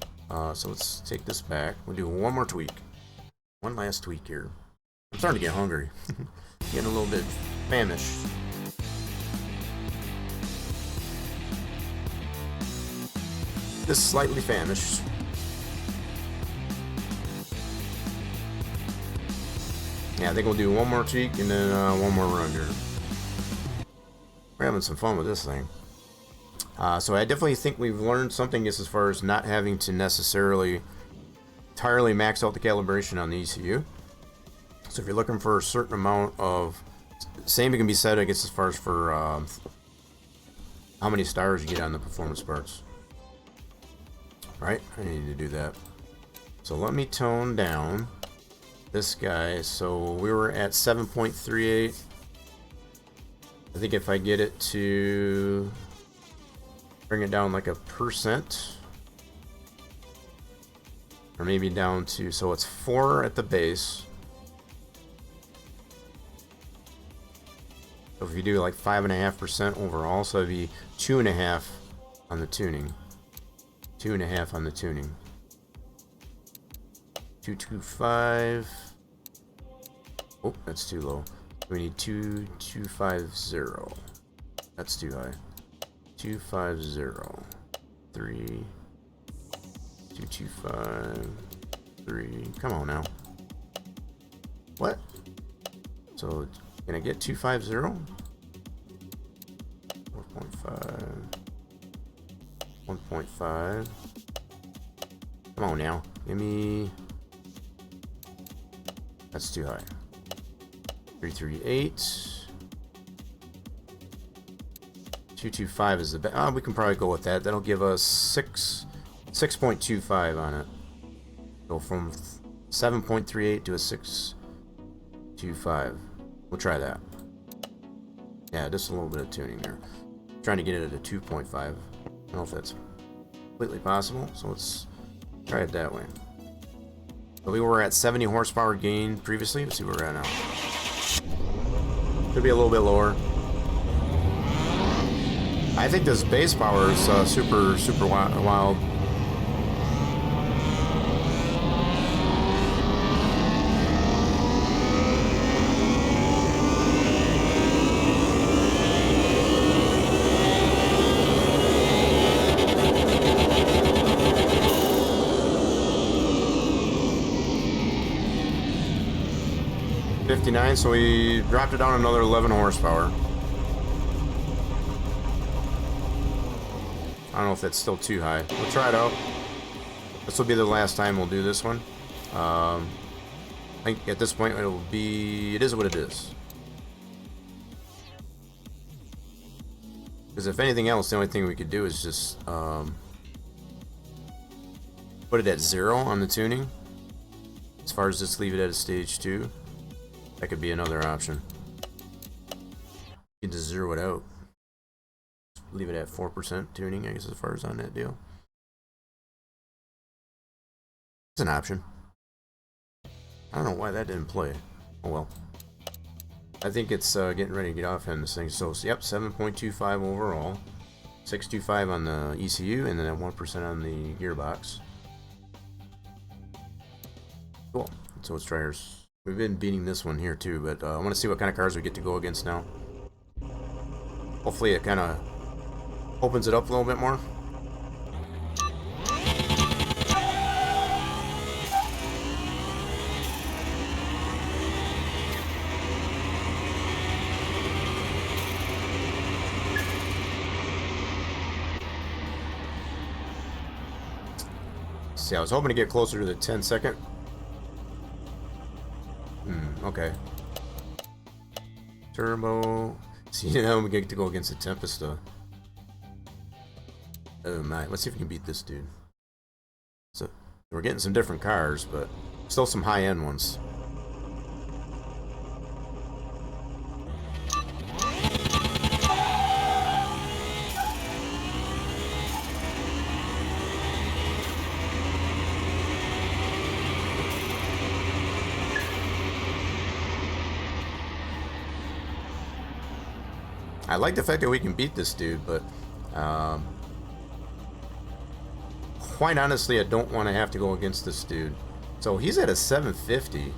So let's take this back. We'll do one more tweak. One last tweak here. I'm starting to get hungry. Getting a little bit famished. Just slightly famished. Yeah, I think we'll do one more tweak and then one more run here. We're having some fun with this thing. So I definitely think we've learned something as far as not having to necessarily entirely max out the calibration on the ECU. So if you're looking for a certain amount of, same can be said, I guess, as far as for how many stars you get on the performance parts. Right? I need to do that. So let me tone down this guy. So we were at 7.38. I think if I get it to bring it down like a %, or maybe down to, so it's 4 at the base. So if you do like 5.5% overall, so it'd be 2.5 on the tuning. 2.5 on the tuning. 225. Oh, that's too low. We need 2250. That's too high. 250. 3. 225. 3. Come on now. What? So can I get 250? 4.5. 1.5. Come on now. Give me. That's too high. 338. 225 is the best. We can probably go with that. That'll give us 6.25 on it. Go from 7.38 to a 6.25. We'll try that. Yeah, just a little bit of tuning there. Trying to get it at a 2.5. I don't know if that's completely possible, so let's try it that way. So we were at 70 horsepower gain previously. Let's see where we're at now. Could be a little bit lower. I think this base power is super wild. So we dropped it down another 11 horsepower. I don't know if that's still too high. We'll try it out. This will be the last time we'll do this one. I think at this point it is what it is. Because if anything else, the only thing we could do is just put it at 0 on the tuning. As far as just leave it at a stage 2. That could be another option. You can just 0 it out. Leave it at 4% tuning, I guess, as far as on that deal. It's an option. I don't know why that didn't play. Oh well. I think it's getting ready to get off in this thing. So, yep, 7.25 overall. 625 on the ECU, and then at 1% on the gearbox. Cool. So let's try ours. We've been beating this one here too, but I want to see what kind of cars we get to go against now. Hopefully it kind of opens it up a little bit more. See, I was hoping to get closer to the 10-second. Okay. Turbo. See, now we get to go against the Tempest. Oh my! Let's see if we can beat this dude. So we're getting some different cars, but still some high-end ones. I like the fact that we can beat this dude, but quite honestly, I don't want to have to go against this dude. So he's at a 750.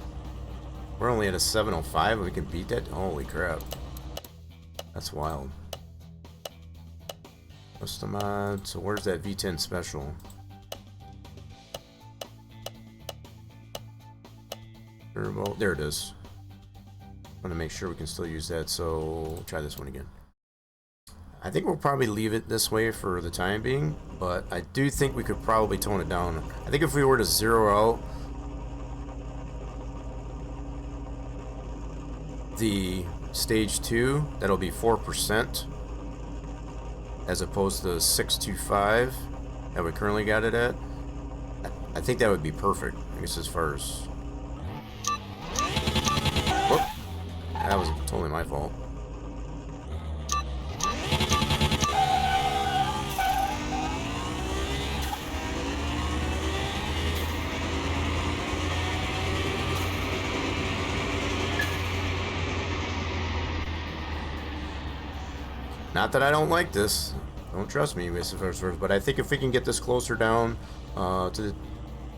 We're only at a 705, and we can beat that? Holy crap. That's wild. Custom mod. So where's that V10 special? Turbo. There it is. I want to make sure we can still use that, so we'll try this one again. I think we'll probably leave it this way for the time being, but I do think we could probably tone it down. I think if we were to zero out the stage 2, that'll be 4% as opposed to 625 that we currently got it at. I think that would be perfect, I guess, as far as... Whoop. That was totally my fault. Not that I don't like this. Don't trust me, but I think if we can get this closer down to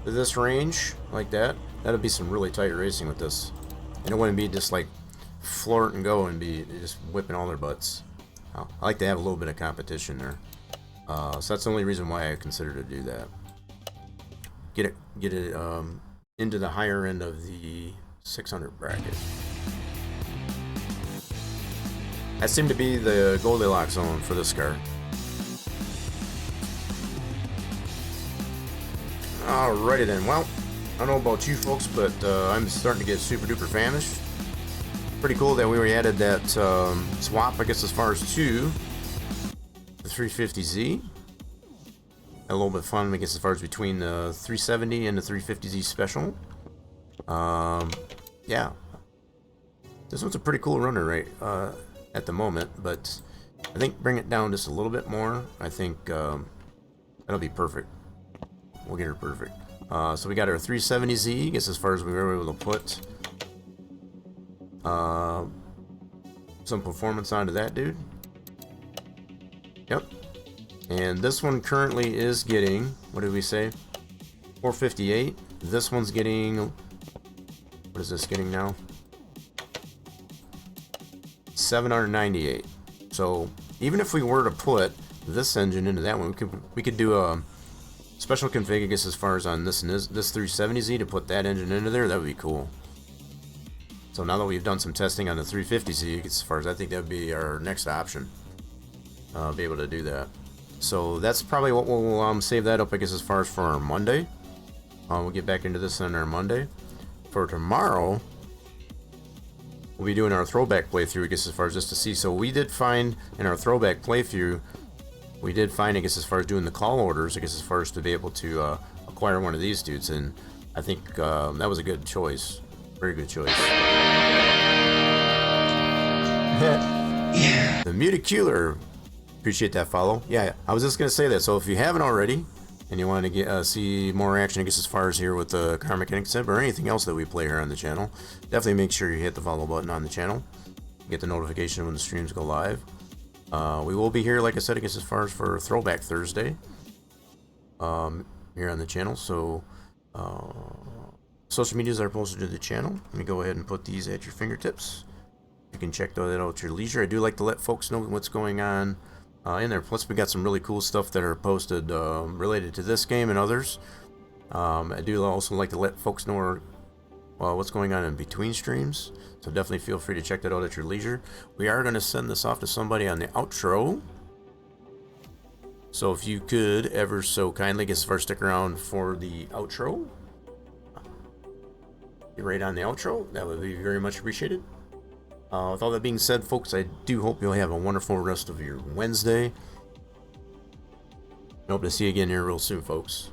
this range like that, that'll be some really tight racing with this. And it wouldn't be just like flirt and go and be just whipping all their butts. I like to have a little bit of competition there. So that's the only reason why I consider to do that. Get it into the higher end of the 600 bracket. That seemed to be the Goldilocks zone for this car. Alrighty then. Well, I don't know about you folks, but I'm starting to get super duper famished. Pretty cool that we added that swap, I guess, as far as to the 350Z. A little bit of fun, I guess, as far as between the 370 and the 350Z special. Yeah. This one's a pretty cool runner, right? At the moment, but I think bring it down just a little bit more. I think that'll be perfect. We'll get her perfect. So we got our 370Z, I guess, as far as we were able to put some performance onto that dude. Yep. And this one currently is getting, what did we say? 458. This one's getting, what is this getting now? 798. So even if we were to put this engine into that one, we could do a special config, I guess, as far as on this 370Z to put that engine into there. That would be cool. So now that we've done some testing on the 350Z, as far as I think that would be our next option, be able to do that. So that's probably what we'll save that up, I guess, as far as for our Monday. We'll get back into this on our Monday. For tomorrow, we'll be doing our throwback playthrough, I guess, as far as just to see. So we did find in our throwback playthrough, I guess, as far as doing the call orders, I guess, as far as to be able to acquire one of these dudes, and I think that was a good choice. Very good choice. Yeah. The Muticular, appreciate that follow. Yeah, I was just gonna say that. So if you haven't already, and you want to get see more action, I guess, as far as here with the Car Mechanic Sim or anything else that we play here on the channel, definitely make sure you hit the follow button on the channel. get the notification when the streams go live. We will be here, like I said, I guess as far as for Throwback Thursday here on the channel. So social medias are posted to the channel. Let me go ahead and put these at your fingertips. You can check that out at your leisure. I do like to let folks know what's going on in there. Plus, we got some really cool stuff that are posted related to this game and others. I do also like to let folks know what's going on in between streams. So definitely feel free to check that out at your leisure. We are going to send this off to somebody on the outro. So if you could ever so kindly get first stick around for the outro. Get right on the outro. That would be very much appreciated. With all that being said, folks, I do hope you'll have a wonderful rest of your Wednesday. I hope to see you again here real soon, folks.